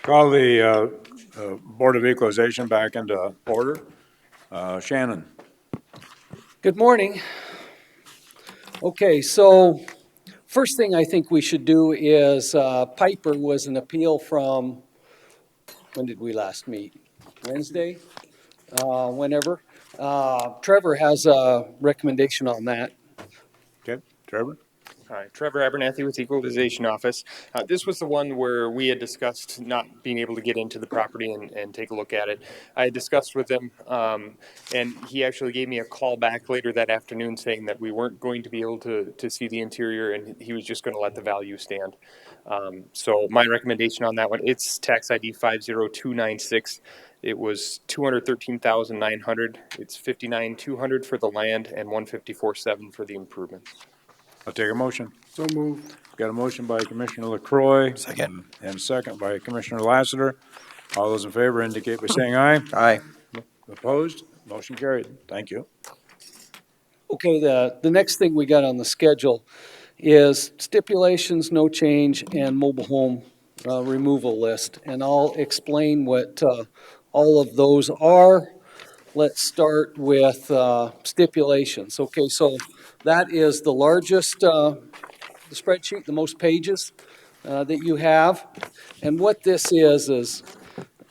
Call the Board of Equalization back into order. Shannon. Good morning. Okay, so first thing I think we should do is Piper was an appeal from, when did we last meet? Wednesday? Whenever. Trevor has a recommendation on that. Okay, Trevor. Hi, Trevor Abernathy with Equalization Office. This was the one where we had discussed not being able to get into the property and take a look at it. I had discussed with him, and he actually gave me a call back later that afternoon saying that we weren't going to be able to see the interior, and he was just going to let the value stand. So my recommendation on that one, it's tax ID 50296. It was $213,900. It's $59,200 for the land and $154,700 for the improvements. I'll take a motion. So moved. Got a motion by Commissioner LaCroy. Second. And second by Commissioner Lassiter. All those in favor indicate by saying aye. Aye. Opposed? Motion carried. Thank you. Okay, the next thing we got on the schedule is stipulations, no change, and mobile home removal list. And I'll explain what all of those are. Let's start with stipulations. Okay, so that is the largest the spreadsheet, the most pages that you have. And what this is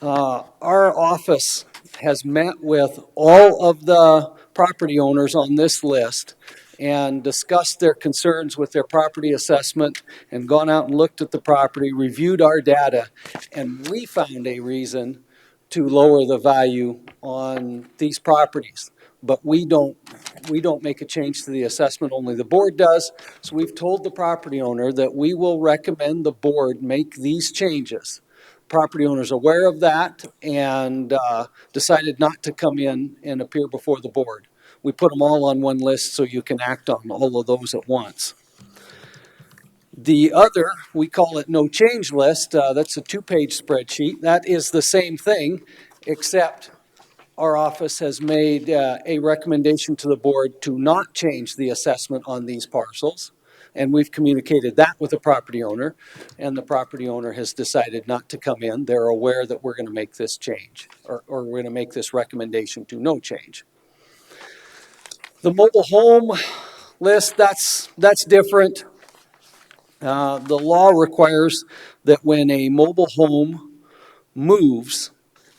our office has met with all of the property owners on this list and discussed their concerns with their property assessment and gone out and looked at the property, reviewed our data, and we found a reason to lower the value on these properties. But we don't make a change to the assessment, only the board does. So we've told the property owner that we will recommend the board make these changes. Property owner's aware of that and decided not to come in and appear before the board. We put them all on one list so you can act on all of those at once. The other, we call it no change list. That's a 2-page spreadsheet. That is the same thing, except our office has made a recommendation to the board to not change the assessment on these parcels. And we've communicated that with the property owner, and the property owner has decided not to come in. They're aware that we're going to make this change, or we're going to make this recommendation to no change. The mobile home list, that's different. The law requires that when a mobile home moves,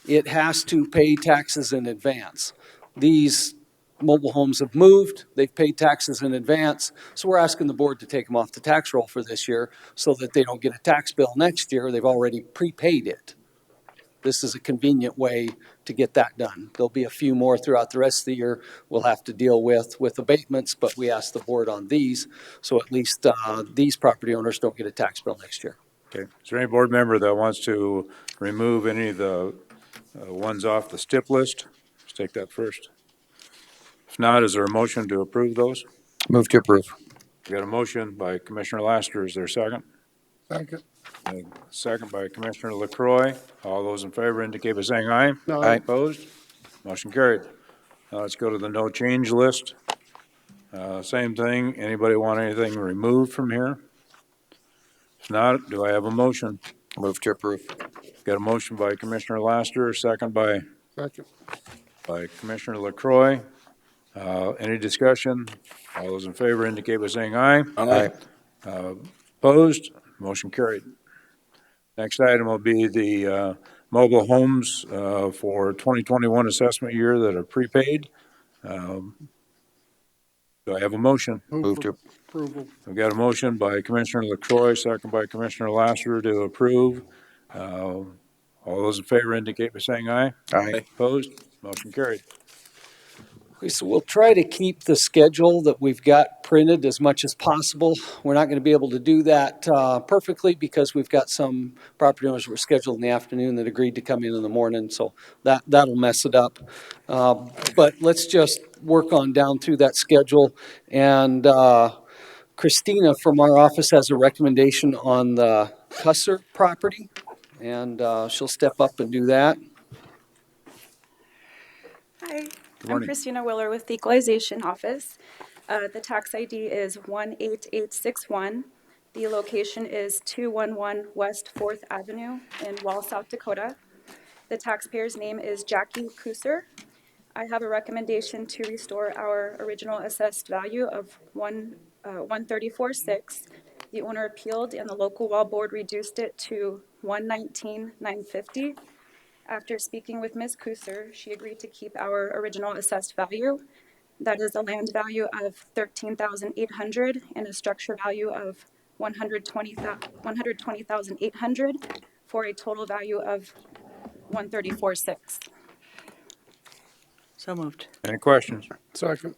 it has to pay taxes in advance. These mobile homes have moved, they've paid taxes in advance, so we're asking the board to take them off the tax roll for this year so that they don't get a tax bill next year. They've already prepaid it. This is a convenient way to get that done. There'll be a few more throughout the rest of the year we'll have to deal with abatements, but we asked the board on these, so at least these property owners don't get a tax bill next year. Okay. Is there any board member that wants to remove any of the ones off the stip list? Let's take that first. If not, is there a motion to approve those? Move to approve. We got a motion by Commissioner Lassiter. Is there a second? Second. A second by Commissioner LaCroy. All those in favor indicate by saying aye. Aye. Opposed? Motion carried. Now let's go to the no change list. Same thing. Anybody want anything removed from here? If not, do I have a motion? Move to approve. Got a motion by Commissioner Lassiter, second by Commissioner LaCroy. Any discussion? All those in favor indicate by saying aye. Aye. Opposed? Motion carried. Next item will be the mobile homes for 2021 assessment year that are prepaid. Do I have a motion? Move to Approval. I've got a motion by Commissioner LaCroy, second by Commissioner Lassiter to approve. All those in favor indicate by saying aye. Aye. Opposed? Motion carried. Okay, so we'll try to keep the schedule that we've got printed as much as possible. We're not going to be able to do that perfectly because we've got some property owners that were scheduled in the afternoon that agreed to come in the morning, so that'll mess it up. But let's just work on down through that schedule. And Christina from our office has a recommendation on the Cusser property, and she'll step up and do that. Hi, I'm morning. Christina Willer with the Equalization Office. The tax ID is 18861. The location is 211 West 4th Avenue in Wall, South Dakota. The taxpayer's name is Jackie Kuser. I have a recommendation to restore our original assessed value of 134.6. The owner appealed and the local wall board reduced it to 119,950. After speaking with Ms. Kuser, she agreed to keep our original assessed value. That is a land value of 13,800 and a structure value of 120,800 for a total value of 134.6. So moved. Any questions? Second.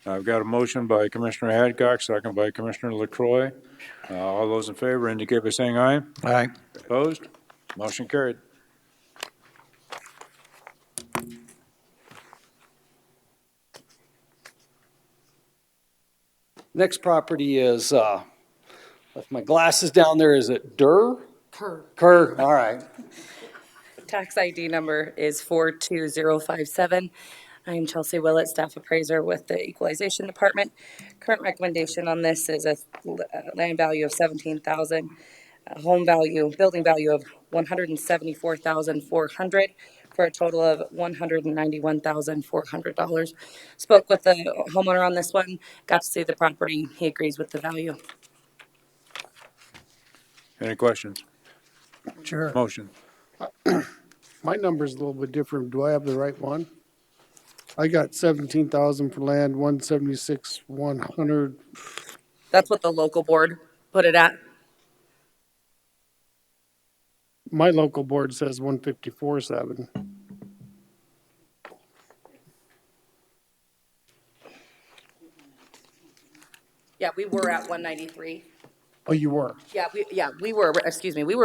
I've got a motion by Commissioner Hadcock, second by Commissioner LaCroy. All those in favor indicate by saying aye. Aye. Opposed? Motion carried. Next property is, left my glasses down there, is it Durr? Kerr. Kerr, all right. Tax ID number is 42057. I am Chelsea Willett, staff appraiser with the Equalization Department. Current recommendation on this is a land value of 17,000, home value, building value of 174,400 for a total of $191,400. Spoke with the homeowner on this one, got to see the property. He agrees with the value. Any questions? Chair, Motion. my number's a little bit different. Do I have the right one? I got 17,000 for land, 176,100. That's what the local board put it at. My local board says 154,700. Yeah, we were at 193. Oh, you were? We were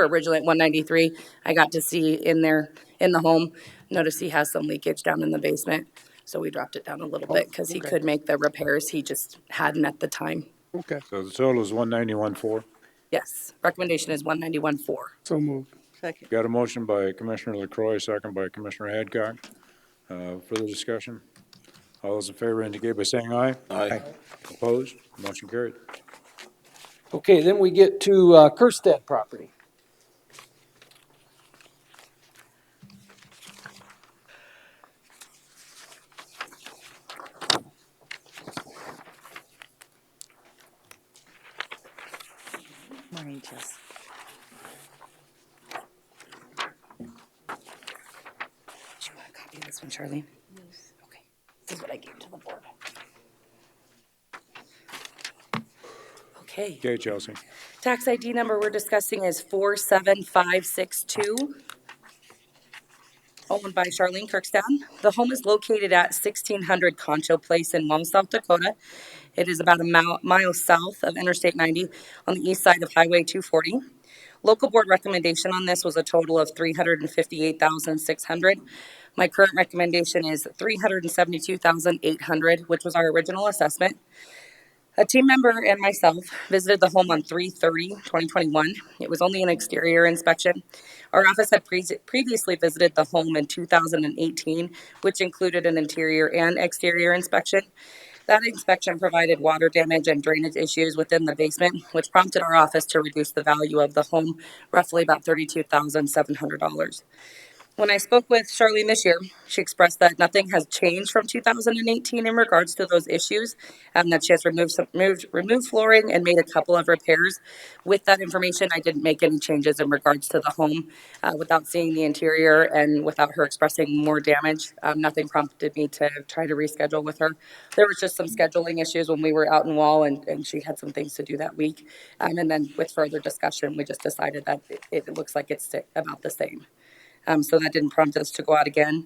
originally at 193. I got to see in there, in the home, notice he has some leakage down in the basement. So we dropped it down a little bit because he okay. could make the repairs. He just hadn't at the time. Okay, So the total is 191,400. Yes, recommendation is 191.4. so moved. Second. Got a motion by Commissioner LaCroy, second by Commissioner Hadcock. Further discussion? All those in favor indicate by saying aye. Aye. Opposed? Motion carried. Okay, then we get to Kerstead property. Morning, Jess. Do you want a copy of this one, Charlene? Yes. Okay, this is what I gave to the board. Okay. Okay, Chelsea. Tax ID number we're discussing is 47562. Owned by Charlene Kirkstown. The home is located at 1600 Concho Place in Wall, South Dakota. It is about a mile south of Interstate 90 on the east side of Highway 240. Local board recommendation on this was a total of $358,600. My current recommendation is $372,800, which was our original assessment. A team member and myself visited the home on 3/30/2021. It was only an exterior inspection. Our office had previously visited the home in 2018, which included an interior and exterior inspection. That inspection provided water damage and drainage issues within the basement, which prompted our office to reduce the value of the home roughly about $32,700. When I spoke with Charlene this year, she expressed that nothing has changed from 2018 in regards to those issues, and that she has removed flooring and made a couple of repairs. With that information, I didn't make any changes in regards to the home without seeing the interior and without her expressing more damage. Nothing prompted me to try to reschedule with her. There was just some scheduling issues when we were out in Wall, and she had some things to do that week. And then with further discussion, we just decided that it looks like it's about the same. So that didn't prompt us to go out again.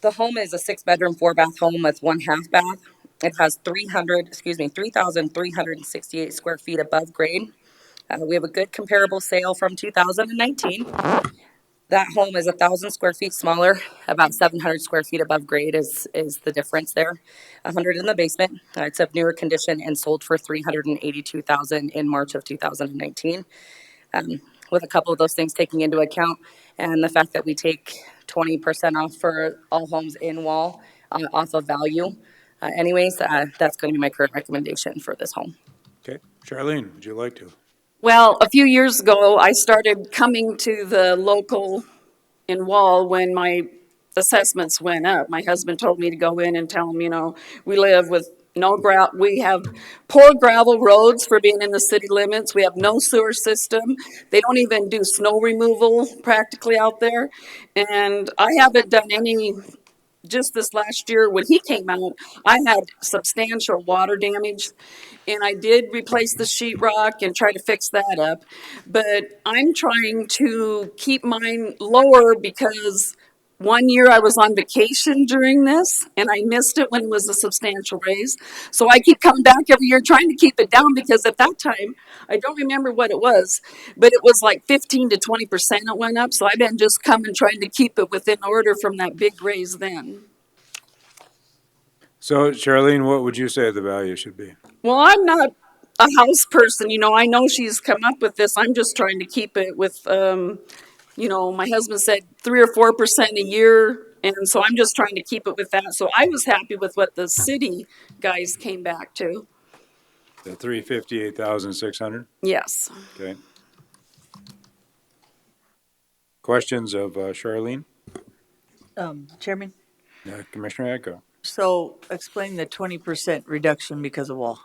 The home is a 6-bedroom, 4-bath home with 1 half bath. It has 3,368 square feet above grade. We have a good comparable sale from 2019. That home is 1,000 square feet smaller, about 700 square feet above grade is the difference there. 100 in the basement. It's of newer condition and sold for $382,000 in March of 2019. With a couple of those things taking into account, and the fact that we take 20% off for all homes in Wall off of value. That's going to be my current recommendation for this home. Okay. Charlene, would you like to? Well, a few years ago, I started coming to the local in Wall when my assessments went up. My husband told me to go in and tell him, we live with we have poor gravel roads for being in the city limits. We have no sewer system. They don't even do snow removal practically out there. And I haven't done any just this last year when he came out, I had substantial water damage, and I did replace the sheetrock and try to fix that up. But I'm trying to keep mine lower because one year I was on vacation during this and I missed it when it was a substantial raise. So I keep coming back every year trying to keep it down because at that time, I don't remember what it was, but it was like 15 to 20% it went up. So I've been just coming trying to keep it within order from that big raise then. So Charlene, what would you say the value should be? Well, I'm not a house person, I know she's come up with this. I'm just trying to keep it with, my husband said 3 or 4% a year. And so I'm just trying to keep it with that. So I was happy with what the city guys came back to. The 358,600? Yes. Okay. Questions of Charlene? Chairman, Commissioner Echo? so explain the 20% reduction because of wall.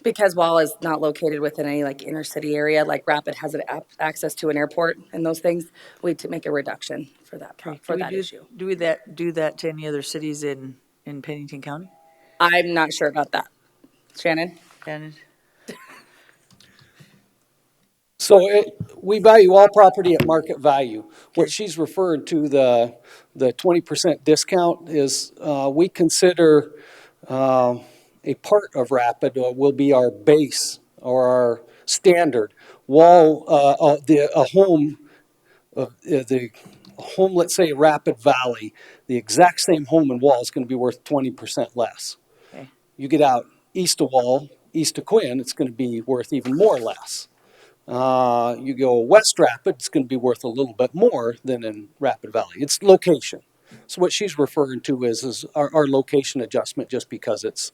Because Wall is not located within any like inner city area, like Rapid has access to an airport and those things, we had to make a reduction for that, for that issue. Do we do that to any other cities in Pennington County? I'm not sure about that. Shannon? And So we value all property at market value. What she's referring to, the 20% discount is, we consider a part of Rapid will be our base or our standard. Wall, a home, the home, let's say Rapid Valley, the exact same home in Wall is going to be worth 20% less. okay. You get out east of Wall, east of Quinn, it's going to be worth even more less. You go West Rapid, it's going to be worth a little bit more than in Rapid Valley. It's location. So what she's referring to is our location adjustment just because it's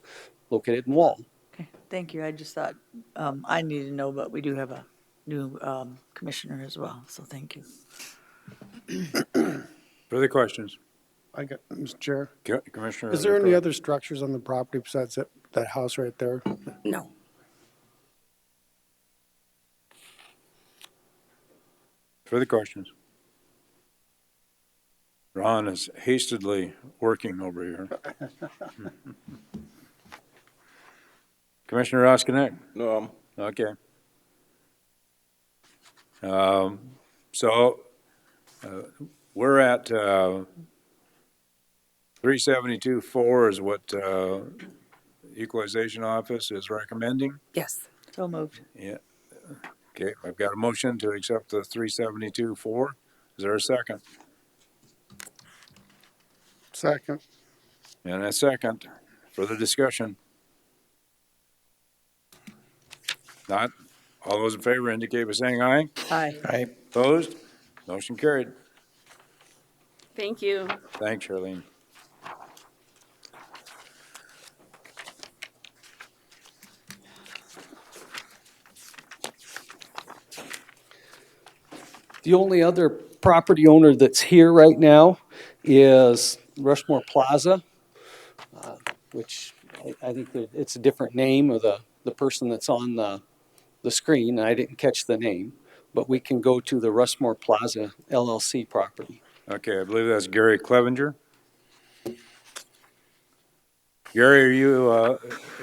located in Wall. Okay, thank you. I just thought I need to know, but we do have a new commissioner as well, so thank you. Further questions? I got, Mr. Chair. Commissioner? Is there any other structures on the property besides that house right there? No. Further questions? Ron is hastily working over here. Commissioner Roskinek? No, Okay. So we're at 372.4 is what Equalization Office is recommending. Yes. So moved. Yeah. Okay, I've got a motion to accept the 372.4. Is there a second? Second. And a second. Further discussion? Not? All those in favor indicate by saying aye. Aye. Opposed? Motion carried. Thank you. Thanks, Charlene. The only other property owner that's here right now is Rushmore Plaza, which I think that it's a different name of the person that's on the screen. I didn't catch the name, but we can go to the Rushmore Plaza LLC property. Okay, I believe that's Gary Clevenger. Gary, are you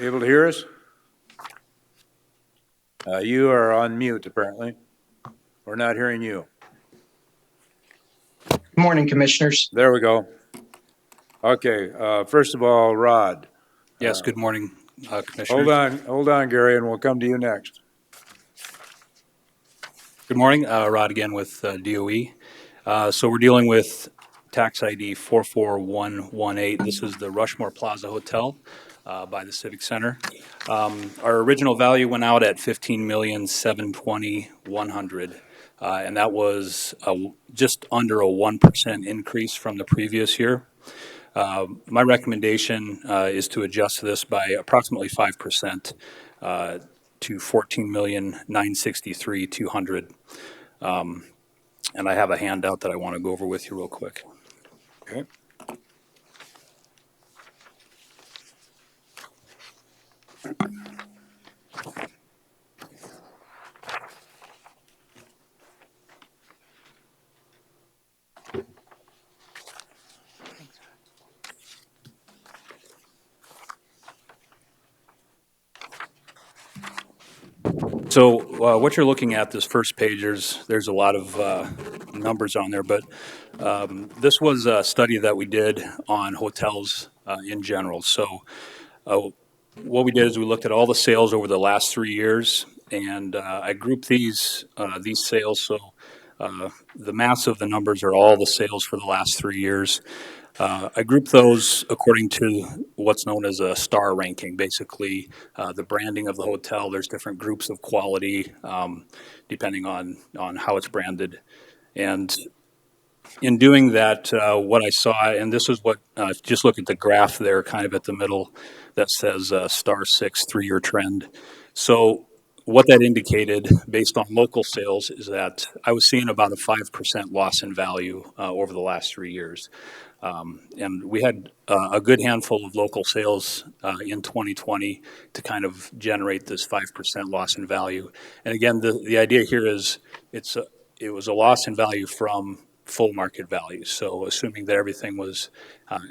able to hear us? You are on mute, apparently. We're not hearing you. Good morning, Commissioners. There we go. Okay, first of all, Rod. Yes, good morning, Commissioners. Hold on, Gary, and we'll come to you next. Good morning, Rod again with DOE. So we're dealing with tax ID 44118. This is the Rushmore Plaza Hotel by the Civic Center. Our original value went out at $15,720,100, and that was just under a 1% increase from the previous year. My recommendation is to adjust this by approximately 5%. to 14,963,200. And I have a handout that I want to go over with you real quick. Okay. So what you're looking at, this first page, there's a lot of numbers on there, but this was a study that we did on hotels in general. So what we did is we looked at all the sales over the last 3 years, and I grouped these sales. So the mass of the numbers are all the sales for the last 3 years. I grouped those according to what's known as a star ranking. Basically, the branding of the hotel. There's different groups of quality depending on how it's branded, and in doing that, what I saw, and this is what, just look at the graph there, kind of at the middle, that says star 6 3-year trend. So what that indicated, based on local sales, is that I was seeing about a 5% loss in value over the last 3 years. And we had a good handful of local sales in 2020 to kind of generate this 5% loss in value. And again, the idea here is it was a loss in value from full market value. So assuming that everything was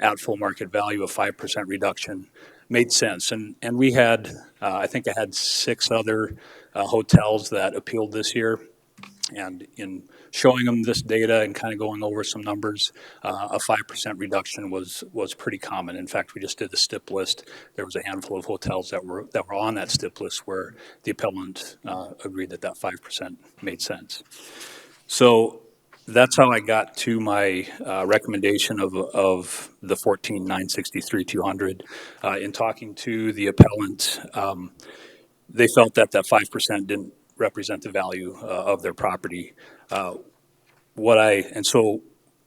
at full market value, a 5% reduction made sense. And we had, I think I had 6 other hotels that appealed this year. And in showing them this data and kind of going over some numbers, a 5% reduction was pretty common. In fact, we just did the STIP list. There was a handful of hotels that were on that STIP list where the appellant agreed that 5% made sense. So that's how I got to my recommendation of the 14,963,200. In talking to the appellant, they felt that 5% didn't represent the value of their property. And so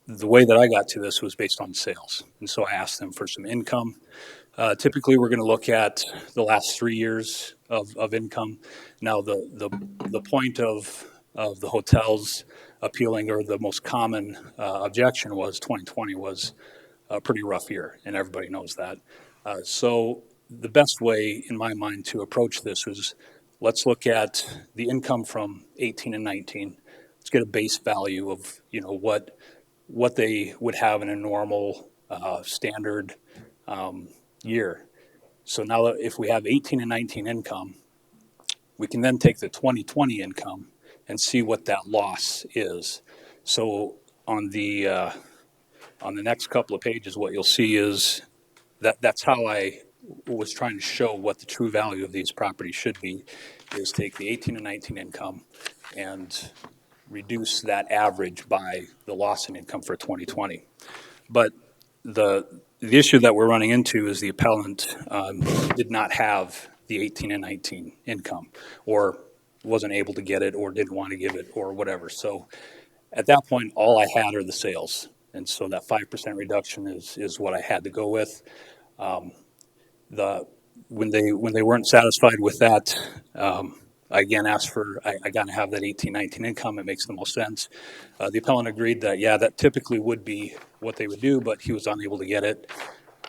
the way that I got to this was based on sales. And so I asked them for some income. Typically, we're going to look at the last 3 years of income. Now, the point of the hotels appealing, or the most common objection, was 2020 was a pretty rough year, and everybody knows that. So the best way, in my mind, to approach this is, let's look at the income from 18 and 19. Let's get a base value of what they would have in a normal standard year. So now if we have 18 and 19 income, we can then take the 2020 income and see what that loss is. So on the next couple of pages, what you'll see is that's how I was trying to show what the true value of these properties should be, is take the 18 and 19 income and reduce that average by the loss in income for 2020. But the issue that we're running into is the appellant did not have the 18 and 19 income, or wasn't able to get it, or didn't want to give it, or whatever. So at that point, all I had are the sales. And so that 5% reduction is what I had to go with. When they weren't satisfied with that, I again asked for, I got to have that 18, 19 income. It makes the most sense. The appellant agreed that, yeah, that typically would be what they would do, but he was unable to get it,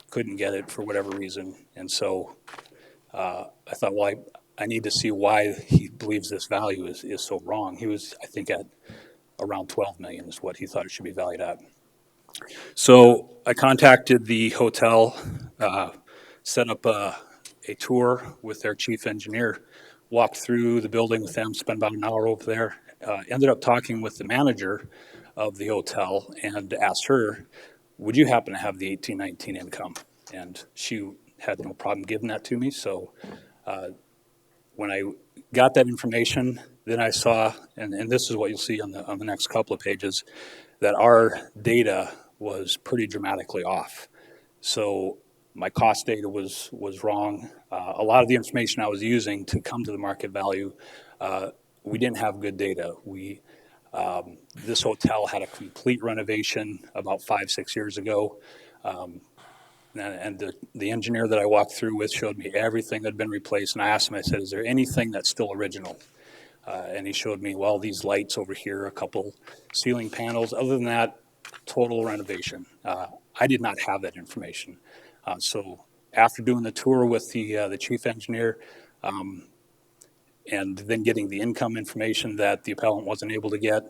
couldn't get it for whatever reason. And so I thought, well, I need to see why he believes this value is so wrong. He was, I think, at around 12 million is what he thought it should be valued at. So I contacted the hotel, set up a tour with their chief engineer, walked through the building with them, spent about an hour over there, ended up talking with the manager of the hotel and asked her, would you happen to have the 1819 income? And she had no problem giving that to me. So when I got that information, then I saw, and this is what you'll see on the next couple of pages, that our data was pretty dramatically off. So my cost data was wrong. A lot of the information I was using to come to the market value, we didn't have good data. This hotel had a complete renovation about 5-6 years ago. And the engineer that I walked through with showed me everything that had been replaced. And I asked him, I said, is there anything that's still original? And he showed me, well, these lights over here, a couple ceiling panels. Other than that, total renovation. I did not have that information. So after doing the tour with the chief engineer, and then getting the income information that the appellant wasn't able to get,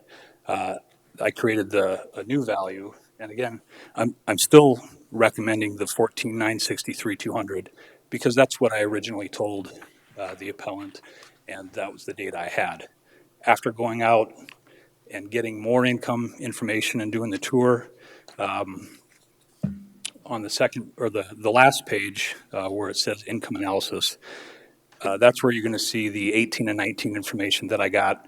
I created a new value. And again, I'm still recommending the 14,963,200 because that's what I originally told the appellant, and that was the data I had. After going out and getting more income information and doing the tour, on the second or the last page where it says income analysis, that's where you're going to see the 18 and 19 information that I got.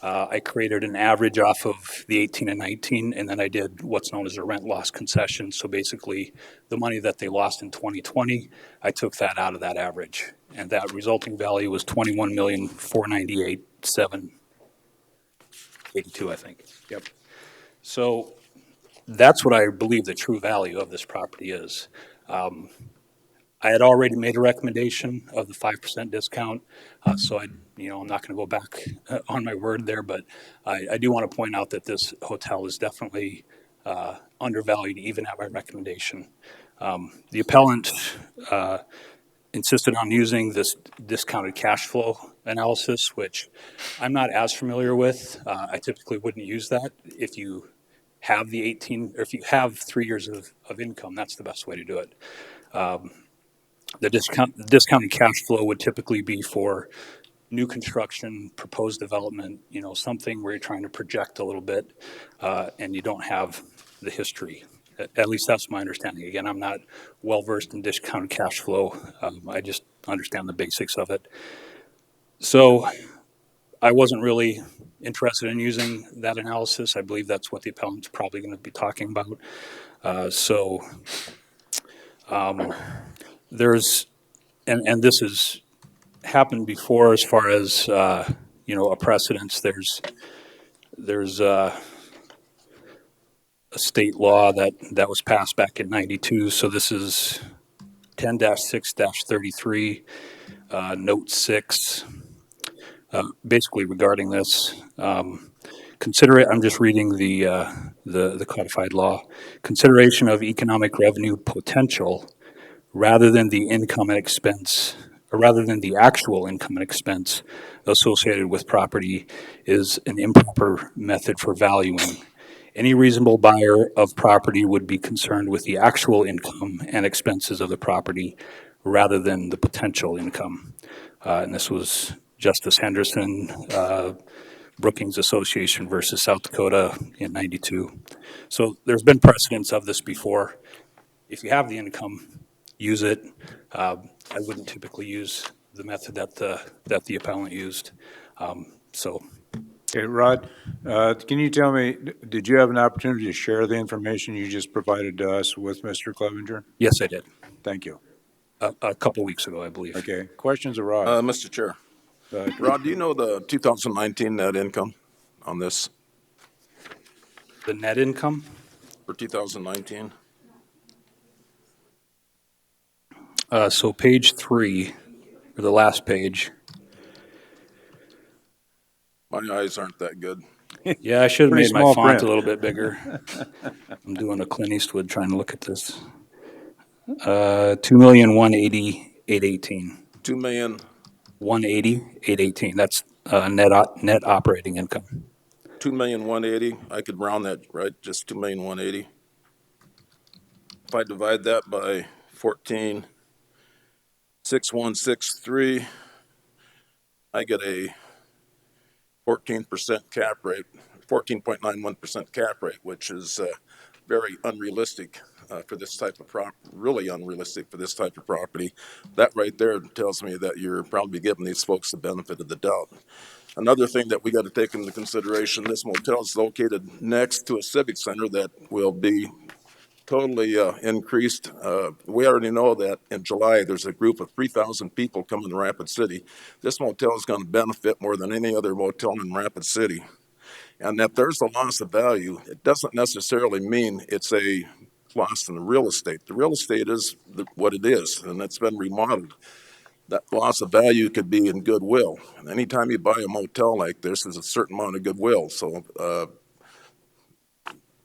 I created an average off of the 18 and 19, and then I did what's known as a rent loss concession. So basically, the money that they lost in 2020, I took that out of that average, and that resulting value was 21,498,782, I think. Yep. So that's what I believe the true value of this property is. I had already made a recommendation of the 5% discount, so I'm not going to go back on my word there, but I do want to point out that this hotel is definitely undervalued even at my recommendation. The appellant insisted on using this discounted cash flow analysis, which I'm not as familiar with. I typically wouldn't use that. If you have the 18, or if you have 3 years of income, that's the best way to do it. The discounted cash flow would typically be for new construction, proposed development, something where you're trying to project a little bit, and you don't have the history. At least that's my understanding. Again, I'm not well-versed in discounted cash flow. I just understand the basics of it. So I wasn't really interested in using that analysis. I believe that's what the appellant's probably going to be talking about. There's, and this has happened before as far as, a precedence. There's a state law that was passed back in 92. So this is 10-6-33, note 6, basically regarding this. Consider it, I'm just reading the codified law. Consideration of economic revenue potential rather than the income and expense, or rather than the actual income and expense associated with property is an improper method for valuing. Any reasonable buyer of property would be concerned with the actual income and expenses of the property rather than the potential income. And this was Justice Henderson, Brookings Association versus South Dakota in 92. So there's been precedents of this before. If you have the income, use it. I wouldn't typically use the method that the appellant used. Okay, Rod, can you tell me, did you have an opportunity to share the information you just provided to us with Mr. Clevenger? Yes, I did. Thank you. A couple weeks ago, I believe. Okay, questions of Rod? Mr. Chair, Rod, do you know the 2019 net income on this The net income? for 2019? So page 3, or the last page. My eyes aren't that good. Yeah, I should have Pretty made my small font print. a little bit bigger. I'm doing a Clint Eastwood trying to look at this. 2,180,818. 2 million, 180,818. That's net operating income. 2,180,000. I could round that, right? Just 2,180,000. If I divide that by 14,6163, I get a 14% cap rate, 14.91% cap rate, which is very unrealistic for this type of really unrealistic for this type of property. That right there tells me that you're probably giving these folks the benefit of the doubt. Another thing that we got to take into consideration, this motel is located next to a civic center that will be totally increased. We already know that in July there's a group of 3,000 people coming to Rapid City. This motel is going to benefit more than any other motel in Rapid City. And if there's a loss of value, it doesn't necessarily mean it's a loss in the real estate. The real estate is what it is, and it's been remodeled. That loss of value could be in goodwill. And anytime you buy a motel like this, there's a certain amount of goodwill. So,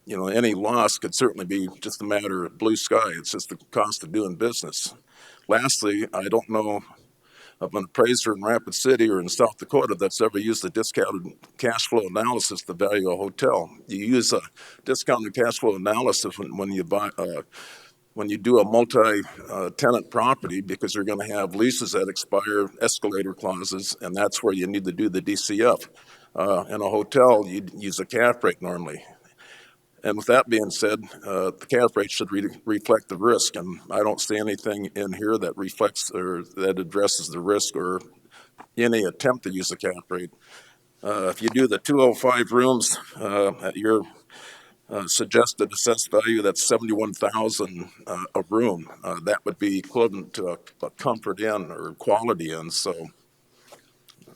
any loss could certainly be just a matter of blue sky. It's just the cost of doing business. Lastly, I don't know of an appraiser in Rapid City or in South Dakota that's ever used a discounted cash flow analysis to value a hotel. You use a discounted cash flow analysis when you buy, when you do a multi-tenant property, because you're going to have leases that expire, escalator clauses, and that's where you need to do the DCF. In a hotel, you'd use a cap rate normally. And with that being said, the cap rate should reflect the risk, and I don't see anything in here that reflects or that addresses the risk or any attempt to use a cap rate. If you do the 205 rooms at your suggested assessed value, that's 71,000 a room. That would be equivalent to a Comfort Inn or Quality Inn. So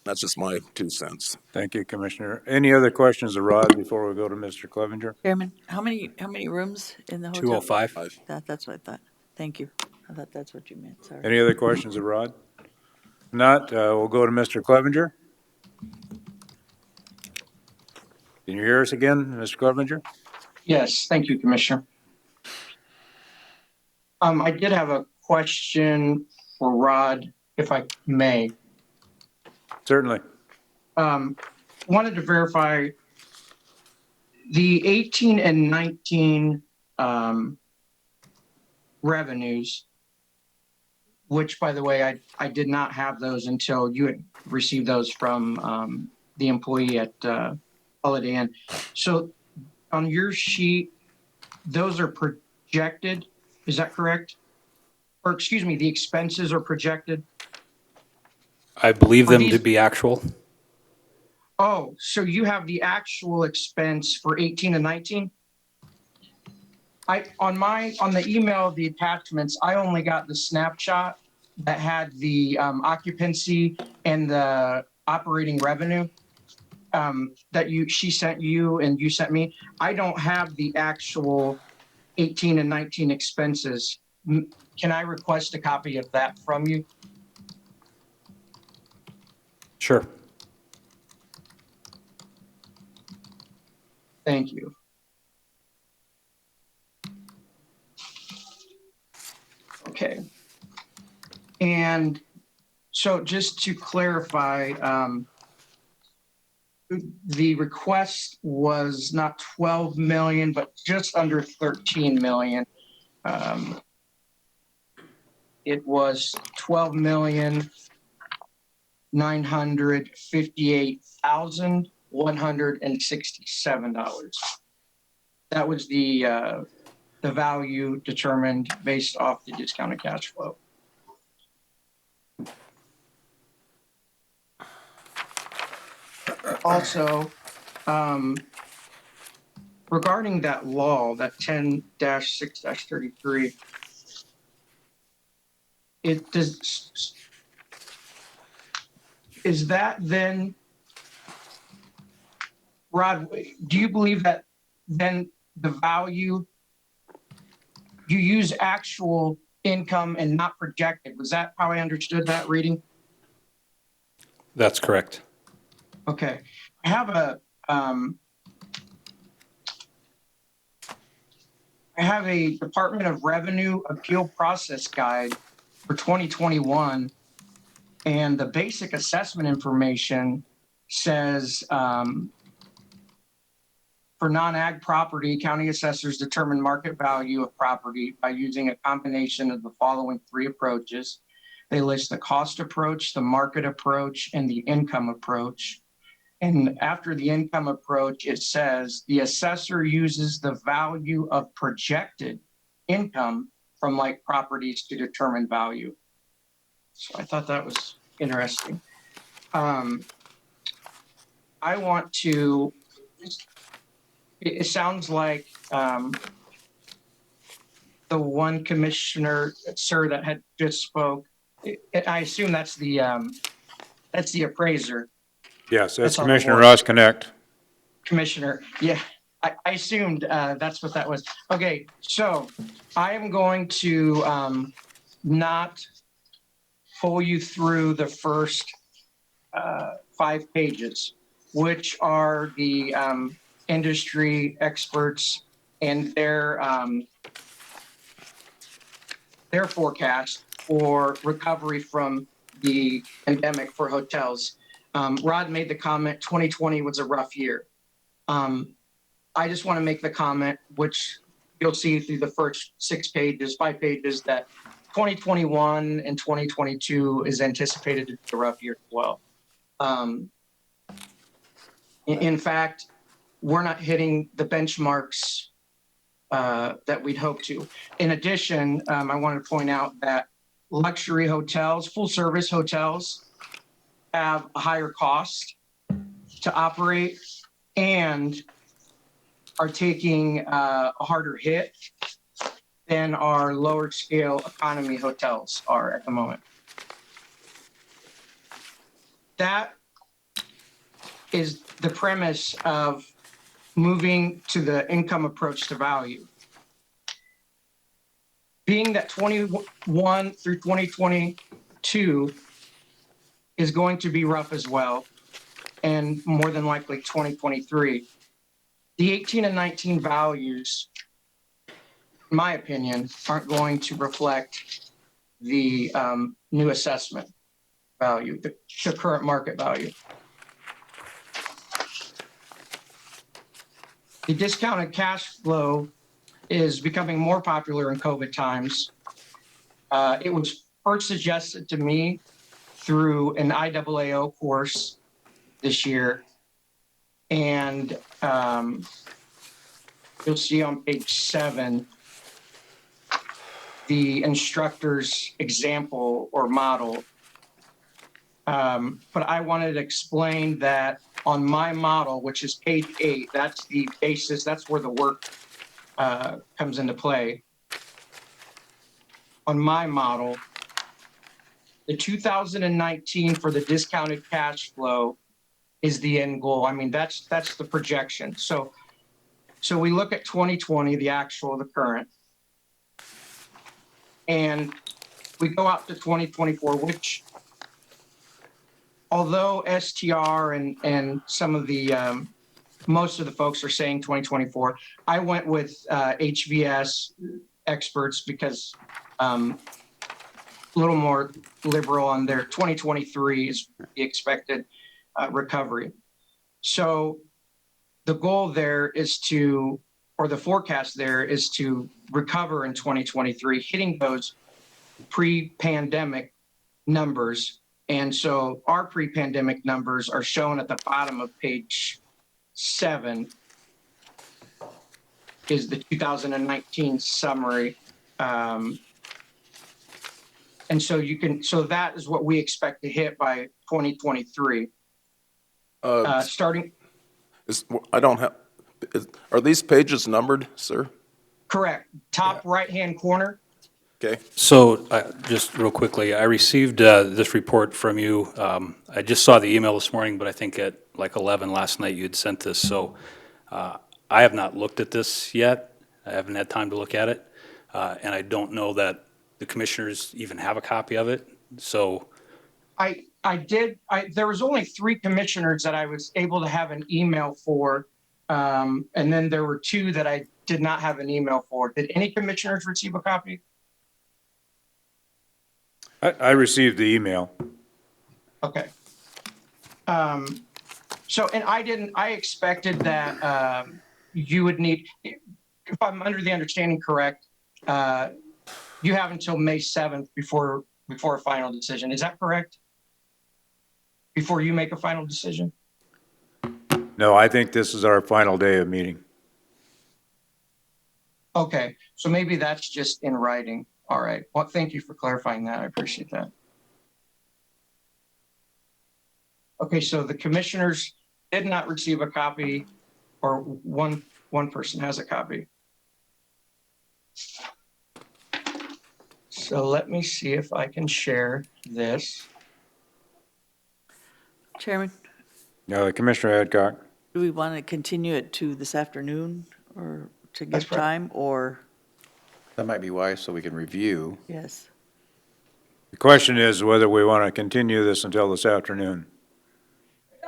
that's just my 2 cents. Thank you, Commissioner. Any other questions of Rod before we go to Mr. Clevenger? Chairman, how many rooms in the hotel? 205. That's what I thought. Thank you. I thought that's what you meant, sorry. Any other questions of Rod? If not, we'll go to Mr. Clevenger. Can you hear us again, Mr. Clevenger? Yes, thank you, Commissioner. I did have a question for Rod, if I may. Certainly. Wanted to verify the 18 and 19 revenues, which, by the way, I did not have those until you had received those from the employee at Holiday Inn. So on your sheet, those are projected, is that correct? Or excuse me, the expenses are projected? I believe Are them these- to be actual. Oh, so you have the actual expense for 18 and 19? On the email, the attachments, I only got the snapshot that had the occupancy and the operating revenue that she sent you and you sent me. I don't have the actual 18 and 19 expenses. Can I request a copy of that from you? Sure. Thank you. Okay. And so just to clarify, the request was not 12 million, but just under 13 million. It was $12,958,167. That was the value determined based off the discounted cash flow. Also, regarding that law, that 10-6-33, is that then, Rod, do you believe that then the value, you use actual income and not projected? Was that how I understood that reading? That's correct. Okay. I have a Department of Revenue appeal process guide for 2021, and the basic assessment information says for non-ag property, county assessors determine market value of property by using a combination of the following 3 approaches. They list the cost approach, the market approach, and the income approach. And after the income approach, it says the assessor uses the value of projected income from like properties to determine value. So I thought that was interesting. I want to, it sounds like the one commissioner, sir, that had just spoke, I assume that's the appraiser. Yes, that's That's on the Commissioner board. Ross Connect. Commissioner, yeah. I assumed that's what that was. Okay, so I am going to not pull you through the first 5 pages, which are the industry experts and their forecast for recovery from the pandemic for hotels. Rod made the comment 2020 was a rough year. I just want to make the comment, which you'll see through the first 5 pages, that 2021 and 2022 is anticipated to be a rough year as well. In fact, we're not hitting the benchmarks that we'd hope to. In addition, I wanted to point out that luxury hotels, full service hotels, have a higher cost to operate and are taking a harder hit than our lower scale economy hotels are at the moment. That is the premise of moving to the income approach to value. Being that 21 through 2022 is going to be rough as well, and more than likely 2023. The 18 and 19 values, in my opinion, aren't going to reflect the new assessment value, the current market value. The discounted cash flow is becoming more popular in COVID times. It was first suggested to me through an IAAO course this year. And you'll see on page 7, the instructor's example or model. But I wanted to explain that on my model, which is page 8, that's the basis, that's where the work comes into play. On my model, the 2019 for the discounted cash flow is the end goal. I mean, that's the projection. So we look at 2020, the actual, the current, and we go out to 2024, which, although STR and some of the most of the folks are saying 2024, I went with HVS experts because a little more liberal on their 2023 is the expected recovery. So the goal there is to, or the forecast there is to recover in 2023, hitting those pre-pandemic numbers. And so our pre-pandemic numbers are shown at the bottom of page 7, is the 2019 summary. And so so that is what we expect to hit by 2023. Starting. Are these pages numbered, sir? Correct. Top right-hand corner. Okay. So, just real quickly, I received this report from you. I just saw the email this morning, but I think at like 11 last night you had sent this. So, I have not looked at this yet. I haven't had time to look at it. And I don't know that the commissioners even have a copy of it. So, There was only 3 commissioners that I was able to have an email for. And then there were 2 that I did not have an email for. Did any commissioners receive a copy? I received the email. Okay. So, and I expected that you would need, if I'm under the understanding correct, you have until May 7th before a final decision. Is that correct? Before you make a final decision? No, I think this is our final day of meeting. Okay, so maybe that's just in writing. All right. Well, thank you for clarifying that. I appreciate that. Okay, so the commissioners did not receive a copy, or one person has a copy. So let me see if I can share this. Chairman? Commissioner Adcock. Do we want to continue it to this afternoon or to That's give correct. time or, That might be wise, so we can review. yes? The question is whether we want to continue this until this afternoon.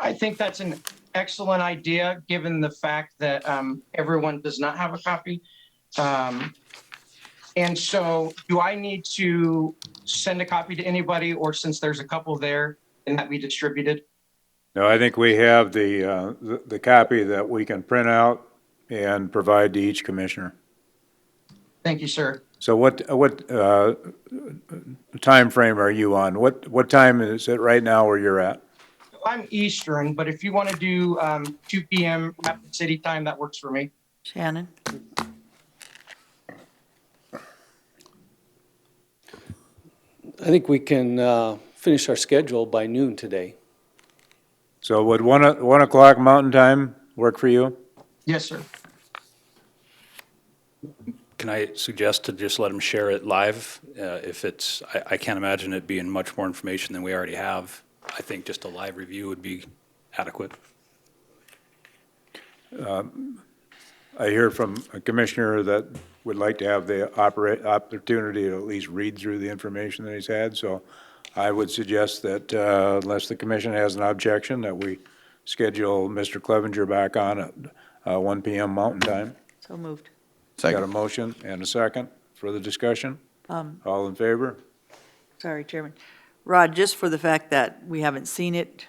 I think that's an excellent idea, given the fact that everyone does not have a copy. And so do I need to send a copy to anybody, or since there's a couple there, can that be distributed? No, I think we have the copy that we can print out and provide to each commissioner. Thank you, sir. So what time frame are you on? What time is it right now where you're at? I'm Eastern, but if you want to do 2 p.m. Rapid City time, that works for me. Shannon? I think we can finish our schedule by noon today. So would 1 o'clock Mountain Time work for you? Yes, sir. Can I suggest to just let them share it live? If it's, I can't imagine it being much more information than we already have. I think just a live review would be adequate. I hear from a commissioner that would like to have the opportunity to at least read through the information that he's had, so I would suggest that unless the commission has an objection, that we schedule Mr. Clevenger back on at 1 p.m. Mountain Time. So moved. Got a Second. motion and a second for the discussion? All in favor? Sorry, Chairman. Rod, just for the fact that we haven't seen it,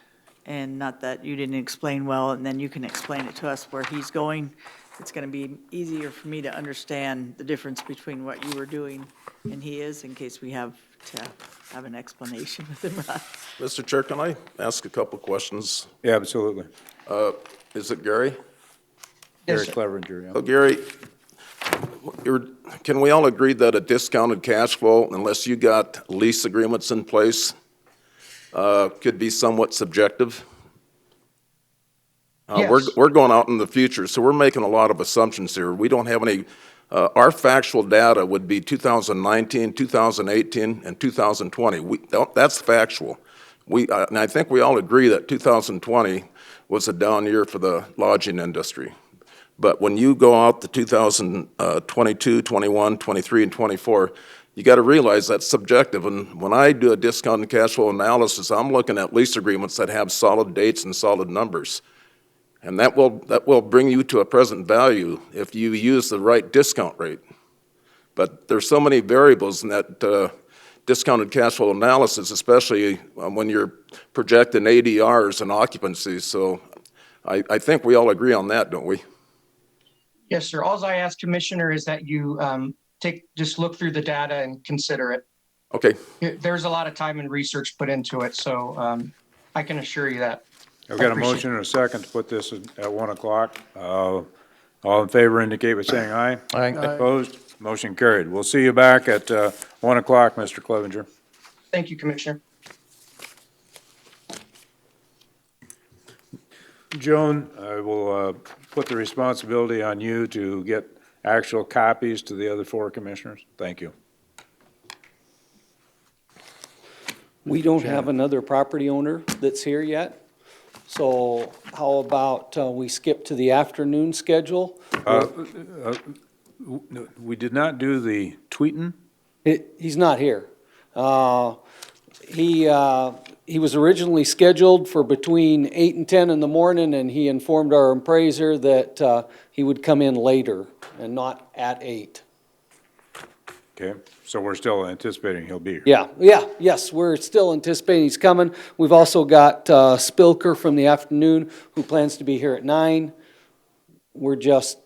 and not that you didn't explain well, and then you can explain it to us where he's going, it's going to be easier for me to understand the difference between what you were doing and he is, in case we have to have an explanation with him, Rod. Mr. Chair, can I ask a couple questions? Yeah, absolutely. Is it Gary? Gary Yes, sir. Clevenger, yeah. So Gary, can we all agree that a discounted cash flow, unless you got lease agreements in place, could be somewhat subjective? Yes. We're going out in the future, so we're making a lot of assumptions here. We don't have any, our factual data would be 2019, 2018, and 2020. That's factual. And I think we all agree that 2020 was a down year for the lodging industry. But when you go out to 2022, 21, 23, and 24, you got to realize that's subjective. And when I do a discounted cash flow analysis, I'm looking at lease agreements that have solid dates and solid numbers. And that will bring you to a present value if you use the right discount rate. But there's so many variables in that discounted cash flow analysis, especially when you're projecting ADRs and occupancies. So I think we all agree on that, don't we? Yes, sir. All I ask, Commissioner, is that you just look through the data and consider it. Okay. There's a lot of time and research put into it, so I can assure you that. I've got a appreciate motion and a second to put this at 1 o'clock. All in favor indicate by saying aye. Aye. Opposed? Motion carried. We'll see you back at 1 o'clock, Mr. Clevenger. Thank you, Commissioner. Joan, I will put the responsibility on you to get actual copies to the other 4 commissioners. Thank you. We don't have another property owner that's here yet, so how about we skip to the afternoon schedule? We did not do the tweeting. He's not here. He was originally scheduled for between 8 and 10 in the morning, and he informed our appraiser that he would come in later and not at 8. Okay, so we're still anticipating he'll be here. Yes, we're still anticipating he's coming. We've also got Spilker from the afternoon, who plans to be here at 9. We're just,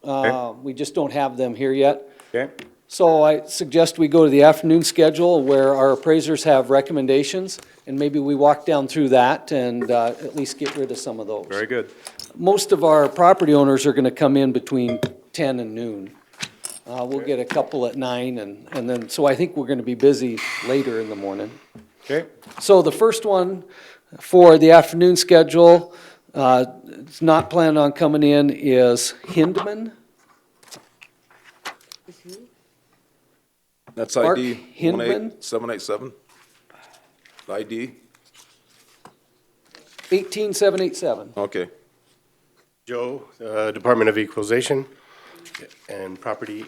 we just don't have them here yet. Okay, So I suggest we go to the afternoon schedule where our appraisers have recommendations, and maybe we walk down through that and at least get rid of some of those. very good. Most of our property owners are gonna come in between 10 and noon. We'll get a couple at 9, and then, so I think we're gonna be busy later in the morning. Okay, So the first one for the afternoon schedule, it's not planning on coming in, is Hindman. That's Mark ID Hindman? 18787. ID? 18787. Okay. Joe, Department of Equalization, and property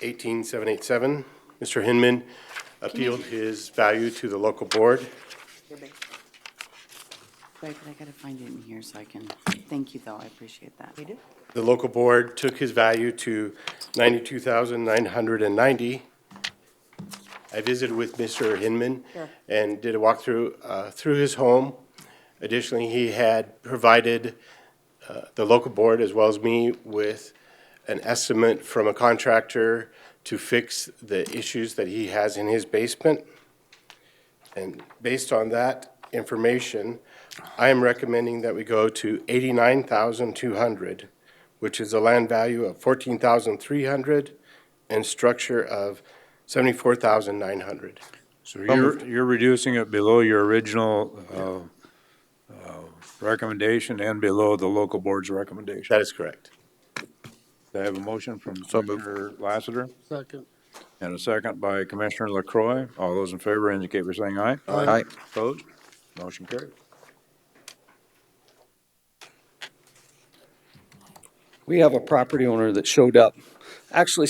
18787. Mr. Hinman appealed his value to the local board. Wait, but I gotta find it in here so I can, thank you though, I appreciate that. The local board took his value to $92,990. I visited with Mr. Hinman and did a walkthrough through his home. Additionally, he had provided the local board as well as me with an estimate from a contractor to fix the issues that he has in his basement. And based on that information, I am recommending that we go to $89,200, which is a land value of $14,300 and structure of $74,900. So you're reducing it below your original recommendation and below the local board's recommendation. That is correct. I have a motion from Commissioner Lassiter Second. and a second by Commissioner LaCroy. All those in favor indicate by saying aye. Aye. Opposed? Motion carried. We have a property owner that showed up, actually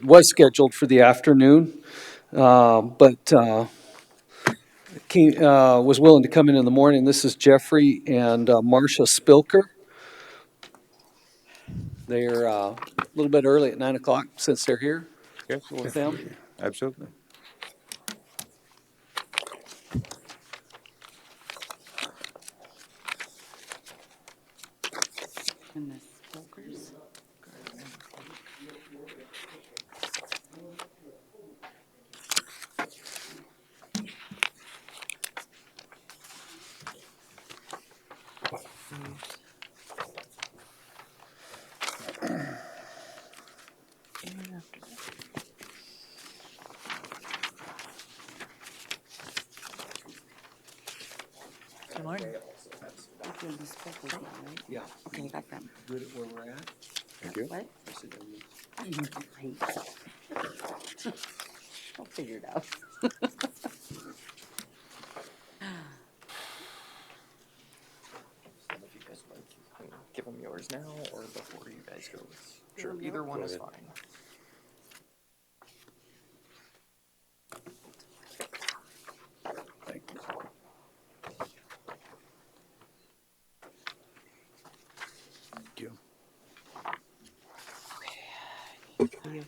was scheduled for the afternoon, but was willing to come in the morning. This is Jeffrey and Marcia Spilker. They're a little bit early at 9 o'clock since they're here Okay. with them. Absolutely. And the smokers. Good morning. Doing the smokers, right? Yeah. Okay, I got them. Good at where we're at. Thank you. What? I'll figure it out. If you guys like, you can give them yours now or before you guys go. Sure, either one is fine. Thank you. Thank you.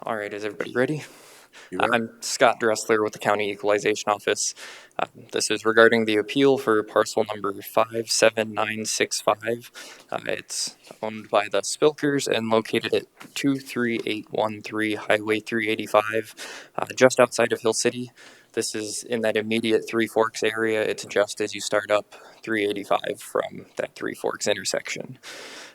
All right, is everybody ready? You are? I'm Scott Dressler with the County Equalization Office. This is regarding the appeal for parcel number 57965. It's owned by the Spilkers and located at 23813 Highway 385, just outside of Hill City. This is in that immediate Three Forks area. It's just as you start up 385 from that Three Forks intersection.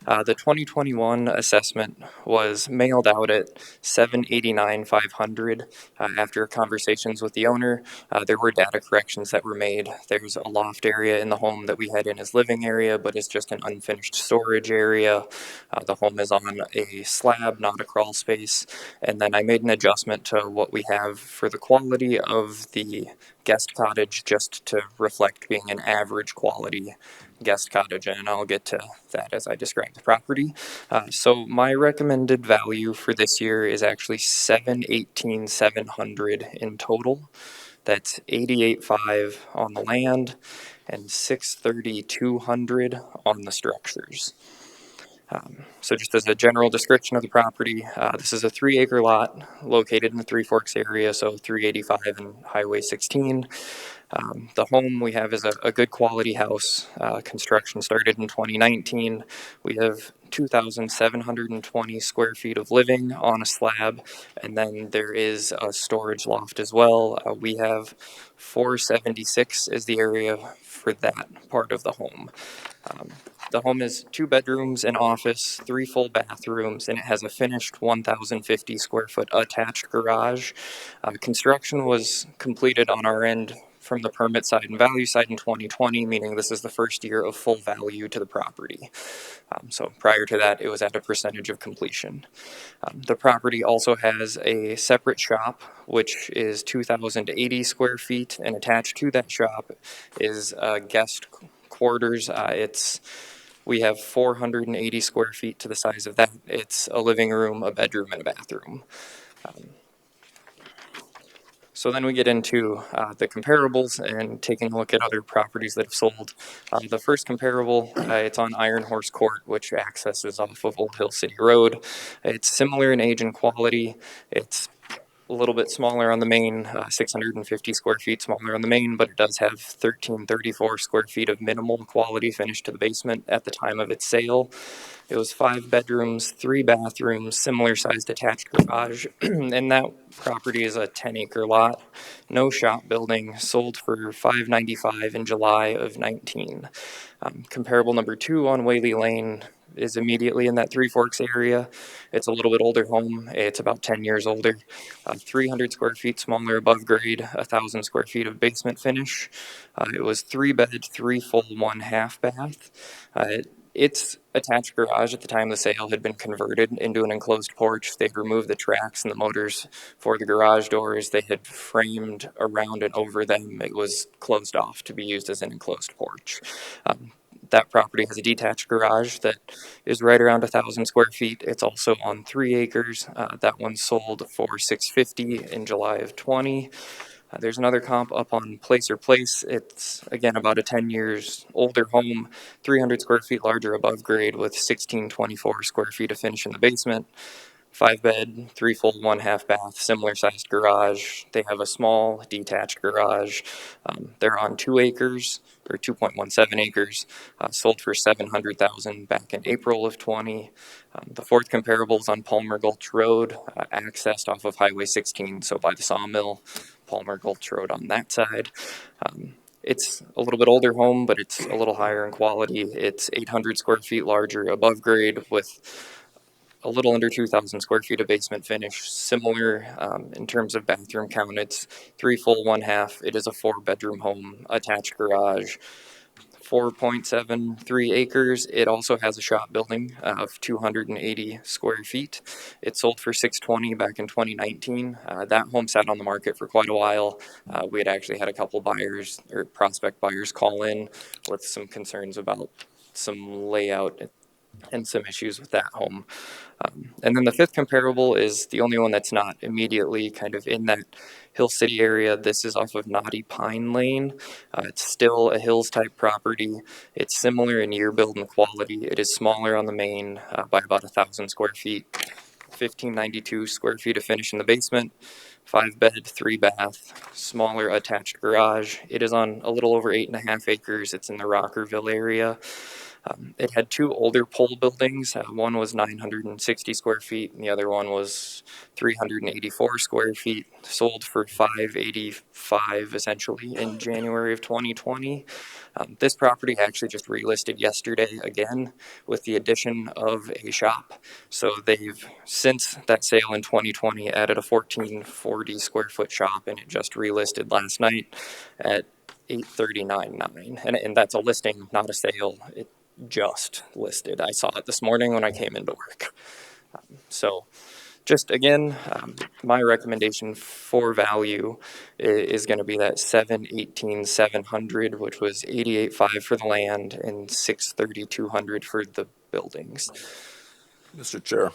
The 2021 assessment was mailed out at $789,500. After conversations with the owner, there were data corrections that were made. There's a loft area in the home that we had in his living area, but it's just an unfinished storage area. The home is on a slab, not a crawl space. And then I made an adjustment to what we have for the quality of the guest cottage, just to reflect being an average quality guest cottage, and I'll get to that as I describe the property. So my recommended value for this year is actually $718,700 in total. That's $88,500 on the land and $632,200 on the structures. So just as a general description of the property, this is a 3-acre lot located in the Three Forks area, so 385 and Highway 16. The home we have is a good quality house. Construction started in 2019. We have 2,720 square feet of living on a slab, and then there is a storage loft as well. We have 476 is the area for that part of the home. The home is 2 bedrooms, an office, 3 full bathrooms, and it has a finished 1,050 square foot attached garage. Construction was completed on our end from the permit side and value side in 2020, meaning this is the first year of full value to the property. So prior to that, it was at a percentage of completion. The property also has a separate shop, which is 2,080 square feet, and attached to that shop is guest quarters. We have 480 square feet to the size of that. It's a living room, a bedroom, and a bathroom. So then we get into the comparables and taking a look at other properties that have sold. The first comparable, it's on Iron Horse Court, which accesses off of Old Hill City Road. It's similar in age and quality. It's a little bit smaller on the main, 650 square feet smaller on the main, but it does have 1,334 square feet of minimal quality finish to the basement at the time of its sale. It was 5 bedrooms, 3 bathrooms, similar sized attached garage, and that property is a 10-acre lot, no shop building, sold for $595 in July of 19. Comparable number 2 on Whaley Lane is immediately in that Three Forks area. It's a little bit older home. It's about 10 years older. 300 square feet smaller above grade, 1,000 square feet of basement finish. It was 3 bed, 3 full, 1 half bath. Its attached garage at the time of the sale had been converted into an enclosed porch. They'd removed the tracks and the motors for the garage doors. They had framed around and over them. It was closed off to be used as an enclosed porch. That property has a detached garage that is right around 1,000 square feet. It's also on 3 acres. That one sold for $650 in July of 20. There's another comp up on Placer Place. It's, again, about a 10 years older home, 300 square feet larger above grade with 1,624 square feet of finish in the basement. 5 bed, 3 full, 1 half bath, similar sized garage. They have a small detached garage. They're on 2 acres or 2.17 acres, sold for $700,000 back in April of 20. The fourth comparable is on Palmer Gulch Road, accessed off of Highway 16, so by the sawmill, Palmer Gulch Road on that side. It's a little bit older home, but it's a little higher in quality. It's 800 square feet larger above grade with a little under 2,000 square feet of basement finish. Similar in terms of bathroom count. It's 3 full, 1 half. It is a 4-bedroom home, attached garage, 4.73 acres. It also has a shop building of 280 square feet. It sold for $620 back in 2019. That home sat on the market for quite a while. We had actually had a couple buyers or prospect buyers call in with some concerns about some layout and some issues with that home. And then the fifth comparable is the only one that's not immediately kind of in that Hill City area. This is off of Knotty Pine Lane. It's still a Hills type property. It's similar in year build and quality. It is smaller on the main by about 1,000 square feet. 1,592 square feet of finish in the basement, 5 bed, 3 bath, smaller attached garage. It is on a little over 8.5 acres. It's in the Rockerville area. It had 2 older pole buildings. One was 960 square feet, and the other one was 384 square feet. Sold for $585 essentially in January of 2020. This property actually just relisted yesterday again with the addition of a shop. So they've, since that sale in 2020, added a 1,440 square foot shop, and it just relisted last night at $839.9. And that's a listing, not a sale. It just listed. I saw it this morning when I came into work. So just again, my recommendation for value is going to be that 718,700, which was 88.5 for the land and 632,200 for the buildings. Mr. Chair.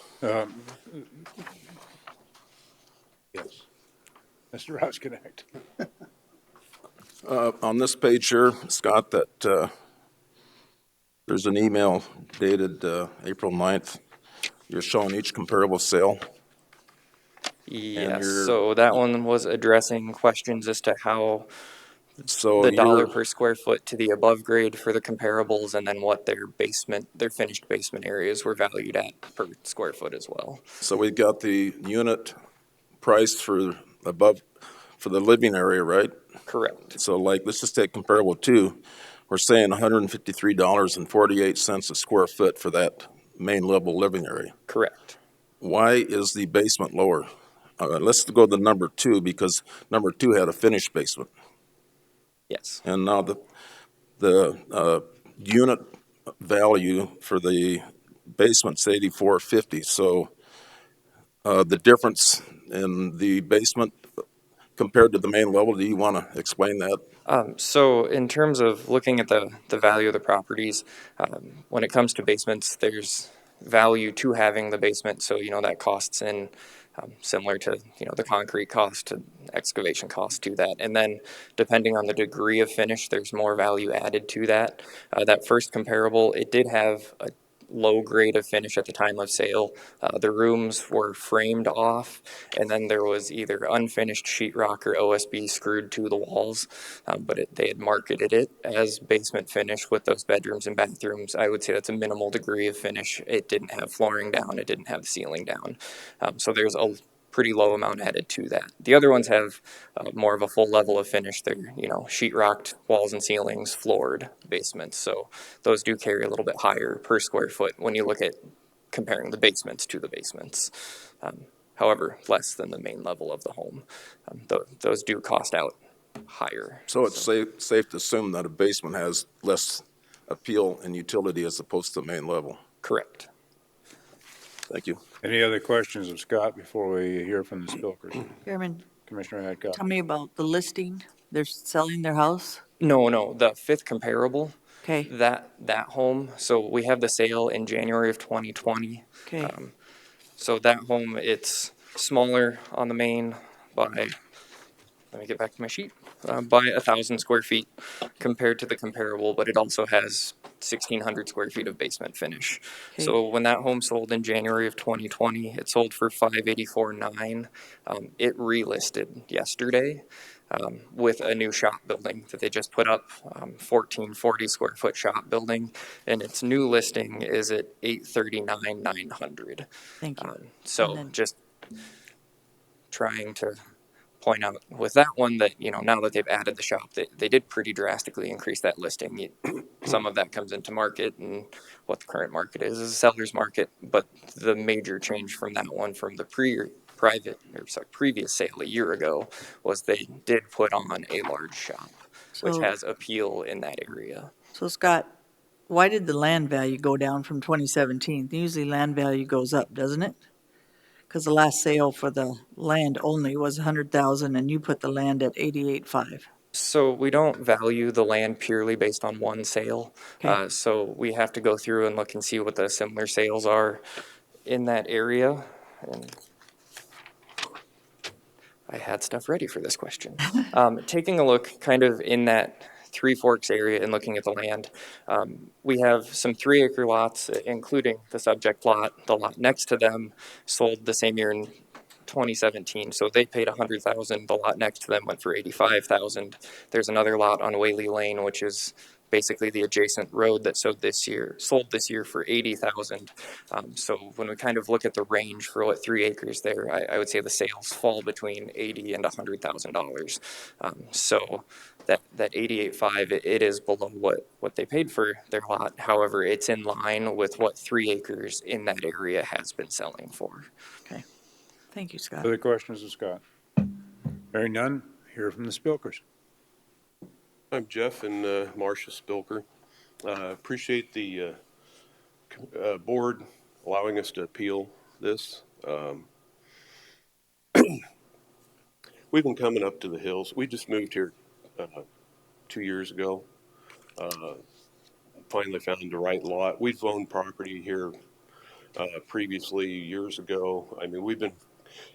Yes. Mr. Rouse Connect. On this page here, Scott, that there's an email dated April 9th. You're showing each comparable sale. Yes, so that one was addressing questions as to how So the dollar per square foot to the above grade for the comparables, and then what their finished basement areas were valued at per square foot as well. So we've got the unit price for the living area, right? Correct. So like, let's just take comparable 2, we're saying $153.48 a square foot for that main level living area. Correct. Why is the basement lower? Let's go to number 2, because number 2 had a finished basement. Yes. And now the unit value for the basement's 8450. So the difference in the basement compared to the main level, do you want to explain that? So in terms of looking at the value of the properties, when it comes to basements, there's value to having the basement. So, that costs in similar to, the concrete cost to excavation cost to that. And then depending on the degree of finish, there's more value added to that. That first comparable, it did have a low grade of finish at the time of sale. The rooms were framed off, and then there was either unfinished sheetrock or OSB screwed to the walls, but they had marketed it as basement finish with those bedrooms and bathrooms. I would say that's a minimal degree of finish. It didn't have flooring down, it didn't have the ceiling down. So there's a pretty low amount added to that. The other ones have more of a full level of finish. They're, sheetrocked walls and ceilings, floored basements. So those do carry a little bit higher per square foot when you look at comparing the basements to the basements. However, less than the main level of the home. Those do cost out higher. So it's safe to assume that a basement has less appeal and utility as opposed to the main level. Correct. Thank you. Any other questions of Scott before we hear from the Spilkers? Chairman, Commissioner Adcock. tell me about the listing. They're selling their house? No, the fifth comparable, Okay, that home, so we have the sale in January of 2020. okay. So that home, it's smaller on the main by, let me get back to my sheet, by 1,000 square feet compared to the comparable, but it also has 1,600 square feet of basement finish. Okay. So when that home sold in January of 2020, it sold for $584,900. It relisted yesterday with a new shop building that they just put up, 1,440 square foot shop building, and its new listing is at $839,900. Thank you. So And then- just trying to point out with that one that, now that they've added the shop, they did pretty drastically increase that listing. Some of that comes into market, and what the current market is a seller's market. But the major change from that one from the previous sale a year ago was they did put on a large shop, which So- has appeal in that area. So Scott, why did the land value go down from 2017? Usually land value goes up, doesn't it? Because the last sale for the land only was 100,000 and you put the land at 88.5. So we don't value the land purely based on one sale. Okay. So we have to go through and look and see what the similar sales are in that area. And I had stuff ready for this question. Taking a look kind of in that Three Forks area and looking at the land, we have some 3-acre lots, including the subject lot. The lot next to them sold the same year in 2017, so they paid $100,000. The lot next to them went for $85,000. There's another lot on Whaley Lane, which is basically the adjacent road that sold this year for $80,000. So when we kind of look at the range for what 3 acres there, I would say the sales fall between $80,000 and $100,000. So that 88.5, it is below what they paid for their lot. However, it's in line with what 3 acres in that area has been selling for. Okay. Thank you, Scott. Other questions of Scott? Hearing none, hear from the Spilkers. I'm Jeff and Marcia Spilker. Appreciate the board allowing us to appeal this. We've been coming up to the hills. We just moved here 2 years ago. Finally found the right lot. We've owned property here previously years ago. I mean, we've been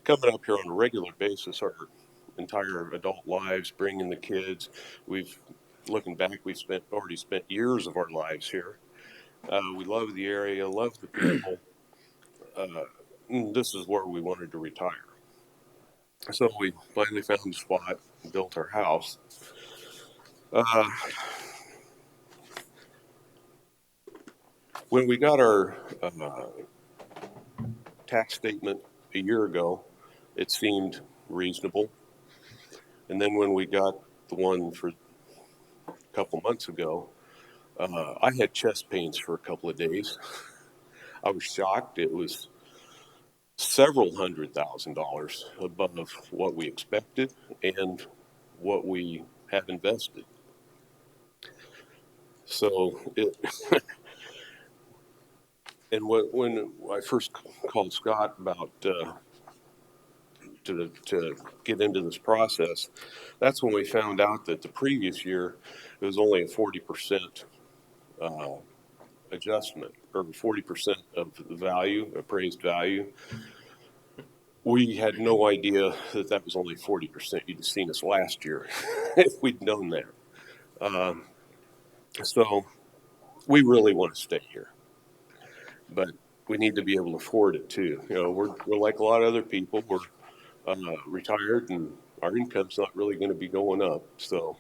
coming up here on a regular basis our entire adult lives, bringing the kids. Looking back, we've already spent years of our lives here. We love the area, love the people. This is where we wanted to retire. So we finally found a spot and built our house. When we got our tax statement a year ago, it seemed reasonable. And then when we got the one for a couple months ago, I had chest pains for a couple of days. I was shocked. It was several $100,000 above what we expected and what we have invested. So it, and when I first called Scott about to get into this process, that's when we found out that the previous year it was only a 40% adjustment, or 40% of the value, appraised value. We had no idea that that was only 40%. You'd have seen us last year if we'd known that. So we really want to stay here, but we need to be able to afford it too. You know, we're like a lot of other people. We're retired, and our income's not really going to be going up. So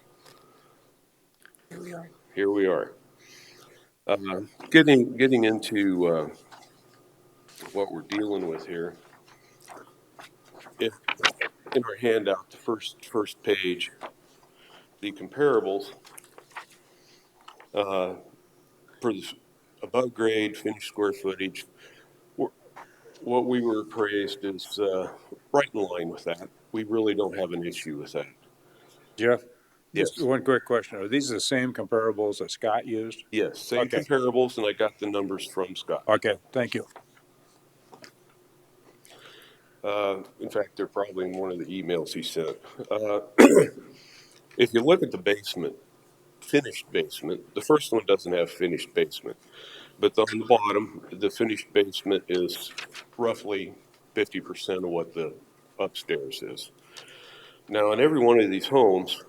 here we are. Getting into what we're dealing with here. If in our handout, the first page, the comparables for the above grade finished square footage, what we were appraised is right in line with that. We really don't have an issue with that. Jeff? Yes. Just one quick question. Are these the same comparables that Scott used? Yes, same Okay. comparables, and I got the numbers from Scott. Okay, thank you. In fact, they're probably in one of the emails he sent. If you look at the basement, finished basement, the first one doesn't have finished basement. But on the bottom, the finished basement is roughly 50% of what the upstairs is. Now, in every one of these homes,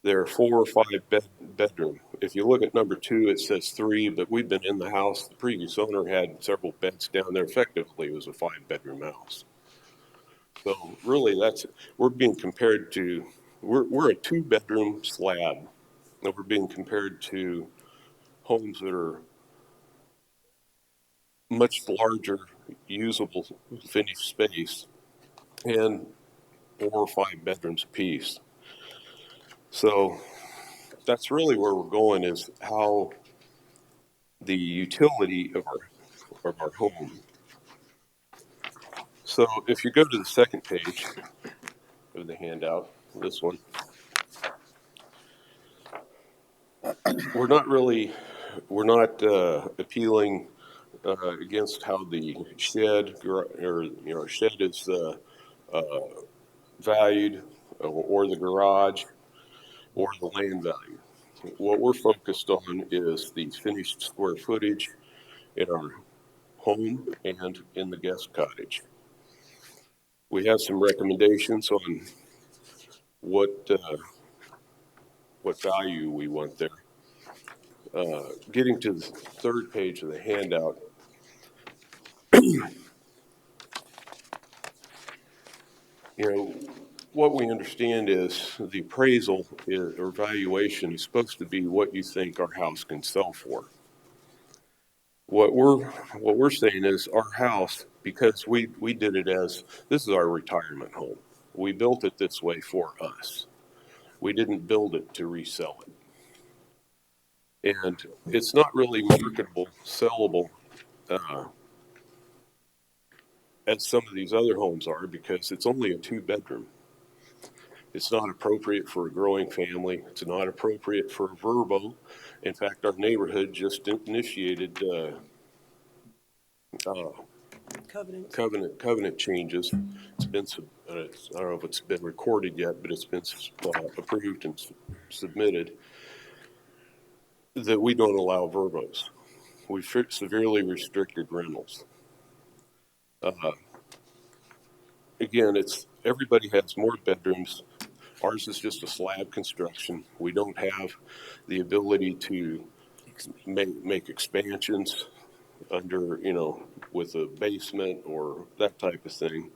there are 4 or 5 bedroom. If you look at number 2, it says 3, but we've been in the house. The previous owner had several beds down there. Effectively, it was a 5-bedroom house. So really, we're being compared to, we're a 2-bedroom slab, and we're being compared to homes that are much larger, usable finished space, and 4 or 5 bedrooms apiece. So that's really where we're going, is how the utility of our home. So if you go to the second page of the handout, this one, we're not appealing against how the shed is valued, or the garage, or the land value. What we're focused on is the finished square footage in our home and in the guest cottage. We have some recommendations on what value we want there. Getting to the third page of the handout, what we understand is the appraisal or valuation is supposed to be what you think our house can sell for. What we're saying is our house, because we did it as, this is our retirement home. We built it this way for us. We didn't build it to resell it. And it's not really marketable, sellable, as some of these other homes are, because it's only a 2-bedroom. It's not appropriate for a growing family. It's not appropriate for a VRBO. In fact, our neighborhood just initiated covenant changes. It's been, I don't know if it's been recorded yet, but it's been approved and submitted, that we don't allow VRBOs. We've severely restricted rentals. Again, everybody has more bedrooms. Ours is just a slab construction. We don't have the ability to make expansions under, with a basement or that type of thing.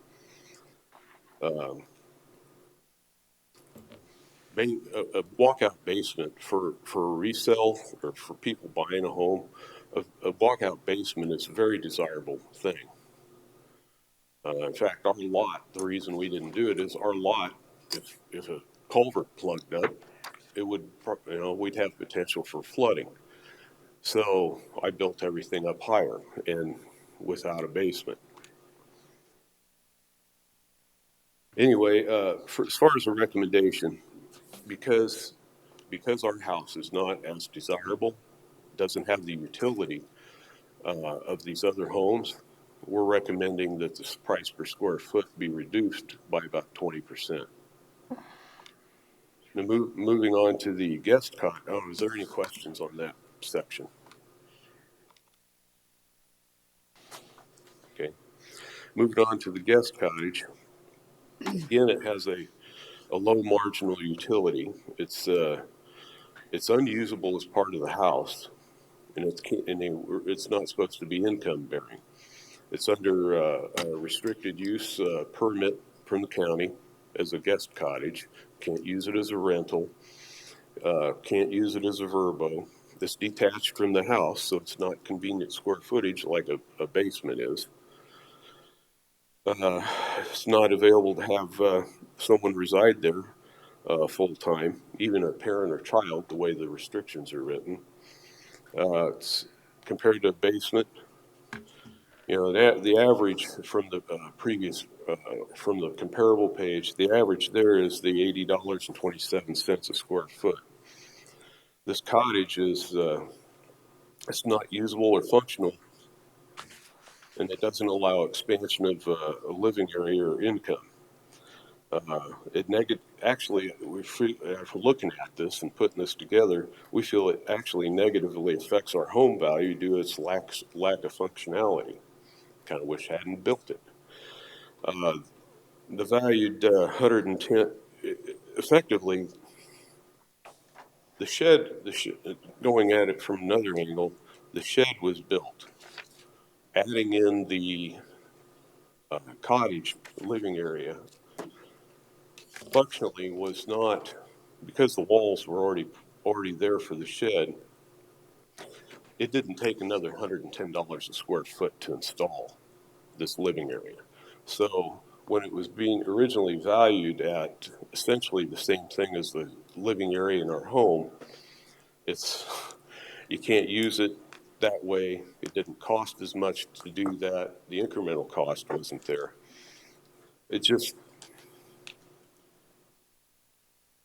A walkout basement for resale or for people buying a home, a walkout basement is a very desirable thing. In fact, our lot, the reason we didn't do it is our lot, if a culvert plugged up, it would, we'd have potential for flooding. So I built everything up higher and without a basement. Anyway, as far as a recommendation, because our house is not as desirable, doesn't have the utility of these other homes, we're recommending that the price per square foot be reduced by about 20%. Now, moving on to the guest cottage. Oh, is there any questions on that section? Okay. Moving on to the guest cottage. Again, it has a low marginal utility. It's unusable as part of the house, and it's not supposed to be income bearing. It's under a restricted use permit from the county as a guest cottage. Can't use it as a rental. Can't use it as a verbo. It's detached from the house, so it's not convenient square footage like a basement is. It's not available to have someone reside there full time, even a parent or child, the way the restrictions are written. It's compared to a basement. The average from the from the comparable page, the average there is the $80.27 a square foot. This cottage is it's not usable or functional, and it doesn't allow expansion of a living area or income. Actually, after looking at this and putting this together, we feel it actually negatively affects our home value due to its lack of functionality. Kind of wish I hadn't built it. The valued 110, effectively, the shed, going at it from another angle, the shed was built. Adding in the cottage living area functionally was not, because the walls were already there for the shed, it didn't take another $110 a square foot to install this living area. So when it was being originally valued at essentially the same thing as the living area in our home, you can't use it that way. It didn't cost as much to do that. The incremental cost wasn't there. It just,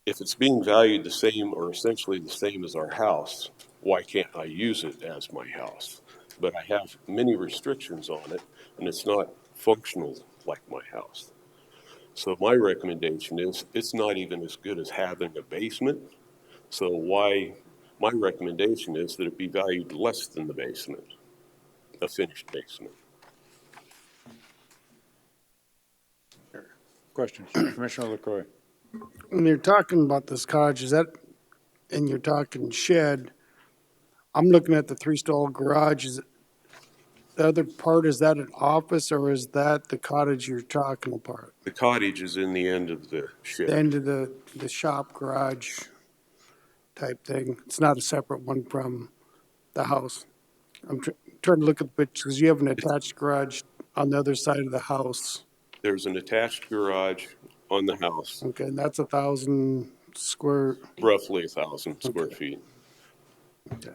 if it's being valued the same or essentially the same as our house, why can't I use it as my house? But I have many restrictions on it, and it's not functional like my house. So my recommendation is it's not even as good as having a basement. So my recommendation is that it be valued less than the basement, a finished basement. Questions? Commissioner LaCroy. When you're talking about this cottage, and you're talking shed, I'm looking at the three-stall garage. The other part, is that an office or is that the cottage you're talking about? The cottage is in the end of the shed. The end of the shop garage type thing. It's not a separate one from the house. I'm trying to look at the picture because you have an attached garage on the other side of the house. There's an attached garage on the house, Okay, and that's 1,000 square. roughly 1,000 square feet. Okay.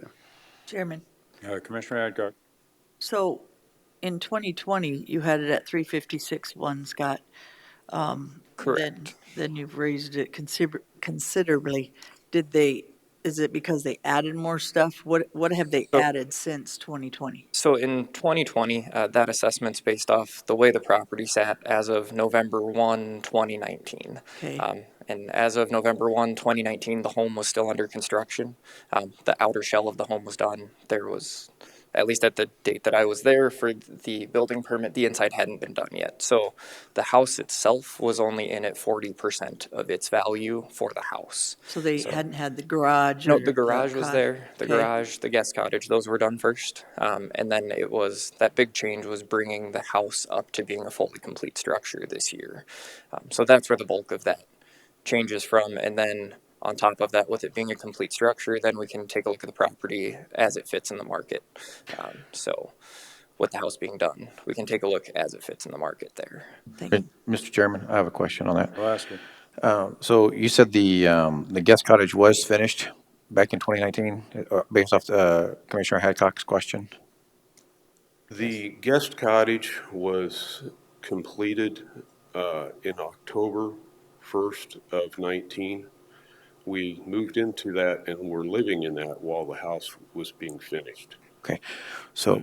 Chairman, Commissioner Adcock. so in 2020, you had it at 356.1, Scott. Correct. Then you've raised it considerably. Is it because they added more stuff? What have they added since 2020? So in 2020, that assessment's based off the way the property sat as of November 1, 2019. Okay. And as of November 1, 2019, the home was still under construction. The outer shell of the home was done. There was, at least at the date that I was there for the building permit, the inside hadn't been done yet. So the house itself was only in at 40% of its value for the house. So they hadn't had the garage? No, or the garage was there. The Okay. garage, the guest cottage, those were done first. And then it was, that big change was bringing the house up to being a fully complete structure this year. So that's where the bulk of that changes from. And then on top of that, with it being a complete structure, then we can take a look at the property as it fits in the market. So with the house being done, we can take a look as it fits in the market there. Thank you. Mr. Chairman, I have a question on that. I'll ask you. So you said the guest cottage was finished back in 2019, based off Commissioner Hadcock's question? The guest cottage was completed in October 1st of 19. We moved into that and were living in that while the house was being finished. Okay, so,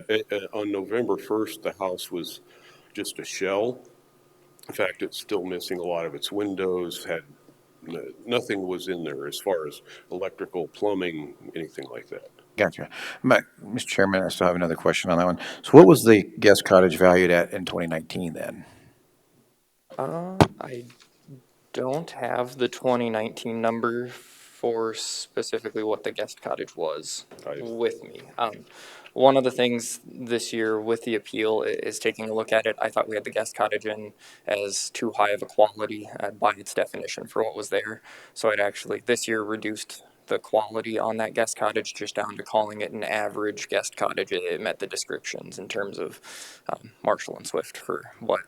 On November 1st, the house was just a shell. In fact, it's still missing a lot of its windows, nothing was in there as far as electrical, plumbing, anything like that. gotcha. Mr. Chairman, I still have another question on that one. So what was the guest cottage valued at in 2019 then? I don't have the 2019 number for specifically what the guest cottage was with me. One of the things this year with the appeal is taking a look at it. I thought we had the guest cottage in as too high of a quality by its definition for what was there. So I'd actually this year reduced the quality on that guest cottage just down to calling it an average guest cottage. It met the descriptions in terms of Marshall and Swift for what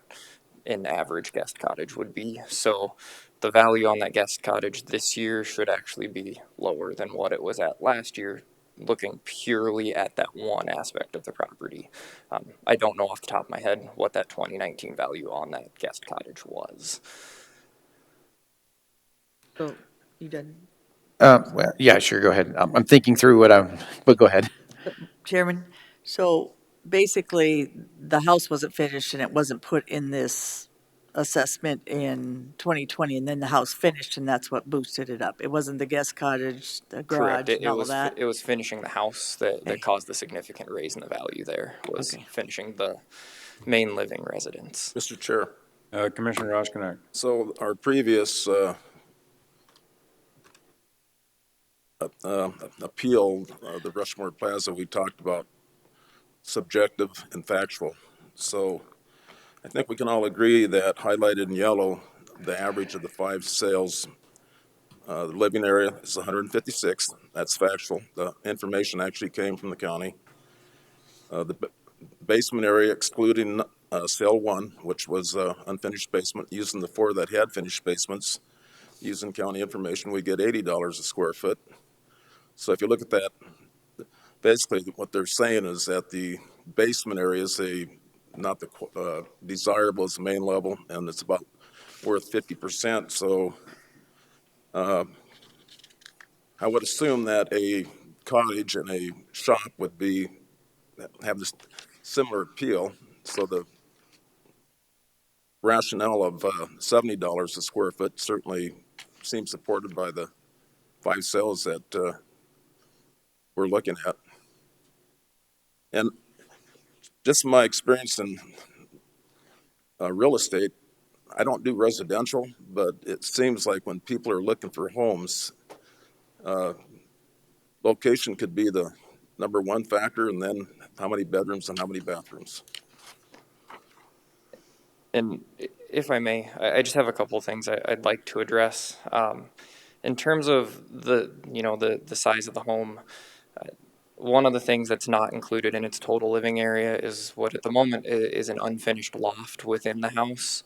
an average guest cottage would be. So the value on that guest cottage this year should actually be lower than what it was at last year, looking purely at that one aspect of the property. I don't know off the top of my head what that 2019 value on that guest cottage was. So, you done? Well, yeah, sure, go ahead. I'm thinking through but go ahead. Chairman, so basically, the house wasn't finished and it wasn't put in this assessment in 2020, and then the house finished, and that's what boosted it up. It wasn't the guest cottage, the Correct. garage, and all of that? It was finishing the house that Okay. caused the significant raise in the value there, was Okay. finishing the main living residence. Mr. Chair, Commissioner Roskinek. so our previous appeal, the Rushmore Plaza, we talked about subjective and factual. So I think we can all agree that highlighted in yellow, the average of the 5 sales, the living area is 156. That's factual. The information actually came from the county. The basement area, excluding sale 1, which was unfinished basement, using the 4 that had finished basements, using county information, we get $80 a square foot. So if you look at that, basically what they're saying is that the basement area is not the desirable as the main level, and it's about worth 50%. So I would assume that a cottage and a shop would have this similar appeal. So the rationale of $70 a square foot certainly seems supported by the 5 sales that we're looking at. And just my experience in real estate, I don't do residential, but it seems like when people are looking for homes, location could be the number 1 factor, and then how many bedrooms and how many bathrooms. And if I may, I just have a couple of things I'd like to address. In terms of the size of the home, one of the things that's not included in its total living area is what at the moment is an unfinished loft within the house.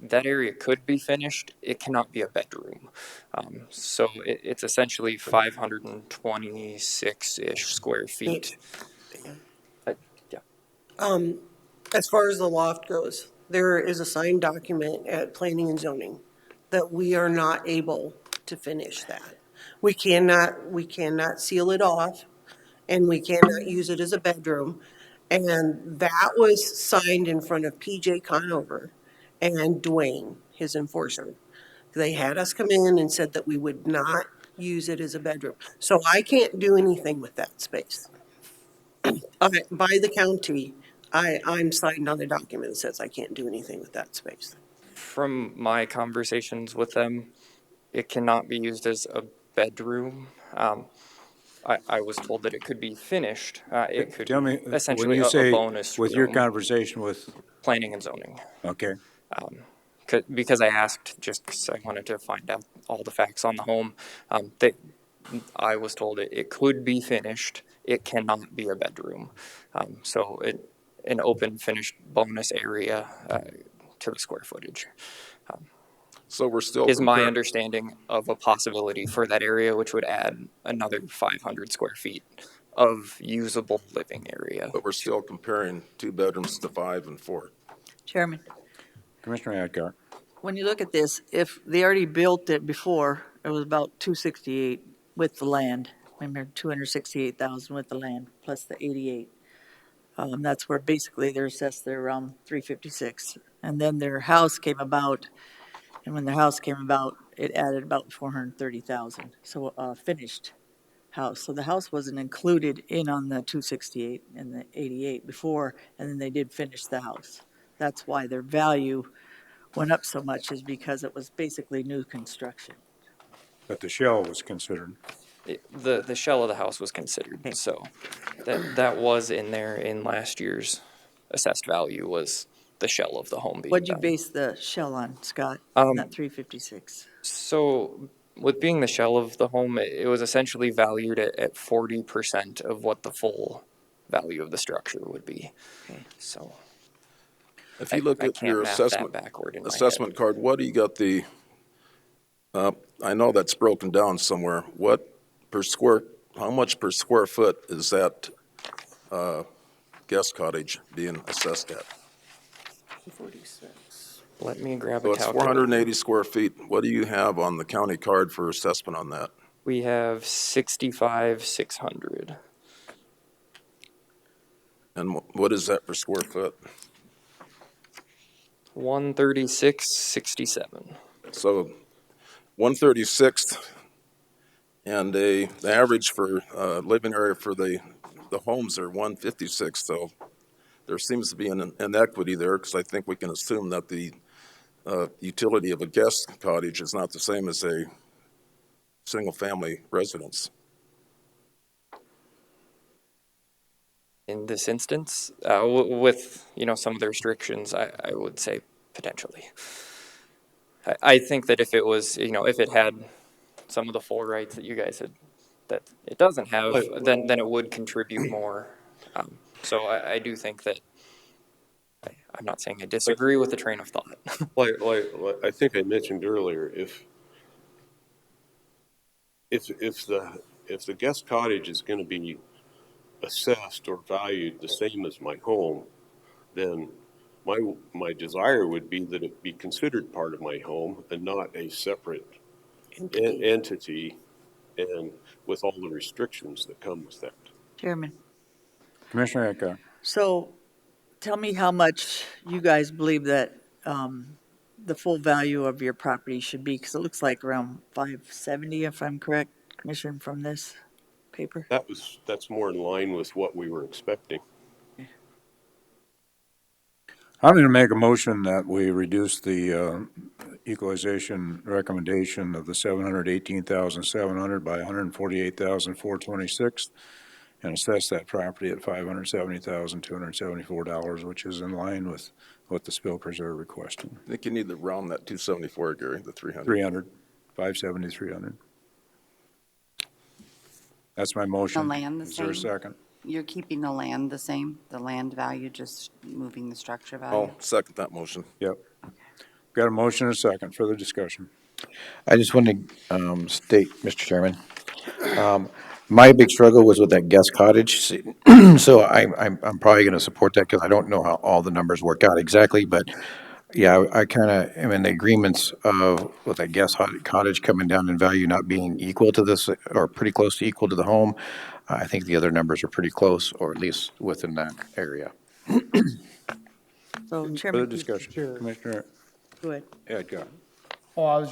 That area could be finished. It cannot be a bedroom. So it's essentially 526-ish square feet. Yeah. As far as the loft goes, there is a signed document at Planning and Zoning that we are not able to finish that. We cannot seal it off, and we cannot use it as a bedroom. And that was signed in front of PJ Conover and Dwayne, his enforcer. They had us come in and said that we would not use it as a bedroom. So I can't do anything with that space. By the county, I'm signed on a document that says I can't do anything with that space. From my conversations with them, it cannot be used as a bedroom. I was told that it could be finished. It could Tell be me, when essentially you a say, bonus with your room. conversation with, Planning and zoning. okay, Because I asked, just because I wanted to find out all the facts on the home. I was told it could be finished. It cannot be a bedroom. So an open finished bonus area to the square footage. So we're still is my comparing, understanding of a possibility for that area, which would add another 500 square feet of usable living area. but we're still comparing 2 bedrooms to 5 and 4. Chairman, Commissioner Adcock. when you look at this, if they already built it before, it was about 268 with the land. Remember, 268,000 with the land, plus the 88. That's where basically they're assessed, they're around 356. And then their house came about, and when their house came about, it added about 430,000. So finished house. So the house wasn't included in on the 268 and the 88 before, and then they did finish the house. That's why their value went up so much, is because it was basically new construction. But the shell was considered. The shell of the house was considered, Okay. so that was in there in last year's assessed value was the shell of the home being What'd you done. base the shell on, Scott, on that 356? So with being the shell of the home, it was essentially valued at 40% of what the full value of the structure would be. Okay. So If you look I at can't your math that assessment, backward in my assessment card, what do you got the, I know that's broken down somewhere. What per square, how much per square foot is that guest cottage being assessed at? 46. Let me grab So a it's calculator. 480 square feet. What do you have on the county card for assessment on that? We have 65,600. And what is that per square foot? 136.67. So 136th, and the average for living area for the homes are 156. So there seems to be an inequity there, because I think we can assume that the utility of a guest cottage is not the same as a single-family residence. In this instance, with some of the restrictions, I would say potentially. I think that if it was, if it had some of the full rights that you guys had, that it doesn't have, then it would contribute more. So I do think that, I'm not saying I disagree with the train of thought. Like I think I mentioned earlier, if the guest cottage is going to be assessed or valued the same as my home, then my desire would be that it be considered part of my home and not a separate entity, and with all the restrictions that come with that. Chairman, Commissioner Adcock. so tell me how much you guys believe that the full value of your property should be, because it looks like around 570, if I'm correct, Commissioner, from this paper. That's more in line with what we were expecting. I'm going to make a motion that we reduce the equalization recommendation of the 718,700 by 148,426 and assess that property at $570,274, which is in line with what the Spilkers are requesting. I think you need to round that 274, Gary, the 300. 300, 570, 300. That's my motion. The land the Is there a same? second? You're keeping the land the same, the land value, just moving the structure value? I'll second that motion. Yep. Got a motion and a second. Further discussion. I just want to state, Mr. Chairman, my big struggle was with that guest cottage. So I'm probably going to support that because I don't know how all the numbers work out exactly. But yeah, I kind of am in the agreements of with that guest cottage coming down in value not being equal to this or pretty close to equal to the home. I think the other numbers are pretty close, or at least within that area. So Further Chairman, discussion. Chair. Commissioner go ahead. Adcock. Oh,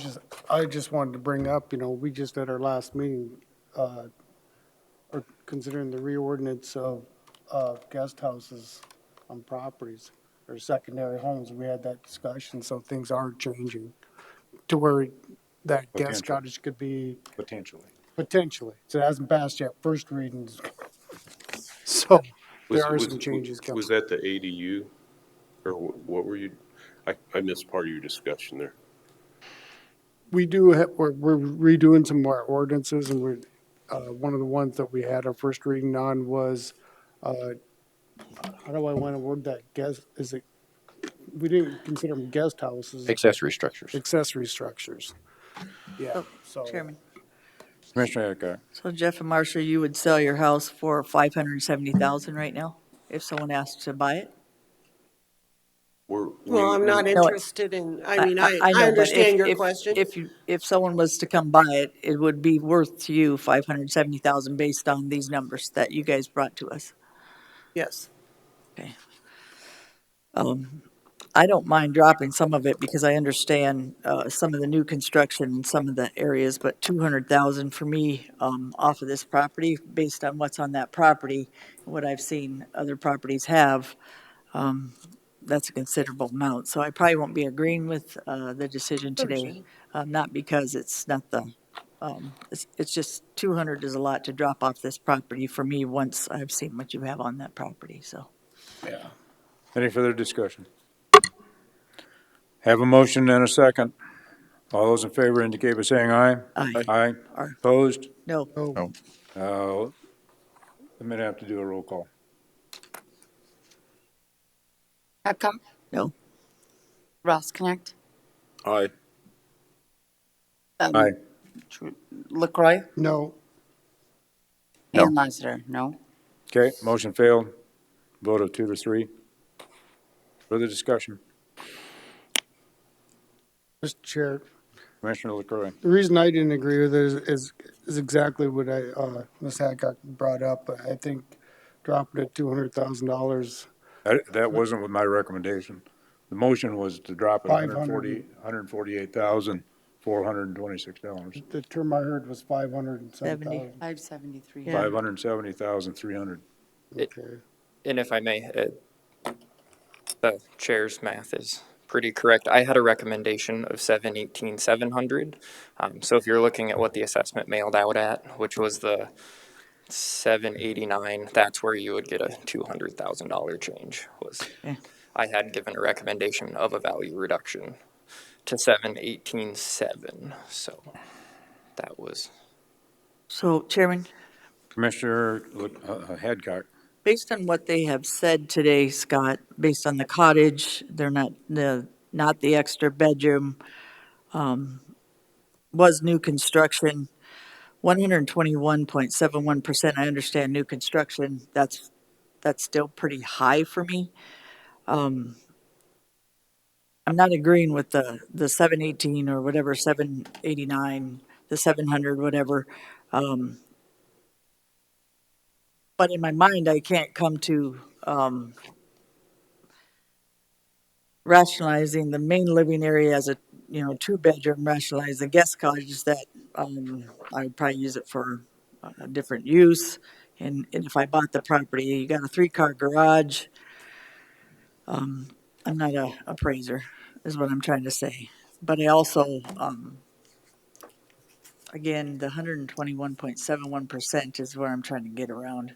I just wanted to bring up, we just at our last meeting, are considering the reordinance of guest houses on properties or secondary homes. We had that discussion, so things are changing to where that guest Potential. cottage could be Potentially. potentially. So it hasn't passed yet, first readings. So there are some changes coming. Was that the ADU, or what were you? I missed part of your discussion there. We do have, we're redoing some more ordinances, and one of the ones that we had our first reading on was, how do I want to word that? Is it we didn't consider them guest houses, Accessory structures. accessory structures. Yeah, Oh, so. Chairman, Commissioner Hadcock. so Jeff and Marcia, you would sell your house for 570,000 right now, if someone asked to buy it? Well, I'm not No, interested in, I mean, I know, but understand your question. if someone was to come buy it, it would be worth to you 570,000 based on these numbers that you guys brought to us. Yes. Okay. I don't mind dropping some of it because I understand some of the new construction in some of the areas, but 200,000 for me off of this property, based on what's on that property, what I've seen other properties have, that's a considerable amount. So I probably won't be agreeing with the decision today, not because it's not the, it's just 200 is a lot to drop off this property for me once I've seen what you have on that property, so. Yeah. Any further discussion? Have a motion and a second. All those in favor indicate by saying aye. Aye. Aye. Or- Opposed? No, No. I'm gonna have to do a roll call. Babcock? no, Ross Connect? Aye. Aye. LaCroy? No, No. And Lassiter, no? Okay, motion failed. Vote of 2 to 3. Further discussion? Mr. Chair, Commissioner LaCroy. the reason I didn't agree with it is exactly what Ms. Hadcock brought up. I think dropping it $200,000, That wasn't with my recommendation. The motion was to drop it 500. $148,426. The term I heard was 500 and 70. 7,000. 573. Yeah. $570,300. Okay. And if I may, the chair's math is pretty correct. I had a recommendation of 718,700. So if you're looking at what the assessment mailed out at, which was the 789, that's where you would get a $200,000 change. Was Yeah. I had given a recommendation of a value reduction to 718,700. So that was. So Chairman, Commissioner Hadcock. based on what they have said today, Scott, based on the cottage, they're not the extra bedroom, was new construction, 121.71%. I understand new construction, that's still pretty high for me. I'm not agreeing with the 718 or whatever, 789, the 700, whatever. But in my mind, I can't come to rationalizing the main living area as a, 2-bedroom, rationalize the guest cottages that I would probably use it for a different use. And if I bought the property, you got a 3-car garage. I'm not a appraiser, is what I'm trying to say. But I also, again, the 121.71% is where I'm trying to get around.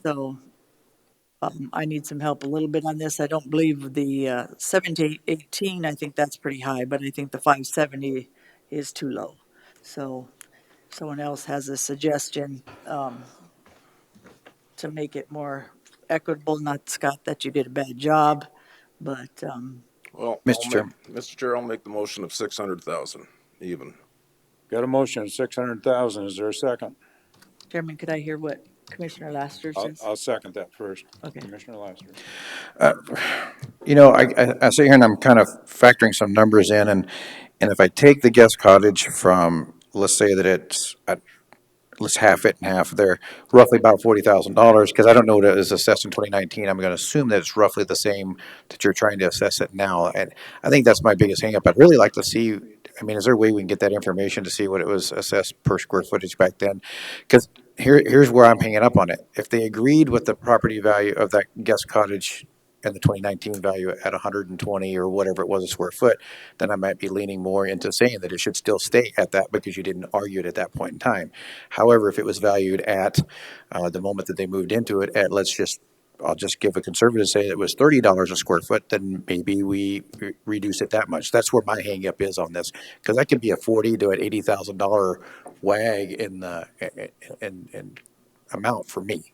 So I need some help a little bit on this. I don't believe the 7 to 18, I think that's pretty high, but I think the 570 is too low. So if someone else has a suggestion to make it more equitable, not Scott that you did a bad job, but Well, Mr. Chairman. Mr. Chair, I'll make the motion of 600,000 even. Got a motion of 600,000. Is there a second? Chairman, could I hear what Commissioner Laster says? I'll second that first. Okay. Commissioner Laster. I sit here and I'm kind of factoring some numbers in, and if I take the guest cottage from, let's say that it's, let's half it in half, they're roughly about $40,000, because I don't know what it is assessed in 2019. I'm going to assume that it's roughly the same that you're trying to assess it now, and I think that's my biggest hangup. I'd really like to see, I mean, is there a way we can get that information to see what it was assessed per square footage back then? Because here's where I'm hanging up on it. If they agreed with the property value of that guest cottage and the 2019 value at 120 or whatever it was a square foot, then I might be leaning more into saying that it should still stay at that because you didn't argue it at that point in time. However, if it was valued at the moment that they moved into it at, I'll just give a conservative say it was $30 a square foot, then maybe we reduce it that much. That's where my hang up is on this, because that could be a $40,000 to an $80,000 wag in amount for me.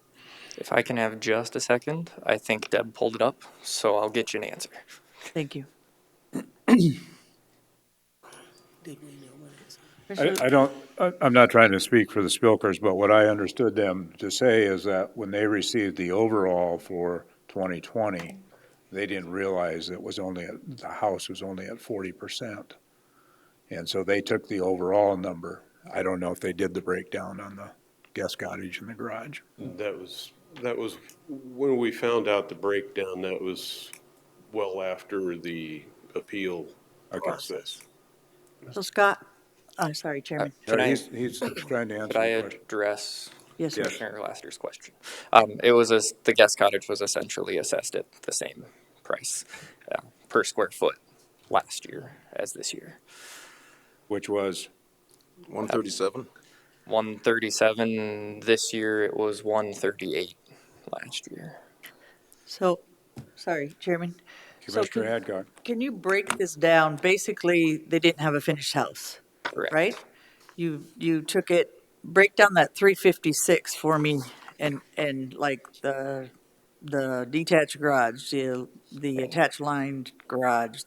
If I can have just a second, I think Deb pulled it up, so I'll get you an answer. Thank you. I don't, I'm not trying to speak for the Spilkers, but what I understood them to say is that when they received the overall for 2020, they didn't realize it was only, the house was only at 40%. And so they took the overall number. I don't know if they did the breakdown on the guest cottage and the garage. That was, when we found out the breakdown, that was well after the appeal process. So Scott, sorry, Chairman. Can I, He's trying to could answer I your question. address Yes, sir. Commissioner Laster's question? It was, the guest cottage was essentially assessed at the same price per square foot last year as this year. Which was, 137? 137 this year, it was 138 last year. So, sorry, Chairman. So Commissioner Adcock. can you break this down? Basically, they didn't have a finished house, Correct. right? You took it, break down that 356 for me and like the detached garage, the attached lined garage,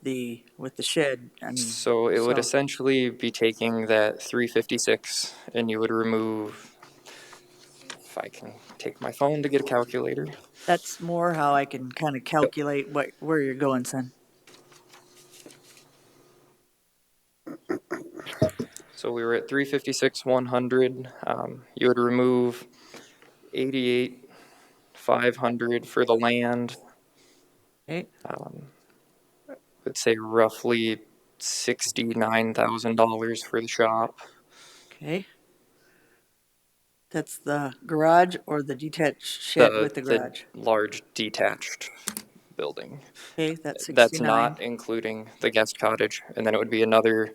with the shed. So it would essentially be taking that 356 and you would remove, if I can take my phone to get a calculator. That's more how I can kind of calculate where you're going, son. So we were at 356, 100. You would remove 88, 500 for the land. Okay. I'd say roughly $69,000 for the shop. Okay. That's the garage or the detached shed with the garage? Large detached building. Okay, that's That's 69. not including the guest cottage. And then it would be another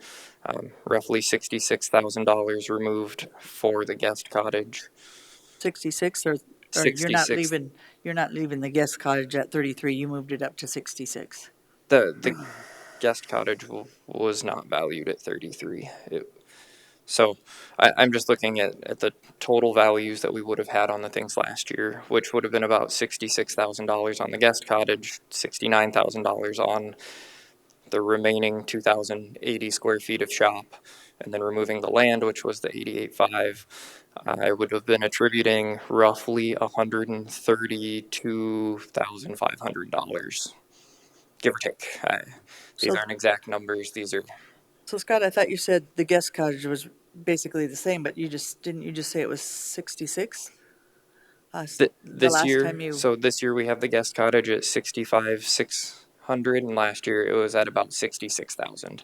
roughly $66,000 removed for the guest cottage. 66 or you're not leaving the guest cottage at 33, you moved it up to 66. The guest cottage was not valued at 33. So I'm just looking at the total values that we would have had on the things last year, which would have been about $66,000 on the guest cottage, $69,000 on the remaining 2,080 square feet of shop, and then removing the land, which was the 88.5. I would have been attributing roughly $132,500, give or take. These So- aren't exact numbers. These are So Scott, I thought you said the guest cottage was basically the same, but didn't you just say it was 66? The this last year. time you, So this year we have the guest cottage at 65,600, and last year it was at about 66,000.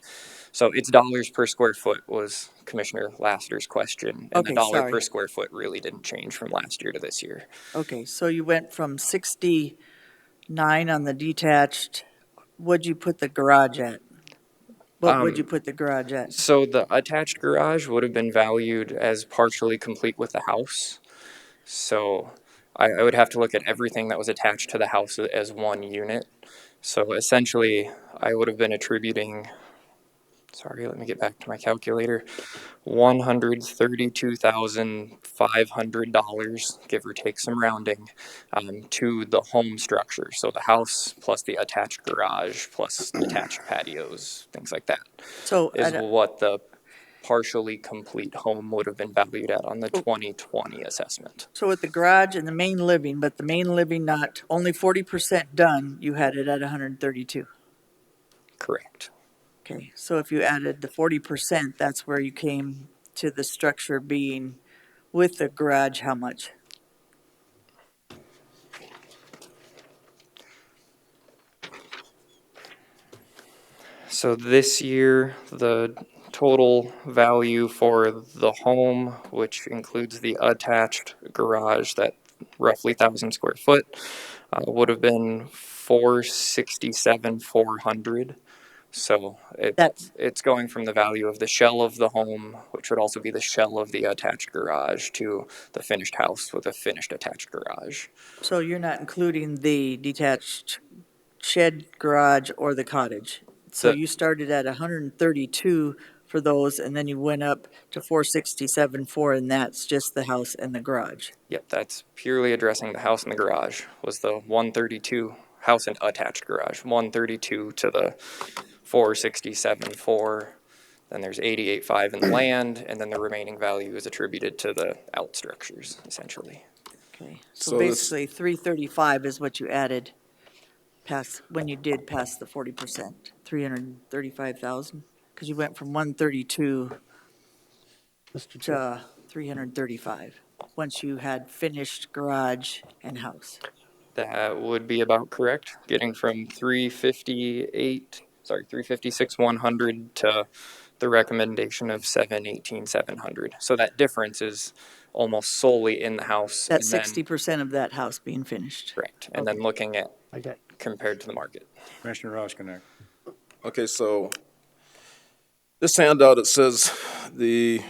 So it's dollars per square foot was Commissioner Laster's question, and the Okay, dollar sorry. per square foot really didn't change from last year to this year. okay, so you went from 69 on the detached, what'd you put the garage at? What would you put the garage at? So the attached garage would have been valued as partially complete with the house. So I would have to look at everything that was attached to the house as one unit. So essentially, I would have been attributing, sorry, let me get back to my calculator, $132,500, give or take some rounding, to the home structure. So the house plus the attached garage plus attached patios, things like that, So is what the partially complete home would have been valued at on the 2020 assessment. So with the garage and the main living, but the main living not only 40% done, you had it at 132. Correct. Okay, so if you added the 40%, that's where you came to the structure being with the garage, how much? So this year, the total value for the home, which includes the attached garage, that roughly 1,000 square foot, would have been 467,400. So it's going from the value of the shell of the home, which would also be the shell of the attached garage, to the finished house with a finished attached garage. So you're not including the detached shed, garage, or the cottage. So you started at 132 for those, and then you went up to 467.4, and that's just the house and the garage. Yep, that's purely addressing the house and the garage. Was the 132 house and attached garage, 132 to the 467.4. Then there's 88.5 in the land, and then the remaining value is attributed to the out structures, essentially. Okay, So so this- basically 335 is what you added past, when you did pass the 40%, 335,000? Because you went from 132 Mr. Chair. to 335, once you had finished garage and house. That would be about correct. Getting from 356 100 to the recommendation of 718 700. So that difference is almost solely in the house. That's and then- 60% of that house being finished. Correct. And then looking at I got, compared to the market. Commissioner Roskinek. Okay, so this handout, it says the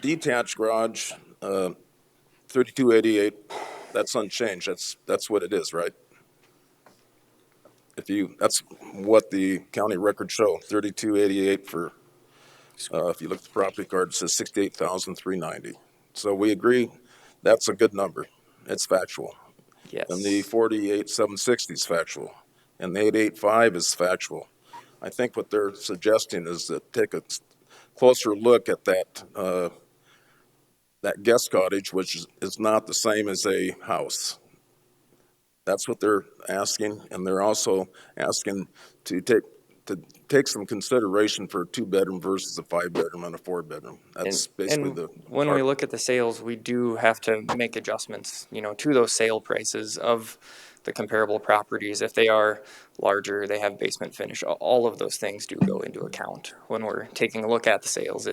detached garage, 3288, that's unchanged. That's what it is, right? That's what the county records show, 3288 for, if you look at the property card, it says 68,390. So we agree that's a good number. It's factual. Yes. And the 48,760 is factual. And the 885 is factual. I think what they're suggesting is to take a closer look at that guest cottage, which is not the same as a house. That's what they're asking, and they're also asking to take some consideration for a 2-bedroom versus a 5-bedroom and a 4-bedroom. That's basically and the. when we look at the sales, we do have to make adjustments, to those sale prices of the comparable properties. If they are larger, they have basement finish, all of those things do go into account. When we're taking a look at the sales,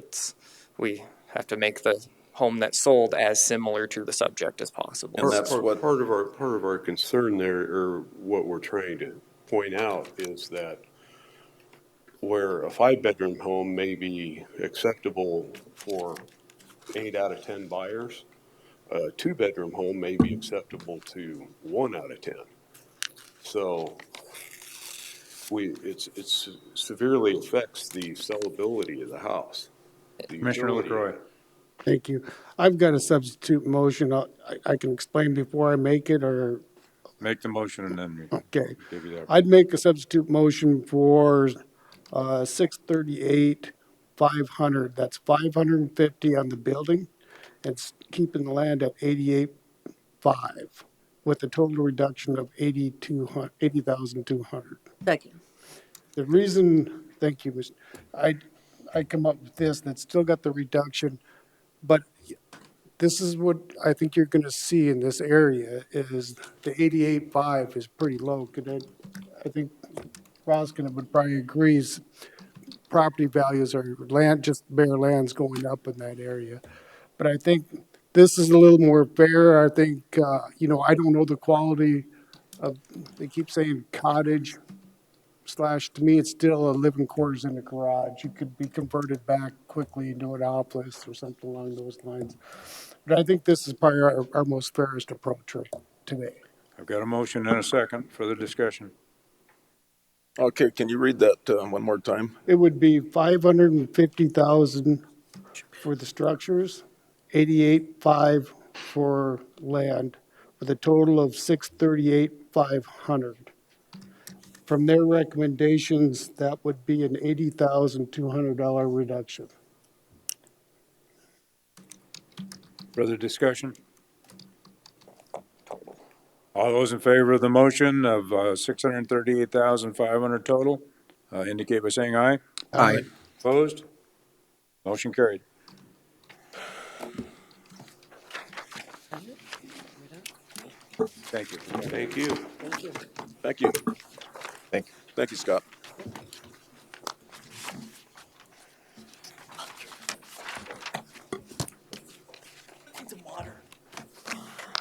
we have to make the home that's sold as similar to the subject as possible. And that's what part of our concern there, or what we're trying to point out, is that where a 5-bedroom home may be acceptable for 8 out of 10 buyers, a 2-bedroom home may be acceptable to 1 out of 10. So it severely affects the sellability of the house. The Commissioner utility. LaCroix. thank you. I've got a substitute motion. I can explain before I make it, or, Make the motion and then okay. give you that. I'd make a substitute motion for 638, 500. That's 550 on the building. It's keeping the land at 88.5 with a total reduction of 80,200. Second. The reason, thank you, I come up with this that's still got the reduction, but this is what I think you're going to see in this area is the 88.5 is pretty low. I think Roskinen would probably agree. Property values are just bare land's going up in that area. But I think this is a little more fair. I think, I don't know the quality of, they keep saying cottage / to me, it's still a living quarters in a garage. It could be converted back quickly into an office or something along those lines. But I think this is probably our most fairest approach right today. I've got a motion and a second for the discussion. Okay, can you read that one more time? It would be 550,000 for the structures, 88.5 for land, with a total of 638,500. From their recommendations, that would be an $80,200 reduction. Further discussion? All those in favor of the motion of 638,500 total, indicate by saying aye. Aye. Opposed? Motion carried. Thank you. Thank you. Thank you. Thank you. Thank you, Scott. Need some water.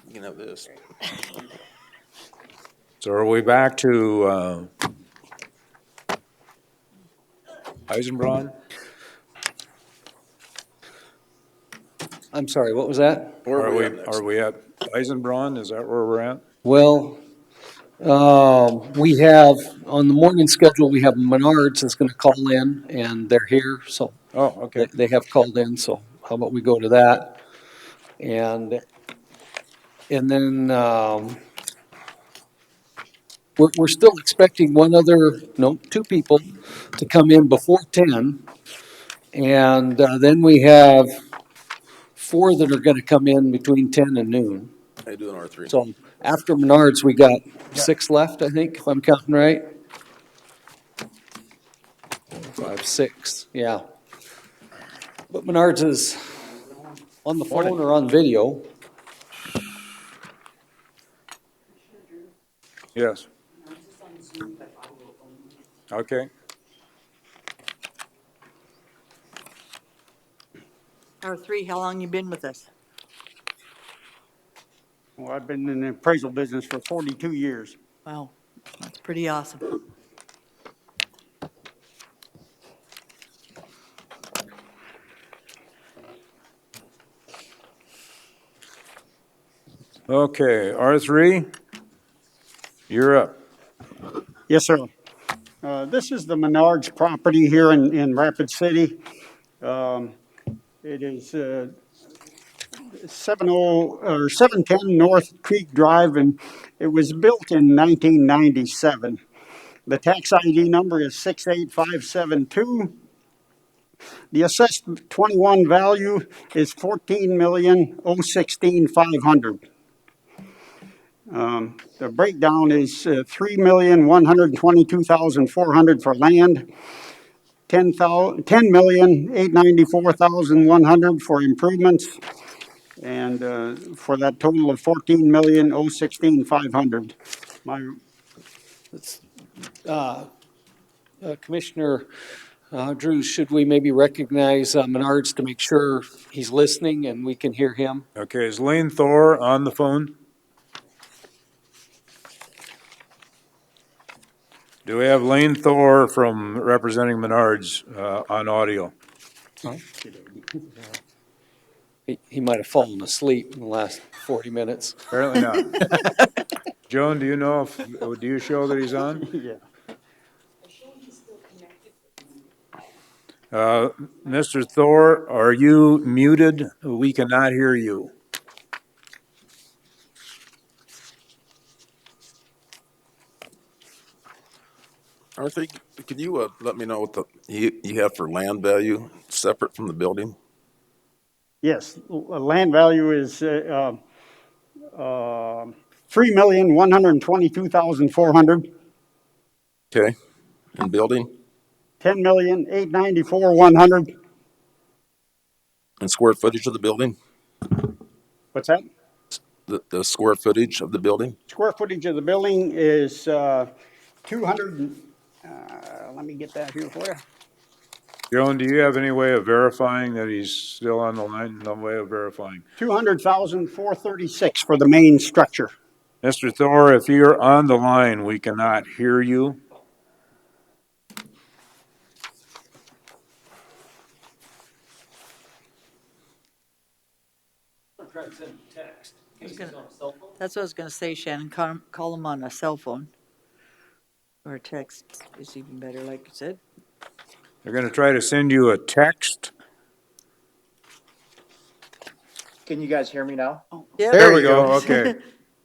You can have this. So are we back to Eisenbraun? I'm sorry, what was that? Where Are are we at next? we at Eisenbraun? Is that where we're at? Well, We have, on the morning schedule, we have Menards is gonna call in, and they're here, so Oh, okay. they have called in, so how about we go to that? And then, we're still expecting two people to come in before 10. And then we have four that are gonna come in between 10 and noon. I do an R3. So after Menards, we got six left, I think, if I'm counting right. 5, 6, yeah. But Menards is on the phone or on video. Yes. Okay. R3, how long you been with us? Well, I've been in the appraisal business for 42 years. Wow, that's pretty awesome. Okay, R3, you're up. Yes, sir. This is the Menards property here in Rapid City. It is 710 North Creek Drive, and it was built in 1997. The tax ID number is 68572. The assessed 21 value is 14,016,500. The breakdown is 3,122,400 for land, 10,894,100 for improvements, and for that total of 14,016,500. Commissioner Drews, should we maybe recognize Menards to make sure he's listening and we can hear him? Okay, is Lane Thor on the phone? Do we have Lane Thor from representing Menards on audio? He might have fallen asleep in the last 40 minutes. Apparently not. Joan, do you know if, do you show that he's on? Yeah. Mr. Thor, are you muted? We cannot hear you. Arthur, could you let me know what you have for land value separate from the building? Yes, land value is 3,122,400. Okay, and building? 10,894,100. And square footage of the building? What's that? The square footage of the building? Square footage of the building is 200, let me get that here for you. Joan, do you have any way of verifying that he's still on the line? No way of verifying. 200,436 for the main structure. Mr. Thor, if you're on the line, we cannot hear you. That's what I was gonna say, Shannon, call him on a cell phone. Or a text is even better, like you said. They're going to try to send you a text. Can you guys hear me now? There we go. Okay.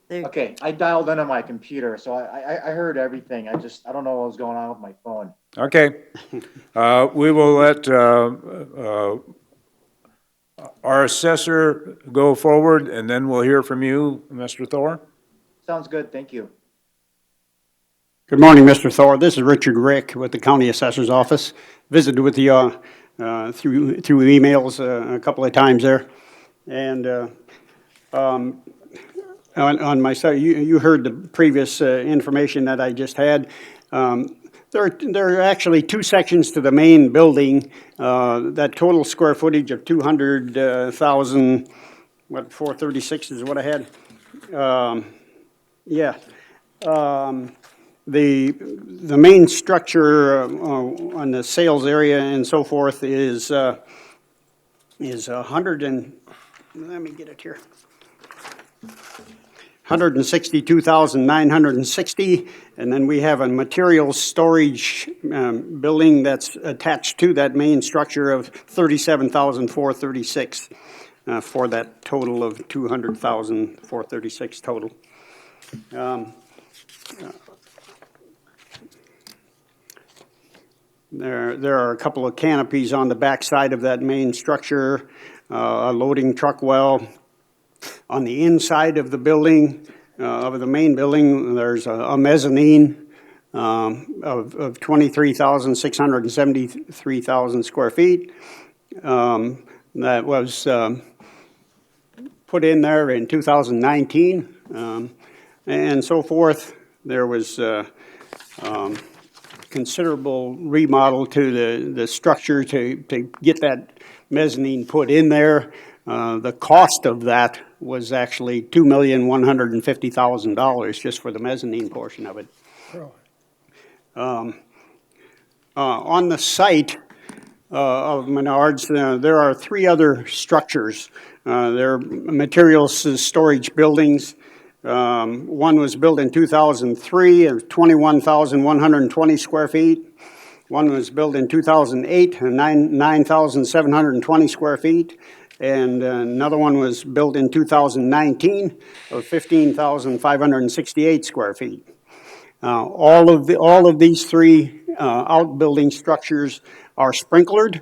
Okay, I dialed in on my computer, so I heard everything. I don't know what was going on with my phone. Okay. We will let our assessor go forward, and then we'll hear from you, Mr. Thor. Sounds good, thank you. Good morning, Mr. Thor. This is Richard Rick with the County Assessor's Office. Visited with you through emails a couple of times there. And on my side, you heard the previous information that I just had. There are actually two sections to the main building. That total square footage of 200,000, 436 is what I had. Yeah. The main structure on the sales area and so forth is 100 and, let me get it here. $162,960, and then we have a materials storage building that's attached to that main structure of $37,436 for that total of $200,436 total. There are a couple of canopies on the back side of that main structure, a loading truck well. On the inside of the building, of the main building, there's a mezzanine of 23,673,000 square feet. That was put in there in 2019 and so forth. There was considerable remodel to the structure to get that mezzanine put in there. The cost of that was actually $2,150,000 just for the mezzanine portion of it. On the site of Menards, there are three other structures. They're materials storage buildings. One was built in 2003 of 21,120 square feet. One was built in 2008, 9,720 square feet. And another one was built in 2019 of 15,568 square feet. All of these three outbuilding structures are sprinklered.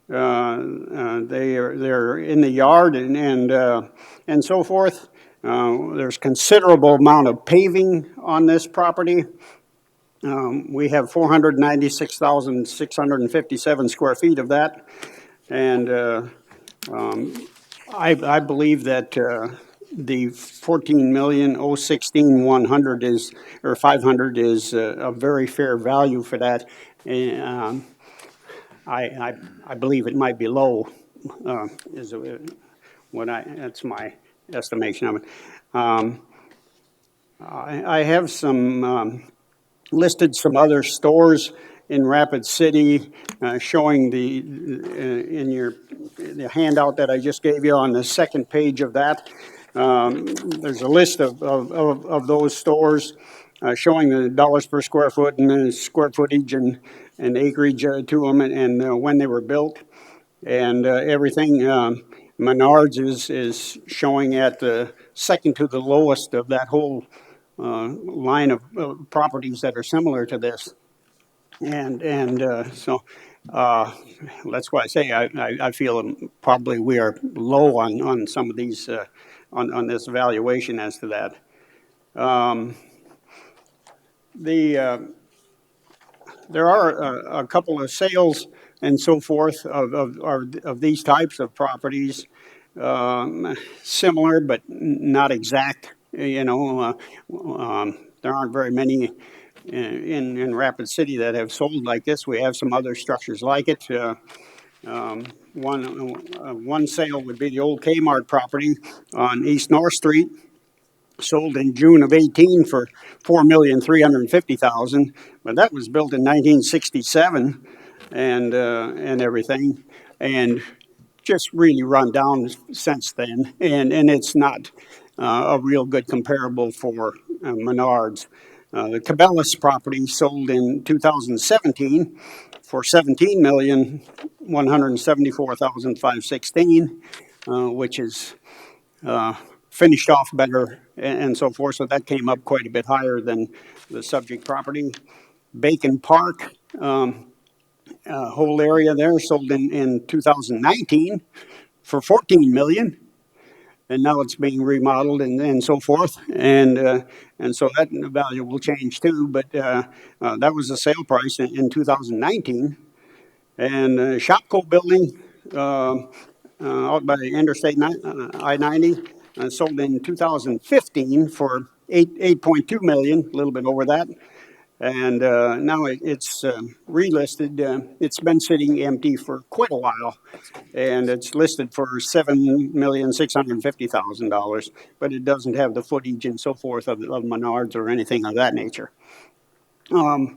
They're in the yard and so forth. There's considerable amount of paving on this property. We have 496,657 square feet of that, and I believe that the 14,016,100 is, or 500 is a very fair value for that. And I believe it might be low. That's my estimation of it. I have listed some other stores in Rapid City, showing in the handout that I just gave you on the second page of that. There's a list of those stores showing the dollars per square foot and the square footage and acreage to them and when they were built and everything. Menards is showing at the second to the lowest of that whole line of properties that are similar to this. So that's why I say I feel probably we are low on some of these, on this valuation as to that. There are a couple of sales and so forth of these types of properties, similar but not exact. There aren't very many in Rapid City that have sold like this. We have some other structures like it. One sale would be the old Kmart property on East North Street, sold in June of 18 for $4,350,000, but that was built in 1967 and everything, and just really run down since then, and it's not a real good comparable for Menards. The Cabela's property sold in 2017 for $17,174,516, which is finished off better and so forth. So that came up quite a bit higher than the subject property. Bacon Park, whole area there sold in 2019 for $14 million. And now it's being remodeled and so forth, and so that value will change too. But that was the sale price in 2019. And Shopco building out by Interstate I-90 sold in 2015 for $8.2 million, a little bit over that. And now it's relisted. It's been sitting empty for quite a while, and it's listed for $7,650,000, but it doesn't have the footage and so forth of Menards or anything of that nature. To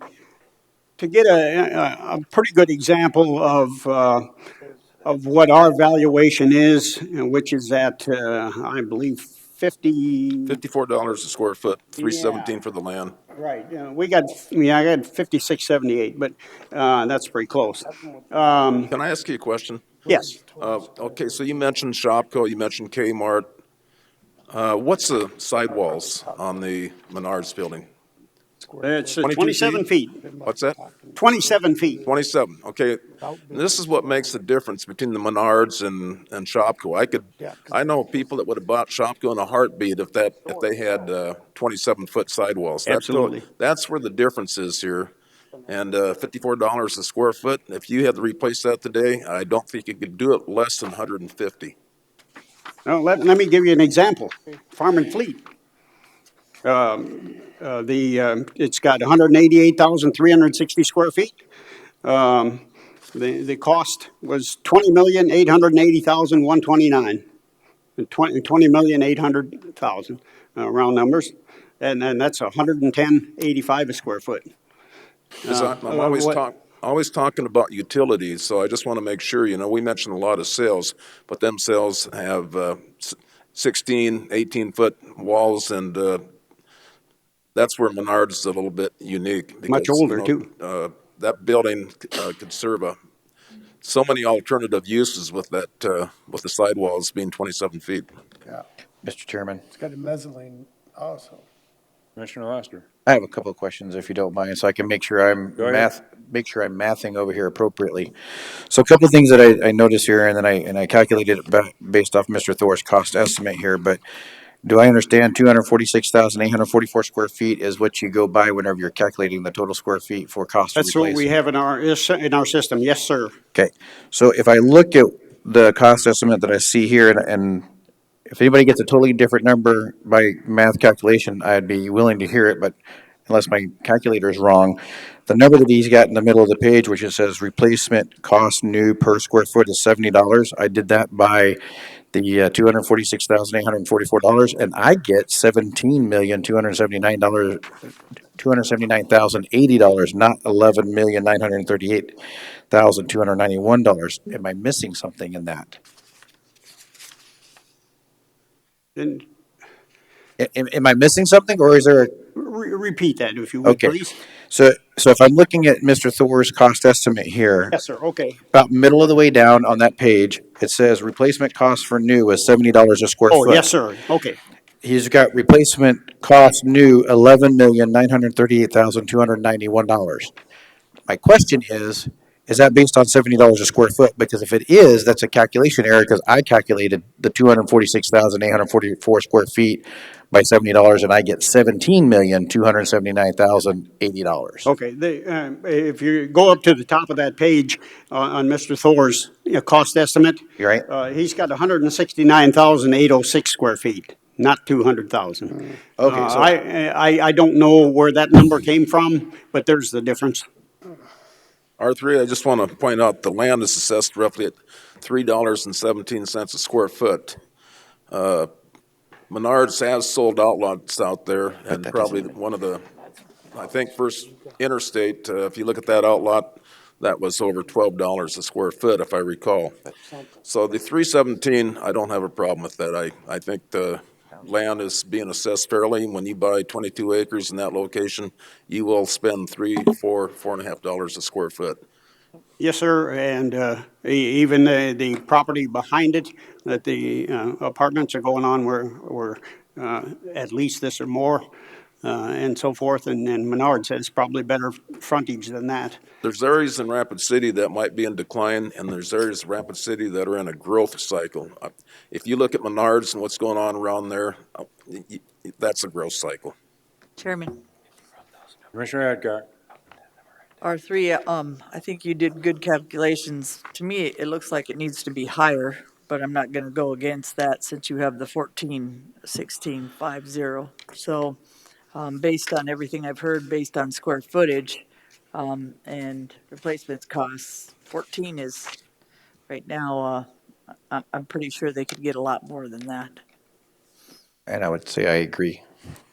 get a pretty good example of what our valuation is, which is at I believe $54 a square foot, 317 Yeah. for the land. Right, I got 5678, but, that's pretty close. Can I ask you a question? Yes, Okay, so you mentioned Shopko, you mentioned Kmart. What's the sidewalls on the Menards building? it's 22 27 feet, What's that? 27 feet. 27, okay. And this is what makes the difference between the Menards and Shopko. I know people that would have bought Shopko in a heartbeat if they had 27-foot sidewalls. Absolutely. That's where the difference is here. And $54 a square foot, if you had to replace that today, I don't think you could do it less than 150. Now, let me give you an example. Farm and Fleet. It's got 188,360 square feet. The cost was 20,880,129. 20,800,000, round numbers. And that's 110.85 a square foot. I'm What, always talking about utilities, so I just want to make sure, we mentioned a lot of sales, but them sales have 16, 18-foot walls, and that's where Menards is a little bit unique. much Because, older too. that building could serve so many alternative uses with with the sidewalls being 27 feet. Yeah, Mr. Chairman, it's got a mezzanine also. Commissioner Lester. I have a couple of questions if you don't mind, so I can make sure Go ahead. make sure I'm mathing over here appropriately. So a couple of things that I noticed here, and then I calculated it based off Mr. Thor's cost estimate here, but do I understand 246,844 square feet is what you go by whenever you're calculating the total square feet for cost to That's what we replace? have in our system. Yes, sir. Okay, so if I look at the cost estimate that I see here, and if anybody gets a totally different number by math calculation, I'd be willing to hear it, but unless my calculator is wrong, the number that he's got in the middle of the page, which it says replacement cost new per square foot is $70. I did that by the $246,844, and I get $17,279,080, not $11,938,291. Am I missing something in that? And Am I missing something, or is there a repeat that, if you would, okay? please. So if I'm looking at Mr. Thor's cost estimate here, Yes, sir. Okay. about middle of the way down on that page, it says replacement cost for new is $70 a square Oh, foot. yes, sir. Okay. He's got replacement cost new $11,938,291. My question is that based on $70 a square foot? Because if it is, that's a calculation error, because I calculated the 246,844 square feet by $70, and I get $17,279,080. Okay, if you go up to the top of that page on Mr. Thor's cost estimate. You right? He's got 169,806 square feet, not 200,000. Okay, so I don't know where that number came from, but there's the difference. R3, I just want to point out the land is assessed roughly at $3.17 a square foot. Menards has sold outlots out there, and probably one of the, I think, first interstate. If you look at that outlot, that was over $12 a square foot, if I recall. So the 317, I don't have a problem with that. I think the land is being assessed fairly. When you buy 22 acres in that location, you will spend $4.50 a square foot. Yes, sir, and even the property behind it, that the apartments are going on were at least this or more, and so forth, and Menards has probably better frontage than that. There's areas in Rapid City that might be in decline, and there's areas in Rapid City that are in a growth cycle. If you look at Menards and what's going on around there, that's a growth cycle. Chairman, Commissioner Adcock. R3, I think you did good calculations. To me, it looks like it needs to be higher, but I'm not gonna go against that since you have the 141650. So, based on everything I've heard, based on square footage, and replacement costs, 14 is, right now, I'm pretty sure they could get a lot more than that. and I would say I agree.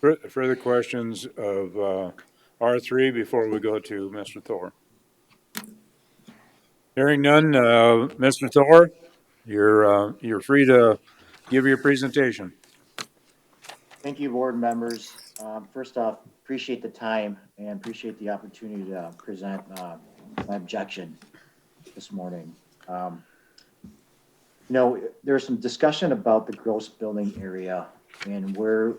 Further questions of R3 before we go to Mr. Thor? Hearing none, Mr. Thor, you're free to give your presentation. Thank you, board members. First off, appreciate the time and appreciate the opportunity to present my objection this morning. There's some discussion about the gross building area and where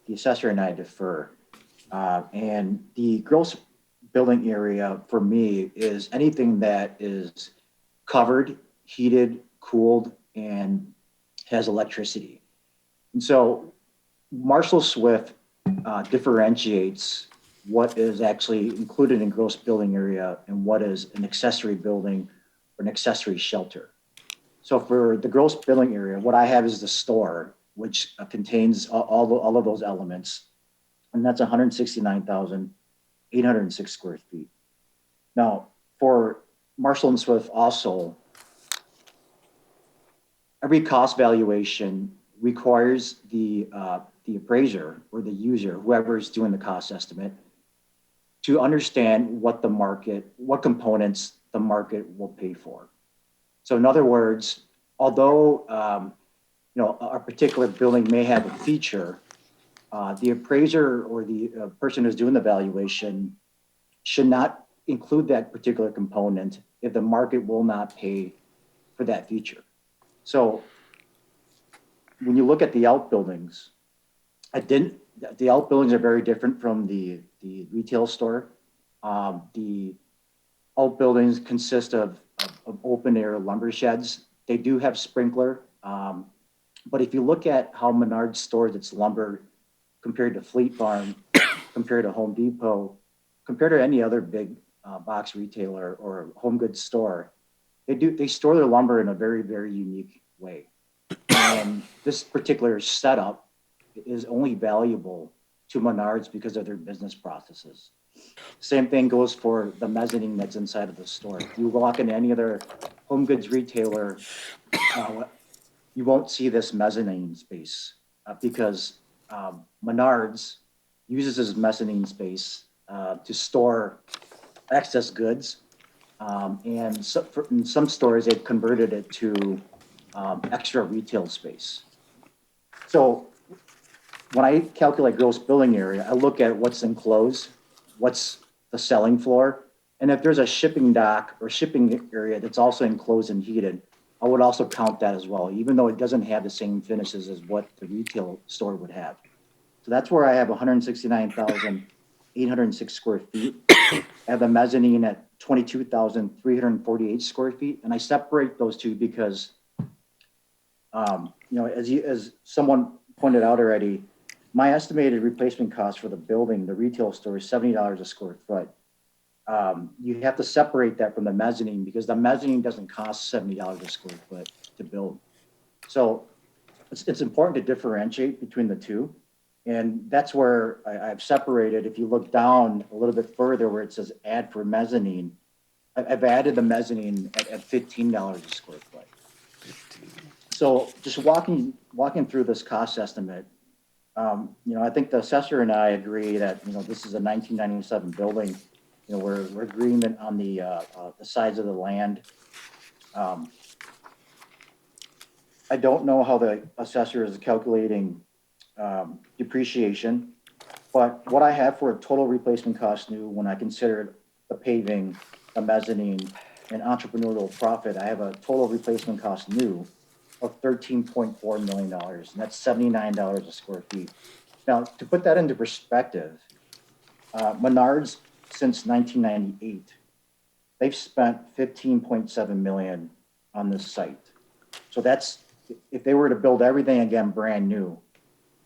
the assessor and I differ. And the gross building area for me is anything that is covered, heated, cooled, and has electricity. And so Marshall Swift differentiates what is actually included in gross building area and what is an accessory building or an accessory shelter. So for the gross building area, what I have is the store, which contains all of those elements, and that's 169,806 square feet. Now, for Marshall and Swift also, every cost valuation requires the appraiser or the user, whoever is doing the cost estimate, to understand what components the market will pay for. So in other words, although a particular building may have a feature, the appraiser or the person who's doing the valuation should not include that particular component if the market will not pay for that feature. So when you look at the outbuildings, the outbuildings are very different from the retail store. The outbuildings consist of open air lumber sheds. They do have sprinkler. But if you look at how Menards stores its lumber compared to Fleet Farm, compared to Home Depot, compared to any other big box retailer or home goods store, they store their lumber in a very, very unique way. And this particular setup is only valuable to Menards because of their business processes. Same thing goes for the mezzanine that's inside of the store. If you walk into any other home goods retailer, you won't see this mezzanine space because Menards uses this mezzanine space to store excess goods. And so in some stores, they've converted it to extra retail space. So when I calculate gross building area, I look at what's enclosed, what's the selling floor, and if there's a shipping dock or shipping area that's also enclosed and heated, I would also count that as well, even though it doesn't have the same finishes as what the retail store would have. So that's where I have 169,806 square feet. I have the mezzanine at 22,348 square feet, and I separate those two because, as someone pointed out already, my estimated replacement cost for the building, the retail store, is $70 a square foot. You have to separate that from the mezzanine because the mezzanine doesn't cost $70 a square foot to build. So it's important to differentiate between the two. And that's where I've separated. If you look down a little bit further where it says add for mezzanine, I've added the mezzanine at $15 a square foot. So just walking through this cost estimate, I think the assessor and I agree that, this is a 1997 building. We're agreement on the size of the land. I don't know how the assessor is calculating depreciation, but what I have for a total replacement cost new, when I considered the paving, the mezzanine, and entrepreneurial profit, I have a total replacement cost new of $13.4 million, and that's $79 a square feet. Now, to put that into perspective, Menards, since 1998, they've spent $15.7 million on this site. So that's, if they were to build everything again brand new,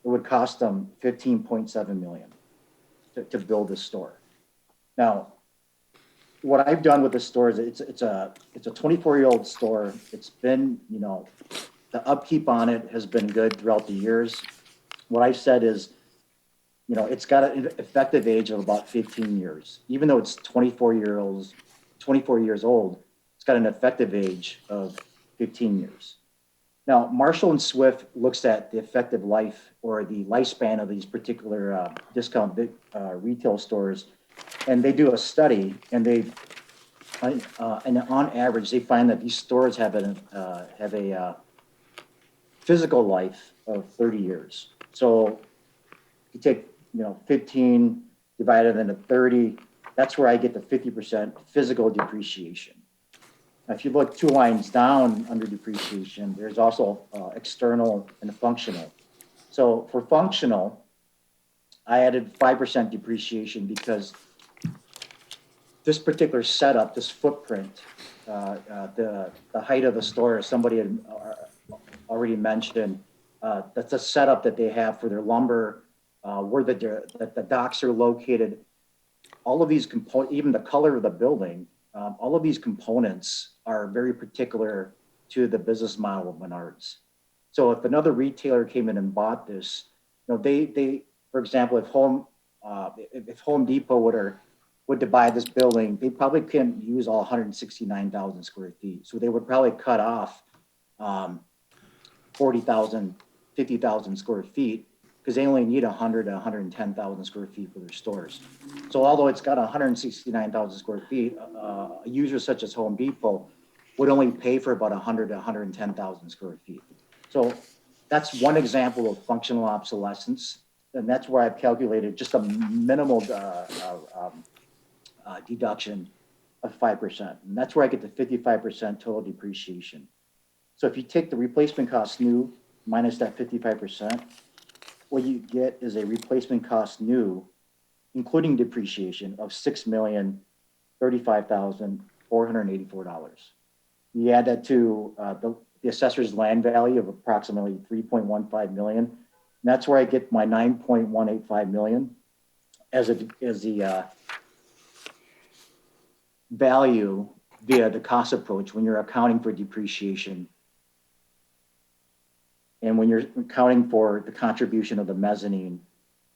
it would cost them $15.7 million to build this store. Now, what I've done with this store is it's a 24-year-old store. It's been, the upkeep on it has been good throughout the years. What I've said is, it's got an effective age of about 15 years. Even though it's 24 years old, it's got an effective age of 15 years. Now, Marshall and Swift looks at the effective life or the lifespan of these particular discount big retail stores, and they do a study, and and on average, they find that these stores have a physical life of 30 years. So you take, 15 divided into 30, that's where I get the 50% physical depreciation. Now, if you look 2 lines down under depreciation, there's also external and functional. So for functional, I added 5% depreciation because this particular setup, this footprint, the height of the store, as somebody had already mentioned, that's a setup that they have for their lumber, where the docks are located. All of these components, even the color of the building, all of these components are very particular to the business model of Menards. So if another retailer came in and bought this, they for example, if Home Depot would to buy this building, they probably couldn't use all 169,000 square feet. So they would probably cut off 40,000, 50,000 square feet because they only need 100 to 110,000 square feet for their stores. So although it's got 169,000 square feet, a user such as Home Depot would only pay for about 100 to 110,000 square feet. So that's one example of functional obsolescence. And that's where I've calculated just a minimal deduction of 5%. And that's where I get the 55% total depreciation. So if you take the replacement cost new minus that 55%, what you get is a replacement cost new, including depreciation, of $6,035,484. You add that to the assessor's land value of approximately $3.15 million. And that's where I get my $9.185 million as the value via the cost approach when you're accounting for depreciation and when you're accounting for the contribution of the mezzanine,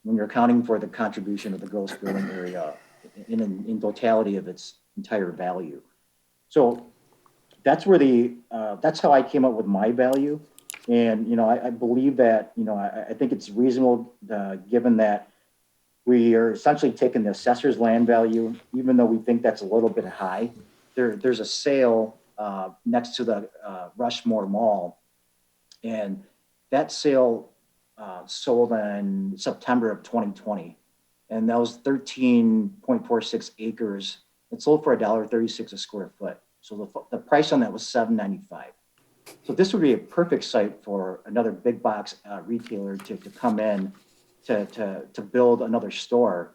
when you're accounting for the contribution of the gross building area in totality of its entire value. So that's where that's how I came up with my value. And, I believe that, I think it's reasonable given that we are essentially taking the assessor's land value, even though we think that's a little bit high. There's a sale next to the Rushmore Mall, and that sale sold in September of 2020, and that was 13.46 acres. It sold for $1.36 a square foot. So the price on that was $7.95. So this would be a perfect site for another big box retailer to come in to build another store.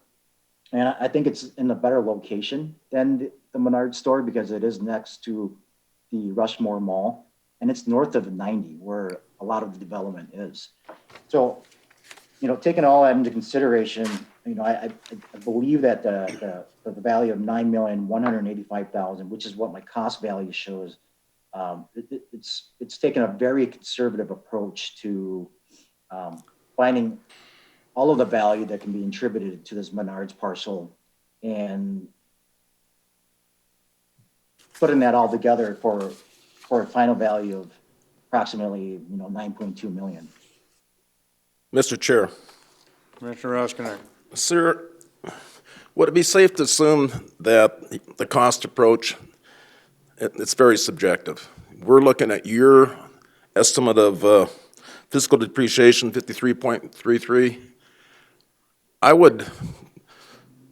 And I think it's in a better location than the Menards store because it is next to the Rushmore Mall, and it's north of 90 where a lot of the development is. So, taking all that into consideration, I believe that the value of $9,185,000, which is what my cost value shows, it's taken a very conservative approach to finding all of the value that can be attributed to this Menards parcel and putting that all together for a final value of approximately, $9.2 million. Mr. Chair. Commissioner Roskinek. Sir, would it be safe to assume that the cost approach, it's very subjective? We're looking at your estimate of fiscal depreciation, 53.33.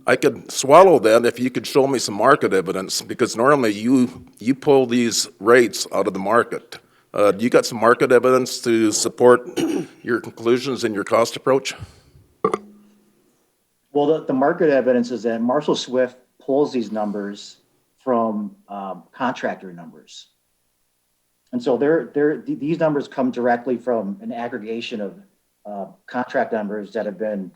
I could swallow that if you could show me some market evidence, because normally you pull these rates out of the market. Do you got some market evidence to support your conclusions and your cost approach? Well, the market evidence is that Marshall Swift pulls these numbers from contractor numbers. And so these numbers come directly from an aggregation of contract numbers that have been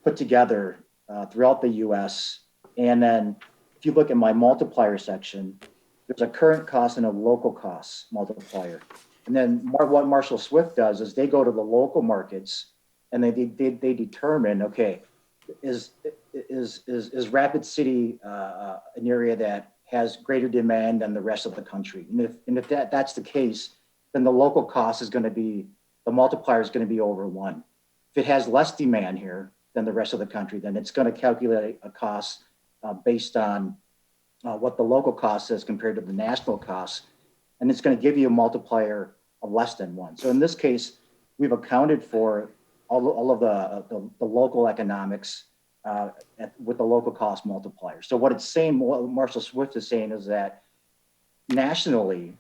put together throughout the U.S. And then if you look at my multiplier section, there's a current cost and a local cost multiplier. And then what Marshall Swift does is they go to the local markets and they determine, okay, is Rapid City an area that has greater demand than the rest of the country? And if that's the case, then the local cost is going to be, the multiplier is going to be over 1. If it has less demand here than the rest of the country, then it's going to calculate a cost based on what the local cost is compared to the national cost, and it's going to give you a multiplier of less than 1. So in this case, we've accounted for all of the local economics with the local cost multiplier. So what it's saying, what Marshall Swift is saying is that nationally,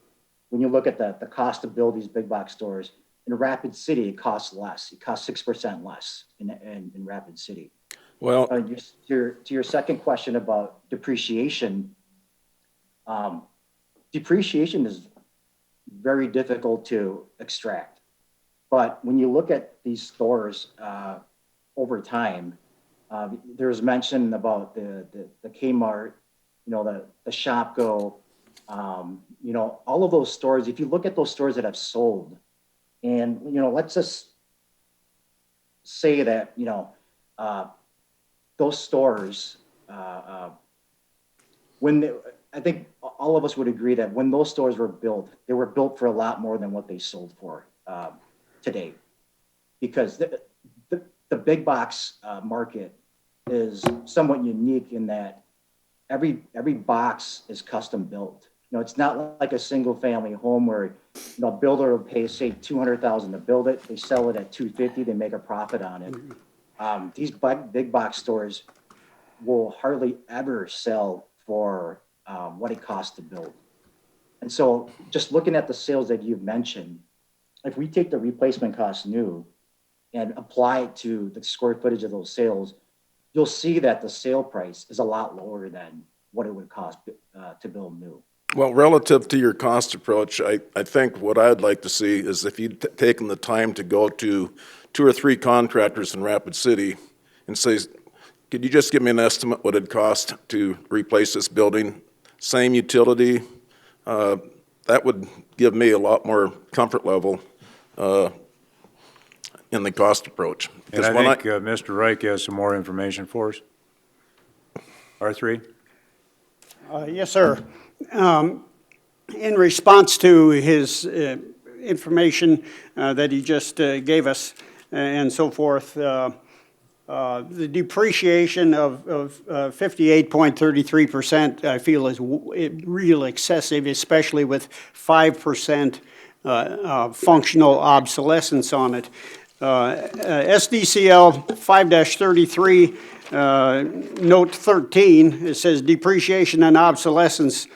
when you look at the cost to build these big box stores, in Rapid City, it costs less. It costs 6% less in Rapid City. Well, To your second question about depreciation, depreciation is very difficult to extract. But when you look at these stores over time, there's mention about the Kmart, the Shopko, all of those stores. If you look at those stores that have sold, and let's just say that those stores, I think all of us would agree that when those stores were built, they were built for a lot more than what they sold for today, because the big box market is somewhat unique in that every box is custom built. It's not like a single family home where a builder will pay, say, $200,000 to build it. They sell it at $250,000. They make a profit on it. These big box stores will hardly ever sell for what it costs to build. And so just looking at the sales that you've mentioned, if we take the replacement cost new and apply it to the square footage of those sales, you'll see that the sale price is a lot lower than what it would cost to build new. Well, relative to your cost approach, I think what I'd like to see is if you'd taken the time to go to 2 or 3 contractors in Rapid City and say, could you just give me an estimate what it'd cost to replace this building? Same utility. That would give me a lot more comfort level in the cost approach. And I think Mr. Reich has some more information for us. R3? Yes, sir. In response to his information that he just gave us and so forth, the depreciation of 58.33%, I feel, is real excessive, especially with 5% functional obsolescence on it. SDCL 5-33, note 13, it says depreciation and obsolescence.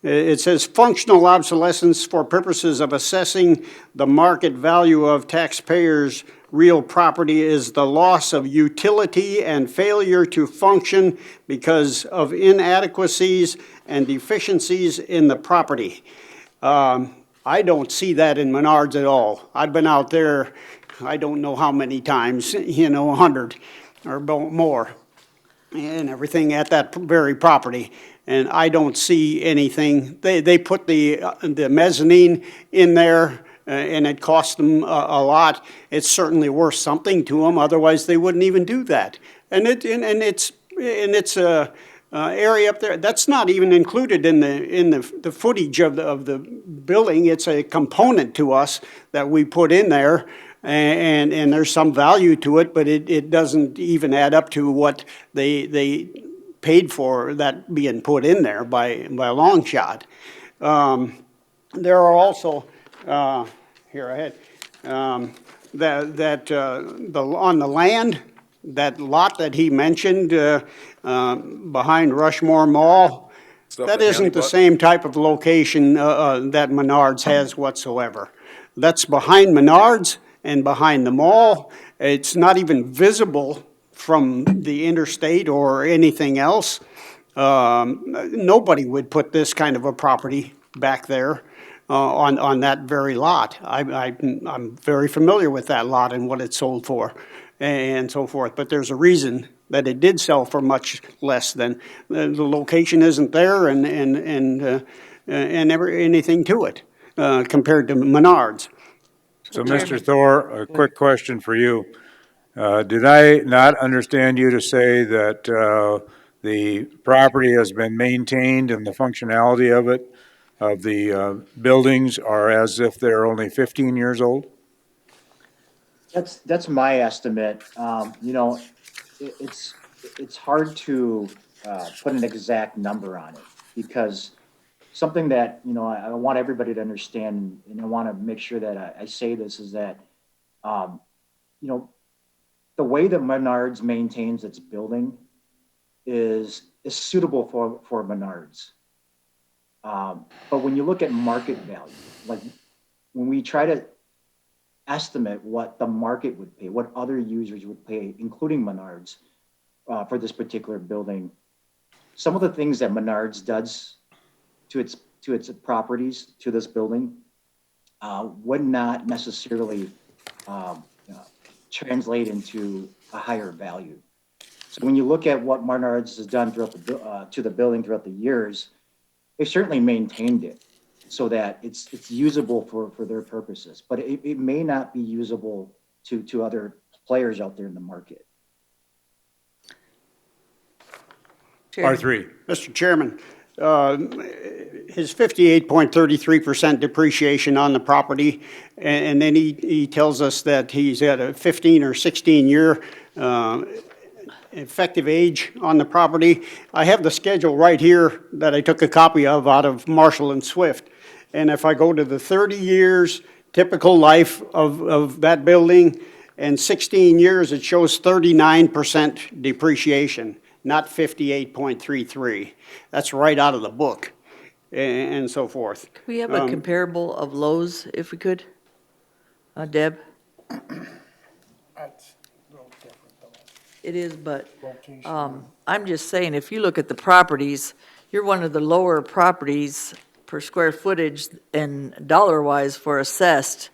It says functional obsolescence for purposes of assessing the market value of taxpayers' real property is the loss of utility and failure to function because of inadequacies and deficiencies in the property. I don't see that in Menards at all. I've been out there, I don't know how many times, 100 or more, and everything at that very property. And I don't see anything. They put the mezzanine in there, and it cost them a lot. It's certainly worth something to them. Otherwise, they wouldn't even do that. And it's area up there that's not even included in the footage of the building. It's a component to us that we put in there. And there's some value to it, but it doesn't even add up to what they paid for that being put in there by a long shot. There are also here ahead on the land, that lot that he mentioned behind Rushmore Mall. That isn't the same type of location that Menards has whatsoever. That's behind Menards and behind the mall. It's not even visible from the interstate or anything else. Nobody would put this kind of a property back there on that very lot. I'm very familiar with that lot and what it sold for and so forth. But there's a reason that it did sell for much less than the location isn't there and anything to it compared to Menards. So, Mr. Thor, a quick question for you. Did I not understand you to say that the property has been maintained and the functionality of it, of the buildings, are as if they're only 15 years old? That's my estimate. It's hard to put an exact number on it, because something that I want everybody to understand, and I want to make sure that I say this, is that the way that Menards maintains its building is suitable for Menards. But when you look at market value, like when we try to estimate what the market would pay, what other users would pay, including Menards, for this particular building, some of the things that Menards does to its properties, to this building, would not necessarily translate into a higher value. So when you look at what Menards has done throughout to the building throughout the years, they've certainly maintained it so that it's usable for their purposes, but it may not be usable to other players out there in the market. R3. Mr. Chairman, his 58.33% depreciation on the property, and then he tells us that he's at a 15 or 16-year effective age on the property. I have the schedule right here that I took a copy of out of Marshall and Swift. And if I go to the 30 years typical life of that building and 16 years, it shows 39% depreciation, not 58.33. That's right out of the book and so forth. Could we have a comparable of Lowe's, if we could? Deb? It is, but I'm just saying, if you look at the properties, you're one of the lower properties per square footage and dollar-wise for assessed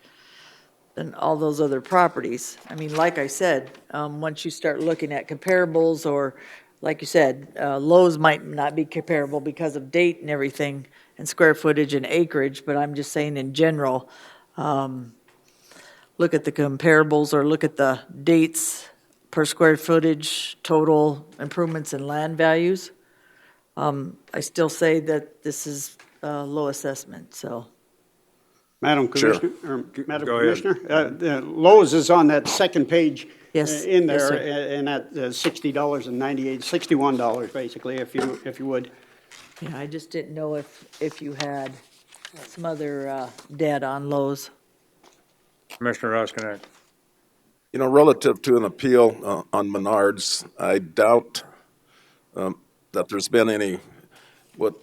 than all those other properties. I mean, like I said, once you start looking at comparables, or like you said, Lowe's might not be comparable because of date and everything, and square footage and acreage, but I'm just saying in general, look at the comparables or look at the dates per square footage, total improvements in land values. I still say that this is a low assessment, so. Madam Sure. Commissioner, or Madam Go ahead. Commissioner, Lowe's is on that second page Yes, in yes, there, sir. and at $60.98, $61 basically, if you would. Yeah, I just didn't know if you had some other data on Lowe's. Commissioner Roskinek. You know, relative to an appeal on Menards, I doubt that there's been any, what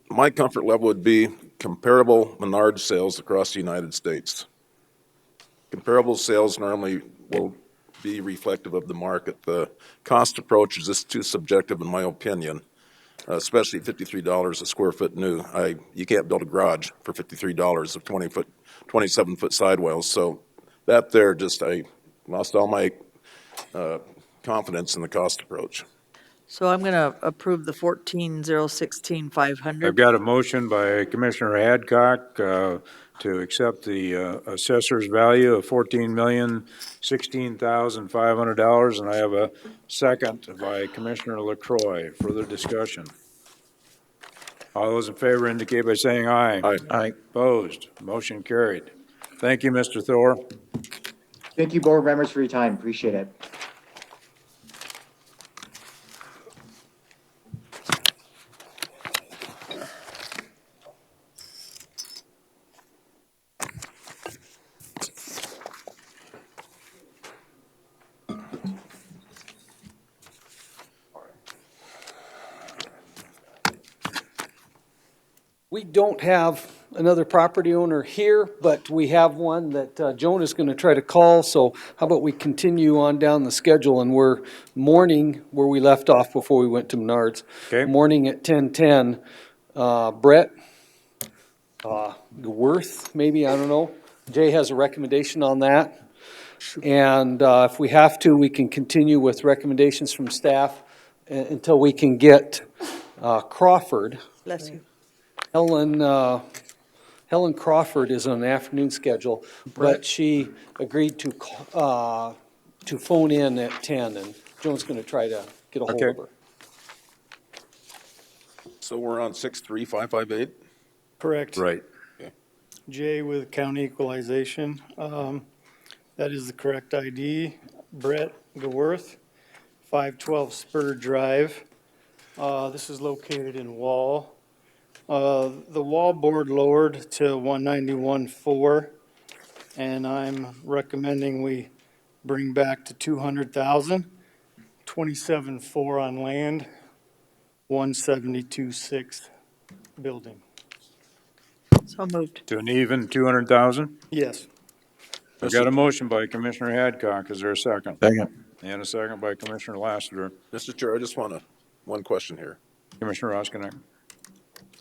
my comfort level would be comparable Menards sales across the United States. Comparable sales normally will be reflective of the market. The cost approach is just too subjective in my opinion, especially $53 a square foot new. You can't build a garage for $53 of 27-foot sidewalls. So that there, just I lost all my confidence in the cost approach. So I'm going to approve the 14,016,500. I've got a motion by Commissioner Adcock to accept the assessor's value of $14,016,500, and I have a second by Commissioner LaCroix. Further discussion? All those in favor indicate by saying aye. Aye. Aye. Opposed? Motion carried. Thank you, Mr. Thor. Thank you, board members, for your time. Appreciate it. We don't have another property owner here, but we have one that Joan is going to try to call. So how about we continue on down the schedule, and we're morning where we left off before we went to Menards. Okay. Morning at 10:10. Brett Worth, maybe, I don't know. Jay has a recommendation on that. And if we have to, we can continue with recommendations from staff until we can get Crawford. Bless you. Helen Crawford is on an afternoon schedule, but she agreed to phone in at 10, and Joan's going to try to get a hold of her. So we're on 63558? Correct. Right. Jay with County Equalization. That is the correct ID. Brett Gaworth, 512 Spur Drive. This is located in Wall. The wall board lowered to 191.4, and I'm recommending we bring back to 200,000, 27.4 on land, 172.6 building. So moved. To an even 200,000? Yes. I've got a motion by Commissioner Hadcock. Is there a second? Second. And a second by Commissioner Lassiter. Mr. Chair, I just want one question here. Commissioner Roskinek.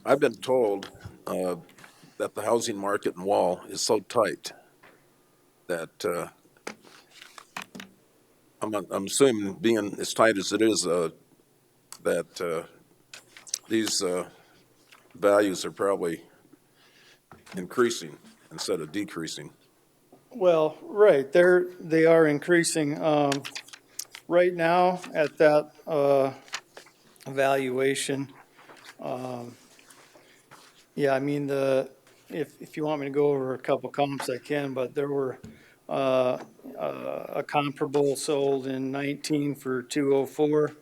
I've been told that the housing market in Wall is so tight that I'm assuming, being as tight as it is, that these values are probably increasing instead of decreasing. Well, right, they are increasing. Right now, at that valuation, yeah, I mean, if you want me to go over a couple comps, I can, but there were a comparable sold in 19 for 204,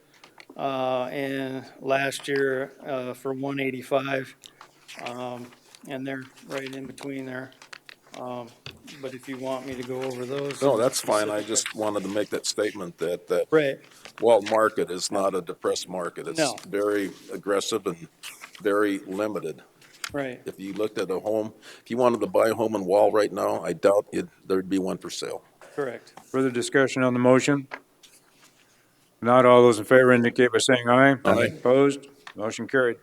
and last year for 185, and they're right in between there. But if you want me to go over those. No, that's fine. I just wanted to make that statement that Right. Wall market is not a depressed market. It's No. very aggressive and very limited. Right. If you looked at a home, if you wanted to buy a home in Wall right now, I doubt there'd be one for sale. Correct. Further discussion on the motion? Not all those in favor indicate by saying aye. Aye. Opposed? Motion carried.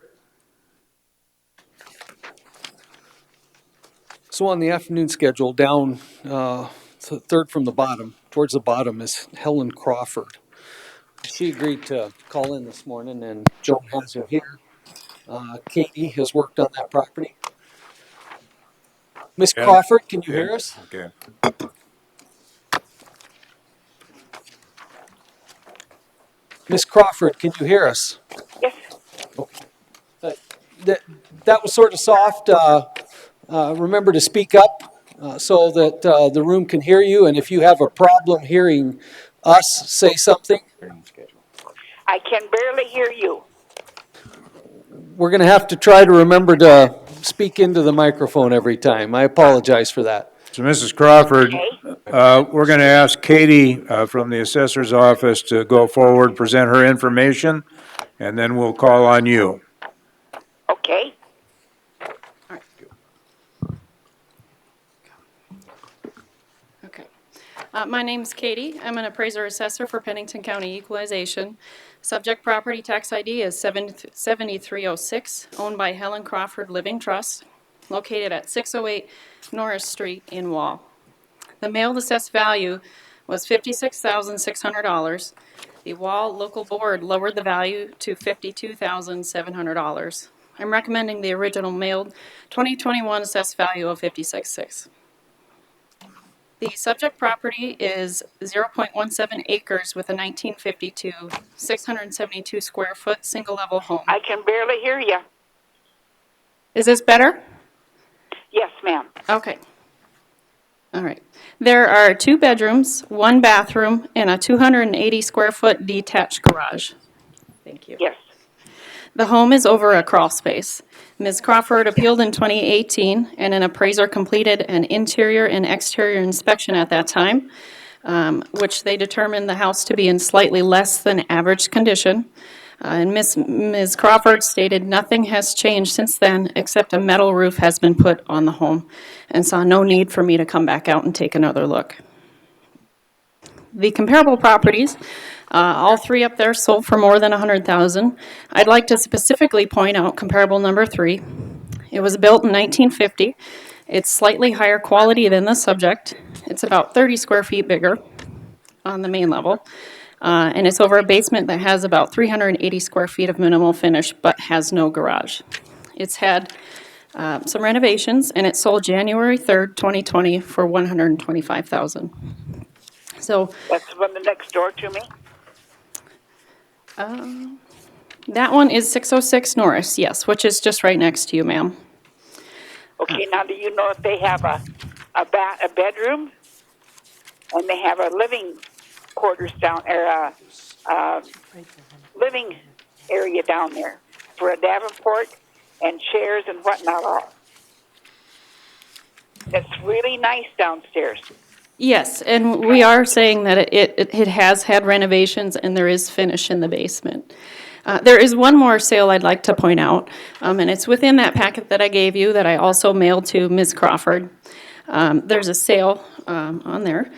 So on the afternoon schedule, down, third from the bottom, towards the bottom is Helen Crawford. She agreed to call in this morning, and Joe has her here. Katie has worked on that property. Miss Yeah. Crawford, can you hear us? Okay. Miss Crawford, can you hear us? Yes. That was sort of soft. Remember to speak up so that the room can hear you, and if you have a problem hearing us say something, I can barely hear you. we're going to have to try to remember to speak into the microphone every time. I apologize for that. So Mrs. Crawford, Okay. we're going to ask Katie from the assessor's office to go forward, present her information, and then we'll call on you. Okay. Okay. My name's Katie. I'm an appraiser assessor for Pennington County Equalization. Subject property tax ID is 7306, owned by Helen Crawford Living Trust, located at 608 Norris Street in Wall. The mailed assessed value was $56,600. The Wall local board lowered the value to $52,700. I'm recommending the original mailed 2021 assessed value of $56,600. The subject property is 0.17 acres with a 1952, 672 square foot, single level home. I can barely hear you. Is this better? Yes, ma'am. Okay. All right. There are 2 bedrooms, 1 bathroom, and a 280 square foot detached garage. Thank you. Yes. The home is over a crawl space. Ms. Crawford appealed in 2018, and an appraiser completed an interior and exterior inspection at that time, which they determined the house to be in slightly less than average condition. And Ms. Crawford stated nothing has changed since then, except a metal roof has been put on the home, and saw no need for me to come back out and take another look. The comparable properties, all 3 up there sold for more than $100,000. I'd like to specifically point out comparable number 3. It was built in 1950. It's slightly higher quality than the subject. It's about 30 square feet bigger on the main level. And it's over a basement that has about 380 square feet of minimal finish, but has no garage. It's had some renovations, and it sold January 3rd, 2020 for $125,000. So That's the one next door to me? that one is 606 Norris, yes, which is just right next to you, ma'am. Okay, now do you know if they have a bedroom? And they have a living quarters down there, living area down there for a Davenport and chairs and whatnot all. It's really nice downstairs. Yes, and we are saying that it has had renovations and there is finish in the basement. There is one more sale I'd like to point out, and it's within that packet that I gave you that I also mailed to Ms. Crawford. There's a sale on there.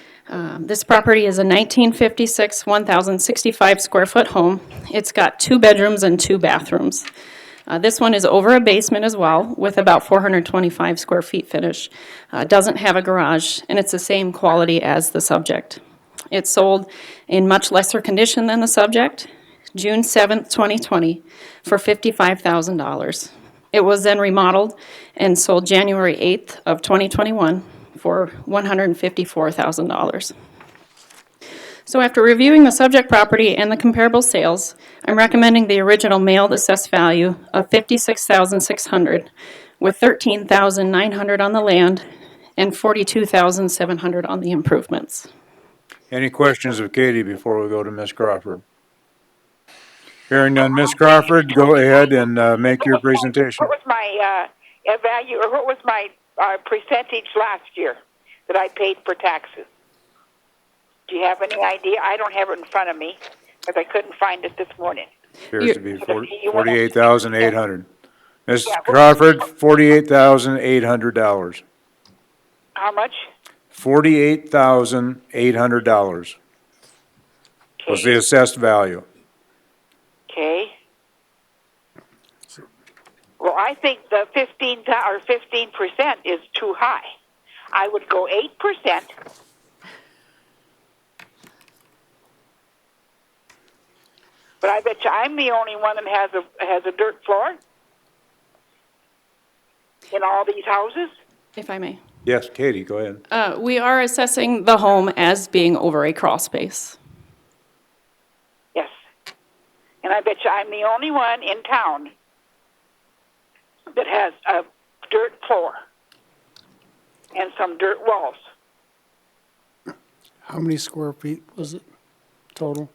This property is a 1956, 1,065 square foot home. It's got 2 bedrooms and 2 bathrooms. This one is over a basement as well, with about 425 square feet finish. Doesn't have a garage, and it's the same quality as the subject. It sold in much lesser condition than the subject, June 7th, 2020, for $55,000. It was then remodeled and sold January 8th of 2021 for $154,000. So after reviewing the subject property and the comparable sales, I'm recommending the original mailed assessed value of $56,600 with $13,900 on the land and $42,700 on the improvements. Any questions of Katie before we go to Ms. Crawford? Hearing none, Ms. Crawford, go ahead and make your presentation. What was my value, or what was my percentage last year that I paid for taxes? Do you have any idea? I don't have it in front of me because I couldn't find it this morning. Appears to be 48,800. Ms. Crawford, $48,800. How much? $48,800 was the assessed value. Okay. Well, I think the 15% is too high. I would go 8%. But I bet you I'm the only one that has a dirt floor in all these houses. If I may. Yes, Katie, go ahead. We are assessing the home as being over a crawl space. Yes. And I bet you I'm the only one in town that has a dirt floor and some dirt walls. How many square feet was it total?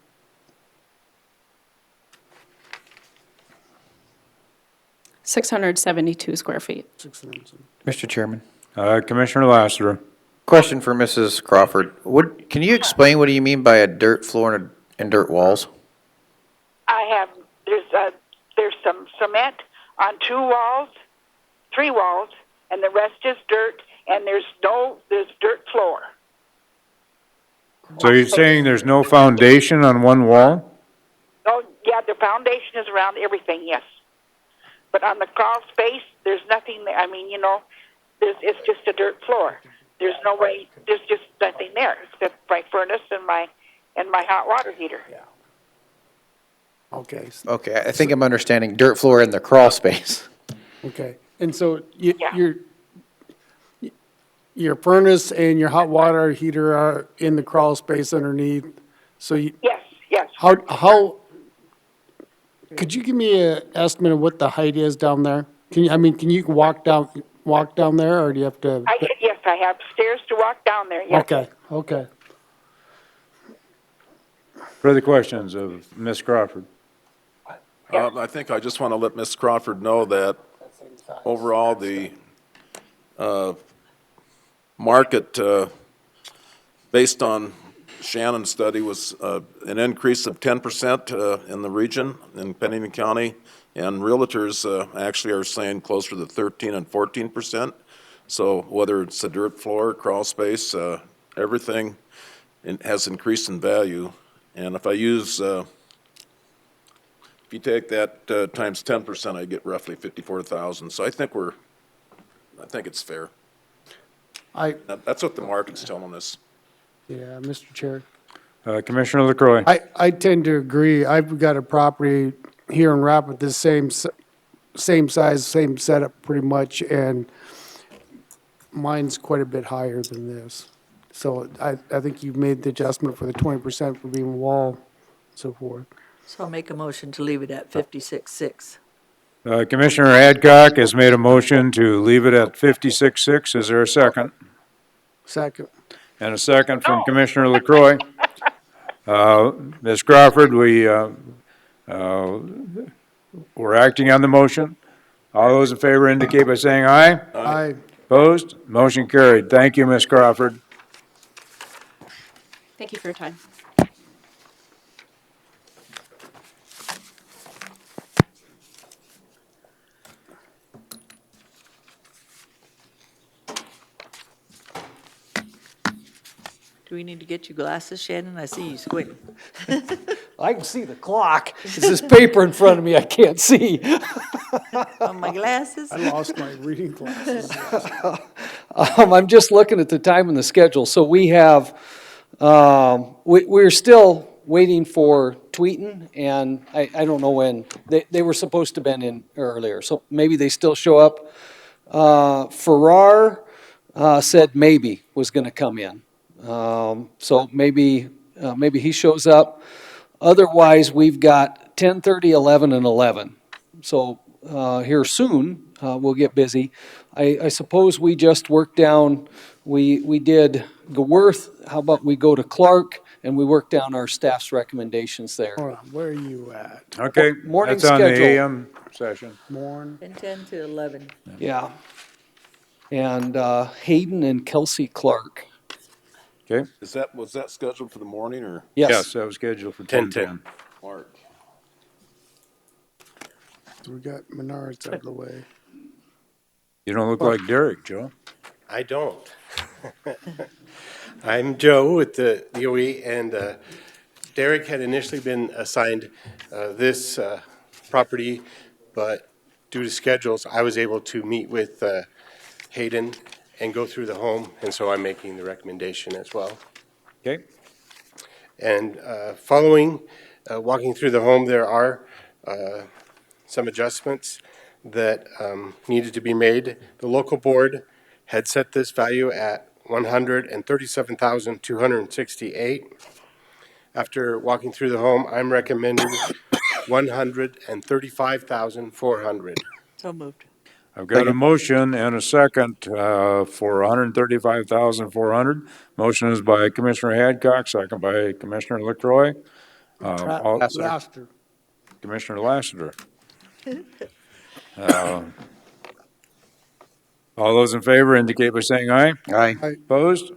$672 square feet. Mr. Chairman. Commissioner Lassiter. Question for Mrs. Crawford. Can you explain what do you mean by a dirt floor and dirt walls? There's some cement on 2 walls, 3 walls, and the rest is dirt, and there's dirt floor. So you're saying there's no foundation on one wall? Oh, yeah, the foundation is around everything, yes. But on the crawl space, there's nothing there. I mean, it's just a dirt floor. There's just nothing there except my furnace and my hot water heater. Yeah. Okay. Okay, I think I'm understanding dirt floor in the crawl space. Okay. And so your furnace and your hot water heater are in the crawl space underneath. So yes. How could you give me an estimate of what the height is down there? Can you walk down there, or do you have to? Yes, I have stairs to walk down there. Yes. Okay. Further questions of Ms. Crawford? I think I just want to let Ms. Crawford know that overall the market, based on Shannon's study, was an increase of 10% in the region in Pennington County, and realtors actually are saying closer to 13 and 14%. So whether it's a dirt floor, crawl space, everything has increased in value. And if I use, if you take that times 10%, I get roughly 54,000. So I think it's fair. That's what the market's telling us. Yeah, Mr. Chair. Commissioner LaCroix. I tend to agree. I've got a property here in Rapid, the same size, same setup pretty much, and mine's quite a bit higher than this. So I think you've made the adjustment for the 20% for being wall and so forth. So I'll make a motion to leave it at 56.6. Commissioner Adcock has made a motion to leave it at 56.6. Is there a second? Second. And a second from Commissioner LaCroix. Ms. Crawford, we're acting on the motion. All those in favor indicate by saying aye. Aye. Opposed? Motion carried. Thank you, Ms. Crawford. Thank you for your time. Do we need to get you glasses, Shannon? I see you squinting. I can see the clock. It's this paper in front of me I can't see. On my glasses? I lost my reading glasses. I'm just looking at the time and the schedule. So we have, we're still waiting for Tweeton, and I don't know when. They were supposed to have been in earlier, so maybe they still show up. Farrar said maybe was going to come in. So maybe he shows up. Otherwise, we've got 10:30, 11, and 11. So here soon, we'll get busy. I suppose we just worked down, we did Gaworth. How about we go to Clark and we work down our staff's recommendations there. Hold on, where are you at? Okay, Morning that's on the schedule. AM session. Morn? 10 to 11. Yeah. And Hayden and Kelsey Clark. Okay? Was that scheduled for the morning or? Yes, that was scheduled for 10:10. Mark. So we got Menards out of the way. You don't look like Derek, Joe. I don't. I'm Joe with the DOE, and Derek had initially been assigned this property, but due to schedules, I was able to meet with Hayden and go through the home, and so I'm making the recommendation as well. Okay? And following, walking through the home, there are some adjustments that needed to be made. The local board had set this value at $137,268. After walking through the home, I'm recommending $135,400. So moved. I've got a motion and a second for $135,400. Motion is by Commissioner Hadcock, second by Commissioner LaCroy. Laster. Commissioner Lassiter. All those in favor indicate by saying aye. Aye. Opposed?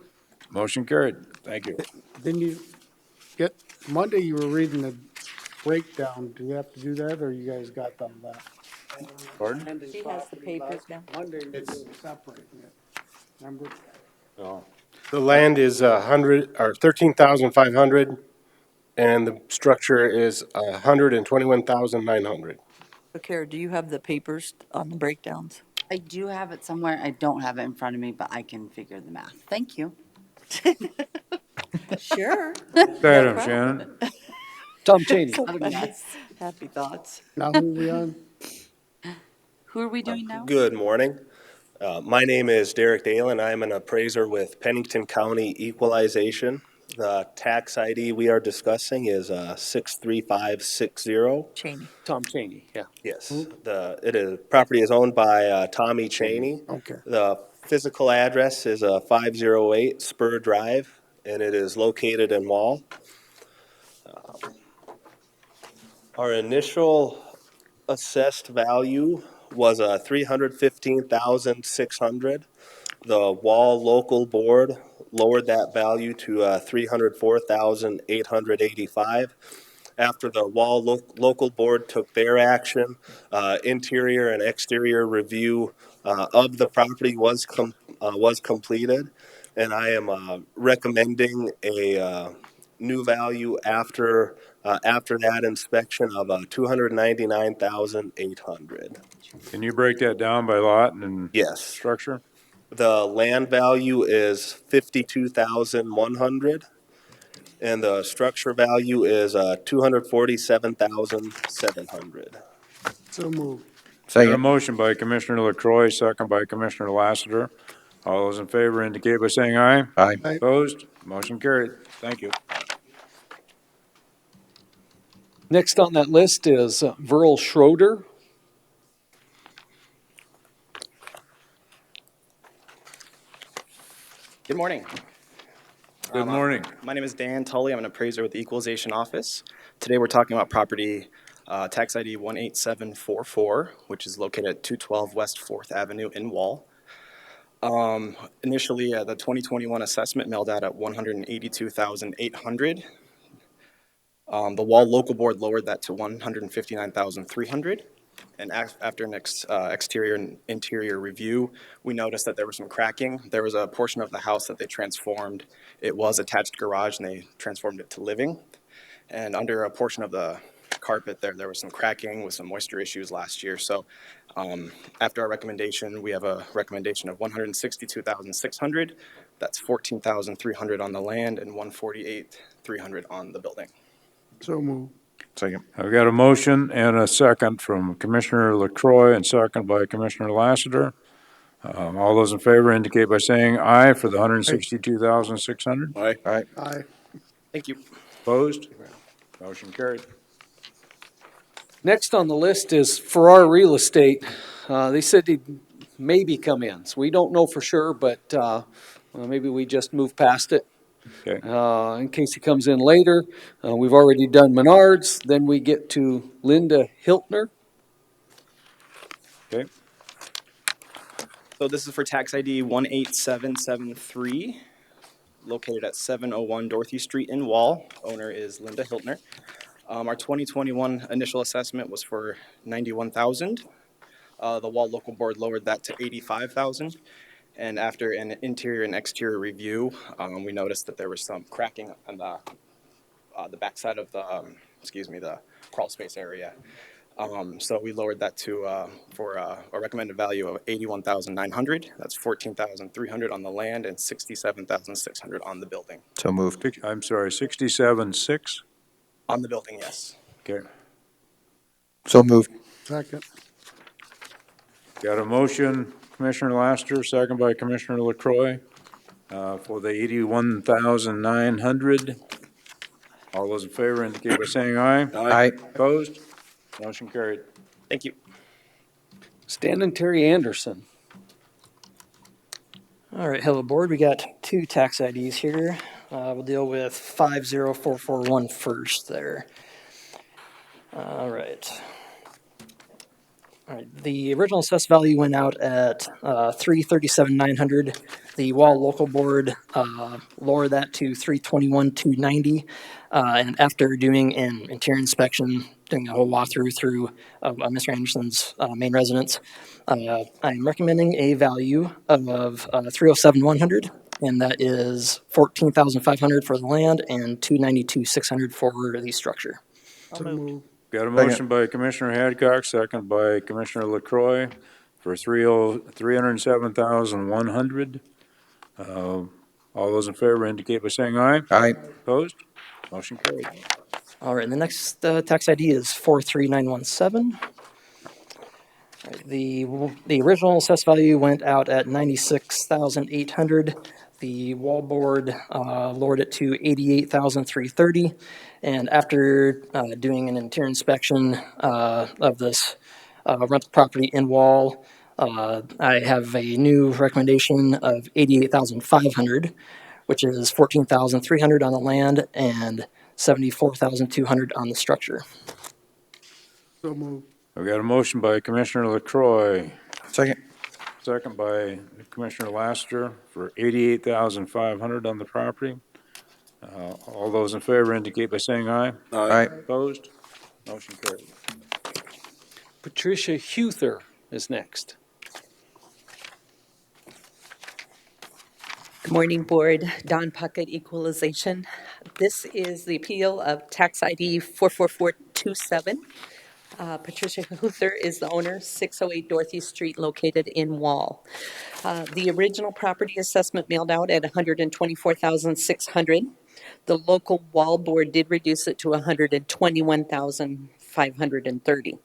Motion carried. Thank you. Didn't you get, Monday you were reading the breakdown. Do you have to do that, or you guys got all that? Pardon? She has the papers now. Monday you were separating it. Remember? Oh. The land is 13,500, and the structure is 121,900. So Kara, do you have the papers on the breakdowns? I do have it somewhere. I don't have it in front of me, but I can figure the math. Thank you. Sure. Item, Shannon. Tom Cheney. Happy thoughts. Now who we on? Who are we doing now? Good morning. My name is Derek Dale, and I'm an appraiser with Pennington County Equalization. The tax ID we are discussing is 63560. Cheney. Tom Cheney, yeah. Yes, property is owned by Tommy Cheney. Okay. The physical address is 508 Spur Drive, and it is located in Wall. Our initial assessed value was $315,600. The Wall local board lowered that value to $304,885. After the Wall local board took their action, interior and exterior review of the property was completed, and I am recommending a new value after that inspection of $299,800. Can you break that down by lot and Yes. structure? The land value is $52,100, and the structure value is $247,700. So moved. Got a Second. motion by Commissioner LaCroy, second by Commissioner Lassiter. All those in favor indicate by saying aye. Aye. Aye. Opposed? Motion carried. Thank you. Next on that list is Verl Schroeder. Good morning. Good morning. My name is Dan Tully. I'm an appraiser with the Equalization Office. Today we're talking about property tax ID 18744, which is located at 212 West 4th Avenue in Wall. Initially, the 2021 assessment mailed out at 182,800. The wall local board lowered that to 159,300. And after an exterior and interior review, we noticed that there was some cracking. There was a portion of the house that they transformed. It was attached garage, and they transformed it to living. And under a portion of the carpet there was some cracking with some moisture issues last year. So after our recommendation, we have a recommendation of 162,600. That's 14,300 on the land and 148,300 on the building. So move. Second. I've got a motion and a second from Commissioner LaCroy and second by Commissioner Lassiter. All those in favor indicate by saying aye for the 162,600. Aye. Aye. Aye. Thank you. Opposed? Motion carried. Next on the list is Farrar Real Estate. They said they'd maybe come in, so we don't know for sure, but maybe we just move past it. Okay. In case he comes in later. We've already done Menards, then we get to Linda Hiltner. Okay. So this is for tax ID 18773, located at 701 Dorothy Street in Wall. Owner is Linda Hiltner. Our 2021 initial assessment was for 91,000. The Wall local board lowered that to 85,000. And after an interior and exterior review, we noticed that there was some cracking on the backside of the, the crawl space area. So we lowered that to for a recommended value of 81,900. That's 14,300 on the land and 67,600 on the building. So moved. I'm sorry, 67.6? On the building, yes. Okay. So moved. Second. Got a motion, Commissioner Lassiter, second by Commissioner LaCroy, for the 81,900. All those in favor indicate by saying aye. Aye. Opposed? Motion carried. Thank you. Stan and Terry Anderson. All right, hello board. We got two tax IDs here. We'll deal with 50441 first there. All right. All right. The original assessed value went out at 337,900. The Wall local board lowered that to 321,290. And after doing an interior inspection, doing a whole walkthrough through Mr. Anderson's main residence, I'm recommending a value of 307,100, and that is 14,500 for the land and 292,600 for the structure. So move. Got a motion by Commissioner Hadcock, second by Commissioner LaCroy for 307,100. All those in favor indicate by saying aye. Aye. Opposed? Motion carried. All right, and the next tax ID is 43917. The original assessed value went out at 96,800. The Wall board lowered it to 88,330. And after doing an interior inspection of this rental property in Wall, I have a new recommendation of 88,500, which is 14,300 on the land and 74,200 on the structure. So move. I've got a motion by Commissioner LaCroy, Second. second by Commissioner Lassiter for 88,500 on the property. All those in favor indicate by saying aye. Aye. Opposed? Motion carried. Patricia Huther is next. Good morning, Board. Don Puckett, Equalization. This is the appeal of tax ID 44427. Patricia Huther is the owner, 608 Dorothy Street, located in Wall. The original property assessment mailed out at $124,600. The local Wall board did reduce it to $121,530.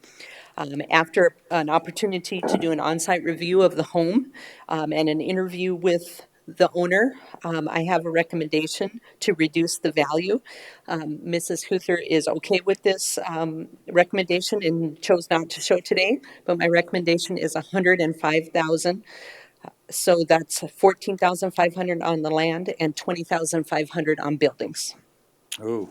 After an opportunity to do an on-site review of the home and an interview with the owner, I have a recommendation to reduce the value. Mrs. Huther is okay with this recommendation and chose not to show today, but my recommendation is $105,000. So that's $14,500 on the land and $20,500 on buildings. Oh,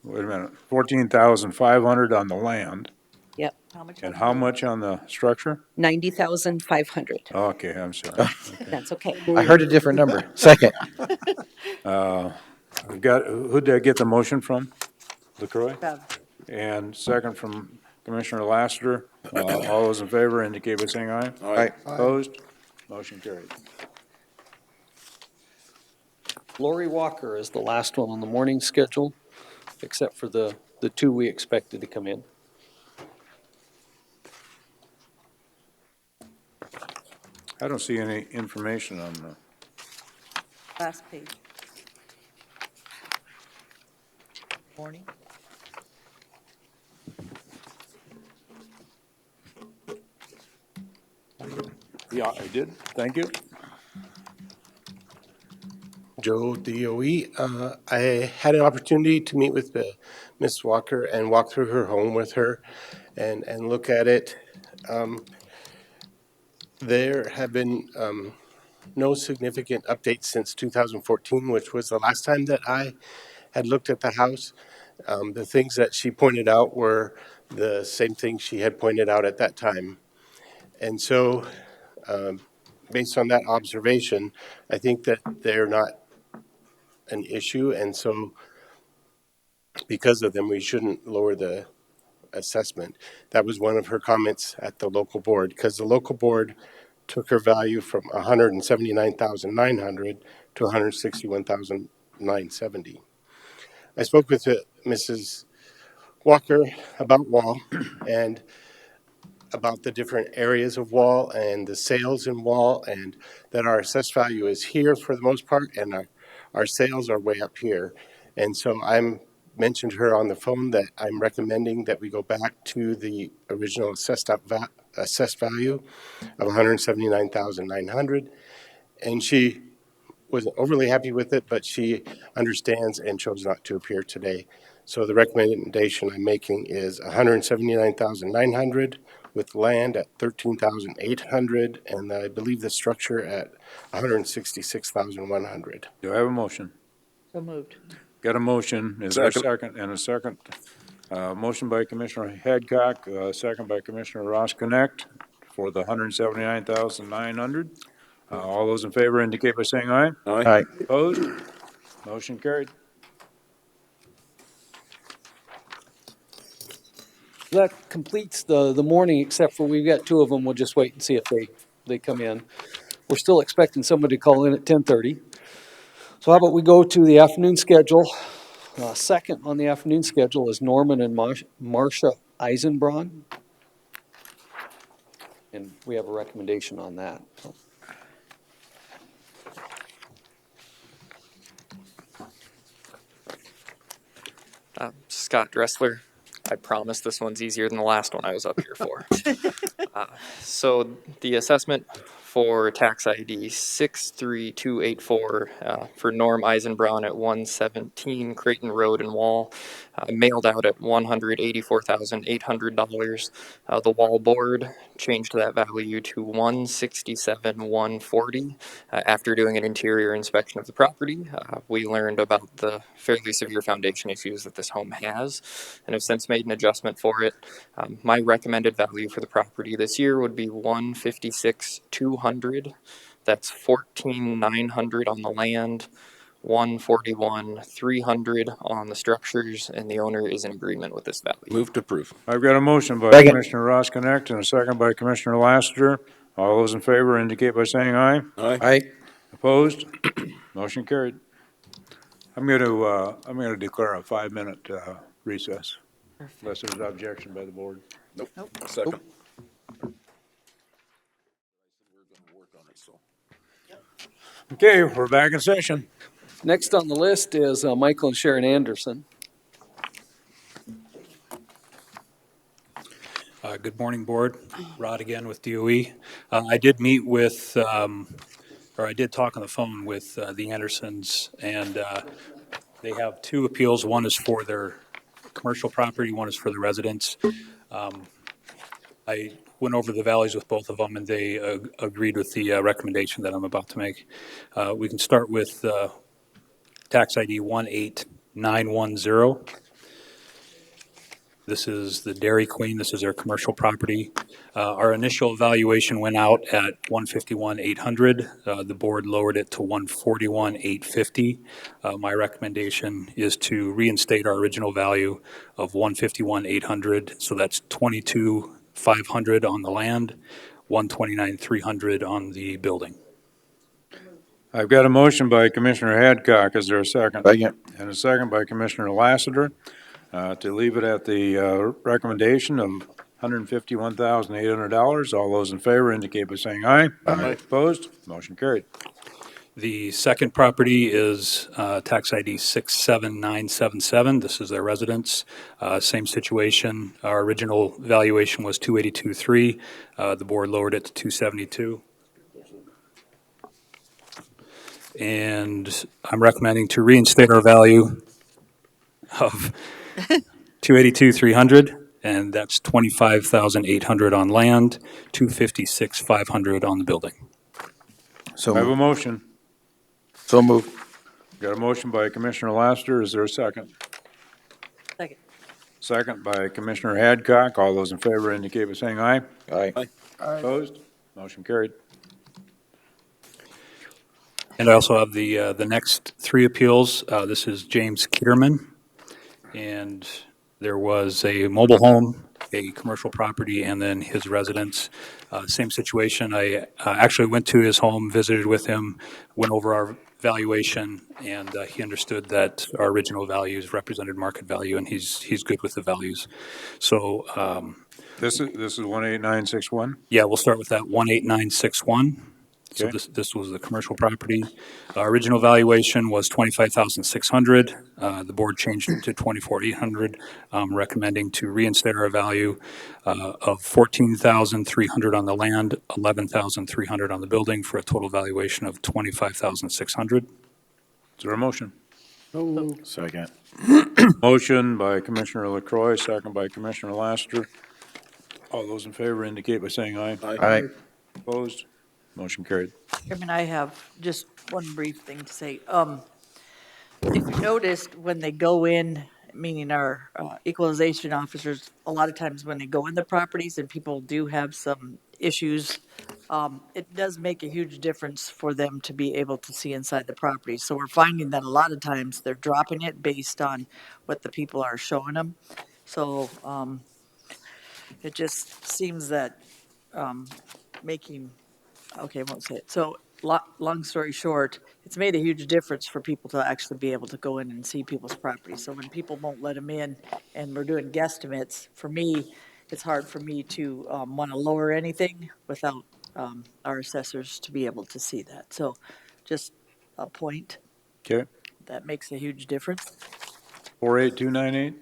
wait a minute. 14,500 on the land. Yep. How much? And how much on the structure? 90,500. Okay, I'm sorry. That's okay. I heard a different number. Second. We've got, who'd I get the motion from? LaCroy? Bev. And second from Commissioner Lassiter. All those in favor indicate by saying aye. Aye. Opposed? Motion carried. Lori Walker is the last one on the morning schedule, except for the two we expected to come in. I don't see any information on the, Last page. Morning. yeah, I did. Thank you. Joe, DOE. I had an opportunity to meet with Ms. Walker and walk through her home with her and look at it. There have been no significant updates since 2014, which was the last time that I had looked at the house. The things that she pointed out were the same things she had pointed out at that time. And so, based on that observation, I think that they're not an issue. And so, because of them, we shouldn't lower the assessment. That was one of her comments at the local board, because the local board took her value from 179,900 to 161,970. I spoke with Mrs. Walker about Wall and about the different areas of Wall and the sales in Wall, and that our assessed value is here for the most part, and our sales are way up here. And so I'm mentioned to her on the phone that I'm recommending that we go back to the original assessed value of 179,900, and she wasn't overly happy with it, but she understands and chose not to appear today. So the recommendation I'm making is 179,900 with land at 13,800, and I believe the structure at 166,100. Do I have a motion? So moved. Got a motion. Is there a Second. second? And a second. Motion by Commissioner Hadcock, second by Commissioner Ross Connect for the 179,900. All those in favor indicate by saying aye. Aye. Opposed? Motion carried. That completes the morning, except for we've got two of them. We'll just wait and see if they come in. We're still expecting somebody to call in at 10:30. So how about we go to the afternoon schedule? Second on the afternoon schedule is Norman and Marcia Eisenbraun. And we have a recommendation on that. Scott Dressler. I promise this one's easier than the last one I was up here for. So the assessment for tax ID 63284 for Norm Eisenbraun at 117 Creighton Road in Wall, mailed out at $184,800. The Wall board changed that value to $167,140 after doing an interior inspection of the property. We learned about the fairly severe foundation issues that this home has and have since made an adjustment for it. My recommended value for the property this year would be $156,200. That's $14,900 on the land, $141,300 on the structures, and the owner is in agreement with this value. Move to approve. I've got a motion by Second. Commissioner Ross Connect and a second by Commissioner Lassiter. All those in favor indicate by saying aye. Aye. Aye. Opposed? Motion carried. I'm going to declare a 5-minute recess, unless there's objection by the board. Nope. Second. Okay, we're back in session. Next on the list is Michael and Sharon Anderson. Good morning, Board. Rod again with DOE. I did meet with, or I did talk on the phone with the Andersons, and they have two appeals. One is for their commercial property, one is for the residents. I went over the values with both of them, and they agreed with the recommendation that I'm about to make. We can start with tax ID 18910. This is the Dairy Queen. This is their commercial property. Our initial evaluation went out at 151,800. The board lowered it to 141,850. My recommendation is to reinstate our original value of 151,800. So that's 22,500 on the land, 129,300 on the building. I've got a motion by Commissioner Hadcock. Is there a second? Second. And a second by Commissioner Lassiter, to leave it at the, recommendation of $151,800. All those in favor indicate by saying aye. Aye. Opposed? Motion carried. The second property is tax ID 67977. This is their residence. Same situation. Our original valuation was 282.3. The board lowered it to 272. And I'm recommending to reinstate our value of 282,300, and that's 25,800 on land, 256,500 on the building. So I have a moved. motion. So moved. Got a motion by Commissioner Lassiter. Is there a second? Second. Second by Commissioner Hadcock. All those in favor indicate by saying aye. Aye. Opposed? Motion carried. And I also have the next three appeals. This is James Kitterman, and there was a mobile home, a commercial property, and then his residence. Same situation. I actually went to his home, visited with him, went over our valuation, and he understood that our original values represented market value, and he's good with the values. So This is 18961. yeah, we'll start with that 18961. So Okay. this was the commercial property. Original valuation was 25,600. The board changed it to 24,800. Recommending to reinstate our value of 14,300 on the land, 11,300 on the building, for a total valuation of 25,600. Is there a motion? So moved. Second. Motion by Commissioner LaCroy, second by Commissioner Lassiter. All those in favor indicate by saying aye. Aye. Opposed? Motion carried. Chairman, I have just one brief thing to say. If you noticed, when they go in, meaning our equalization officers, a lot of times when they go in the properties and people do have some issues, it does make a huge difference for them to be able to see inside the property. So we're finding that a lot of times they're dropping it based on what the people are showing them. So it just seems that making, okay, I won't say it. So long story short, it's made a huge difference for people to actually be able to go in and see people's property. So when people won't let them in and we're doing guesstimates, for me, it's hard for me to want to lower anything without our assessors to be able to see that. So just a point, Okay. that makes a huge difference. 48298.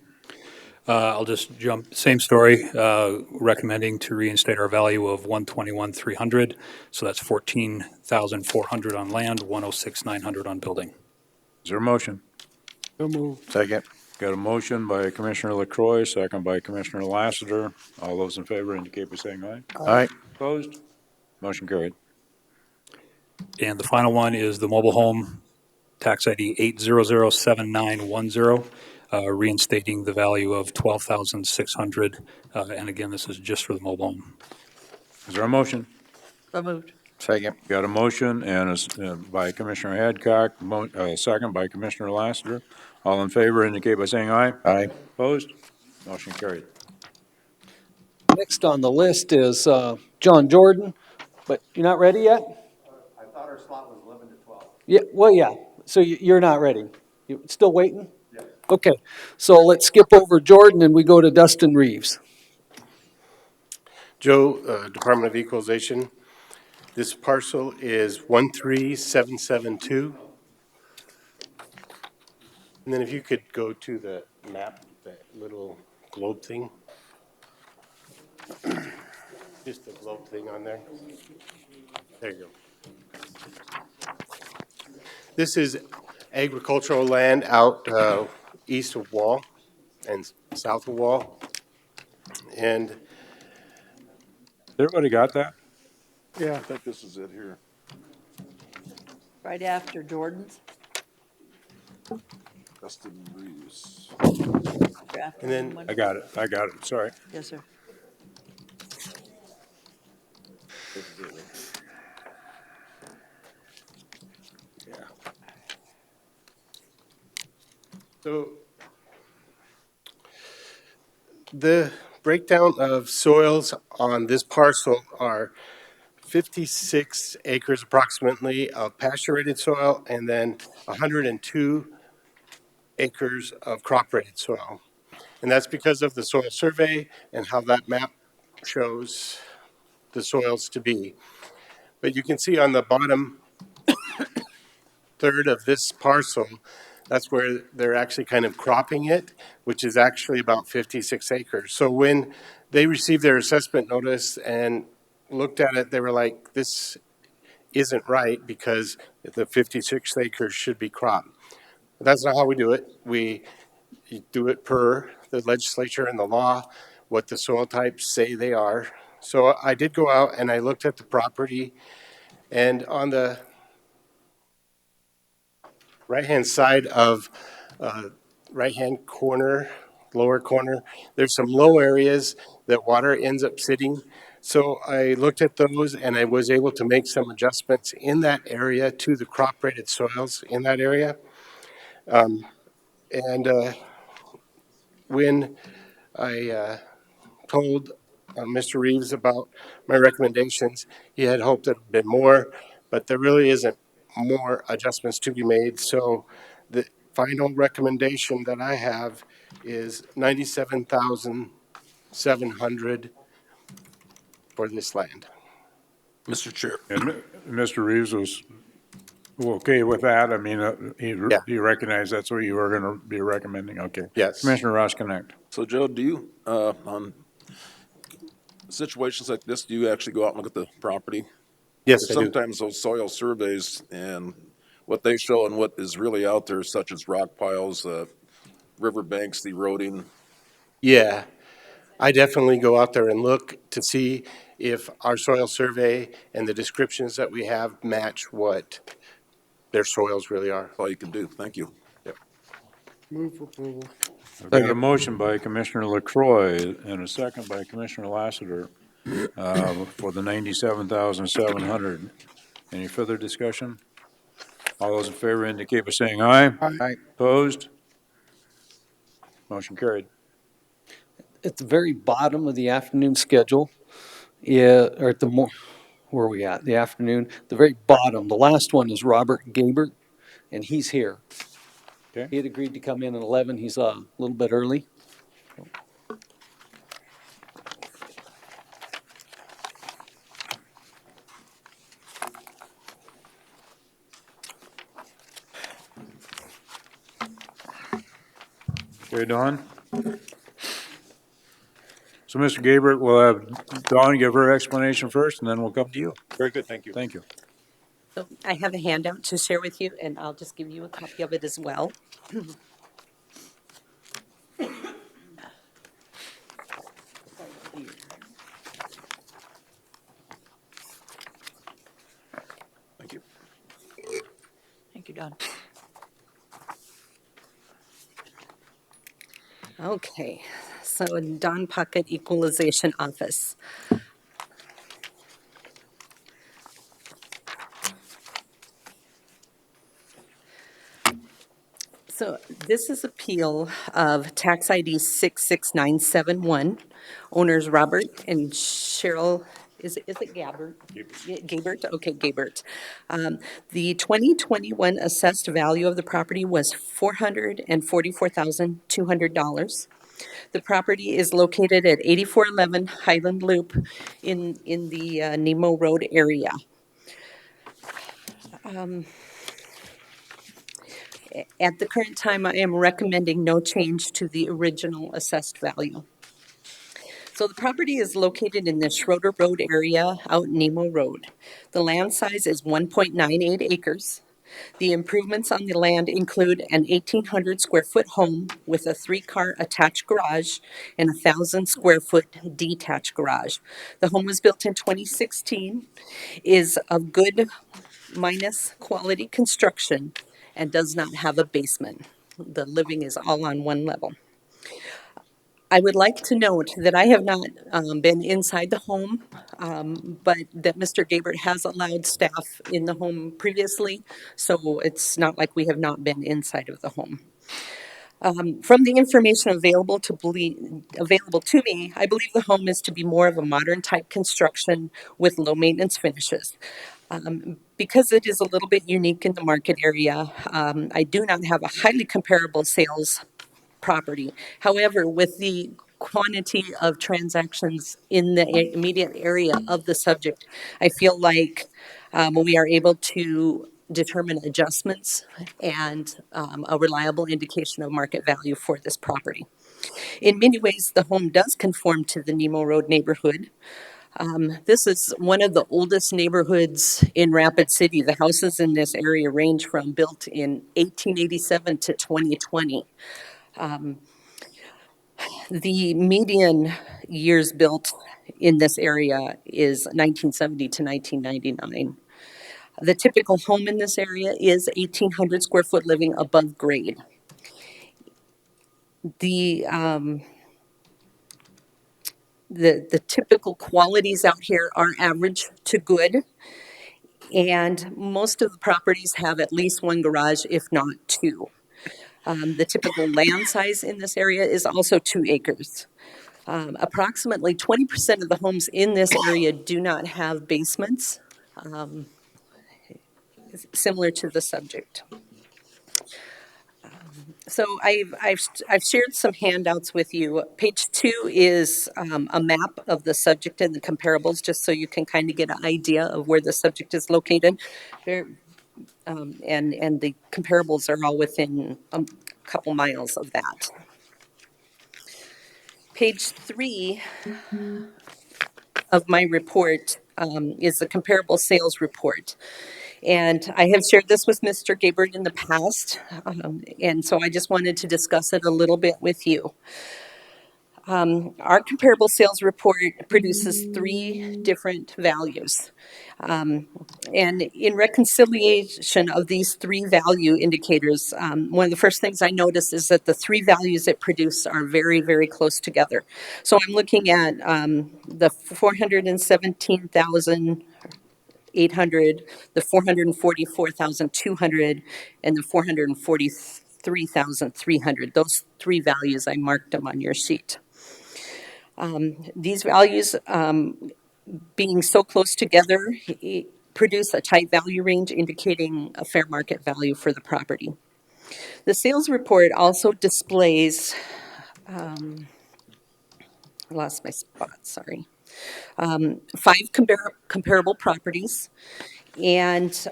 I'll just jump, same story, recommending to reinstate our value of 121,300. So that's 14,400 on land, 106,900 on building. Is there a motion? So moved. Second. Got a motion by Commissioner LaCroy, second by Commissioner Lassiter. All those in favor indicate by saying aye. Aye. Opposed? Motion carried. And the final one is the mobile home, tax ID 8007910, reinstating the value of 12,600. And again, this is just for the mobile home. Is there a motion? So moved. Second. Got a motion and by Commissioner Hadcock, second by Commissioner Lassiter. All in favor indicate by saying aye. Aye. Opposed? Motion carried. Next on the list is John Jordan, but you're not ready yet? I thought our slot was 11 to 12. Yeah, well, yeah, so you're not ready. You still waiting? Yeah. Okay, so let's skip over Jordan and we go to Dustin Reeves. Joe, Department of Equalization. This parcel is 13772. And then if you could go to the map, that little globe thing. Just the globe thing on there. There you go. This is agricultural land out east of Wall and south of Wall. And Everybody got that? Yeah. I think this is it here. Right after Jordan's. Dustin Reeves. Draft And then I got it, sorry. Yes, sir. So the breakdown of soils on this parcel are 56 acres approximately of pasture-rated soil, and then 102 acres of crop-rated soil. And that's because of the soil survey and how that map shows the soils to be. But you can see on the bottom third of this parcel, that's where they're actually kind of cropping it, which is actually about 56 acres. So when they received their assessment notice and looked at it, they were like, this isn't right because the 56 acres should be cropped. But that's not how we do it. We do it per the legislature and the law, what the soil types say they are. So I did go out and I looked at the property, and on the right-hand side of right-hand corner, lower corner, there's some low areas that water ends up sitting. So I looked at those and I was able to make some adjustments in that area to the crop-rated soils in that area. And when I told Mr. Reeves about my recommendations, he had hoped there'd been more, but there really isn't more adjustments to be made. So the final recommendation that I have is 97,700 for this land. Mr. Chair. And Mr. Reeves was okay with that? I mean, Yeah. he recognized that's what you were gonna be recommending, okay. Yes. Commissioner Ross Connect. So Joe, do you, on situations like this, do you actually go out and look at the property? Yes, I do. Sometimes those soil surveys and what they show and what is really out there, such as rock piles, river banks eroding. Yeah, I definitely go out there and look to see if our soil survey and the descriptions that we have match what their soils really are. All you can do. Thank you. Move for approval. I've got a motion by Commissioner LaCroy and a second by Commissioner Lassiter for the 97,700. Any further discussion? All those in favor indicate by saying aye. Aye. Opposed? Motion carried. At the very bottom of the afternoon schedule, yeah, or at the where are we at? The afternoon, the very bottom, the last one is Robert Gabert, and he's here. Okay. He had agreed to come in at 11. He's a little bit early. Okay, Dawn? So Mr. Gabert, we'll have Dawn give her explanation first, and then we'll come to you. Very good, thank you. Thank you. So I have a handout to share with you, and I'll just give you a copy of it as well. Thank you. Thank you, Don. Okay, so Don Puckett Equalization Office. So this is appeal of tax ID 66971, owners Robert and Cheryl, is it Gabbert? Gabert, okay, Gabert. The 2021 assessed value of the property was $444,200. The property is located at 8411 Highland Loop in the Nemo Road area. At the current time, I am recommending no change to the original assessed value. So the property is located in the Schroeder Road area out Nemo Road. The land size is 1.98 acres. The improvements on the land include an 1,800 square foot home with a 3-car attached garage and a 1,000 square foot detached garage. The home was built in 2016, is of good minus quality construction, and does not have a basement. the living is all on one level. I would like to note that I have not been inside the home, but that Mr. Gabert has allowed staff in the home previously, so it's not like we have not been inside of the home. From the information available to me, I believe the home is to be more of a modern type construction with low maintenance finishes. Because it is a little bit unique in the market area, I do not have a highly comparable sales property. However, with the quantity of transactions in the immediate area of the subject, I feel like we are able to determine adjustments and a reliable indication of market value for this property. In many ways, the home does conform to the Nemo Road neighborhood. This is one of the oldest neighborhoods in Rapid City. The houses in this area range from built in 1887 to 2020. The median years built in this area is 1970 to 1999. The typical home in this area is 1,800 square foot living above grade. The typical qualities out here are average to good, and most of the properties have at least one garage, if not two. The typical land size in this area is also 2 acres. Approximately 20% of the homes in this area do not have basements, similar to the subject. So I've shared some handouts with you. Page 2 is a map of the subject and the comparables, just so you can kind of get an idea of where the subject is located. And the comparables are all within a couple miles of that. Page 3 of my report is the comparable sales report. And I have shared this with Mr. Gabert in the past, and so I just wanted to discuss it a little bit with you. Our comparable sales report produces 3 different values. And in reconciliation of these 3 value indicators, one of the first things I noticed is that the 3 values it produced are very, very close together. So I'm looking at the 417,800, the 444,200, and the 443,300. Those 3 values, I marked them on your sheet. These values, being so close together, produce a tight value range indicating a fair market value for the property. The sales report also displays, I lost my spot, sorry, 5 comparable properties. And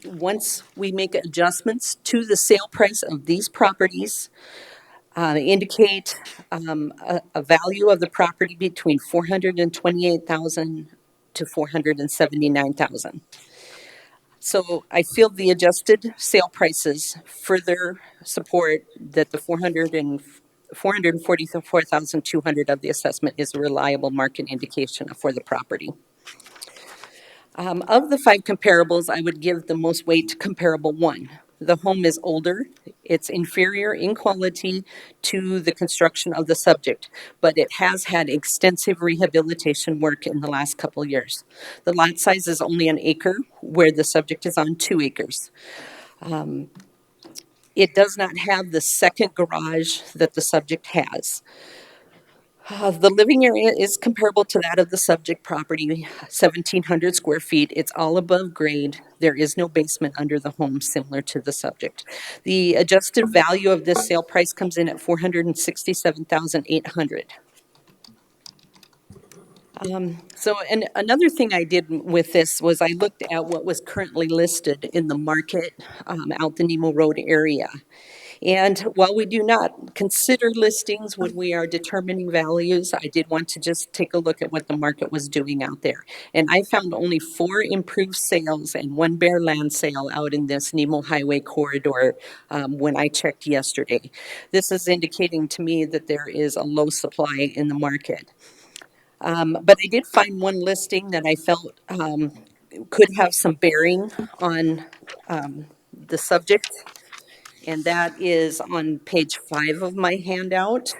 once we make adjustments to the sale price of these properties, indicate a value of the property between $428,000 to $479,000. So I feel the adjusted sale prices further support that the 444,200 of the assessment is a reliable market indication for the property. Of the 5 comparables, I would give the most weight to comparable 1. The home is older, it's inferior in quality to the construction of the subject, but it has had extensive rehabilitation work in the last couple of years. The lot size is only 1 acre, where the subject is on 2 acres. It does not have the second garage that the subject has. The living area is comparable to that of the subject property, 1,700 square feet. It's all above grade. There is no basement under the home, similar to the subject. The adjusted value of this sale price comes in at $467,800. And another thing I did with this was I looked at what was currently listed in the market out the Nemo Road area. And while we do not consider listings when we are determining values, I did want to just take a look at what the market was doing out there. And I found only 4 improved sales and 1 bare land sale out in this Nemo Highway corridor when I checked yesterday. This is indicating to me that there is a low supply in the market. But I did find 1 listing that I felt could have some bearing on the subject. and that is on page 5 of my handout.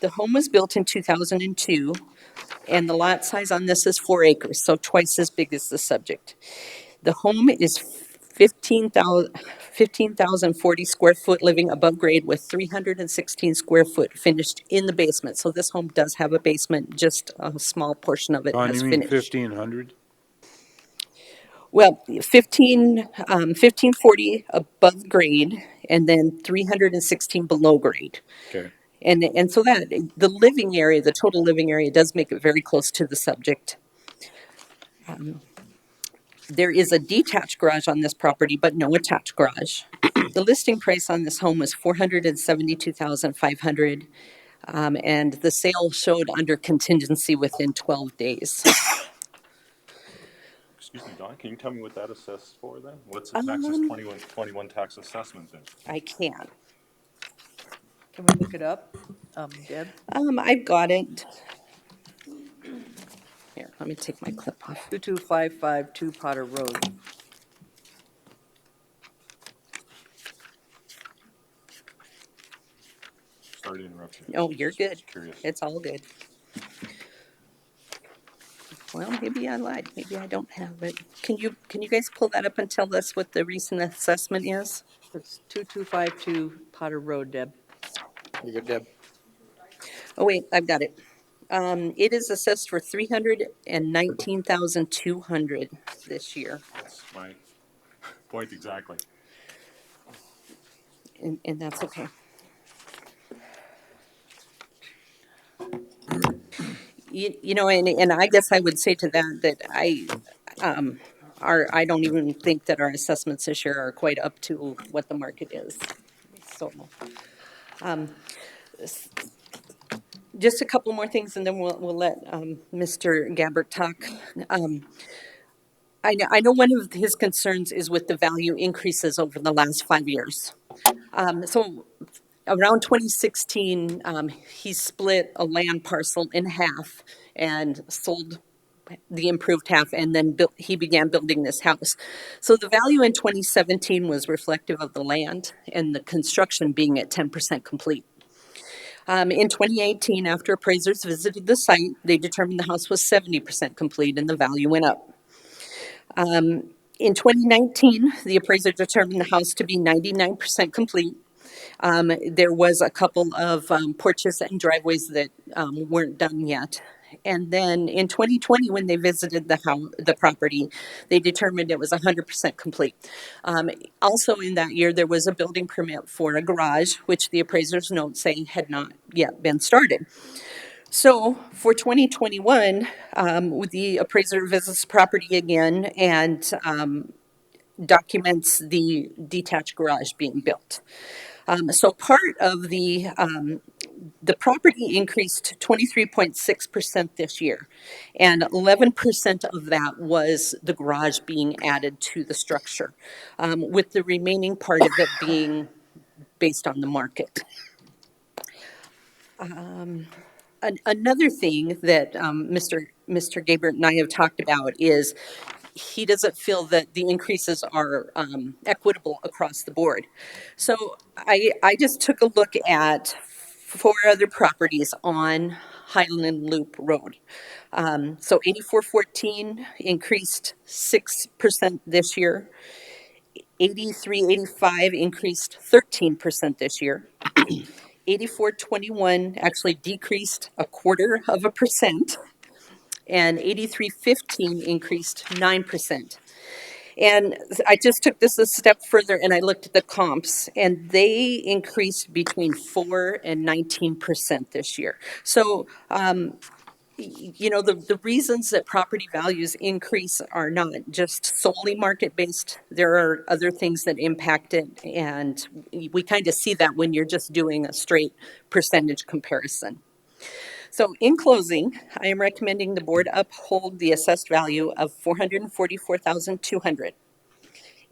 The home was built in 2002, and the lot size on this is 4 acres, so twice as big as the subject. The home is 15,040 square foot living above grade with 316 square foot finished in the basement. So this home does have a basement, just a small portion of it Don, has you mean finished. 1,500? Well, 1540 above grade and then 316 below grade. Okay. And so that, the living area, the total living area does make it very close to the subject. There is a detached garage on this property, but no attached garage. The listing price on this home was $472,500, and the sale showed under contingency within 12 days. Excuse me, Don, can you tell me what that assessed for then? What's the taxes 21 tax assessment then? I can. Can we look it up, Deb? I've got it. Here, let me take my clip off. 22552 Potter Road. Sorry to interrupt you. Oh, you're good. Just curious. It's all good. Well, maybe I lied. Maybe I don't have it. Can you guys pull that up and tell us what the recent assessment is? It's 2252 Potter Road, Deb. You good, Deb? Oh, wait, I've got it. It is assessed for $319,200 this year. That's my point exactly. And that's okay. You know, and I guess I would say to that I don't even think that our assessments this year are quite up to what the market is. So, just a couple more things, and then we'll let Mr. Gabbert talk. I know one of his concerns is with the value increases over the last 5 years. So around 2016, he split a land parcel in half and sold the improved half, and then he began building this house. So the value in 2017 was reflective of the land and the construction being at 10% complete. In 2018, after appraisers visited the site, they determined the house was 70% complete and the value went up. In 2019, the appraiser determined the house to be 99% complete. There was a couple of porches and driveways that weren't done yet. And then in 2020, when they visited the property, they determined it was 100% complete. Also in that year, there was a building permit for a garage, which the appraiser's notes say had not yet been started. So for 2021, the appraiser visits the property again and documents the detached garage being built. So part of the property increased 23.6% this year, and 11% of that was the garage being added to the structure, with the remaining part of it being based on the market. Another thing that Mr. Gabert and I have talked about is he doesn't feel that the increases are equitable across the board. So I just took a look at 4 other properties on Highland Loop Road. So 8414 increased 6% this year. 8385 increased 13% this year. 8421 actually decreased 0.25%, and 8315 increased 9%. And I just took this a step further and I looked at the comps, and they increased between 4 and 19% this year. So, you know, the reasons that property values increase are not just solely market-based. There are other things that impact it, and we kind of see that when you're just doing a straight percentage comparison. So in closing, I am recommending the board uphold the assessed value of $444,200.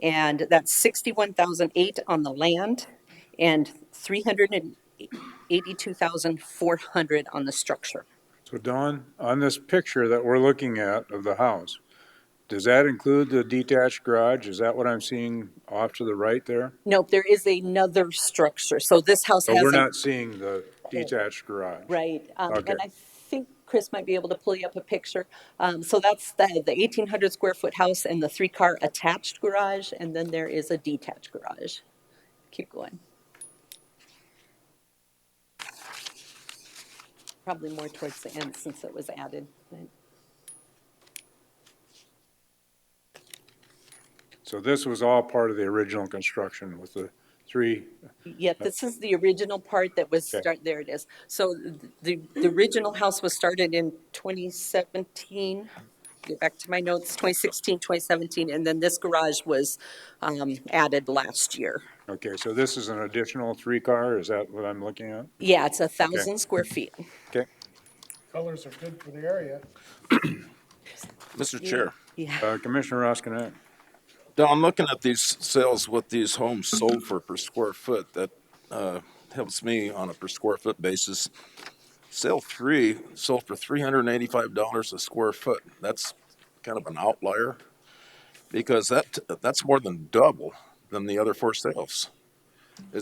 And that's $61,008 on the land and $382,400 on the structure. So Don, on this picture that we're looking at of the house, Does that include the detached garage? Is that what I'm seeing off to the right there? Nope, there is another structure. So this house So has we're an not seeing the detached garage? right, Okay. and I think Chris might be able to pull you up a picture. So that's the 1,800 square foot house and the three-car attached garage, and then there is a detached garage. Keep going. Probably more towards the end since it was added. Right? So this was all part of the original construction with the three, Yeah, this is the original part that was Okay. there it is. So the original house was started in 2017. Get back to my notes, 2016, 2017, and then this garage was added last year. okay, so this is an additional three-car, is that what I'm looking at? Yeah, it's Okay. 1,000 square feet. Okay. Colors are good for the area. Mr. Chair, Yeah. Commissioner Roskinek. Don, I'm looking at these sales, what these homes sold for per square foot, that helps me on a per square foot basis. Sale 3 sold for $385 a square foot. That's kind of an outlier because that's more than double than the other 4 sales.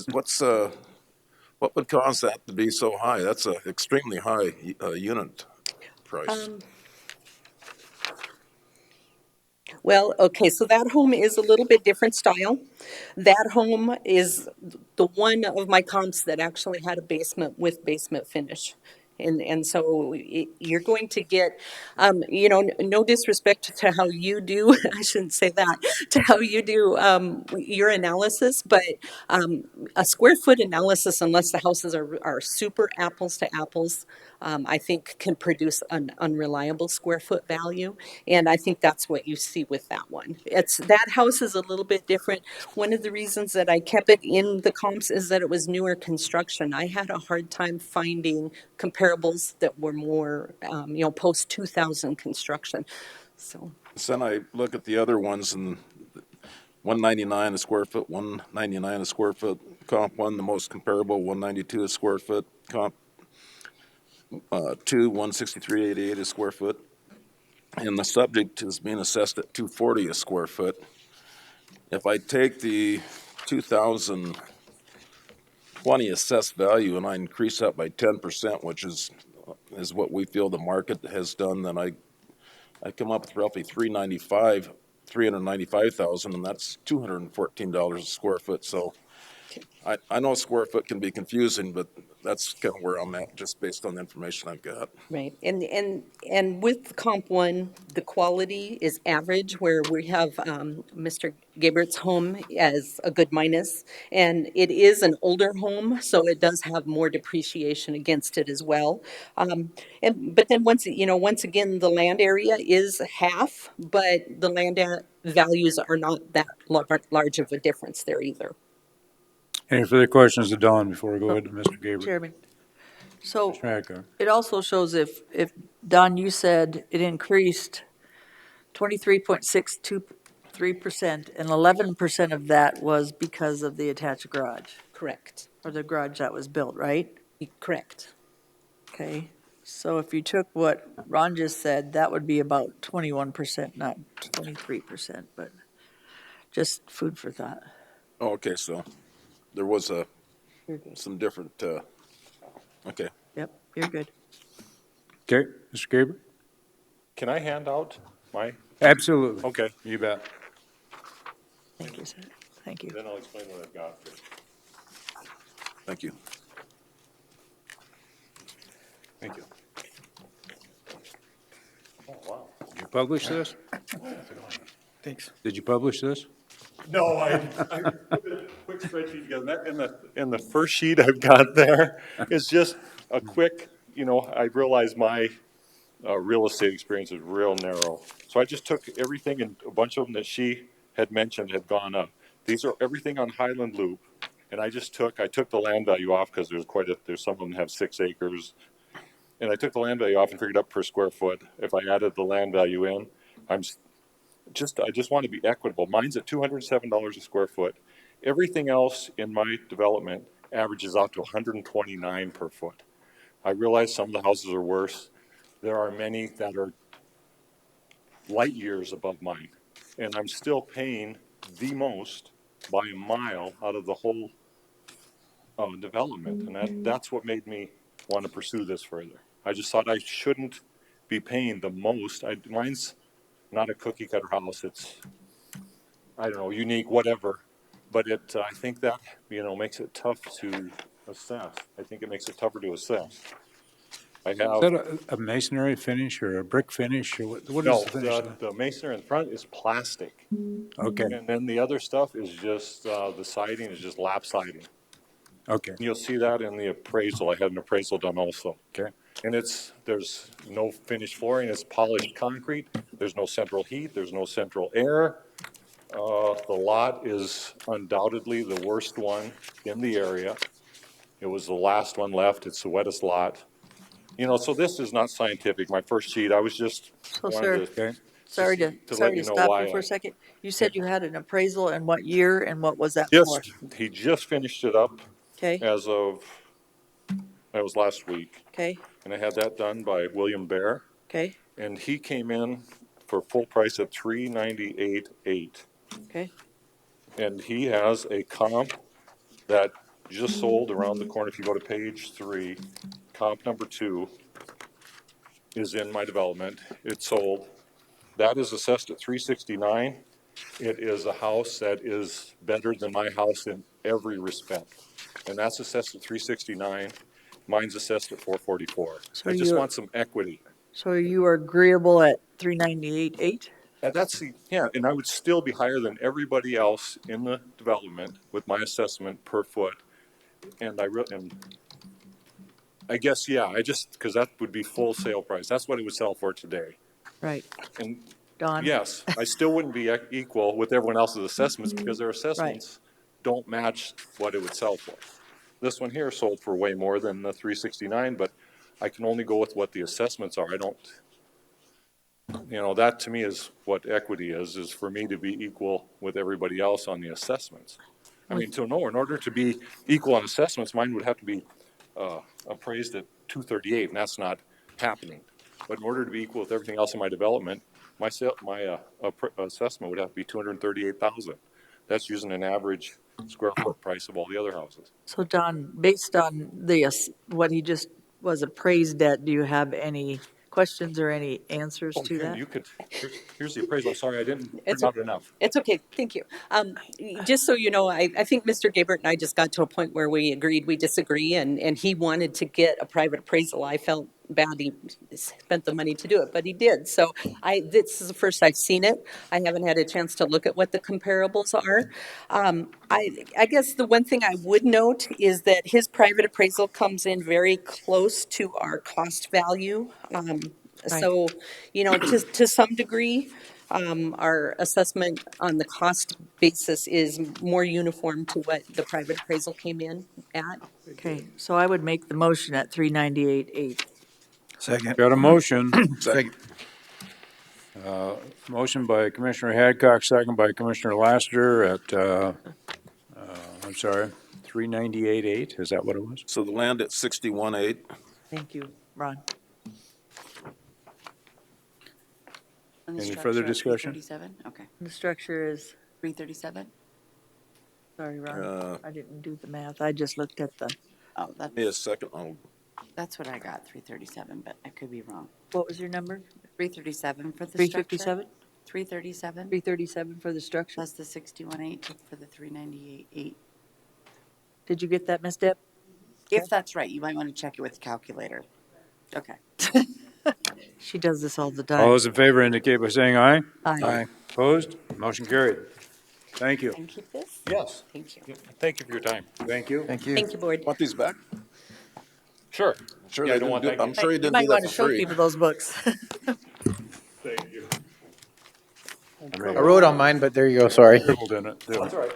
What would cause that to be so high? That's an extremely high unit price. Well, okay, so that home is a little bit different style. That home is the one of my comps that actually had a basement with basement finish. And so you're going to get, no disrespect to how you do, I shouldn't say that, to how you do your analysis, but a square foot analysis, unless the houses are super apples to apples, I think can produce an unreliable square foot value. And I think that's what you see with that one. That house is a little bit different. One of the reasons that I kept it in the comps is that it was newer construction. I had a hard time finding comparables that were more, post 2000 construction. So. Then I look at the other ones and 199 a square foot, 199 a square foot. Comp 1, the most comparable, 192 a square foot. Comp 2, 163.88 a square foot. And the subject is being assessed at 240 a square foot. If I take the 2020 assessed value and I increase that by 10%, which is what we feel the market has done, then I come up with roughly 395,000, and that's $214 a square foot. So I know a square foot can be confusing, but that's kind of where I'm at, just based on the information I've got. Right, and with comp one, the quality is average, where we have Mr. Gabert's home as a good minus, and it is an older home, so it does have more depreciation against it as well. But then once again, the land area is half, but the land values are not that large of a difference there either. Any further questions to Don before we go ahead to Mr. Gabriel? Chairman, so Commissioner Hacker. it also shows if, Don, you said it increased 23.623%, and 11% of that was because of the attached garage, Correct. or the garage that was built, right? Correct. Okay, so if you took what Ron just said, that would be about 21%, not 23%, but just food for thought. Oh, okay, so there was You're good. some different, okay. Yep, you're good. Okay, Mr. Gabriel? Can I hand out my? Absolutely. Okay. You bet. Thank you, sir. Thank you. Then I'll explain what I've got. Thank you. Thank you. Oh, wow. Did you publish this? Thanks. Did you publish this? No, I put a quick spreadsheet together. And the first sheet I've got there is just a quick, I realize my real estate experience is real narrow. So I just took everything, and a bunch of them that she had mentioned had gone up. These are everything on Highland Loop. And I took the land value off because there's some of them have 6 acres. And I took the land value off and figured up per square foot. If I added the land value in, I just want to be equitable. Mine's at $207 a square foot. Everything else in my development averages out to $129 per foot. I realize some of the houses are worse. There are many that are light years above mine. And I'm still paying the most by a mile out of the whole development. And that's what made me want to pursue this further. I just thought I shouldn't be paying the most. Mine's not a cookie cutter house. It's, I don't know, unique, whatever. But I think that, makes it tough to assess. I think it makes it tougher to assess. I Is have, that a masonry finish or a brick finish, or what is no, the finish? the masonry in front is plastic. Okay, And then the other stuff is just, the siding is just lap siding. okay, You'll see that in the appraisal. I had an appraisal done also. okay. And there's no finished flooring, it's polished concrete. There's no central heat, there's no central air. The lot is undoubtedly the worst one in the area. It was the last one left. It's the wettest lot. So this is not scientific. My first sheet, I was just So, sir, wanted to, sorry to to let you know stop why you for I a second. You said you had an appraisal and what year and what was that for? he just finished it up Okay, as of, that was last week. okay, And I had that done by William Bear. okay, And he came in for full price at $398,800. okay. And he has a comp that just sold around the corner. If you go to page 3, comp number 2 is in my development. It sold. That is assessed at $369,000. It is a house that is better than my house in every respect. And that's assessed at $369,000. Mine's assessed at $444,000. So I just you, want some equity. so you are agreeable at 398.8? And and I would still be higher than everybody else in the development with my assessment per foot. And I guess, because that would be full sale price. That's what it would sell for today. Right. And Don? yes, I still wouldn't be equal with everyone else's assessments because their assessments don't match what it would sell for. This one here sold for way more than the 369, but I can only go with what the assessments are. I don't, that to me is what equity is for me to be equal with everybody else on the assessments. I mean, in order to be equal on assessments, mine would have to be appraised at 238, and that's not happening. But in order to be equal with everything else in my development, my assessment would have to be 238,000. That's using an average square foot price of all the other houses. So Don, based on what he just was appraised at, do you have any questions or any answers to that? Here's the appraisal. Sorry, I didn't print out enough. It's okay, thank you. Just so you know, I think Mr. Gabert and I just got to a point where we agreed we disagree, and he wanted to get a private appraisal. I felt bad he spent the money to do it, but he did. So this is the first I've seen it. I haven't had a chance to look at what the comparables are. I guess the one thing I would note is that his private appraisal comes in very close to our cost value. So, to some degree, our assessment on the cost basis is more uniform to what the private appraisal came in at. Okay, so I would make the motion at 398.8. Second. Got a motion. Second. Motion by Commissioner Hadcock, second by Commissioner Lassiter at, I'm sorry, 398.8, is that what it was? So the land at 61.8. Thank you, Ron. And the Any structure further at discussion? 337? Okay. The structure is, 337? sorry, Ron, I didn't do the math. I just looked at the, Oh, Give me a second. that's what I got, 337, but I could be wrong. what was your number? 337 for the structure. 357? 337 337 for the structure? plus the 61.8 for the 398.8. Did you get that, Ms. Deb? If that's right, you might want to check it with the calculator. Okay. She does this all the All time. those in favor indicate by saying aye. Aye. Opposed? Motion carried. Thank you. And keep this? Yes. Thank you. Thank you for your time. Thank you. Thank you. Thank you, board. Want these back? Sure. Sure, Yeah, they I don't didn't want do, that. I'm sure he You didn't might do want that to for show free. people those books. Thank you. I wrote on mine, but there you go, sorry. Scribbled in it, too. That's all right.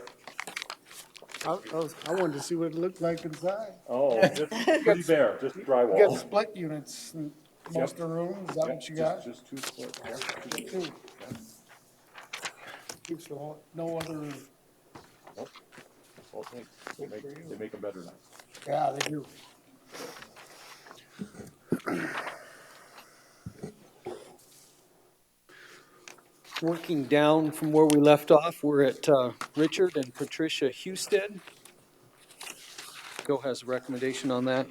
I wanted to see what it looked like inside. Oh, just pretty bare, just You got drywall. split units in most of the rooms, is that what you got? Just 2 split. Two. Keeps no other, Well, they make them better now. yeah, they do. Working down from where we left off, we're at Richard and Patricia Husted. Go has a recommendation on that.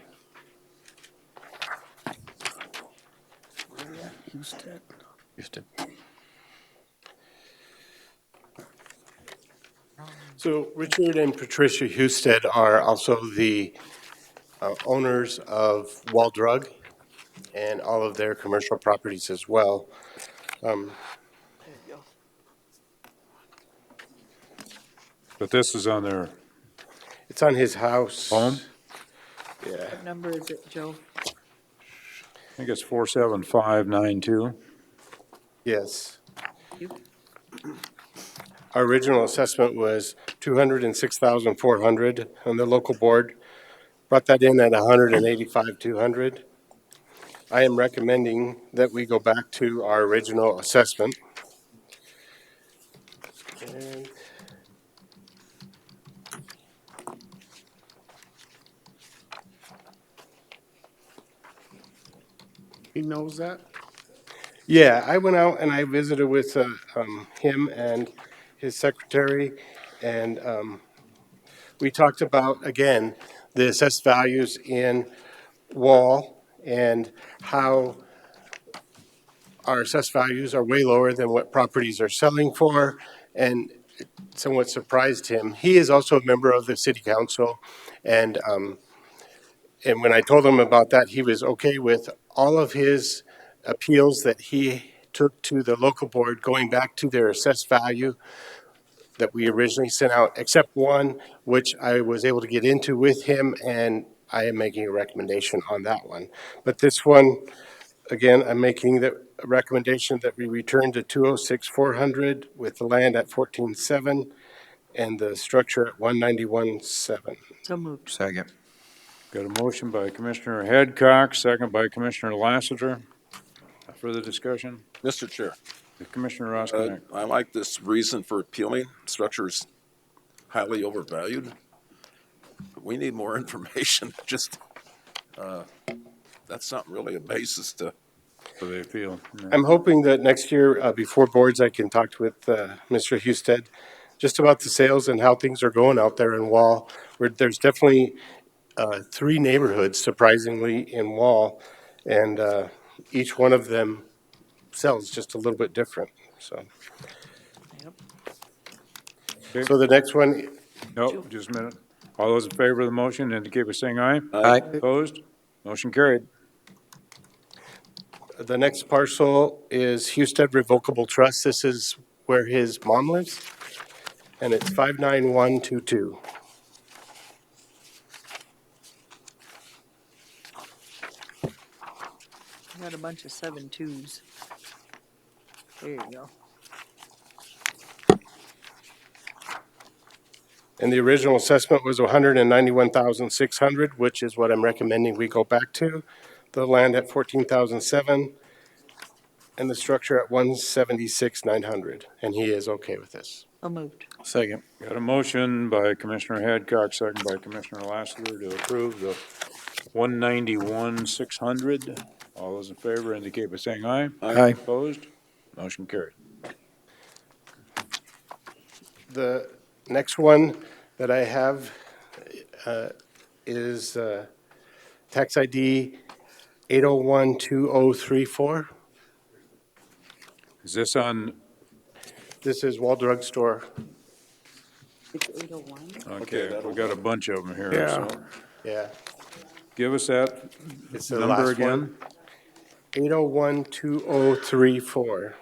Houston. Houston. So Richard and Patricia Husted are also the owners of Wall Drug and all of their commercial properties as well. But this is on their It's on his house. home? Yeah. What number is it, Joe? I think it's 47592. Yes. Our original assessment was 206,400, and the local board brought that in at 185,200. I am recommending that we go back to our original assessment. And He knows that? yeah, I went out and I visited with him and his secretary, and we talked about, again, the assessed values in Wall and how our assessed values are way lower than what properties are selling for, and it somewhat surprised him. He is also a member of the city council, and when I told him about that, he was okay with all of his appeals that he took to the local board going back to their assessed value that we originally sent out, except one, which I was able to get into with him, and I am making a recommendation on that one. But this one, again, I'm making the recommendation that we return to 206,400 with the land at 14,700 and the structure at 191,700. So moved. Second. Got a motion by Commissioner Hadcock, second by Commissioner Lassiter. Further discussion? Mr. Chair, Commissioner Roskinek. I like this reason for appealing. Structure is highly overvalued. We need more information. Just, that's not really a basis to. So they feel. I'm hoping that next year, before boards, I can talk with Mr. Husted just about the sales and how things are going out there in Wall. Where there's definitely 3 neighborhoods, surprisingly, in Wall, and each one of them sells just a little bit different. So, Okay. so the next one, Nope, just a minute. All those in favor of the motion indicate by saying aye. Aye. Opposed? Motion carried. the next parcel is Husted Revocable Trust. This is where his mom lives, and it's 59122. Got a bunch of 7-2s. There you go. And the original assessment was 191,600, which is what I'm recommending we go back to. The land at 14,007 and the structure at 176,900, and he is okay with this. So moved. Second. Got a motion by Commissioner Hadcock, second by Commissioner Lassiter to approve the 191,600. All those in favor indicate by saying aye. Aye. Opposed? Motion carried. The next one that I have is tax ID 8012034. Is this on, This is Wall Drug Store. It's 801? okay, we got a bunch of them here, Yeah. so Yeah. give us that It's the number last again. one. 8012034.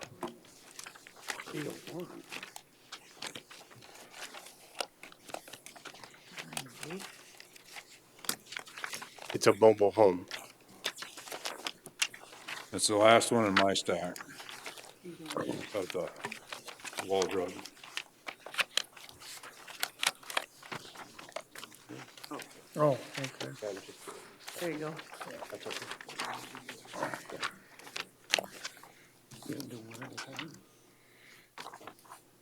It's a mobile home. That's the last one in my stack of the wall drug. Oh, okay. There you go.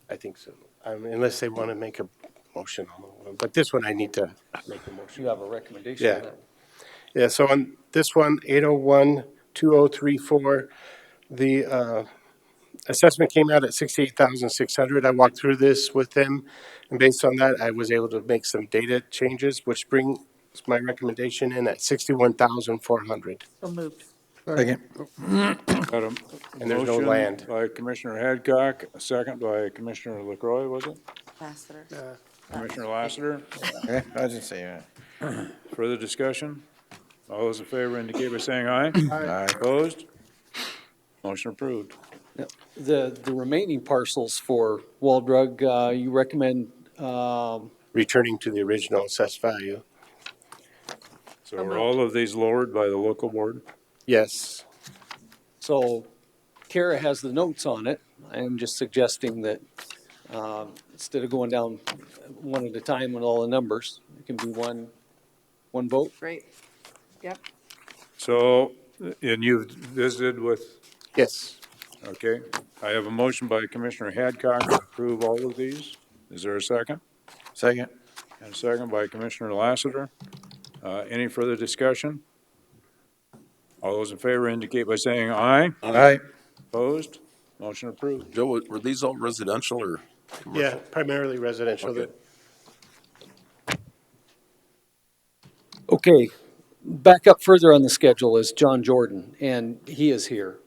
I think so. Unless they want to make a motion on one. But this one I need to make a motion. You have a recommendation Yeah. on that? Yeah, so on this one, 8012034, the assessment came out at 68,600. I walked through this with them, and based on that, I was able to make some data changes, which brings my recommendation in at 61,400. So moved. Second. Got a And there's no motion land. by Commissioner Hadcock, a second by Commissioner LaCroy, was it? Lassiter. Commissioner Lassiter. Okay, I was just saying. Further discussion? All those in favor indicate by saying aye. Aye. Opposed? Motion approved. The remaining parcels for Wall Drug, you recommend, Returning to the original assessed value. So are all of these lowered by the local board? Yes. so Kara has the notes on it. I am just suggesting that, instead of going down one at a time with all the numbers, it can be one vote. Great. Yep. So, and you've visited with, Yes. okay. I have a motion by Commissioner Hadcock to approve all of these. Is there a second? Second. And a second by Commissioner Lassiter. Any further discussion? All those in favor indicate by saying aye. Aye. Opposed? Motion approved. Joe, were these all residential or Yeah, commercial? primarily residential. Okay. Okay, back up further on the schedule is John Jordan, and he is here.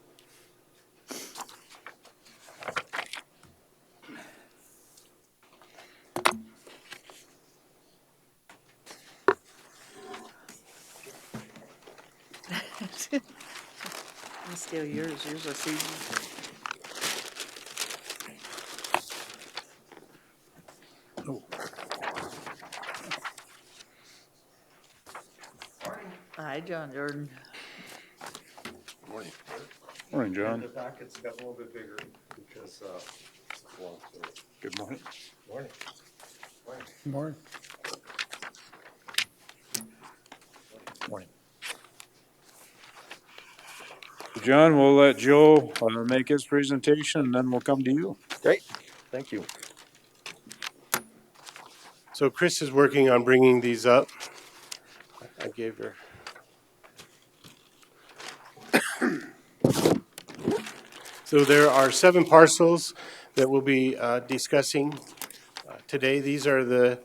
I'll steal yours. Yours are seasoned. Hi, John Jordan. Morning. Morning, John. The packets got a little bit bigger because, well, so. Good morning. Morning. Morning. Morning. John, we'll let Joe make his presentation, and then we'll come to you. Great, thank you. So Chris is working on bringing these up. I gave her. So there are 7 parcels that we'll be discussing today. These are the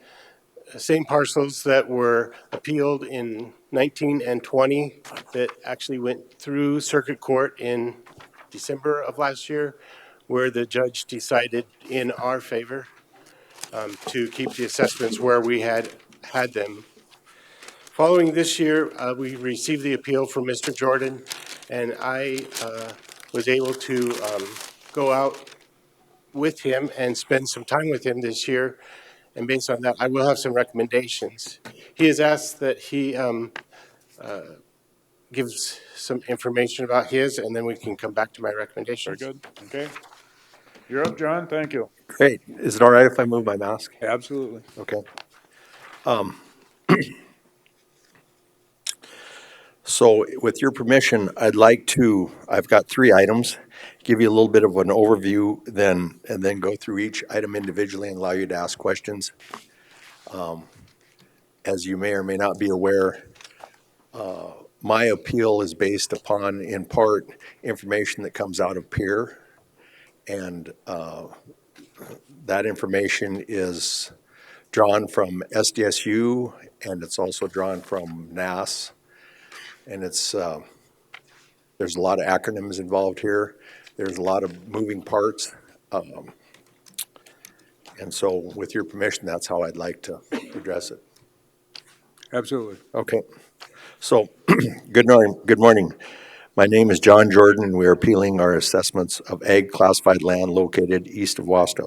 same parcels that were appealed in 19 and 20 that actually went through circuit court in December of last year, where the judge decided in our favor to keep the assessments where we had them. Following this year, we received the appeal from Mr. Jordan, and I was able to go out with him and spend some time with him this year. And based on that, I will have some recommendations. He has asked that he gives some information about his, and then we can come back to my recommendations. Very good. Okay. You're up, John. Thank you. Great. Is it all right if I move my mask? Absolutely. Okay. So with your permission, I'd like to, I've got 3 items, give you a little bit of an overview, and then go through each item individually and allow you to ask questions. As you may or may not be aware, my appeal is based upon, in part, information that comes out of PEER. And that information is drawn from SDSU, and it's also drawn from NAS. And it's, there's a lot of acronyms involved here. There's a lot of moving parts. And so with your permission, that's how I'd like to address it. Absolutely. Okay. So, good morning. My name is John Jordan, and we are appealing our assessments of ag classified land located east of Wasta.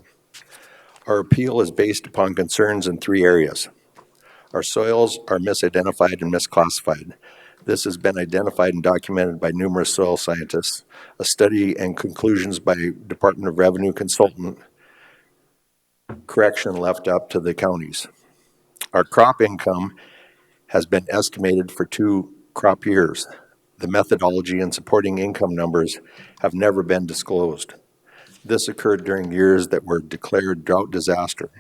Our appeal is based upon concerns in 3 areas. Our soils are misidentified and misclassified. This has been identified and documented by numerous soil scientists. A study and conclusions by Department of Revenue consultant. Correction left up to the counties. Our crop income has been estimated for 2 crop years. The methodology and supporting income numbers have never been disclosed. This occurred during years that were declared drought disaster.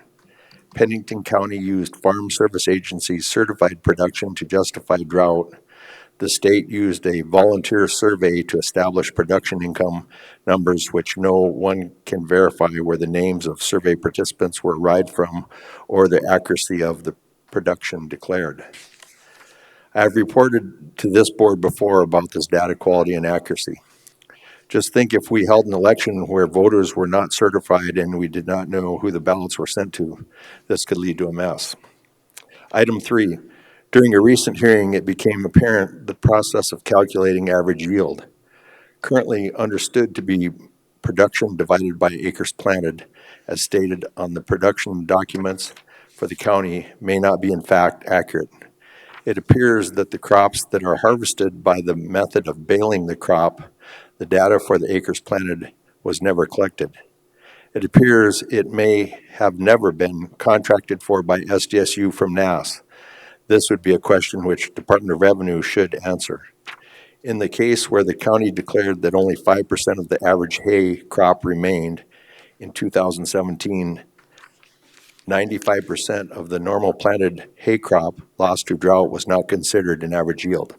Pennington County used Farm Service Agency's certified production to justify drought. The state used a volunteer survey to establish production income numbers which no one can verify where the names of survey participants were derived from or the accuracy of the production declared. I have reported to this board before about this data quality and accuracy. Just think if we held an election where voters were not certified and we did not know who the ballots were sent to, this could lead to a mess. Item 3, during a recent hearing, it became apparent the process of calculating average yield, currently understood to be production divided by acres planted, as stated on the production documents for the county, may not be in fact accurate. It appears that the crops that are harvested by the method of baling the crop, the data for the acres planted was never collected. It appears it may have never been contracted for by SDSU from NASS. This would be a question which Department of Revenue should answer. In the case where the county declared that only 5% of the average hay crop remained in 2017, 95% of the normal planted hay crop lost to drought was not considered an average yield.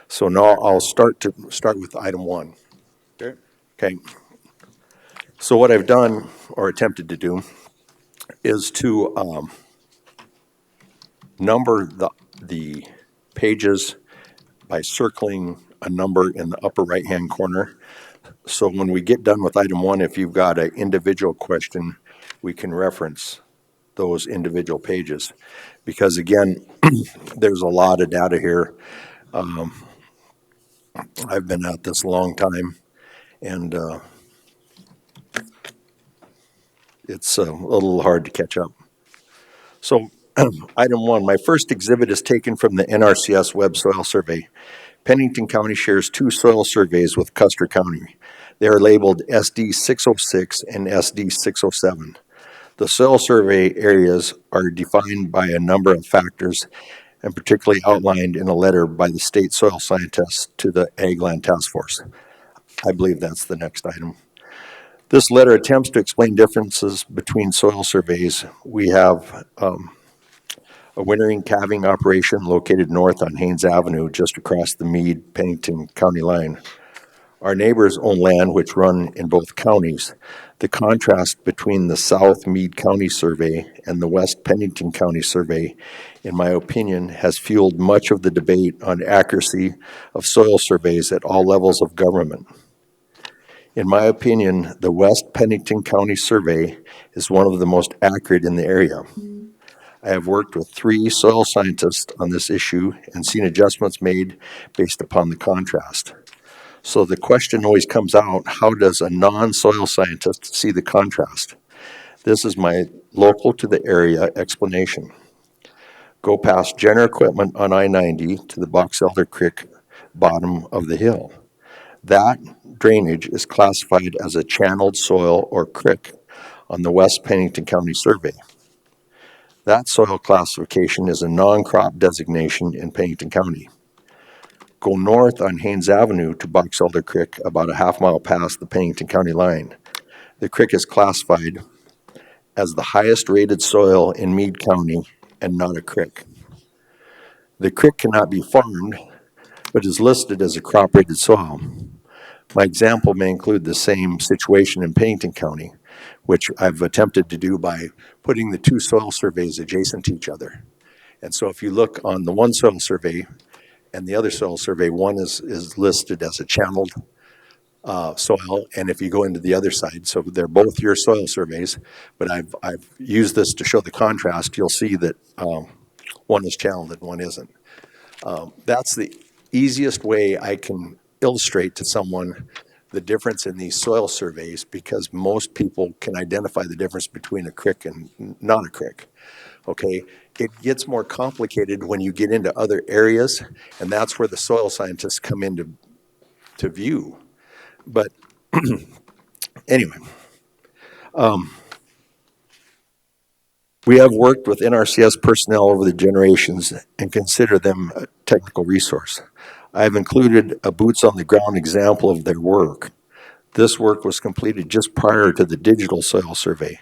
So now I'll start with item 1. Okay. So what I've done or attempted to do is to number the pages by circling a number in the upper right-hand corner. So when we get done with item 1, if you've got an individual question, we can reference those individual pages. Because again, there's a lot of data here. I've been at this a long time, and it's a little hard to catch up. So item 1, my first exhibit is taken from the NRCS Web Soil Survey. Pennington County shares 2 soil surveys with Custer County. They are labeled SD 606 and SD 607. The soil survey areas are defined by a number of factors and particularly outlined in a letter by the state soil scientists to the Ag Land Task Force. I believe that's the next item. This letter attempts to explain differences between soil surveys. We have a wintering calving operation located north on Haynes Avenue, just across the Meade-Pennington County line. Our neighbors own land which run in both counties. The contrast between the South Meade County survey and the West Pennington County survey, in my opinion, has fueled much of the debate on accuracy of soil surveys at all levels of government. In my opinion, the West Pennington County survey is one of the most accurate in the area. I have worked with 3 soil scientists on this issue and seen adjustments made based upon the contrast. So the question always comes out, how does a non-soil scientist see the contrast? This is my local to the area explanation. Go past Jenner Equipment on I-90 to the Box Elder Creek bottom of the hill. That drainage is classified as a channeled soil or creek on the West Pennington County survey. That soil classification is a non-crop designation in Pennington County. Go north on Haynes Avenue to Box Elder Creek, about a half mile past the Pennington County line. The creek is classified as the highest rated soil in Meade County and not a creek. The creek cannot be farmed, but is listed as a crop rated soil. My example may include the same situation in Pennington County, which I've attempted to do by putting the 2 soil surveys adjacent to each other. And so if you look on the one soil survey and the other soil survey, one is listed as a channeled soil, and if you go into the other side, so they're both your soil surveys, but I've used this to show the contrast. You'll see that one is channeled and one isn't. That's the easiest way I can illustrate to someone the difference in these soil surveys, because most people can identify the difference between a creek and not a creek. Okay, it gets more complicated when you get into other areas, and that's where the soil scientists come into view. But anyway, we have worked with NRCS personnel over the generations and consider them a technical resource. I have included a boots-on-the-ground example of their work. This work was completed just prior to the digital soil survey.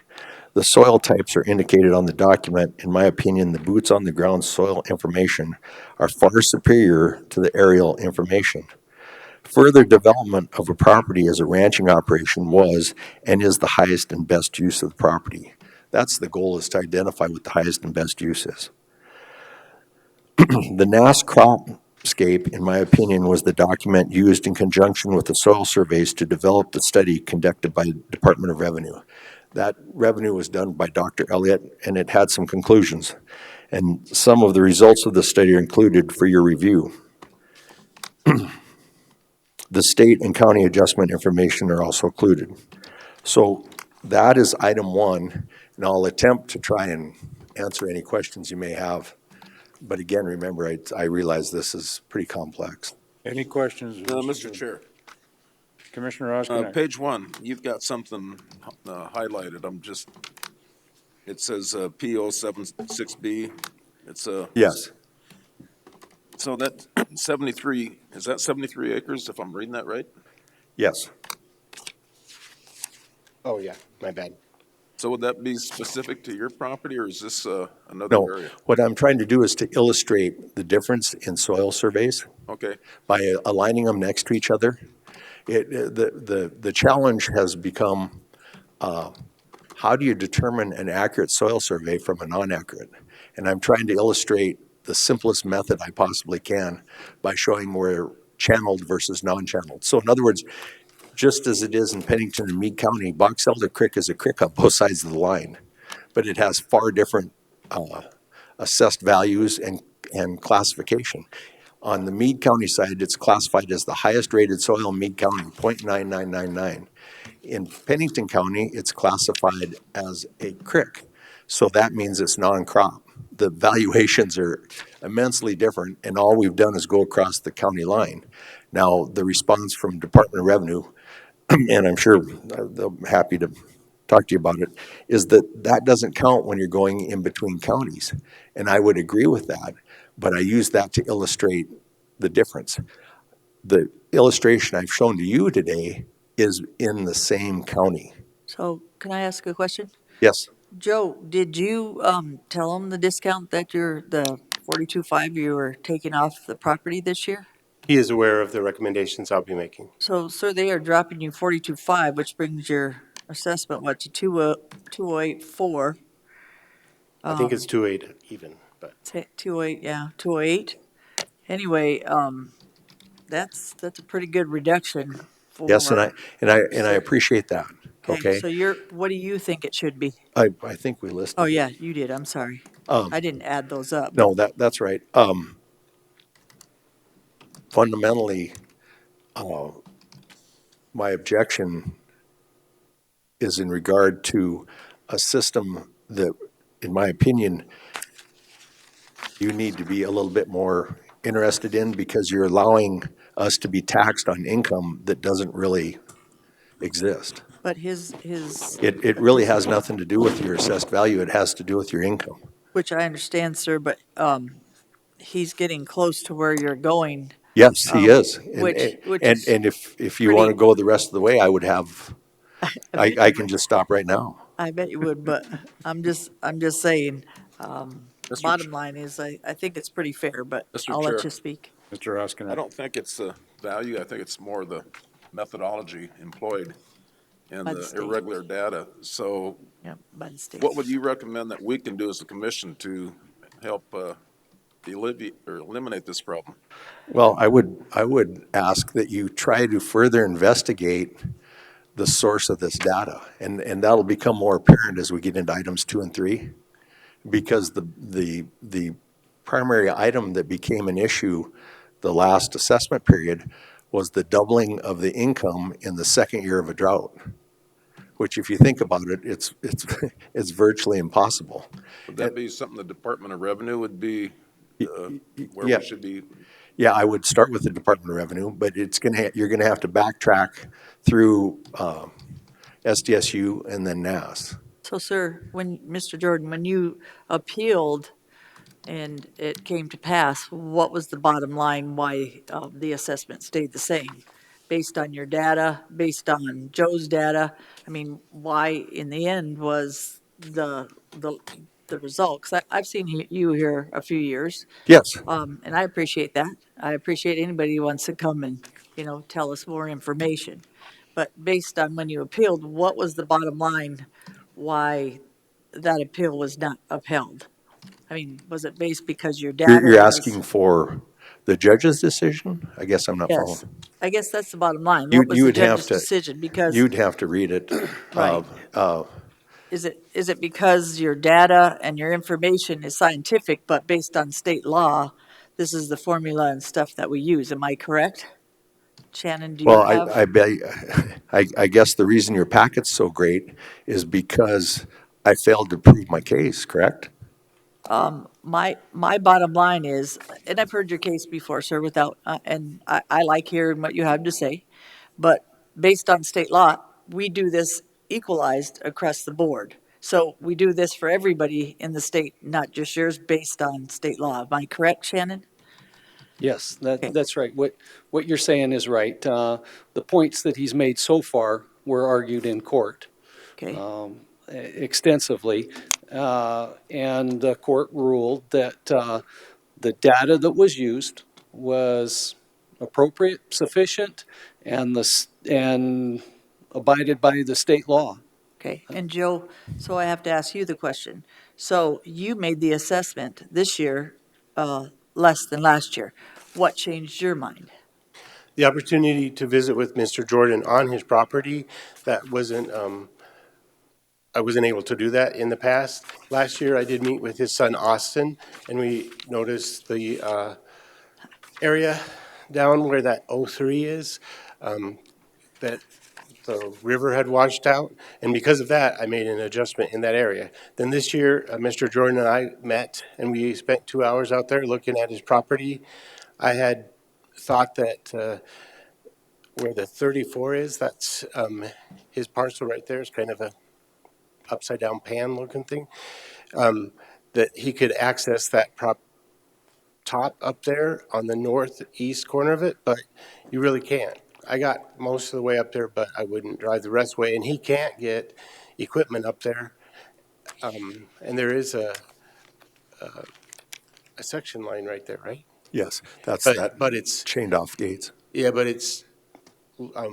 The soil types are indicated on the document. In my opinion, the boots on the ground soil information are far superior to the aerial information. Further development of a property as a ranching operation was and is the highest and best use of the property. That's the goal, is to identify what the highest and best use is. The NAS cropscape, in my opinion, was the document used in conjunction with the soil surveys to develop the study conducted by the Department of Revenue. That revenue was done by Dr. Elliott, and it had some conclusions. And some of the results of the study are included for your review. The state and county adjustment information are also included. So that is item one, and I'll attempt to try and answer any questions you may have. But again, remember, I realize this is pretty complex. Any questions? Mr. Chair, Commissioner Roskinek. page 1, you've got something highlighted. It says PO 76B. It's Yes. So that 73, is that 73 acres, if I'm reading that right? Yes. Oh, yeah, my bad. So would that be specific to your property, or is this another No, area? what I'm trying to do is to illustrate the difference in soil surveys Okay. by aligning them next to each other. The challenge has become, how do you determine an accurate soil survey from a non-accurate? And I'm trying to illustrate the simplest method I possibly can by showing where channeled versus non-channeled. So in other words, just as it is in Pennington and Meade County, Box Elder Creek is a creek on both sides of the line, but it has far different assessed values and classification. On the Meade County side, it's classified as the highest rated soil in Meade County, 0.9999. In Pennington County, it's classified as a creek, so that means it's non-crop. The valuations are immensely different, and all we've done is go across the county line. Now, the response from Department of Revenue, and I'm sure they'll be happy to talk to you about it, is that that doesn't count when you're going in between counties. And I would agree with that, but I use that to illustrate the difference. The illustration I've shown to you today is in the same county. So can I ask a question? Yes. Joe, did you tell them the discount that the 42.5 you were taking off the property this year? He is aware of the recommendations I'll be making. So, sir, they are dropping you 42.5, which brings your assessment, what, to 208.4? I think it's 2.8 even, but 208, yeah, 208. Anyway, that's a pretty good reduction for. Yes, and I appreciate that. Okay. So what do you think it should be? I think we listed. Oh, yeah, you did, I'm sorry. I didn't add those up. No, that's right. Fundamentally, my objection is in regard to a system that, in my opinion, you need to be a little bit more interested in, because you're allowing us to be taxed on income that doesn't really exist. But It really has nothing to do with your assessed value. It has to do with your income. which I understand, sir, but he's getting close to where you're going. Yes, he is. Which is And if you want to go the rest of the way, I would have, I can just stop right now. I bet you would, but I'm just saying, bottom line is, I think it's pretty fair, but Mr. I'll let Chair. you speak. Mr. Roskinek. I don't think it's the value, I think it's more the methodology employed and By the the state. irregular data. So Yep, by the state. what would you recommend that we can do as a commission to help eliminate this problem? Well, I would ask that you try to further investigate the source of this data, and that'll become more apparent as we get into items 2 and 3, because the primary item that became an issue the last assessment period was the doubling of the income in the second year of a drought, which, if you think about it, it's virtually impossible. Would that be something the Department of Revenue would be, where Yeah. we should be? Yeah, I would start with the Department of Revenue, but you're gonna have to backtrack through SDSU and then NAS. So, sir, Mr. Jordan, when you appealed and it came to pass, what was the bottom line why the assessment stayed the same? Based on your data, based on Joe's data? I mean, why in the end was the result, because I've seen you here a few years. Yes. And I appreciate that. I appreciate anybody who wants to come and, tell us more information. But based on when you appealed, what was the bottom line why that appeal was not upheld? I mean, was it based because your data You're was? asking for the judge's decision? I guess I'm not Yes. following. I guess that's the bottom line. You, What was you the would have judge's to, decision? Because, you'd have to read it. right. Is it because your data and your information is scientific, but based on state law, this is the formula and stuff that we use? Am I correct? Shannon, do you Well, have? I bet, I guess the reason your packet's so great is because I failed to prove my case, correct? My bottom line is, and I've heard your case before, sir, without, and I like hearing what you have to say, but based on state law, we do this equalized across the board. So we do this for everybody in the state, not just yours, based on state law. Am I correct, Shannon? Yes, Okay. that's right. What you're saying is right. The points that he's made so far were argued in court Okay. Extensively, and the court ruled that the data that was used was appropriate, sufficient, and abided by the state law. Okay, and Joe, so I have to ask you the question. So you made the assessment this year, less than last year. What changed your mind? The opportunity to visit with Mr. Jordan on his property, that wasn't, I wasn't able to do that in the past. Last year, I did meet with his son Austin, and we noticed the area down where that O3 is, that the river had washed out, and because of that, I made an adjustment in that area. Then this year, Mr. Jordan and I met, and we spent 2 hours out there looking at his property. I had thought that where the 34 is, that's his parcel right there is kind of a upside down pan looking thing, that he could access that top up there on the northeast corner of it, but you really can't. I got most of the way up there, but I wouldn't drive the rest way, and he can't get equipment up there. And there is a section line right there, right? Yes, that's But it's chained off gates. Yeah, but it's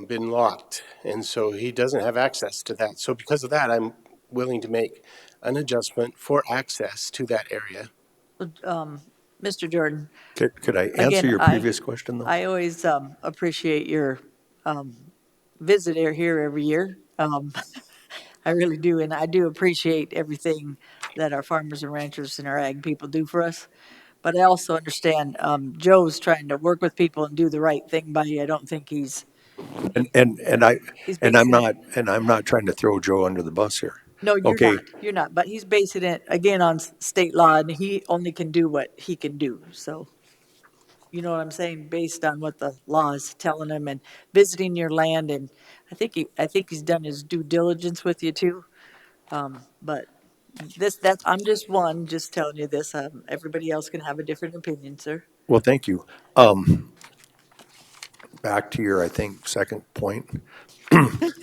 been locked, and so he doesn't have access to that. So because of that, I'm willing to make an adjustment for access to that area. Mr. Jordan, Could I answer again, your previous question, though? I always appreciate your visit here every year. I really do, and I do appreciate everything that our farmers and ranchers and our ag people do for us. But I also understand Joe's trying to work with people and do the right thing by you. I don't think he's he's basing I'm not trying to throw Joe under the bus here. No, you're Okay. not. You're not. But he's basing it again on state law, and he only can do what he can do. So, you know what I'm saying? Based on what the law is telling him, and visiting your land, and I think he's done his due diligence with you too. But I'm just telling you this. Everybody else can have a different opinion, sir. Well, thank you. Back to your, I think, second point.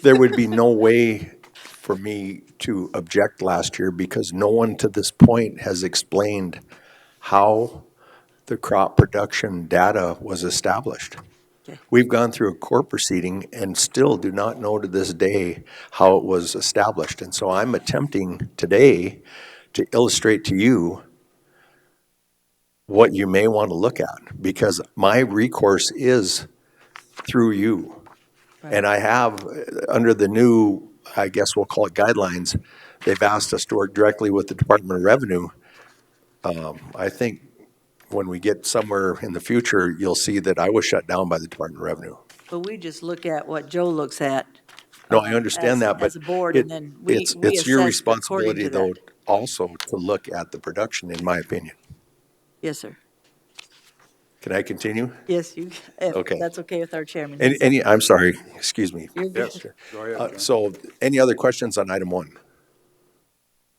There would be no way for me to object last year because no one to this point has explained how the crop production data was established. Okay. We've gone through a court proceeding and still do not know to this day how it was established. And so I'm attempting today to illustrate to you what you may want to look at, because my recourse is through you. Right. And I have, under the new, I guess we'll call it guidelines, they've asked us to work directly with the Department of Revenue. I think when we get somewhere in the future, you'll see that I was shut down by the Department of Revenue. But we just look at what Joe looks at. No, I understand that, but as a board, and then we it's your assess according responsibility, to though, that. also to look at the production, in my opinion. Yes, sir. Can I continue? Yes, you. If Okay. that's okay with our chairman. I'm sorry, excuse me. You're good. Yes, go ahead, John. So, any other questions on item one?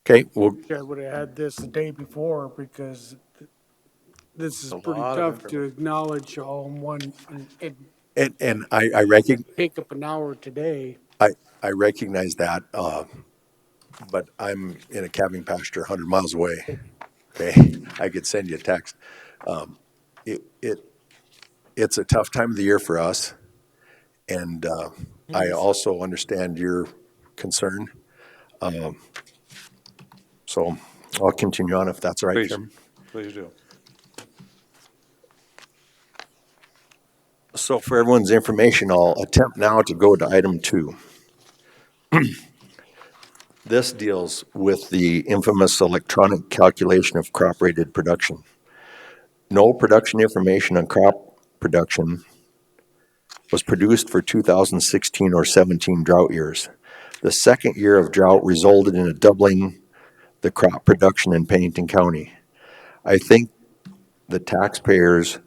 Okay, well, I would have had this the day before because this is A pretty lot of tough to acknowledge all in one and and I recognize take up an hour today. I recognize that. but I'm in a calving pasture 100 miles away. Okay, I could send you a text. It, it, it's a tough time of the year for us, and I also understand your concern. So I'll continue on if that's all right, Please, Chairman. please do. So for everyone's information, I'll attempt now to go to item 2. This deals with the infamous electronic calculation of crop rated production. No production information on crop production was produced for 2016 or 17 drought years. The second year of drought resulted in a doubling the crop production in Pennington County. I think the taxpayers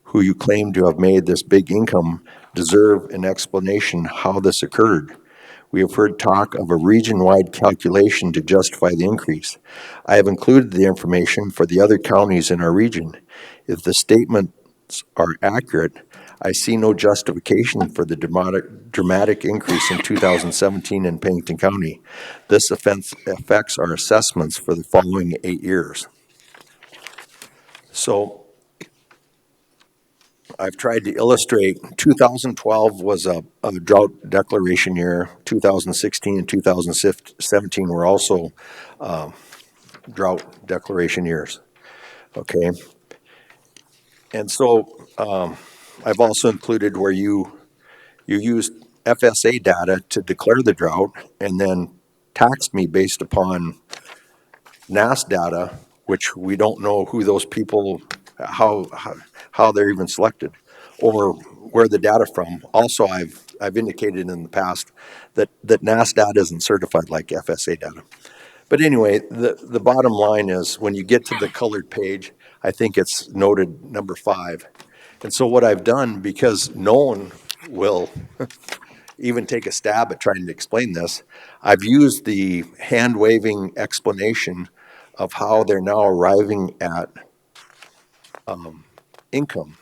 who you claim to have made this big income deserve an explanation how this occurred. We have heard talk of a region-wide calculation to justify the increase. I have included the information for the other counties in our region. If the statements are accurate, I see no justification for the dramatic increase in 2017 in Pennington County. This affects our assessments for the following 8 years. So I've tried to illustrate 2012 was a drought declaration year. 2016 and 2017 were also drought declaration years. Okay. And so I've also included where you used FSA data to declare the drought and then taxed me based upon NAS data, which we don't know who those people, how they're even selected, or where the data from. Also, I've indicated in the past that NAS data isn't certified like FSA data. But anyway, the bottom line is when you get to the colored page, I think it's noted number 5. And so what I've done, because no one will even take a stab at trying to explain this, I've used the hand-waving explanation of how they're now arriving at income.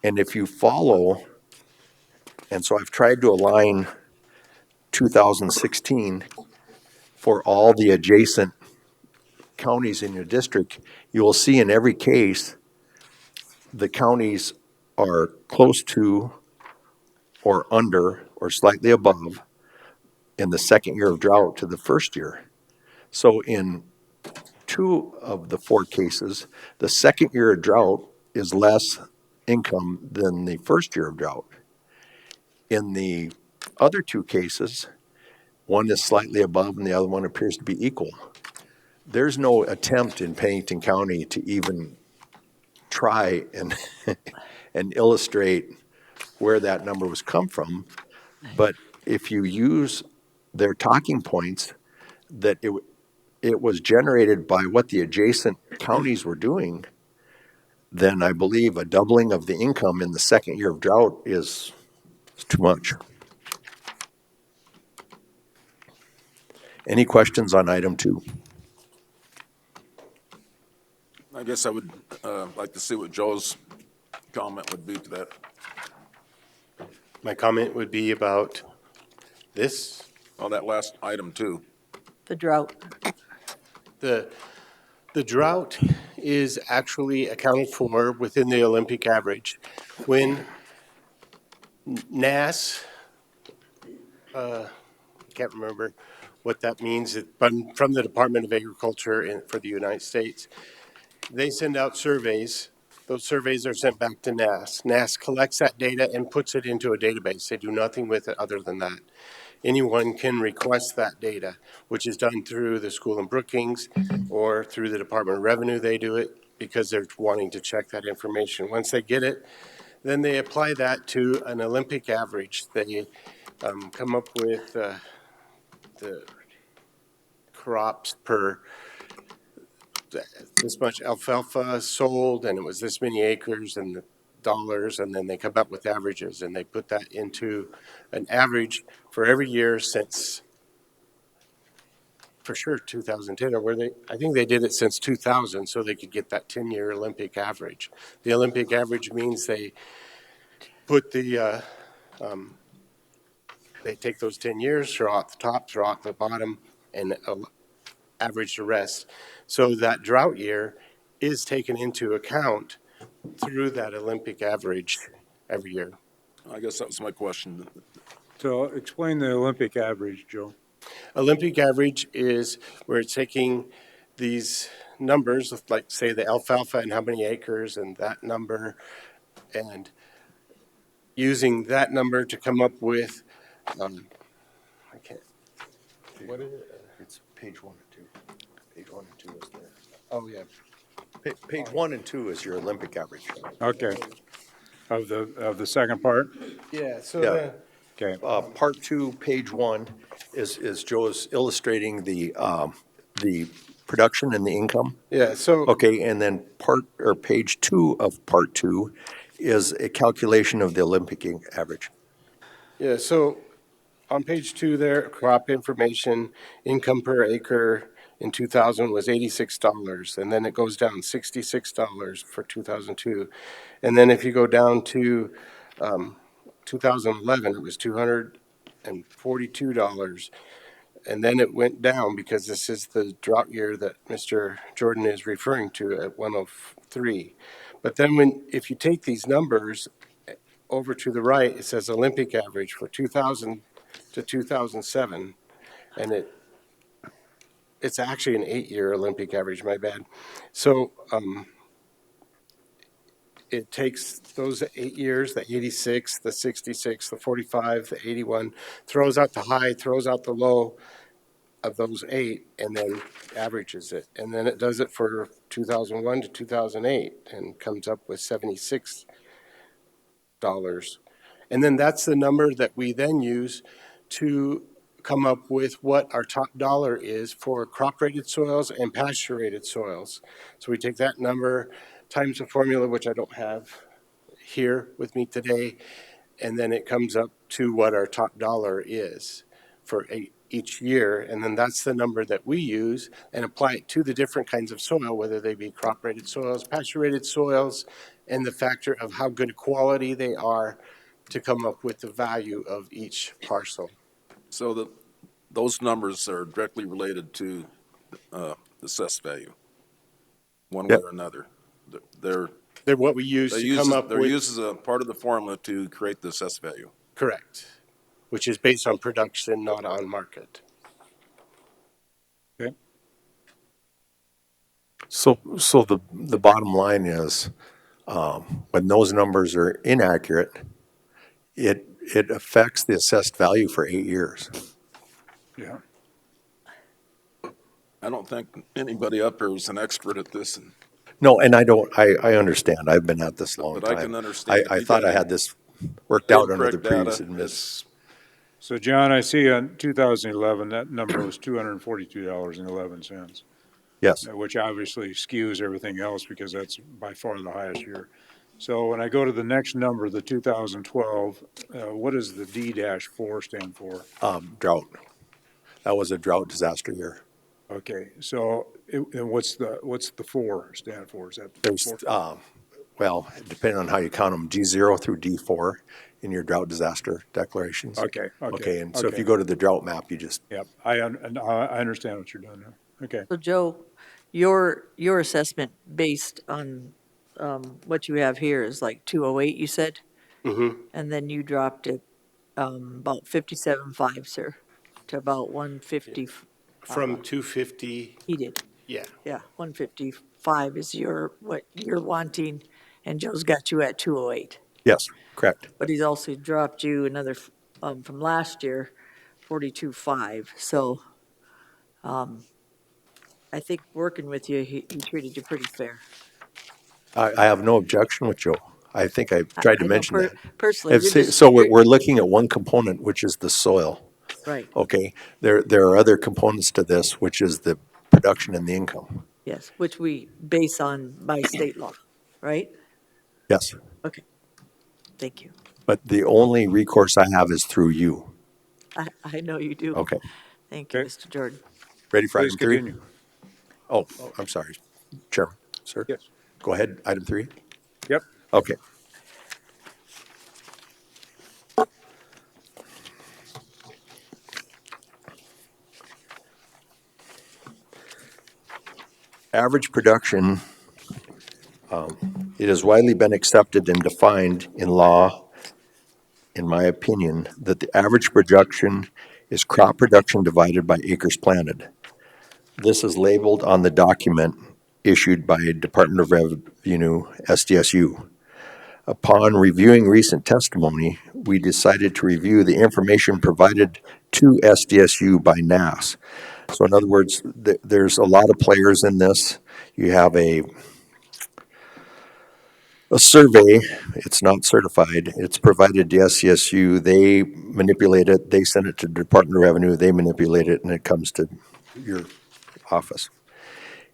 And if you follow, and so I've tried to align 2016 for all the adjacent counties in your district, you will see in every case the counties are close to or under or slightly above in the second year of drought to the first year. So in 2 of the 4 cases, the second year of drought is less income than the first year of drought. In the other 2 cases, one is slightly above and the other one appears to be equal. There's no attempt in Pennington County to even try and and illustrate where that number was come from. But if you use their talking points that it was generated by what the adjacent counties were doing, then I believe a doubling of the income in the second year of drought is too much. Any questions on item 2? I guess I would like to see what Joe's comment would be to that. My comment would be about this. Oh, that last item too. The drought. The drought is actually accounted for within the Olympic average. When NAS, can't remember what that means, but from the Department of Agriculture for the United States, they send out surveys. Those surveys are sent back to NAS. NAS collects that data and puts it into a database. They do nothing with it other than that. Anyone can request that data, which is done through the school in Brookings or through the Department of Revenue. They do it because they're wanting to check that information. Once they get it, then they apply that to an Olympic average. They come up with the crops per this much alfalfa sold, and it was this many acres and the dollars, and then they come up with averages, and they put that into an average for every year since, for sure, 2010, or I think they did it since 2000, so they could get that 10-year Olympic average. The Olympic average means they put the they take those 10 years, throw out the top, throw out the bottom, and average the rest. So that drought year is taken into account through that Olympic average every year. I guess that was my question. So explain the Olympic average, Joe. Olympic average is where it's taking these numbers, like say the alfalfa and how many acres and that number, and using that number to come up with, I can't, what is it? It's page 1 and 2. Page 1 and 2 is there. Oh, yeah. Page 1 and 2 is your Olympic average. Okay. Of the second part? Yeah, so Yeah. Okay. Part 2, page 1 is Joe's illustrating the production and the income. yeah, so Okay, and then page 2 of part 2 is a calculation of the Olympic average. yeah, so on page 2 there, crop information, income per acre in 2000 was $86, and then it goes down $66 for 2002. And then if you go down to 2011, it was $242. And then it went down because this is the drought year that Mr. Jordan is referring to at 103. But then if you take these numbers over to the right, it says Olympic average for 2000 to 2007, and it's actually an 8-year Olympic average, my bad. So it takes those 8 years, the 86, the 66, the 45, the 81, throws out the high, throws out the low of those 8, and then averages it. And then it does it for 2001 to 2008 and comes up with $76. And then that's the number that we then use to come up with what our top dollar is for crop-rated soils and pasture-rated soils. So we take that number times the formula, which I don't have here with me today, and then it comes up to what our top dollar is for each year. And then that's the number that we use and apply it to the different kinds of soil, whether they be crop-rated soils, pasture-rated soils, and the factor of how good quality they are to come up with the value of each parcel. So those numbers are directly related to the assessed value, one way or another. They're what we use to come up they're with. used as a part of the formula to create the assessed value. Correct, which is based on production, not on market. Okay. So the bottom line is, when those numbers are inaccurate, it affects the assessed value for 8 years. Yeah. I don't think anybody up here is an expert at this, No, and I understand. I've been at this a long but time. I can understand. I You thought I got had this worked out under the incorrect data. previous administration. So John, I see on 2011, that number was $242.11. Yes. Which obviously skews everything else because that's by far the highest year. So when I go to the next number, the 2012, what does the D-4 stand for? Drought. That was a drought disaster year. Okay, so and what's the 4 stand for? Is that There's, well, depending on how you count them, G0 through D4 in your drought disaster declarations. Okay. Okay, and so if you go to the drought map, you just. Yep, I understand what you're doing now. Okay. So Joe, your assessment based on what you have here is like 208, you said? Mm-hmm. And then you dropped it about 57.5, sir, to about 150. From 250. He did. Yeah. Yeah, 155 is what you're wanting, and Joe's got you at 208. Yes, correct. But he's also dropped you another, from last year, 42.5. So I think working with you, he treated you pretty fair. I have no objection with Joe. I think I tried to I know mention that. personally, you're just- So we're looking at one component, which is the soil. Right, Okay, there are other components to this, which is the production and the income. yes, which we base on by state law, right? Yes, Okay, thank you. but the only recourse I have is through you. I know you do. Okay, Thank you, Okay. Mr. Jordan. ready for Please item 3? continue. Oh, I'm sorry, Chairman, sir. Yes. Go ahead, item 3. Yep. Okay. Average production, it has widely been accepted and defined in law, in my opinion, that the average production is crop production divided by acres planted. This is labeled on the document issued by Department of Revenue, SDSU. Upon reviewing recent testimony, we decided to review the information provided to SDSU by NAS. So in other words, there's a lot of players in this. You have a survey, it's not certified, it's provided to SDSU, they manipulate it, they send it to the Department of Revenue, they manipulate it, and it comes to your office.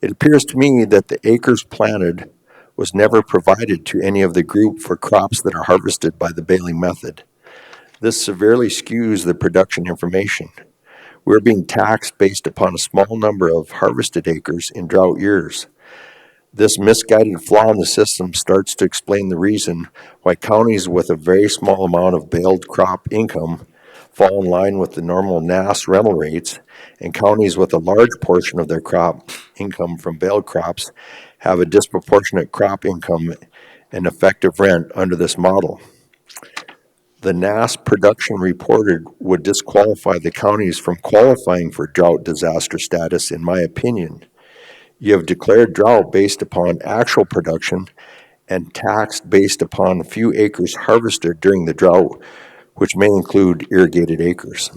It appears to me that the acres planted was never provided to any of the group for crops that are harvested by the baling method. This severely skews the production information. We're being taxed based upon a small number of harvested acres in drought years. This misguided flaw in the system starts to explain the reason why counties with a very small amount of baled crop income fall in line with the normal NAS rental rates, and counties with a large portion of their crop income from baled crops have a disproportionate crop income and effective rent under this model. The NAS production reported would disqualify the counties from qualifying for drought disaster status, in my opinion. You have declared drought based upon actual production and taxed based upon a few acres harvested during the drought, which may include irrigated acres.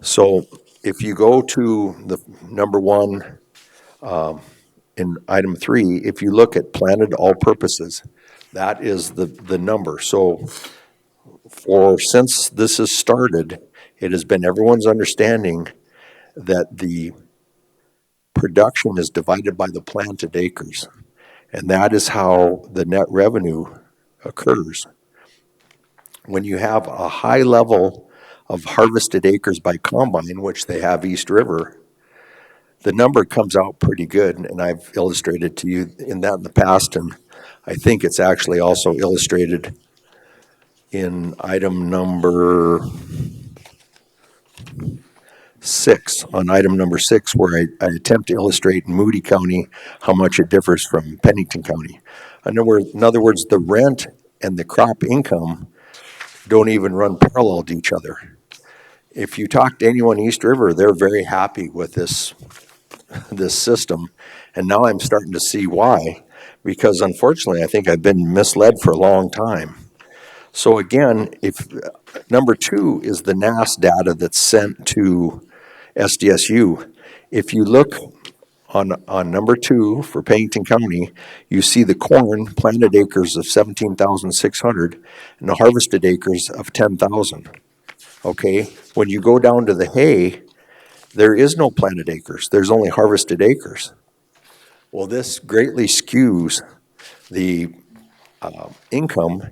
So if you go to the number one in item 3, if you look at planted all purposes, that is the number. So since this has started, it has been everyone's understanding that the production is divided by the planted acres. And that is how the net revenue occurs. When you have a high level of harvested acres by combine, which they have East River, the number comes out pretty good. And I've illustrated to you in the past, and I think it's actually also illustrated in item number 6, on item number 6, where I attempt to illustrate in Moody County how much it differs from Pennington County. In other words, the rent and the crop income don't even run parallel to each other. If you talk to anyone East River, they're very happy with this system, and now I'm starting to see why, because unfortunately I think I've been misled for a long time. So again, if number 2 is the NAS data that's sent to SDSU. If you look on number 2 for Pennington County, you see the corn planted acres of 17,600 and the harvested acres of 10,000. Okay, when you go down to the hay, there is no planted acres. There's only harvested acres. Well, this greatly skews the income.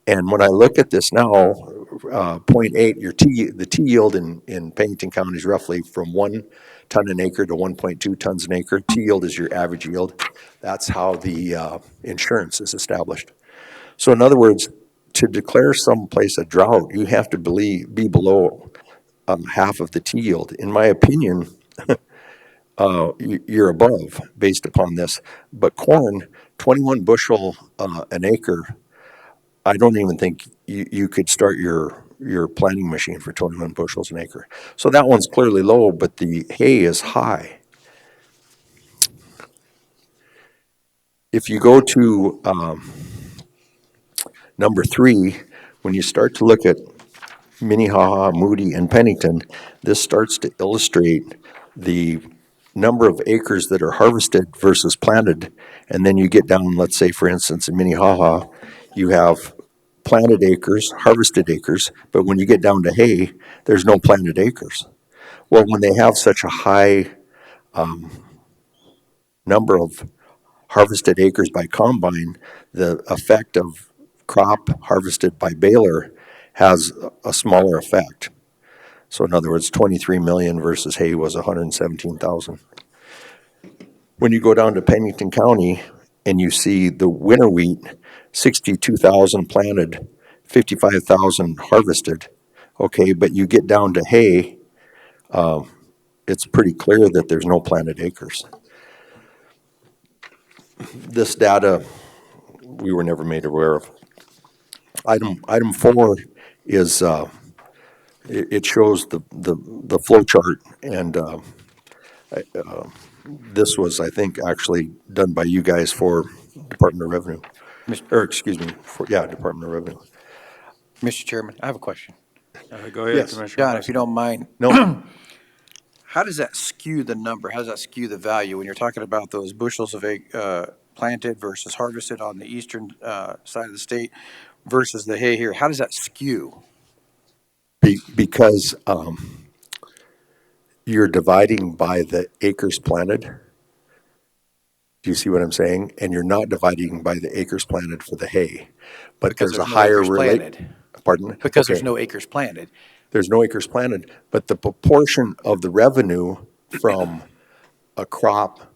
And when I look at this now, 0.8, the T yield in Pennington County is roughly from 1 ton an acre to 1.2 tons an acre. T yield is your average yield. That's how the insurance is established. So in other words, to declare someplace a drought, you have to be below half of the T yield. In my opinion, you're above based upon this. But corn, 21 bushel an acre, I don't even think you could start your planting machine for 21 bushels an acre. So that one's clearly low, but the hay is high. If you go to number 3, when you start to look at Minnehaha, Moody, and Pennington, this starts to illustrate the number of acres that are harvested versus planted. And then you get down, let's say, for instance, in Minnehaha, you have planted acres, harvested acres, but when you get down to hay, there's no planted acres. Well, when they have such a high number of harvested acres by combine, the effect of crop harvested by baler has a smaller effect. So in other words, 23 million versus hay was 117,000. When you go down to Pennington County and you see the winter wheat, 62,000 planted, 55,000 harvested, okay, but you get down to hay, it's pretty clear that there's no planted acres. This data, we were never made aware of. Item 4 is, it shows the flow chart, and this was, I think, actually done by you guys for Department of Revenue. Or, excuse me, Department of Revenue. Mr. Chairman, I have a question. Go ahead, Yes. Commissioner John, if you Weston. don't mind. No, How does that skew the number? How does that skew the value when you're talking about those bushels of planted versus harvested on the eastern side of the state versus the hay here? How does that skew? because you're dividing by the acres planted. Do you see what I'm saying? And you're not dividing by the acres planted for the hay. But Because there's a no higher acres planted. Pardon? Because Okay. there's no acres planted. There's no acres planted, but the proportion of the revenue from a crop,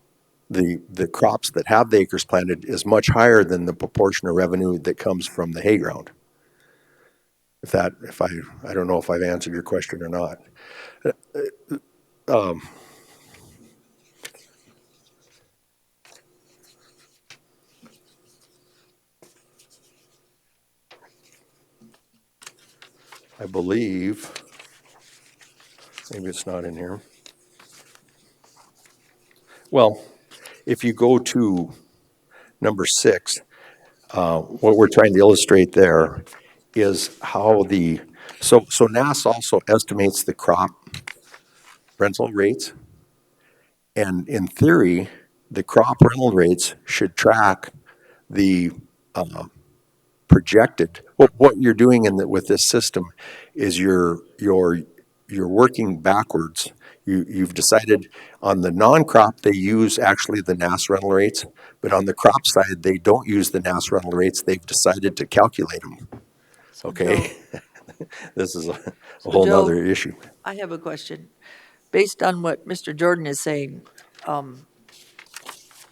the crops that have the acres planted is much higher than the proportion of revenue that comes from the hay ground. I don't know if I've answered your question or not. I believe, maybe it's not in here. Well, if you go to number 6, what we're trying to illustrate there is how so NAS also estimates the crop rental rates. And in theory, the crop rental rates should track the projected. What you're doing with this system is you're working backwards. You've decided on the non-crop they use actually the NAS rental rates, but on the crop side they don't use the NAS rental rates. They've decided to calculate them. So Okay, Joe, this is a So whole Joe, nother issue. I have a question. Based on what Mr. Jordan is saying,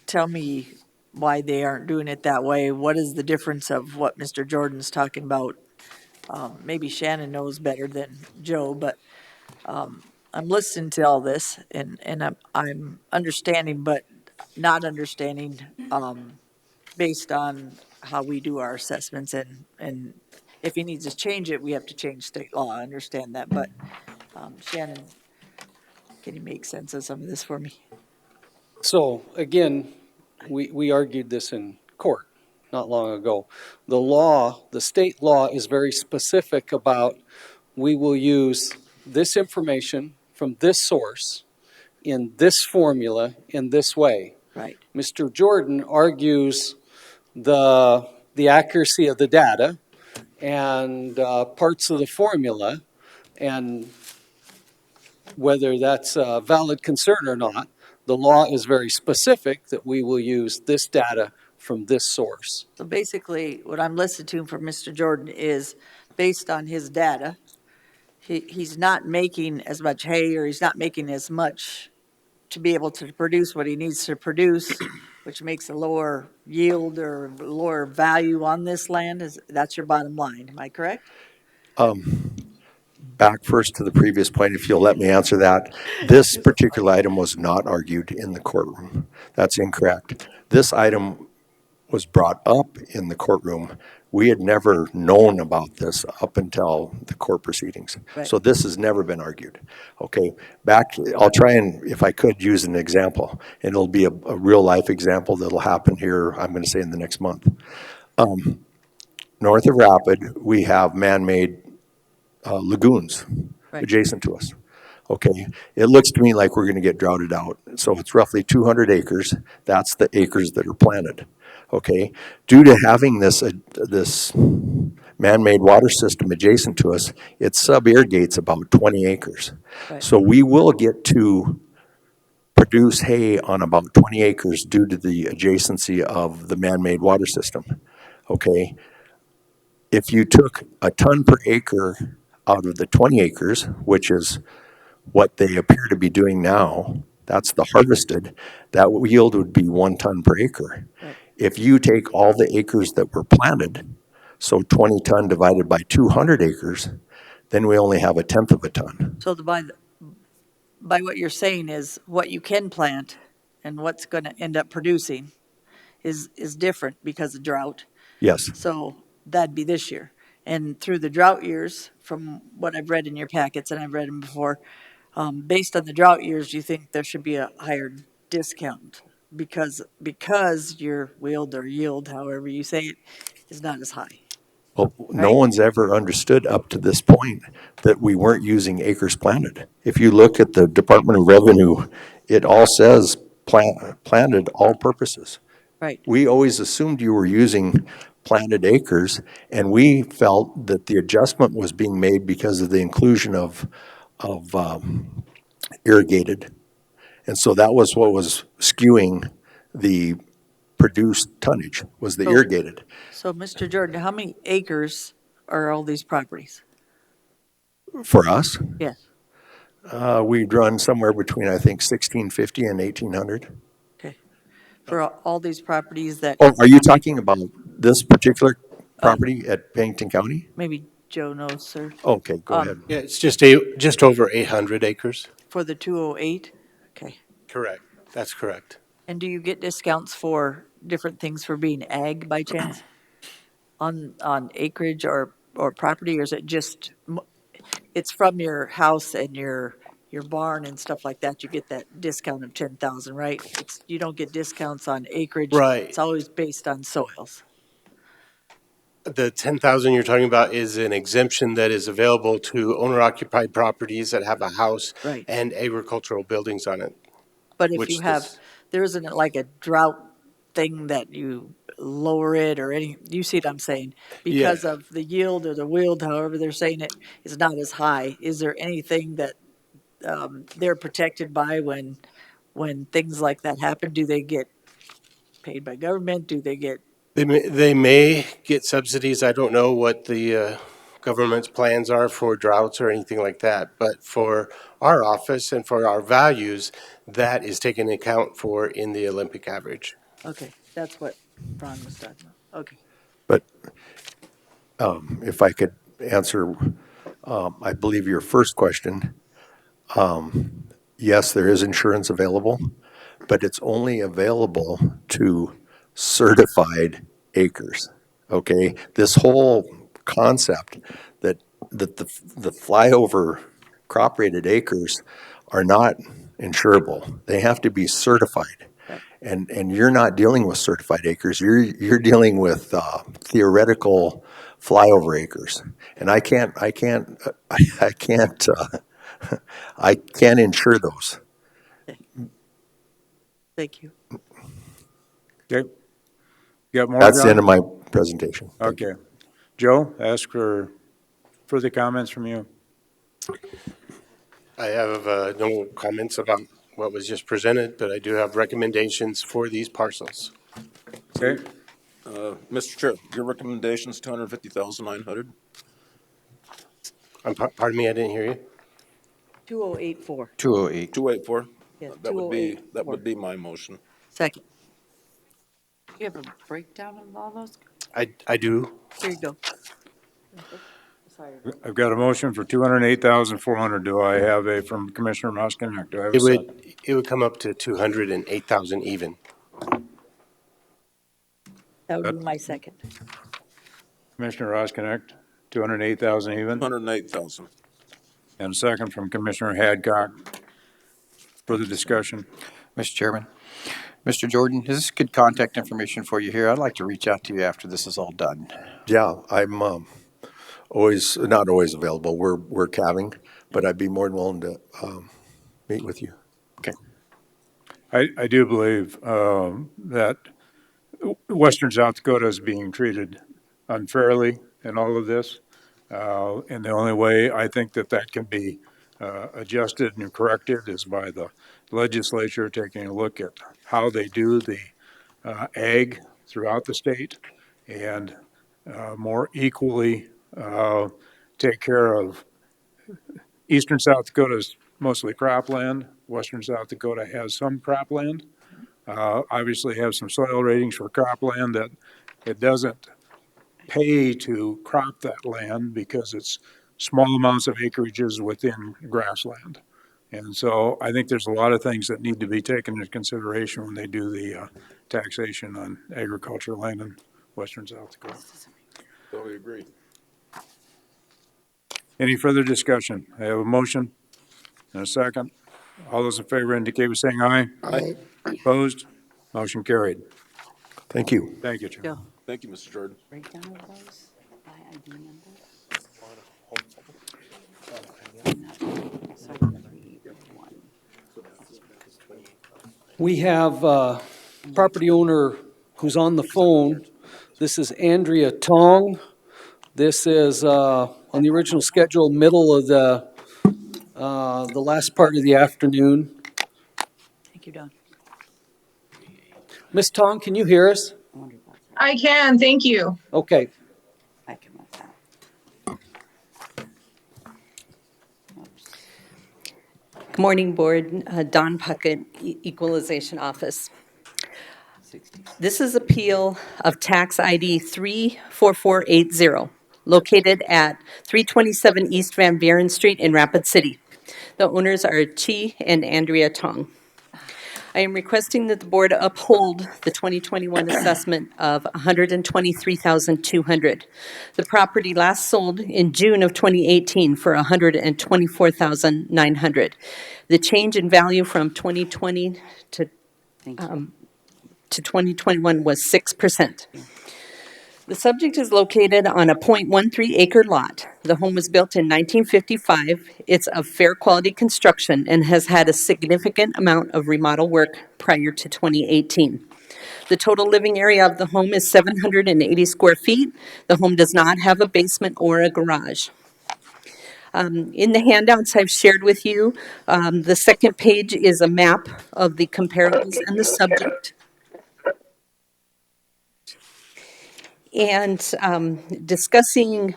tell me why they aren't doing it that way. What is the difference of what Mr. Jordan's talking about? Maybe Shannon knows better than Joe, but I'm listening to all this and I'm understanding, but not understanding based on how we do our assessments and if he needs to change it, we have to change state law. I understand that, but Shannon, can you make sense of some of this for me? So again, we argued this in court not long ago. The law, the state law is very specific about we will use this information from this source in this formula in this way. Right. Mr. Jordan argues the accuracy of the data and parts of the formula and whether that's a valid concern or not. The law is very specific that we will use this data from this source. So basically, what I'm listening to from Mr. Jordan is based on his data, he's not making as much hay or he's not making as much to be able to produce what he needs to produce, which makes a lower yield or lower value on this land. That's your bottom line, am I correct? Back first to the previous point, if you'll let me answer that. This particular item was not argued in the courtroom. That's incorrect. This item was brought up in the courtroom. We had never known about this up until the court proceedings. Right. So this has never been argued. Okay, I'll try and, if I could, use an example. And it'll be a real life example that'll happen here, I'm going to say in the next month. North of Rapid, we have man-made lagoons adjacent to us. Okay, it looks to me like we're going to get droughted out. So it's roughly 200 acres. That's the acres that are planted. Okay, due to having this man-made water system adjacent to us, it sub-irrigates about 20 acres. Right. So we will get to produce hay on about 20 acres due to the adjacency of the man-made water system. Okay, if you took a ton per acre out of the 20 acres, which is what they appear to be doing now, that's the harvested, that yield would be 1 ton per acre. Right. If you take all the acres that were planted, so 20 ton divided by 200 acres, then we only have 1/10 of a ton. So by what you're saying is what you can plant and what's going to end up producing is different because of drought. Yes. So that'd be this year. And through the drought years, from what I've read in your packets, and I've read them before, based on the drought years, you think there should be a higher discount because your yield, however you say it, is not as high. Well, no Right. one's ever understood up to this point that we weren't using acres planted. If you look at the Department of Revenue, it all says planted all purposes. Right. We always assumed you were using planted acres, and we felt that the adjustment was being made because of the inclusion of irrigated. And so that was what was skewing the produced tonnage, was the So- irrigated. So, Mr. Jordan, how many acres are all these properties? For us, Yes. we'd run somewhere between, I think, 1,650 and 1,800. Okay. For all these properties that. Oh, are you talking about this particular property at Pennington County? Maybe Joe knows, sir. Okay, go ahead. Yeah, it's just over 800 acres. For the 208? Okay. Correct. That's correct. And do you get discounts for different things for being ag by chance? On acreage or property, or is it just, it's from your house and your barn and stuff like that, you get that discount of 10,000, right? You don't get discounts on acreage. Right. It's always based on soils. The 10,000 you're talking about is an exemption that is available to owner-occupied properties that have a house Right. and agricultural buildings on it. But if which you have, there isn't like a drought thing that you lower it or any, you see what I'm saying? Because Yeah. of the yield or the wield, however they're saying it, is not as high. Is there anything that they're protected by when things like that happen? Do they get paid by government? Do they get, They may get subsidies. I don't know what the government's plans are for droughts or anything like that. But for our office and for our values, that is taken into account for in the Olympic average. okay, that's what Ron was talking about. Okay. But if I could answer, I believe your first question, yes, there is insurance available, but it's only available to certified acres, okay? This whole concept that the flyover crop rated acres are not insurable. They have to be certified. And you're not dealing with certified acres. You're dealing with theoretical flyover acres. And I can't insure those. Thank you. Okay. You got more, That's the end of John? my presentation. Thank you. Okay. Joe, ask for further comments from you. I have no comments about what was just presented, but I do have recommendations for these parcels. Okay. Mr. Chair, your recommendation is 250,900. Pardon me, I didn't hear you. 2084. 208. 284. Yeah, That would 208. be my motion. Second. You have a breakdown of all those? I do. Here you go. Sorry. I've got a motion for 208,400. Do I have a, from Commissioner Moskinek? Do I have a second? It would come up to 208,000 even. That would be my second. Commissioner Roskinek, 208,000 even? 208,000. And a second from Commissioner Hadcock. Further discussion? Mr. Chairman, Mr. Jordan, is this good contact information for you here? I'd like to reach out to you after this is all done. Yeah, I'm not always available. We're calving, but I'd be more than willing to meet with you. Okay. I do believe that Western South Dakota is being treated unfairly in all of this. And the only way I think that can be adjusted and corrected is by the legislature taking a look at how they do the ag throughout the state and more equally take care of eastern South Dakota is mostly cropland. Western South Dakota has some cropland. Obviously have some soil ratings for cropland that it doesn't pay to crop that land because it's small amounts of acreages within grassland. And so I think there's a lot of things that need to be taken into consideration when they do the taxation on agricultural land in western South Dakota. Totally agree. Any further discussion? I have a motion and a second. All those in favor indicate by saying aye. Aye. Opposed? Motion carried. Thank you. Thank you, Chairman. Thank you, Mr. Jordan. Breakdown of those by ID number? So I can read one. We have property owner who's on the phone. This is Andrea Tong. This is on the original schedule, middle of the last part of the afternoon. Thank you, Don. Miss Tong, can you hear us? I can, thank you. Okay. I can move that. Good morning, Board. Don Puckett, Equalization Office. This is appeal of tax ID 34480, located at 327 East Van Buren Street in Rapid City. The owners are Chi and Andrea Tong. I am requesting that the board uphold the 2021 assessment of $123,200. The property last sold in June of 2018 for $124,900. The change in value from 2020 to 2021 was 6%. The subject is located on a .13 acre lot. The home was built in 1955. It's of fair quality construction and has had a significant amount of remodel work prior to 2018. The total living area of the home is 780 square feet. The home does not have a basement or a garage. In the handouts I've shared with you, the second page is a map of the comparables and the subject. And discussing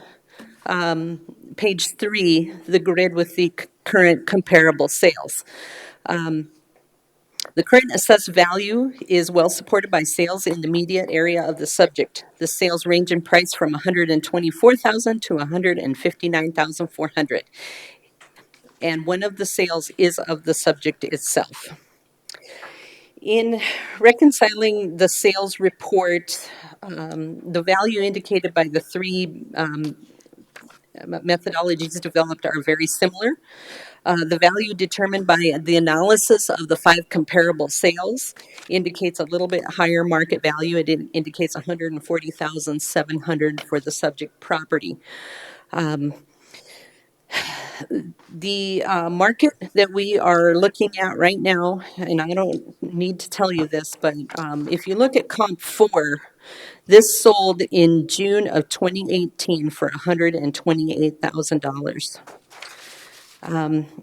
page 3, the grid with the current comparable sales. The current assessed value is well supported by sales in the immediate area of the subject. The sales range in price from $124,000 to $159,400. And one of the sales is of the subject itself. In reconciling the sales report, the value indicated by the three methodologies developed are very similar. The value determined by the analysis of the 5 comparable sales indicates a little bit higher market value. It indicates $140,700 for the subject property. The market that we are looking at right now, and I don't need to tell you this, but if you look at comp 4, this sold in June of 2018 for $128,000.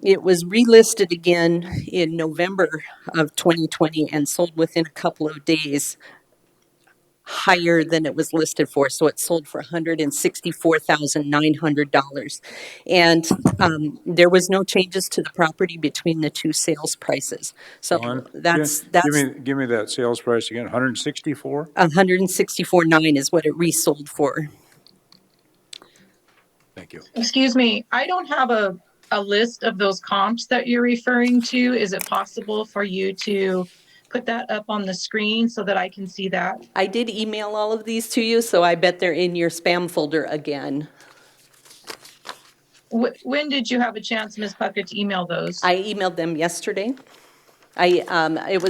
It was relisted again in November of 2020 and sold within a couple of days, higher than it was listed for. So it sold for $164,900. And there was no changes to the property between the two sales prices. So Give me that sales price again, 164? $164,900 is what it resold for. Thank you. Excuse me, I don't have a list of those comps that you're referring to. Is it possible for you to put that up on the screen so that I can see that? I did email all of these to you, so I bet they're in your spam folder again. When did you have a chance, Ms. Puckett, to email those? I emailed them yesterday. It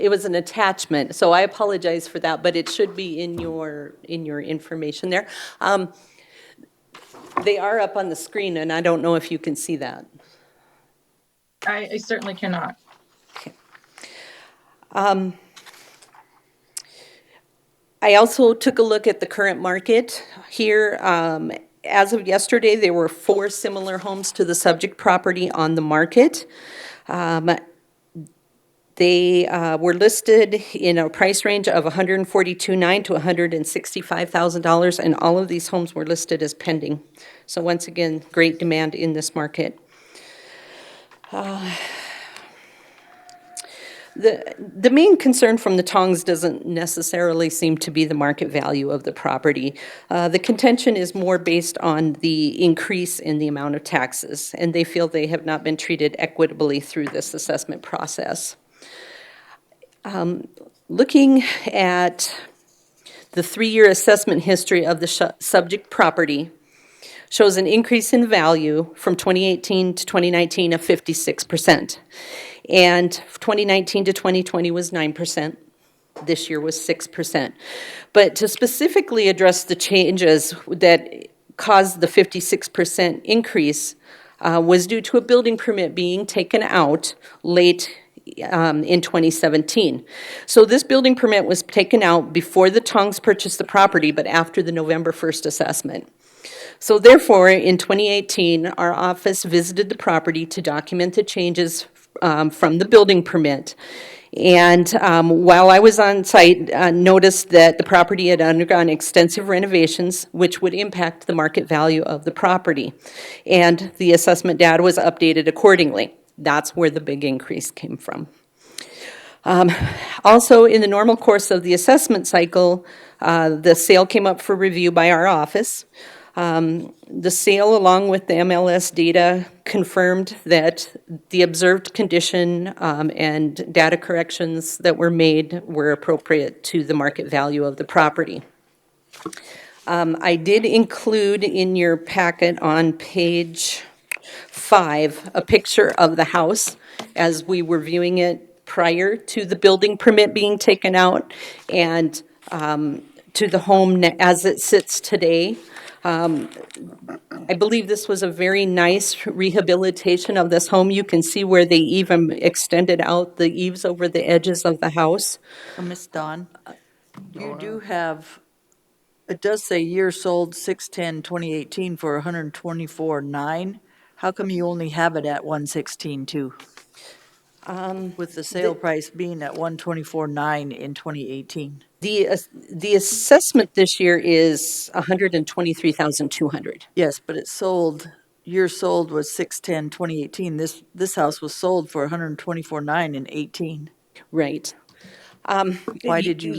was an attachment, so I apologize for that, but it should be in your information there. They are up on the screen, and I don't know if you can see that. I certainly cannot. I also took a look at the current market here. As of yesterday, there were 4 similar homes to the subject property on the market. They were listed in a price range of $142,900 to $165,000, and all of these homes were listed as pending. So once again, great demand in this market. The main concern from the Tongs doesn't necessarily seem to be the market value of the property. The contention is more based on the increase in the amount of taxes, and they feel they have not been treated equitably through this assessment process. Looking at the 3-year assessment history of the subject property shows an increase in value from 2018 to 2019 of 56%. And 2019 to 2020 was 9%. This year was 6%. But to specifically address the changes that caused the 56% increase was due to a building permit being taken out late in 2017. So this building permit was taken out before the Tongs purchased the property, but after the November 1st assessment. So therefore, in 2018, our office visited the property to document the changes from the building permit. And while I was on site, noticed that the property had undergone extensive renovations, which would impact the market value of the property. And the assessment data was updated accordingly. That's where the big increase came from. Also, in the normal course of the assessment cycle, the sale came up for review by our office. The sale, along with the MLS data, confirmed that the observed condition and data corrections that were made were appropriate to the market value of the property. I did include in your packet on page 5 a picture of the house as we were viewing it prior to the building permit being taken out, and to the home as it sits today. I believe this was a very nice rehabilitation of this home. You can see where they even extended out the eaves over the edges of the house. Miss Dawn, you do have, it does say year sold 6/10/2018 for 124.9. How come you only have it at 116.2? With the sale price being at 124.9 in 2018. The assessment this year is 123,200. Yes, but it sold, year sold was 6/10/2018. This house was sold for 124.9 in 18. Right. Why did you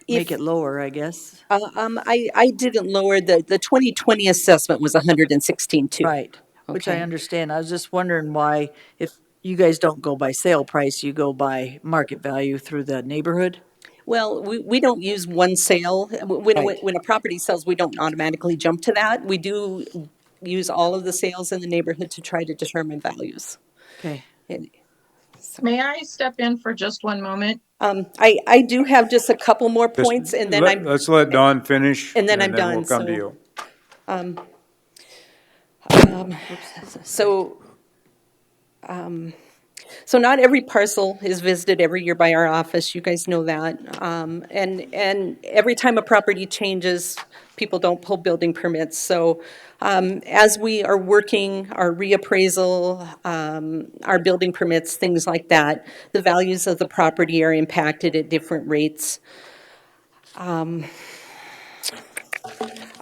make it lower, I guess? I didn't lower the 2020 assessment was 116.2. Right, which I Okay. understand. I was just wondering why, if you guys don't go by sale price, you go by market value through the neighborhood? Well, we don't use one sale. Right. When a property sells, we don't automatically jump to that. We do use all of the sales in the neighborhood to try to determine values. Okay. May I step in for just one moment? I do have just a couple more points, and then Let's let Dawn finish, and then I'm we'll done, come to so- you. So not every parcel is visited every year by our office, you guys know that. And every time a property changes, people don't pull building permits. So as we are working our reappraisal, our building permits, things like that, the values of the property are impacted at different rates.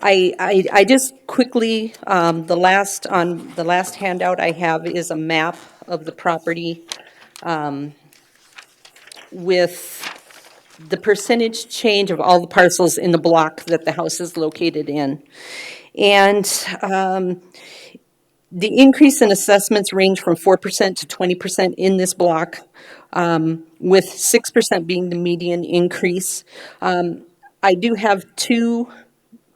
I just quickly, the last handout I have is a map of the property with the percentage change of all the parcels in the block that the house is located in. And the increase in assessments range from 4% to 20% in this block, with 6% being the median increase. I do have 2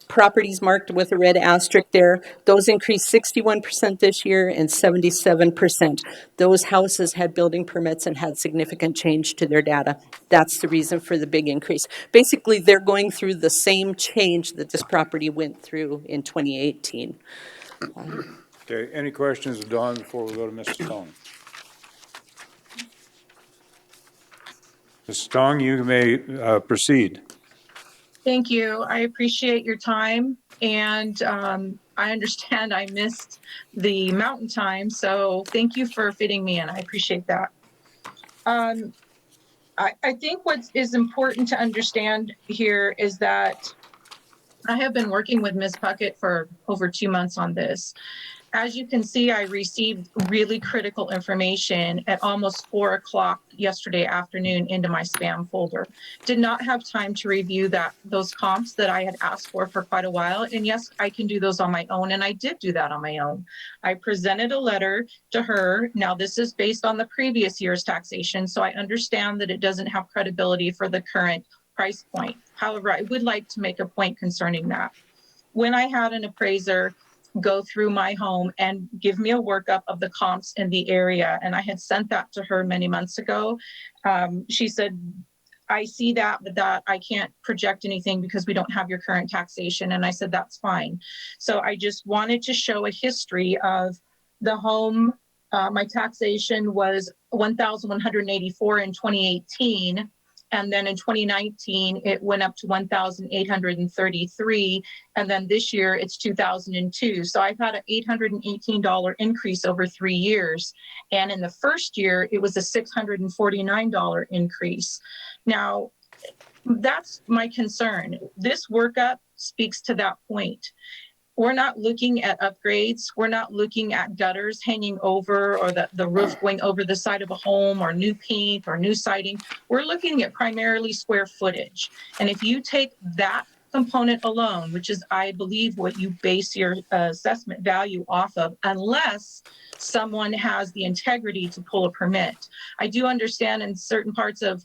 properties marked with a red asterisk there. Those increased 61% this year and 77%. Those houses had building permits and had significant change to their data. That's the reason for the big increase. Basically, they're going through the same change that this property went through in 2018. Okay, any questions of Dawn before we go to Mrs. Tong? Mrs. Tong, you may proceed. Thank you. I appreciate your time, and I understand I missed the mountain time, so thank you for fitting me in. I appreciate that. I think what is important to understand here is that I have been working with Ms. Puckett for over 2 months on this. As you can see, I received really critical information at almost 4 o'clock yesterday afternoon into my spam folder. Did not have time to review those comps that I had asked for quite a while. And yes, I can do those on my own, and I did do that on my own. I presented a letter to her. Now, this is based on the previous year's taxation, so I understand that it doesn't have credibility for the current price point. However, I would like to make a point concerning that. When I had an appraiser go through my home and give me a workup of the comps in the area, and I had sent that to her many months ago, she said, I see that, but that I can't project anything because we don't have your current taxation. And I said, that's fine. So I just wanted to show a history of the home. My taxation was $1,184 in 2018. And then in 2019, it went up to $1,833. And then this year it's 2002. So I've had an $818 increase over 3 years. And in the first year, it was a $649 increase. Now, that's my concern. This workup speaks to that point. We're not looking at upgrades. We're not looking at gutters hanging over or the roof going over the side of a home or new paint or new siding. We're looking at primarily square footage. And if you take that component alone, which is, I believe, what you base your assessment value off of, unless someone has the integrity to pull a permit. I do understand in certain parts of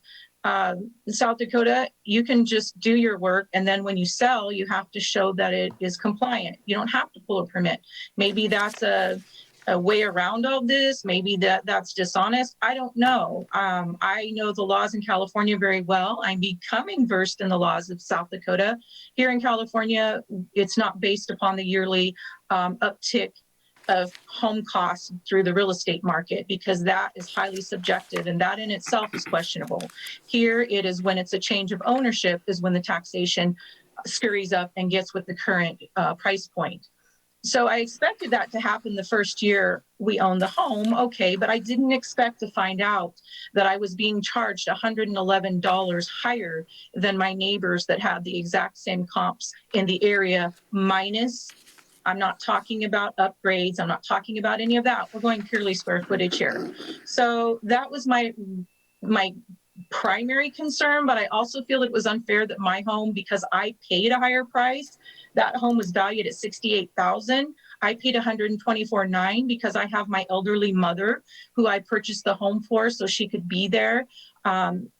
South Dakota, you can just do your work, and then when you sell, you have to show that it is compliant. You don't have to pull a permit. Maybe that's a way around all this. Maybe that's dishonest. I don't know. I know the laws in California very well. I'm becoming versed in the laws of South Dakota. Here in California, it's not based upon the yearly uptick of home costs through the real estate market, because that is highly subjective and that in itself is questionable. Here it is when it's a change of ownership is when the taxation scurries up and gets with the current price point. So I expected that to happen the first year we owned the home, okay, but I didn't expect to find out that I was being charged $111 higher than my neighbors that had the exact same comps in the area, minus, I'm not talking about upgrades. I'm not talking about any of that. We're going purely square footage here. So that was my primary concern, but I also feel it was unfair that my home, because I paid a higher price, that home was valued at $68,000. I paid $124,900 because I have my elderly mother who I purchased the home for so she could be there.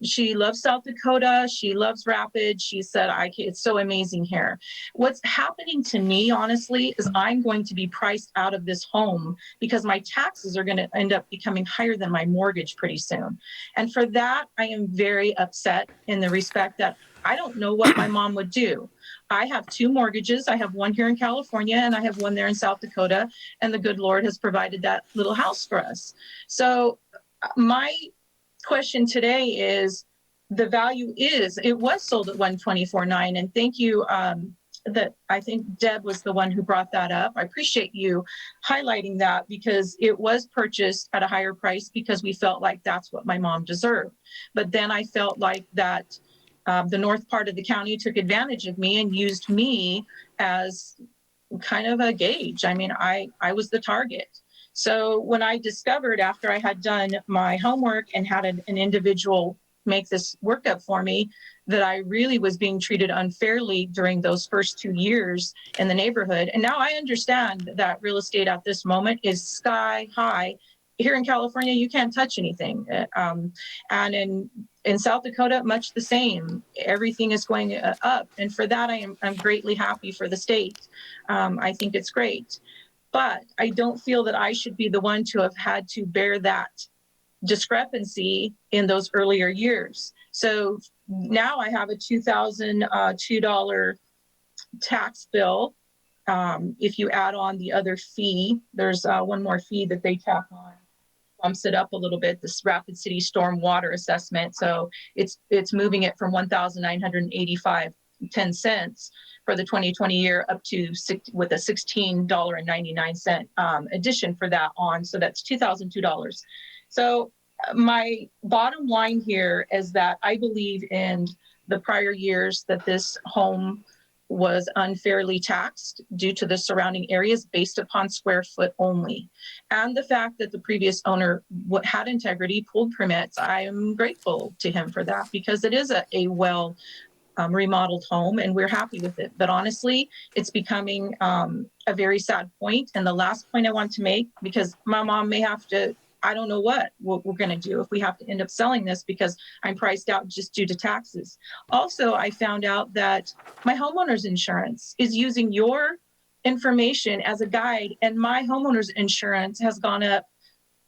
She loves South Dakota. She loves Rapids. She said, it's so amazing here. What's happening to me, honestly, is I'm going to be priced out of this home because my taxes are going to end up becoming higher than my mortgage pretty soon. And for that, I am very upset in the respect that I don't know what my mom would do. I have 2 mortgages. I have one here in California and I have one there in South Dakota. And the good Lord has provided that little house for us. So my question today is, the value is, it was sold at $124,900. And thank you, that I think Deb was the one who brought that up. I appreciate you highlighting that because it was purchased at a higher price because we felt like that's what my mom deserved. But then I felt like that the north part of the county took advantage of me and used me as kind of a gauge. I mean, I was the target. So when I discovered after I had done my homework and had an individual make this workup for me, that I really was being treated unfairly during those first 2 years in the neighborhood. And now I understand that real estate at this moment is sky high. Here in California, you can't touch anything. And in South Dakota, much the same. Everything is going up. And for that, I'm greatly happy for the state. I think it's great. But I don't feel that I should be the one to have had to bear that discrepancy in those earlier years. So now I have a $2,002 tax bill. If you add on the other fee, there's one more fee that they tack on, bumps it up a little bit, this Rapid City Storm Water Assessment. So it's moving it from $1,985.10 for the 2020 year up to with a $16.99 addition for that on. So that's $2,002. So my bottom line here is that I believe in the prior years that this home was unfairly taxed due to the surrounding areas based upon square foot only. And the fact that the previous owner had integrity, pulled permits, I am grateful to him for that because it is a well remodeled home and we're happy with it. But honestly, it's becoming a very sad point. And the last point I want to make, because my mom may have to, I don't know what we're going to do if we have to end up selling this because I'm priced out just due to taxes. Also, I found out that my homeowner's insurance is using your information as a guide, and my homeowner's insurance has gone up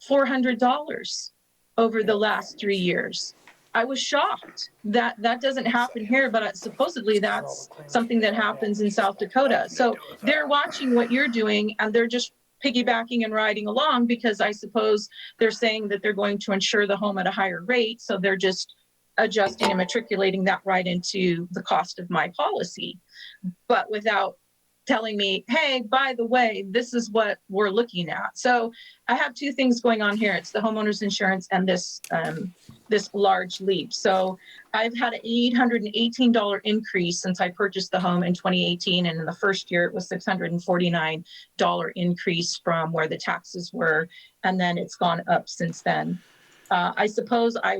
$400 over the last 3 years. I was shocked that that doesn't happen here, but supposedly that's something that happens in South Dakota. So they're watching what you're doing and they're just piggybacking and riding along because I suppose they're saying that they're going to insure the home at a higher rate. So they're just adjusting and matriculating that right into the cost of my policy, but without telling me, hey, by the way, this is what we're looking at. So I have two things going on here. It's the homeowner's insurance and this large leap. So I've had an $818 increase since I purchased the home in 2018. And in the first year, it was $649 increase from where the taxes were. And then it's gone up since then. I suppose I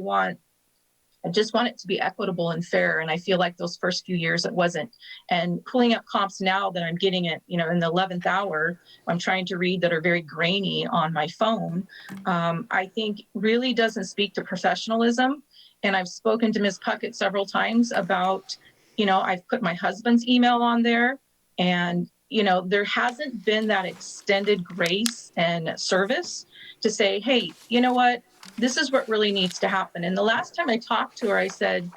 just want it to be equitable and fair. And I feel like those first few years it wasn't. And pulling up comps now that I'm getting it, in the 11th hour, I'm trying to read that are very grainy on my phone, I think really doesn't speak to professionalism. And I've spoken to Ms. Puckett several times about, I've put my husband's email on there and, there hasn't been that extended grace and service to say, hey, you know what? This is what really needs to happen. And the last time I talked to her, I said,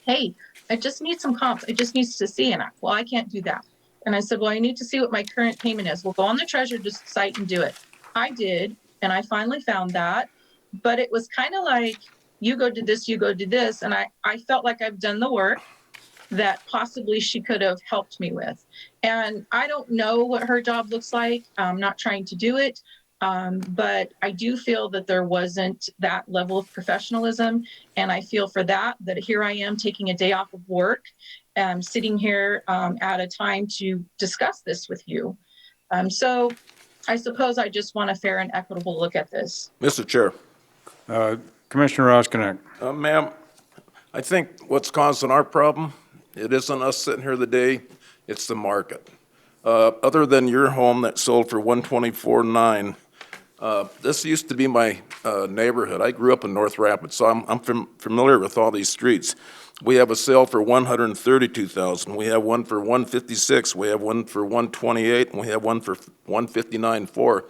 hey, I just need some comps. I just need to see. And I can't do that. And I said, well, I need to see what my current payment is. We'll go on the treasurer site and do it. I did. And I finally found that. But it was kind of like, you go do this, you go do this. And I felt like I've done the work that possibly she could have helped me with. And I don't know what her job looks like. I'm not trying to do it. But I do feel that there wasn't that level of professionalism. And I feel for that here I am taking a day off of work, sitting here at a time to discuss this with you. So I suppose I just want a fair and equitable look at this. Mr. Chair. Commissioner Roskinek. Ma'am, I think what's causing our problem, it isn't us sitting here today, it's the market. Other than your home that sold for $124,900, this used to be my neighborhood. I grew up in North Rapids, so I'm familiar with all these streets. We have a sale for $132,000. We have one for $156,000. We have one for $128,000, and we have one for $159,400.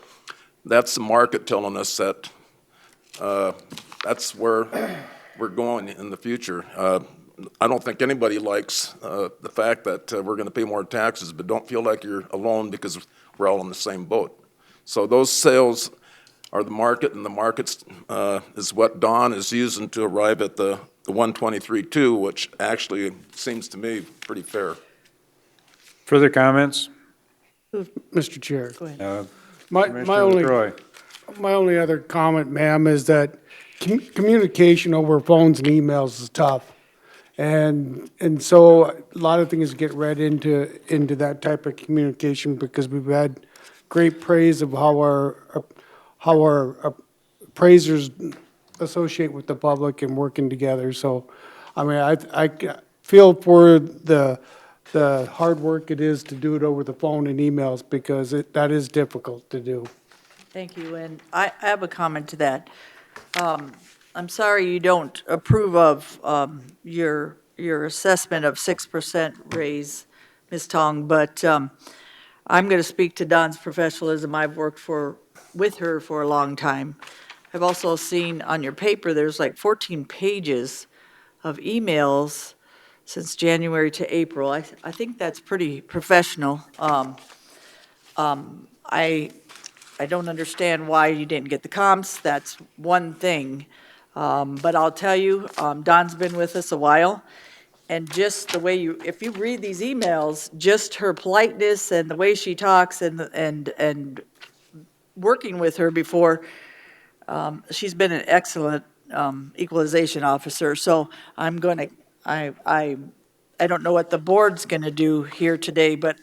That's the market telling us that that's where we're going in the future. I don't think anybody likes the fact that we're going to pay more taxes, but don't feel like you're alone because we're all in the same boat. So those sales are the market, and the market is what Don is using to arrive at the 123.2, which actually seems to me pretty fair. Further comments? Mr. Chair. Go ahead. My only other comment, ma'am, is that communication over phones and emails is tough. And so a lot of things get read into that type of communication because we've had great praise of how our appraisers associate with the public and working together. So, I mean, I feel for the hard work it is to do it over the phone and emails because that is difficult to do. Thank you, and I have a comment to that. I'm sorry you don't approve of your assessment of 6% raise, Ms. Tong, but I'm going to speak to Don's professionalism. I've worked with her for a long time. I've also seen on your paper, there's like 14 pages of emails since January to April. I think that's pretty professional. I don't understand why you didn't get the comps. That's one thing. But I'll tell you, Don's been with us a while. And just the way if you read these emails, just her politeness and the way she talks and working with her before, she's been an excellent equalization officer. So I'm going to, I don't know what the board's gonna do here today, but,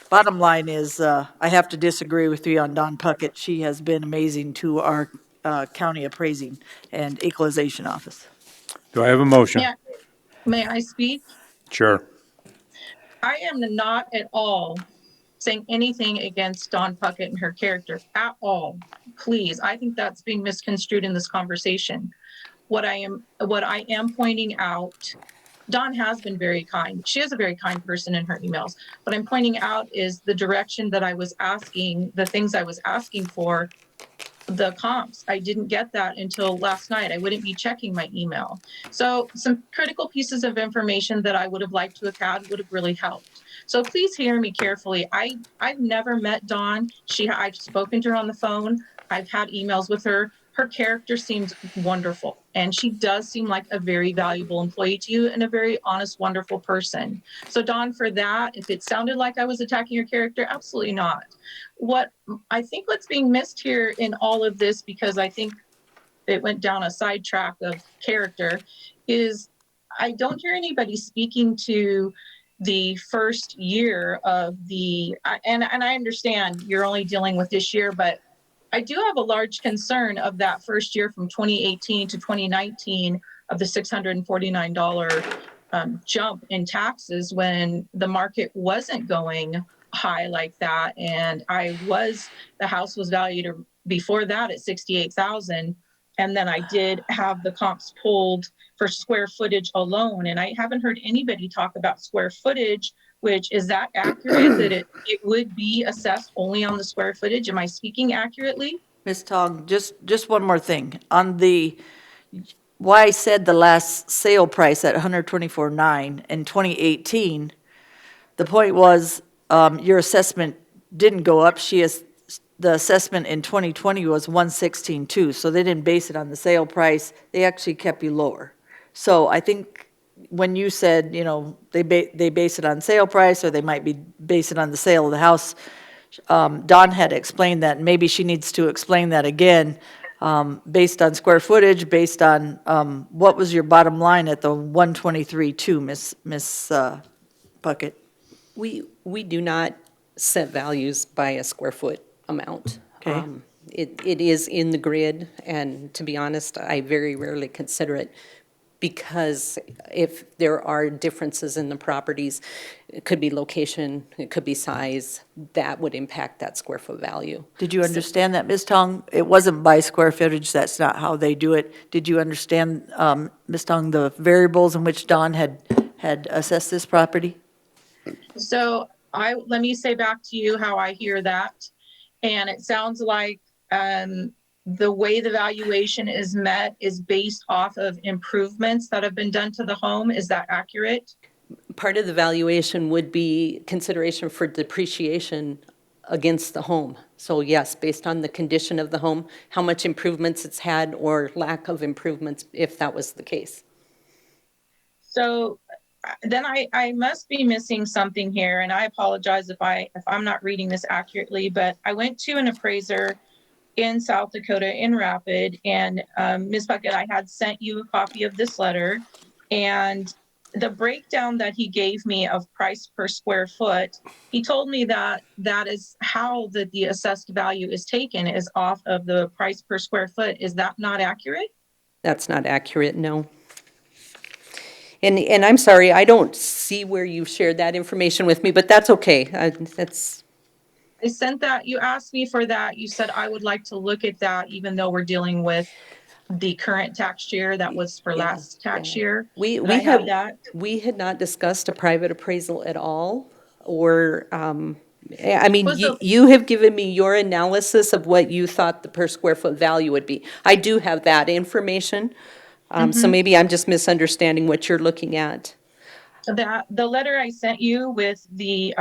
bottom line is, I have to disagree with you on Dawn Puckett. She has been amazing to our, county appraising and equalization office. Do I have a motion? Yeah, may I speak? Sure. I am not at all saying anything against Dawn Puckett and her character at all. Please, I think that's being misconstrued in this conversation. What I am pointing out, Dawn has been very kind. She is a very kind person in her emails. What I'm pointing out is the direction that I was asking, the things I was asking for, the comps. I didn't get that until last night. I wouldn't be checking my email. So some critical pieces of information that I would have liked to have had would have really helped. So please hear me carefully. I've never met Dawn. I've spoken to her on the phone. I've had emails with her. Her character seems wonderful, and she does seem like a very valuable employee to you and a very honest, wonderful person. So Dawn, for that, if it sounded like I was attacking your character, absolutely not. What I think what's being missed here in all of this, because I think it went down a sidetrack of character, is I don't hear anybody speaking to the first year of and I understand you're only dealing with this year, but I do have a large concern of that first year from 2018 to 2019 of the $649 jump in taxes when the market wasn't going high like that. And the house was valued before that at 68,000. And then I did have the comps pulled for square footage alone. And I haven't heard anybody talk about square footage, which is that accurate that it would be assessed only on the square footage? Am I speaking accurately? Ms. Tong, just one more thing. On why I said the last sale price at 124.9 in 2018, the point was, your assessment didn't go up. The assessment in 2020 was 116.2, so they didn't base it on the sale price. They actually kept you lower. So I think when you said, they base it on sale price, or they might base it on the sale of the house, Dawn had explained that, and maybe she needs to explain that again, based on square footage, based on, what was your bottom line at the 123.2, Miss Puckett? We do not set values by a square foot amount. Okay. It is in the grid, and to be honest, I very rarely consider it, because if there are differences in the properties, it could be location, it could be size, that would impact that square foot value. Did you understand that, Ms. Tong? It wasn't by square footage, that's not how they do it. Did you understand, Ms. Tong, the variables in which Dawn had assessed this property? So let me say back to you how I hear that. And it sounds like the way the valuation is met is based off of improvements that have been done to the home. Is that accurate? Part of the valuation would be consideration for depreciation against the home. So yes, based on the condition of the home, how much improvements it's had or lack of improvements, if that was the case. So then I must be missing something here, and I apologize if I'm not reading this accurately, but I went to an appraiser in South Dakota in Rapid, and Ms. Puckett, I had sent you a copy of this letter, and the breakdown that he gave me of price per square foot, he told me that that is how the assessed value is taken, is off of the price per square foot. Is that not accurate? That's not accurate, no. And I'm sorry, I don't see where you shared that information with me, but that's okay. I sent that. You asked me for that. You said I would like to look at that, even though we're dealing with the current tax year. That was for last tax year. We have that. We had not discussed a private appraisal at all, or, I mean, you have given me your analysis of what you thought the per square foot value would be. I do have that information, so maybe I'm just misunderstanding what you're looking at. The letter I sent you with the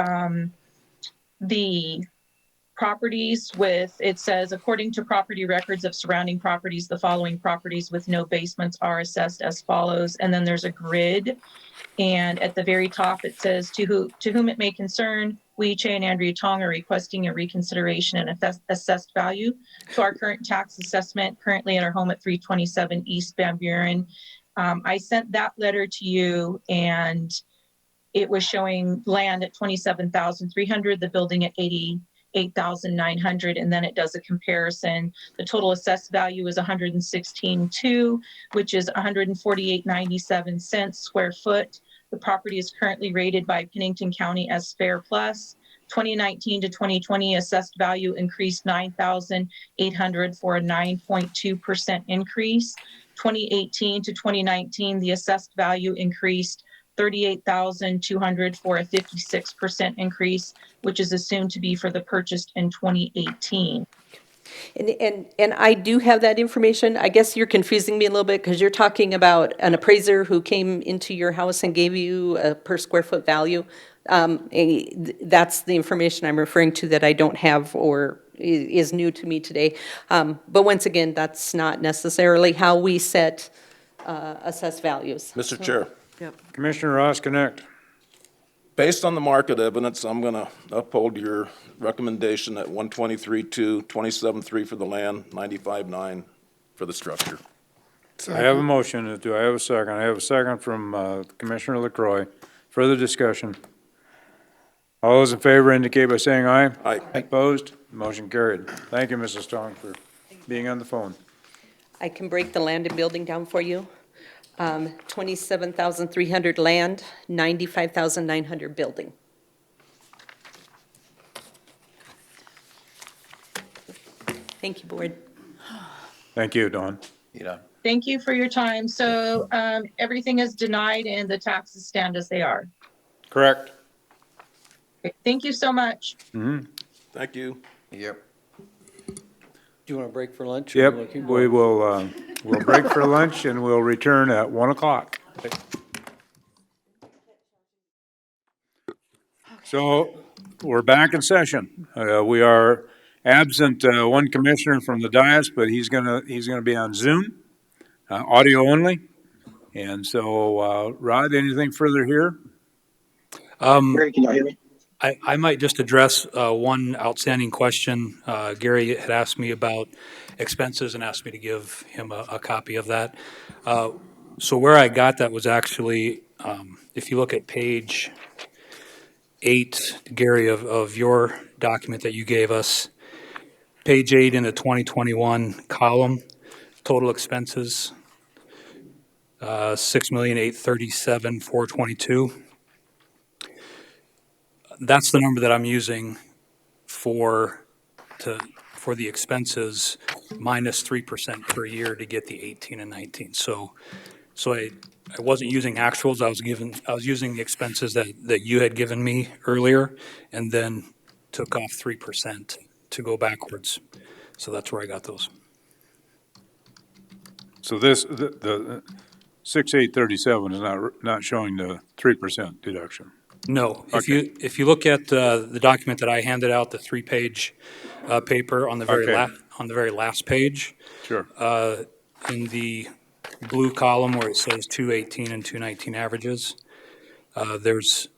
properties it says, according to property records of surrounding properties, the following properties with no basements are assessed as follows. And then there's a grid. And at the very top, it says, to whom it may concern, we, Che and Andrea Tong, are requesting a reconsideration and assessed value to our current tax assessment, currently in our home at 327 East Van Buren. I sent that letter to you, and it was showing land at 27,300, the building at 88,900, and then it does a comparison. The total assessed value is 116.2, which is 148.97 cents square foot. The property is currently rated by Pennington County as Fair Plus. 2019 to 2020 assessed value increased 9,800 for a 9.2% increase. 2018 to 2019, the assessed value increased 38,200 for a 56% increase, which is assumed to be for the purchased in 2018. And I do have that information. I guess you're confusing me a little bit because you're talking about an appraiser who came into your house and gave you a per square foot value. That's the information I'm referring to that I don't have or is new to me today. But once again, that's not necessarily how we set assessed values. Mr. Chair, Commissioner Ross Connect. based on the market evidence, I'm going to uphold your recommendation at 123.2, 27.3 for the land, 95.9 for the structure. I have a motion. Do I have a second? I have a second from Commissioner LaCroix. Further discussion? All those in favor indicate by saying aye. Aye. Opposed? Motion carried. Thank you, Mrs. Strong, for being on the phone. I can break the land and building down for you. 27,300 land, 95,900 building. Thank you, board. Thank you, Dawn. Thank you for your time. So everything is denied and the taxes stand as they are. Correct. Okay, thank you so much. Thank you. Yep. Do you want to break for lunch? Yep, we will, we'll break for lunch and we'll return at 1 o'clock. So we're back in session. We are absent one commissioner from the dais, but he's gonna be on Zoom, audio only. And so, Rod, anything further here? Gary, can you hear me? I might just address one outstanding question. Gary had asked me about expenses and asked me to give him a copy of that. So where I got that was actually, if you look at page 8, Gary, of your document that you gave us, page 8 in the 2021 column, total expenses, $6,837,422. That's the number that I'm using for the expenses minus 3% per year to get the 18 and 19. So I wasn't using actuals. I was using the expenses that you had given me earlier, and then took off 3% to go backwards. So that's where I got those. So the 6,837 is not showing the 3% deduction. No, Okay. if you look at the document that I handed out, the 3-page paper on the very Okay. on the very last page, Sure. in the blue column where it says 218 and 219 averages, there's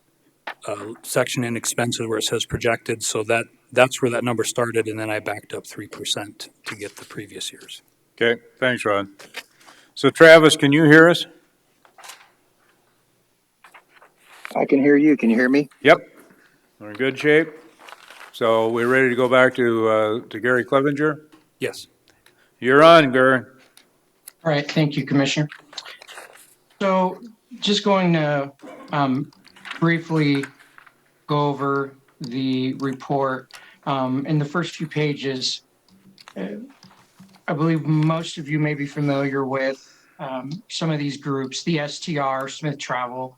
a section in expenses where it says projected. So that's where that number started, and then I backed up 3% to get the previous years. Okay, thanks, Rod. So Travis, can you hear us? I can hear you. Can you hear me? Yep. We're in good shape. So we're ready to go back to Gary Clevenger? Yes. You're on, Gary. All right, thank you, Commissioner. So just going to briefly go over the report. In the first few pages, I believe most of you may be familiar with some of these groups, the STR, Smith Travel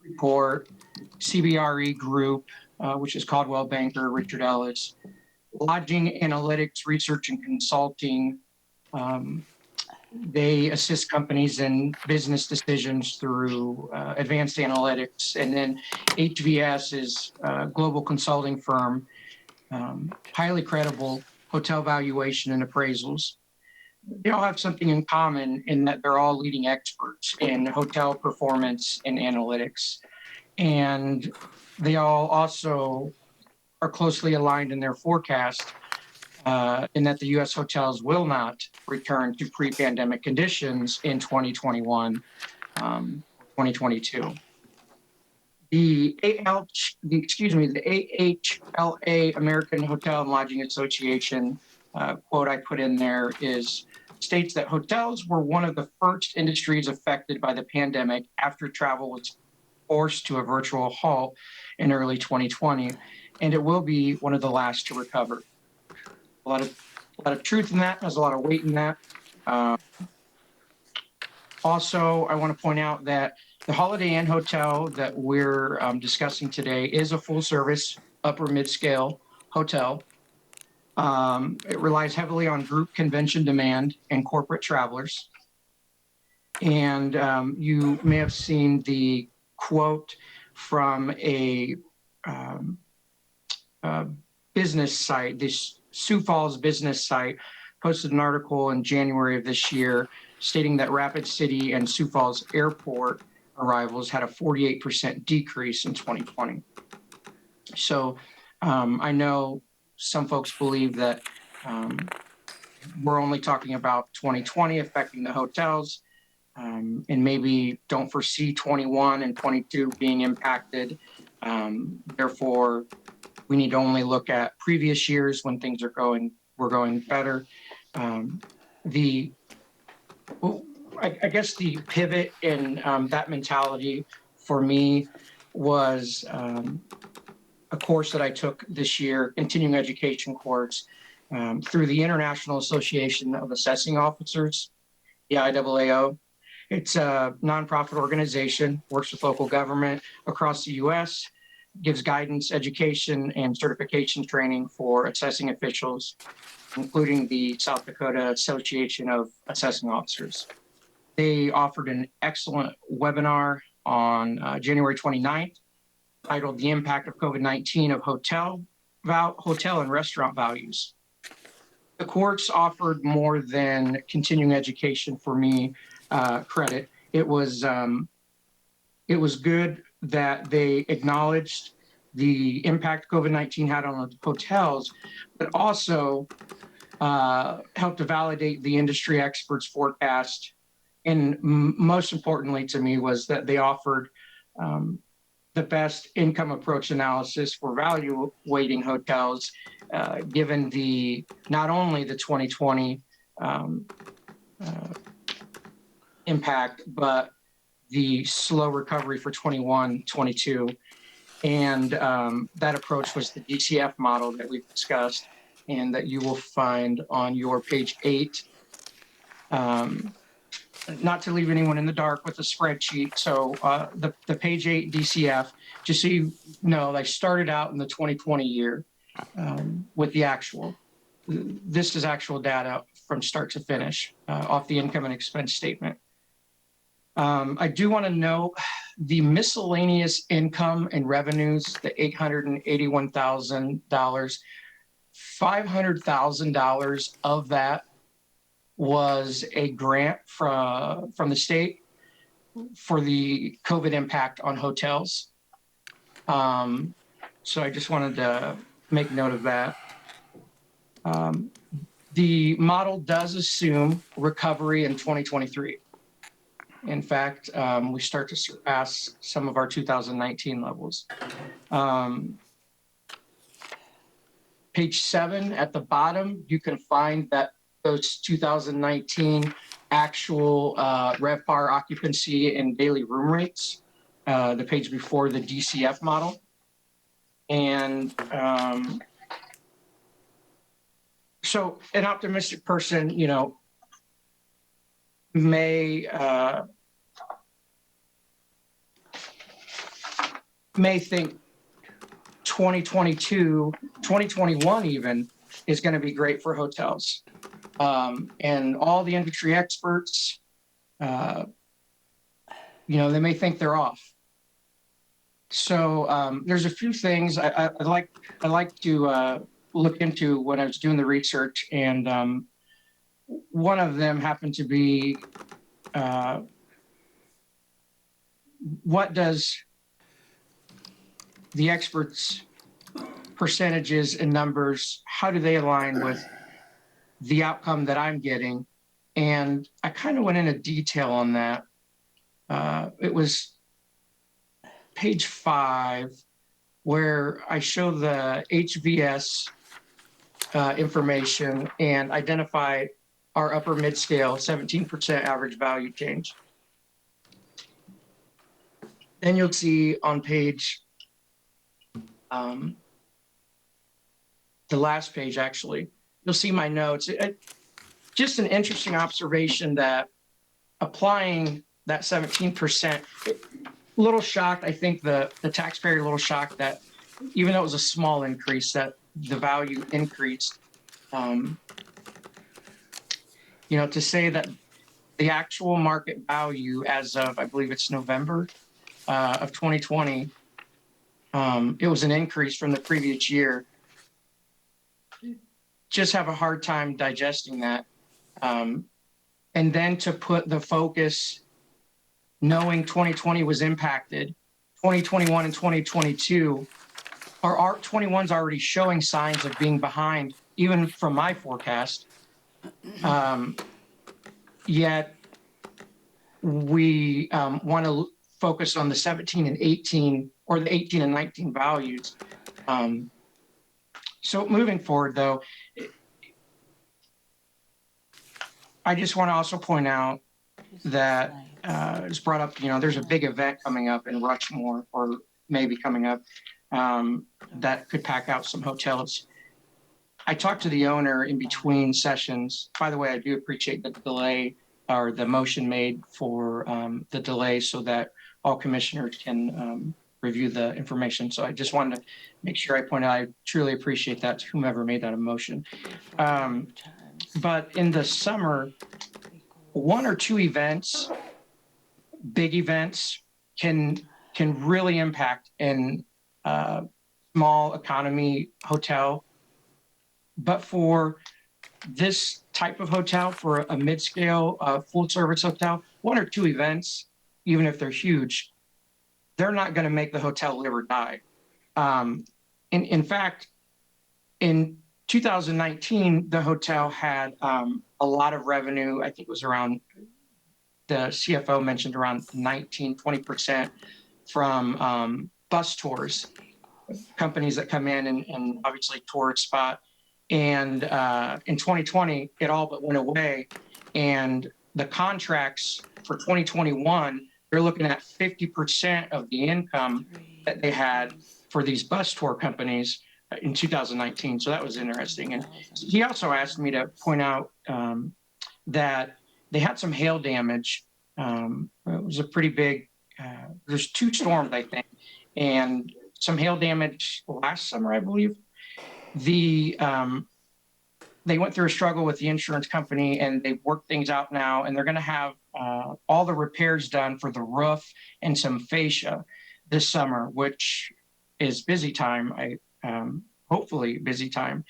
Report, CBRE Group, which is Caldwell Banker, Richard Ellis, Lodging Analytics Research and Consulting. They assist companies in business decisions through advanced analytics. And then HVS is a global consulting firm, highly credible hotel valuation and appraisals. They all have something in common in that they're all leading experts in hotel performance and analytics. And they all also are closely aligned in their forecast in that the U.S. hotels will not return to pre-pandemic conditions in 2021, 2022. The AHLA, American Hotel and Lodging Association, quote I put in there states that hotels were one of the first industries affected by the pandemic after travel was forced to a virtual halt in early 2020, and it will be one of the last to recover. A lot of truth in that. There's a lot of weight in that. Also, I want to point out that the Holiday Inn Hotel that we're discussing today is a full-service upper mid-scale hotel. It relies heavily on group convention demand and corporate travelers. And you may have seen the quote from a business site, this Sioux Falls business site, posted an article in January of this year stating that Rapid City and Sioux Falls Airport arrivals had a 48% decrease in 2020. So I know some folks believe that we're only talking about 2020 affecting the hotels, and maybe don't foresee 21 and 22 being impacted. Therefore, we need to only look at previous years when things were going better. I guess the pivot in that mentality for me was a course that I took this year, continuing education course, through the International Association of Assessing Officers, the IAAO. It's a nonprofit organization, works with local government across the U.S., gives guidance, education, and certification training for assessing officials, including the South Dakota Association of Assessing Officers. They offered an excellent webinar on January 29th, titled The Impact of COVID-19 of Hotel and Restaurant Values. The course offered more than continuing education for me credit. It was good that they acknowledged the impact COVID-19 had on hotels, but also helped to validate the industry experts' forecast. And most importantly to me was that they offered the best income approach analysis for value weighting hotels, given not only the 2020 impact, but the slow recovery for 21, 22. And that approach was the DCF model that we've discussed and that you will find on your page 8. Not to leave anyone in the dark with the spreadsheet. So the page 8 DCF, just so you know, I started out in the 2020 year with the actual. This is actual data from start to finish off the income and expense statement. I do want to note the miscellaneous income and revenues, the $881,000, $500,000 of that was a grant from the state for the COVID impact on hotels. So I just wanted to make note of that. The model does assume recovery in 2023. In fact, we start to surpass some of our 2019 levels. Page 7 at the bottom, you can find that those 2019 actual RevPAR occupancy and daily room rates, the page before the DCF model. And so an optimistic person, you know, may think 2022, 2021 even is going to be great for hotels. And all the industry experts, you know, they may think they're off. So there's a few things I like to look into when I was doing the research, and one of them happened to be what does the experts' percentages and numbers, how do they align with the outcome that I'm getting? And I kind of went into detail on that. It was page 5, where I show the HVS information and identify our upper mid-scale 17% average value change. Then you'll see on page, the last page actually, you'll see my notes. Just an interesting observation that applying that 17%, a little shocked, I think the taxpayer a little shocked that even though it was a small increase, that the value increased. To say that the actual market value as of, I believe it's November of 2020, it was an increase from the previous year. Just have a hard time digesting that. And then to put the focus, knowing 2020 was impacted, 2021 and 2022, our 21's already showing signs of being behind, even from my forecast. Yet we want to focus on the 17 and 18, or the 18 and 19 values. So moving forward, though, I just want to also point out that it's brought up, there's a big event coming up in Rushmore, or maybe coming up, that could pack out some hotels. I talked to the owner in between sessions. By the way, I do appreciate the delay, or the motion made for the delay, so that all commissioners can review the information. So I just wanted to make sure I point out, I truly appreciate that to whomever made that a motion. But in the summer, 1 or 2 events, big events, can really impact in small economy hotel. But for this type of hotel, for a mid-scale full service hotel, 1 or 2 events, even if they're huge, they're not going to make the hotel live or die. In fact, in 2019, the hotel had a lot of revenue. I think it was around, the CFO mentioned around 19-20% from bus tours, companies that come in and obviously tour a spot. And in 2020, it all but went away. And the contracts for 2021, they're looking at 50% of the income that they had for these bus tour companies in 2019. So that was interesting. And he also asked me to point out that they had some hail damage. It was a pretty big, there's 2 storms, I think, and some hail damage last summer, I believe. They went through a struggle with the insurance company, and they've worked things out now, and they're going to have all the repairs done for the roof and some fascia this summer, which is busy time. Hopefully busy time.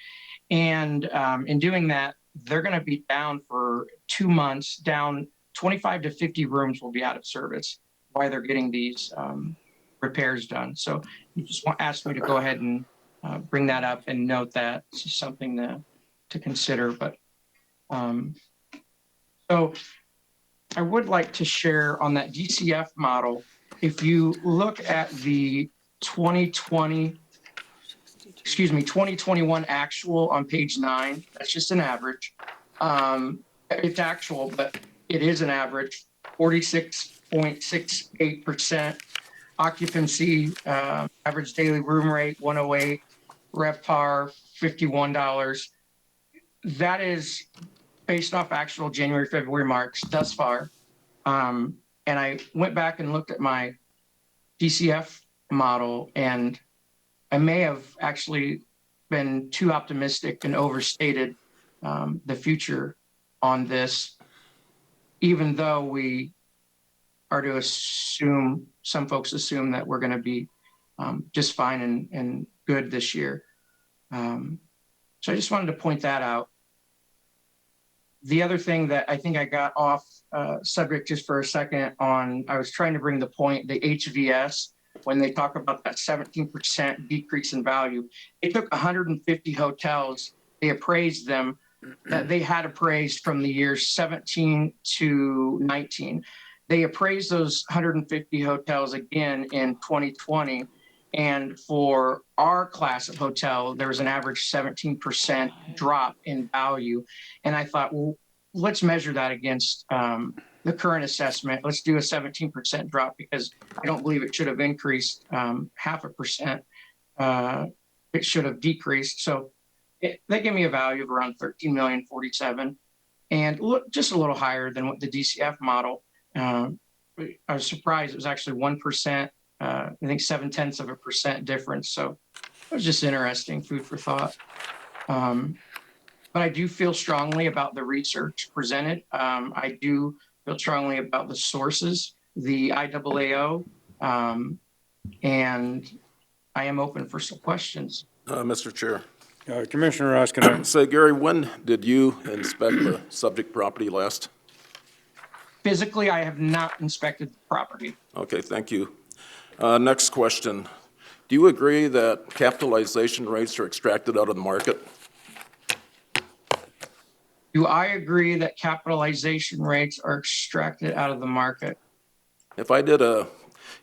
And in doing that, they're going to be down for 2 months, down 25 to 50 rooms will be out of service while they're getting these repairs done. So you just asked me to go ahead and bring that up and note that it's just something to consider. But so I would like to share on that DCF model. If you look at the 2021 actual on page 9, that's just an average. It's actual, but it is an average, 46.68% occupancy, average daily room rate, 108, RevPAR, $51. That is based off actual January, February marks thus far. And I went back and looked at my DCF model, and I may have actually been too optimistic and overstated the future on this, even though we are to assume, some folks assume that we're going to be just fine and good this year. So I just wanted to point that out. The other thing that I think I got off subject just for a second on, I was trying to bring the point, the HVS, when they talk about that 17% decrease in value, they took 150 hotels, they appraised them, that they had appraised from the years 17 to 19. they appraised those 150 hotels again in 2020. And for our class of hotel, there was an average 17% drop in value. And I thought, well, let's measure that against the current assessment. Let's do a 17% drop because I don't believe it should have increased 0.5%. It should have decreased. So they gave me a value of around 13,047,000, and just a little higher than what the DCF model. I was surprised it was actually 1%. I think 0.7% difference. So it was just interesting, food for thought. But I do feel strongly about the research presented. I do feel strongly about the sources, the IAAO, and I am open for some questions. Mr. Chair. Commissioner Roskinek. Say, Gary, when did you inspect the subject property last? Physically, I have not inspected the property. Okay, thank you. Next question. Do you agree that capitalization rates are extracted out of the market? Do I agree that capitalization rates are extracted out of the market? If I did a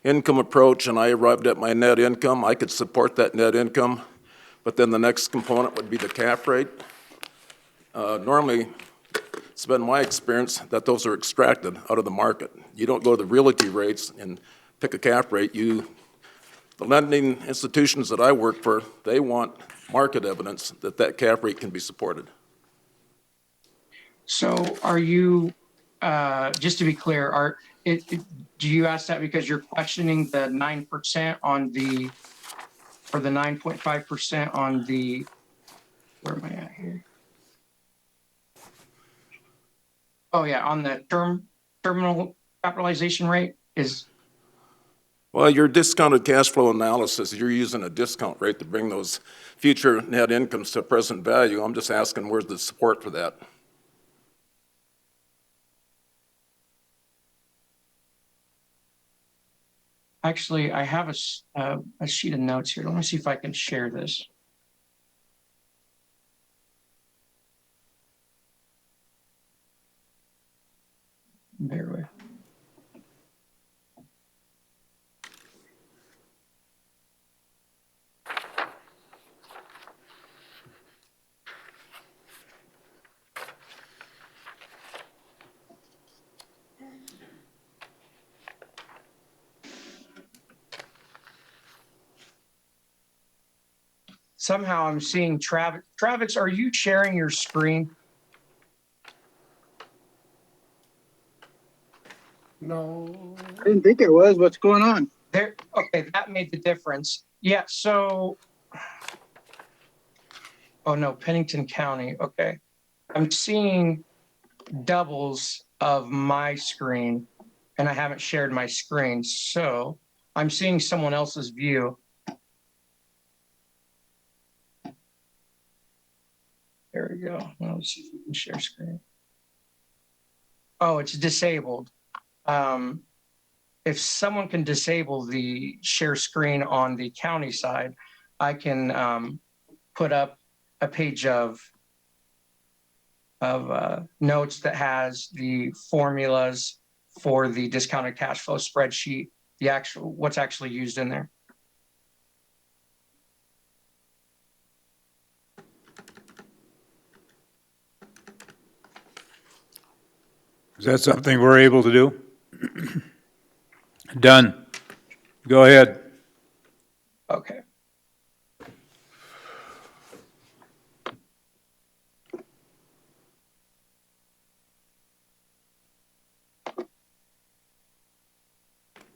income approach and I arrived at my net income, I could support that net income, but then the next component would be the cap rate. Normally, it's been my experience that those are extracted out of the market. You don't go to the realty rates and pick a cap rate. The lending institutions that I work for, they want market evidence that that cap rate can be supported. So are you, just to be clear, do you ask that because you're questioning the 9% on the, or the 9.5% on the, where am I at here? Oh yeah, on the terminal capitalization rate is? Well, your discounted cash flow analysis, you're using a discount rate to bring those future net incomes to present value. I'm just asking where's the support for that? Actually, I have a sheet of notes here. Let me see if I can share this. Bear with. Somehow I'm seeing Travis. Travis, are you sharing your screen? No. I didn't think it was. What's going on? There. Okay, that made the difference. Yeah, so, oh no, Pennington County. Okay. I'm seeing doubles of my screen and I haven't shared my screen. So I'm seeing someone else's view. There we go. Well, let's see if we can share screen. Oh, it's disabled. If someone can disable the share screen on the county side, I can put up a page of notes that has the formulas for the discounted cash flow spreadsheet, the actual what's actually used in there. Is that something we're able to do? Done. Go ahead. Okay.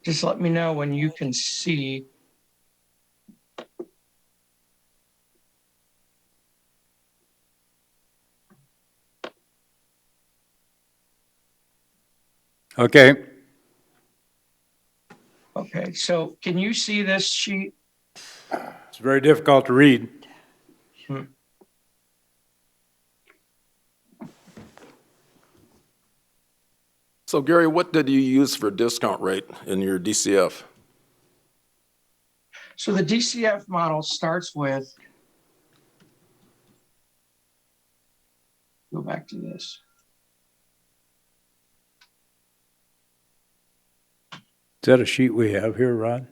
Just let me know when you can see. Okay. Okay, so can you see this sheet? It's very difficult to read. So Gary, what did you use for discount rate in your DCF? So the DCF model starts with, go back to this. that a sheet we have here, Rod?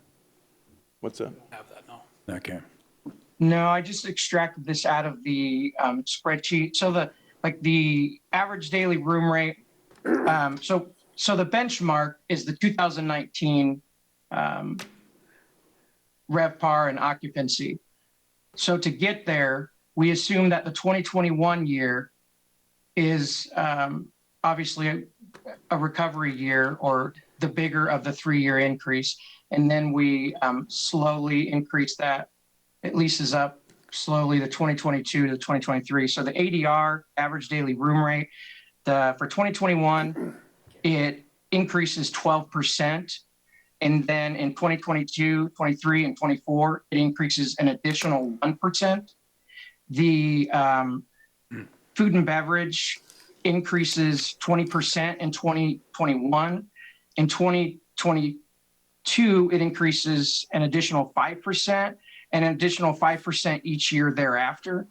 What's that? Have that now. Okay. No, I just extracted this out of the spreadsheet. So the average daily room rate, so the benchmark is the 2019 RevPAR and occupancy. So to get there, we assume that the 2021 year is obviously a recovery year, or the bigger of the 3-year increase. And then we slowly increase that. It leases up slowly the 2022 to the 2023. So the ADR, average daily room rate, for 2021, it increases 12%. And then in 2022, 23, and 24, it increases an additional 1%. The food and beverage increases 20% in 2021. In 2022, it increases an additional 5% and an additional 5% each year thereafter.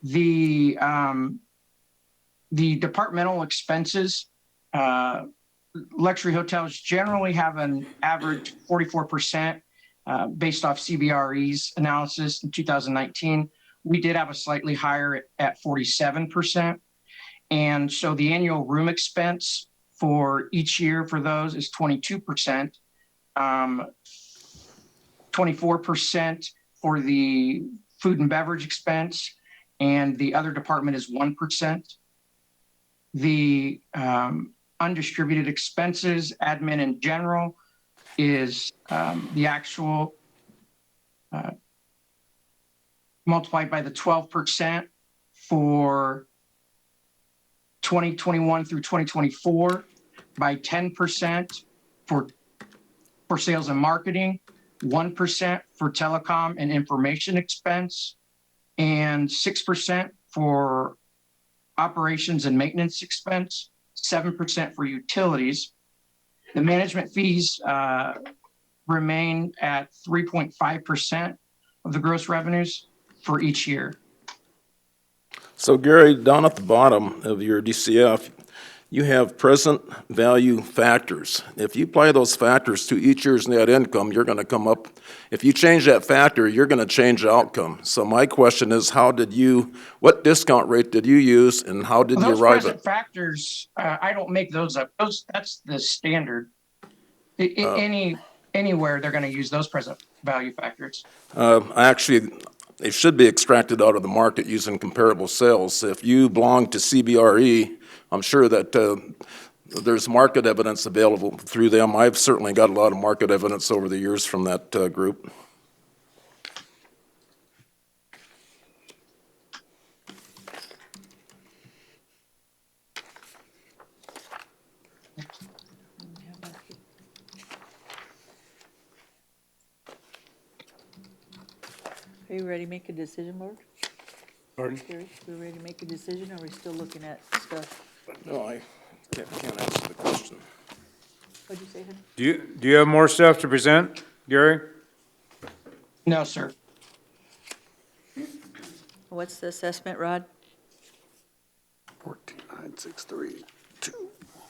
The departmental expenses, luxury hotels generally have an average 44% based off CBRE's analysis in 2019. We did have a slightly higher at 47%. And so the annual room expense for each year for those is 22%, 24% for the food and beverage expense, and the other department is 1%. The undistributed expenses, admin in general, is the actual multiplied by the 12% for 2021 through 2024, by 10% for sales and marketing, 1% for telecom and information expense, and 6% for operations and maintenance expense, 7% for utilities. The management fees remain at 3.5% of the gross revenues for each year. So Gary, down at the bottom of your DCF, you have present value factors. If you apply those factors to each year's net income, you're going to come up, if you change that factor, you're going to change the outcome. So my question is, what discount rate did you use, and how did you arrive at? Those present factors, I don't make those up. That's the standard. Anywhere they're going to use those present value factors. Actually, they should be extracted out of the market using comparable sales. If you belong to CBRE, I'm sure that there's market evidence available through them. I've certainly got a lot of market evidence over the years from that group. Are you ready to make a decision, Lord? Pardon? Gary, we ready to make a decision, or are we still looking at stuff? No, I can't answer the question. What'd you say, honey? Do you have more stuff to present, Gary? No, sir. What's the assessment, Rod? 14,963.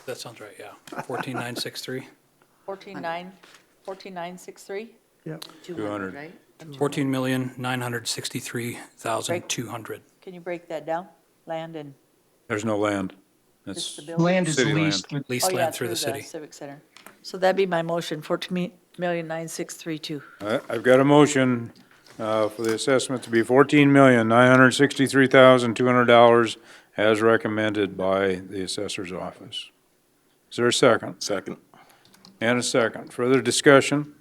That sounds right, yeah. 14,963. 14,963? Yep. 200. Right? 14,963,200. Can you break that down? Land and There's no land. just That's the building? Land is city leased. land. Leased Oh, yeah, land through the city. Civic Center. So that'd be my motion, 14,963,200. I've got a motion for the assessment to be $14,963,200 as recommended by the assessor's office. Is there a second? Second. And a second. Further discussion?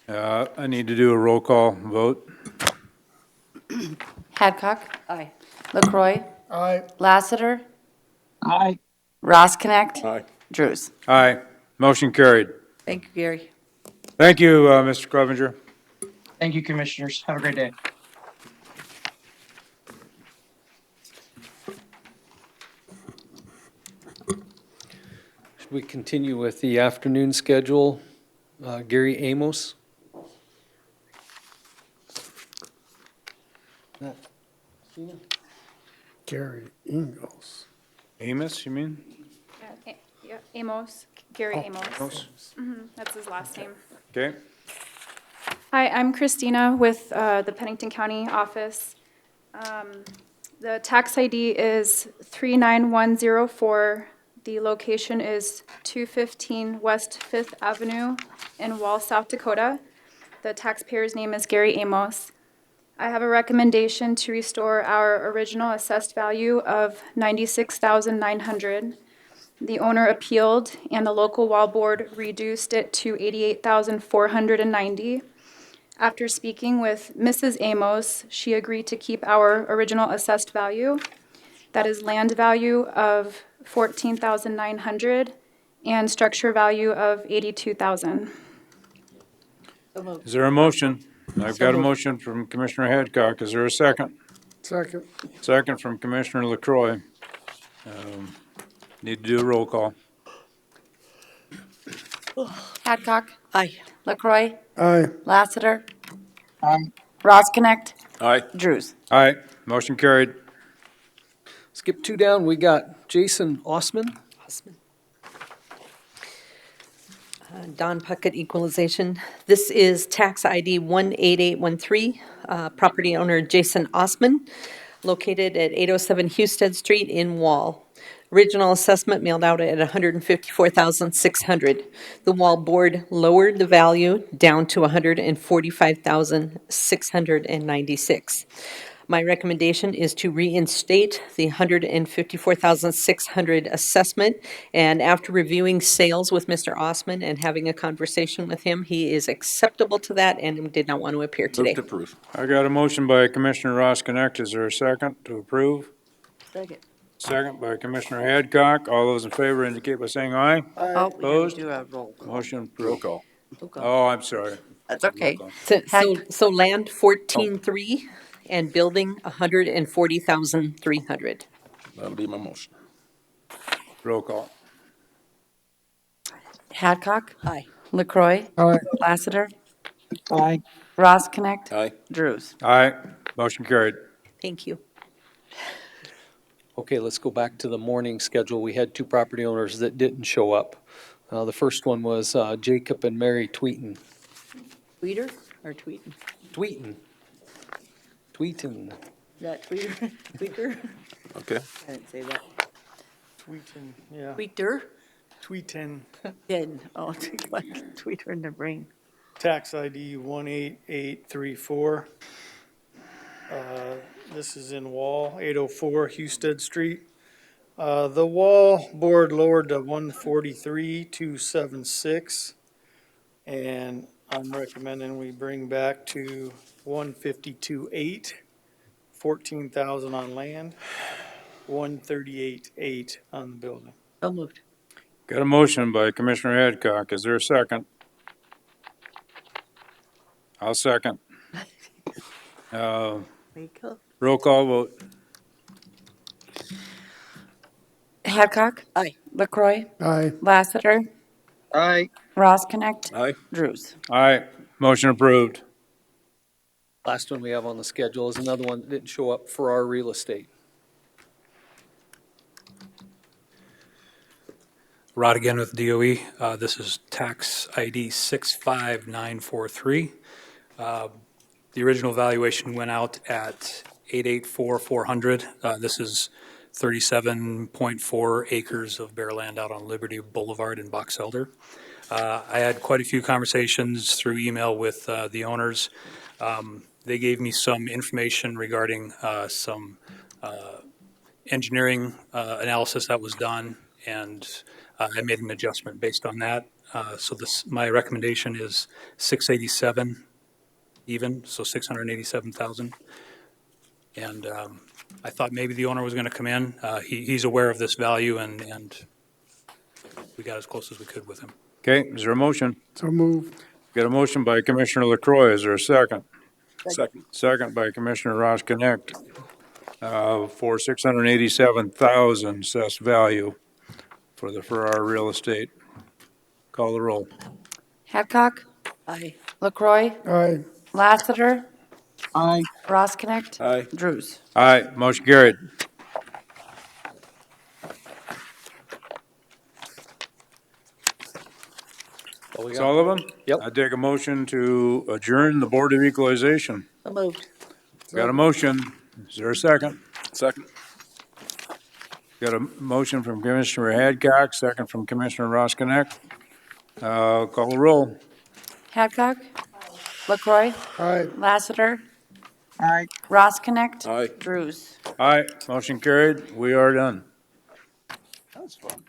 I need to do a roll call vote. Hadcock, Aye. LaCroy, Aye. Lassiter, Aye. Ross Connect, Aye. Drews. Aye. Motion carried. Thank you, Gary. Thank you, Mr. Clevenger. Thank you, commissioners. Have a great day. Should we continue with the afternoon schedule? Gary Amos? Gary Ingalls. Amos, you mean? Amos, Gary Oh, Amos. Amos. That's his last name. Okay, Hi, I'm Christina with the Pennington County office. The tax ID is 39104. The location is 215 West Fifth Avenue in Wall, South Dakota. The taxpayer's name is Gary Amos. I have a recommendation to restore our original assessed value of $96,900. The owner appealed, and the local wall board reduced it to $88,490. After speaking with Mrs. Amos, she agreed to keep our original assessed value. That is land value of $14,900 and structure value of $82,000. is there a motion? I've got a motion from Commissioner Hadcock. Is there a second? Second. Second from Commissioner LaCroy. Need to do a roll call. Hadcock. Aye. LaCroy. Aye. Lassiter. Ross Connect. Aye. Drews. Aye, motion carried. Skip two down, we got Jason Osman. Don Puckett Equalization. This is tax ID 18813, property owner Jason Osman, located at 807 Husted Street in Wall. Original assessment mailed out at $154,600. The Wall board lowered the value down to $145,696. My recommendation is to reinstate the $154,600 assessment, and after reviewing sales with Mr. Osman and having a conversation with him, he is acceptable to that and did not want to appear today. Move to approve. I got a motion by Commissioner Ross Connect. Is there a second to approve? Second. Second by Commissioner Hadcock. All those in favor indicate by saying aye. Oh, we have to Opposed? do a roll call. Motion Roll approved. call. Oh, I'm sorry. That's okay. Roll call. So land 14.3 and building 140,300. That'll be my motion. Roll call. Hadcock. Aye. LaCroy. Aye. Lassiter. Aye. Ross Connect. Aye. Drews. Aye, motion carried. Thank you. Okay, let's go back to the morning schedule. We had two property owners that didn't show up. The first one was Jacob and Mary Tweeten. Tweeter or Tweeten? Tweeten. Tweeten. Is that Tweeter? Tweeter? Okay. I didn't say that. Tweetin, yeah, Tweeter? Tweetin, Did. Oh, like Tweeter in the brain. tax ID 18834. This is in Wall, 804 Husted Street. The Wall board lowered to 143,276. And I'm recommending we bring back to 152,8, 14,000 on land, 138,8 on the building. So moved. Got a motion by Commissioner Hadcock. Is there a second? I'll second. Wake up. Roll call vote. Hadcock. Aye. LaCroy. Aye. Lassiter. Aye. Ross Connect. Aye. Drews. Aye, motion approved. Last one we have on the schedule is another one that didn't show up for our real estate. Rod again with DOE. This is tax ID 65943. The original valuation went out at 884,400. This is 37.4 acres of bare land out on Liberty Boulevard in Box Elder. I had quite a few conversations through email with the owners. They gave me some information regarding some engineering analysis that was done, and I made an adjustment based on that. So my recommendation is 687 even, so 687,000. And I thought maybe the owner was going to come in. He's aware of this value, and we got as close as we could with him. Okay, is there a motion? So moved. Got a motion by Commissioner LaCroy. Is there a second? Second. Second by Commissioner Ross Connect for 687,000 assessed value for our real estate. Call the roll. Hadcock. Aye. LaCroy. Aye. Lassiter. Aye. Ross Connect. Aye. Drews. Aye, motion carried. all we That's got. all of them? Yep. I take a motion to adjourn the Board of Equalization. So moved. Got a motion. Is there a second? Second. Got a motion from Commissioner Hadcock, second from Commissioner Roskinek. Call the roll. Hadcock? LaCroy? Aye. Lassiter? Aye. Ross Connect? Aye. Drews? Aye, motion carried. We are done. That was fun.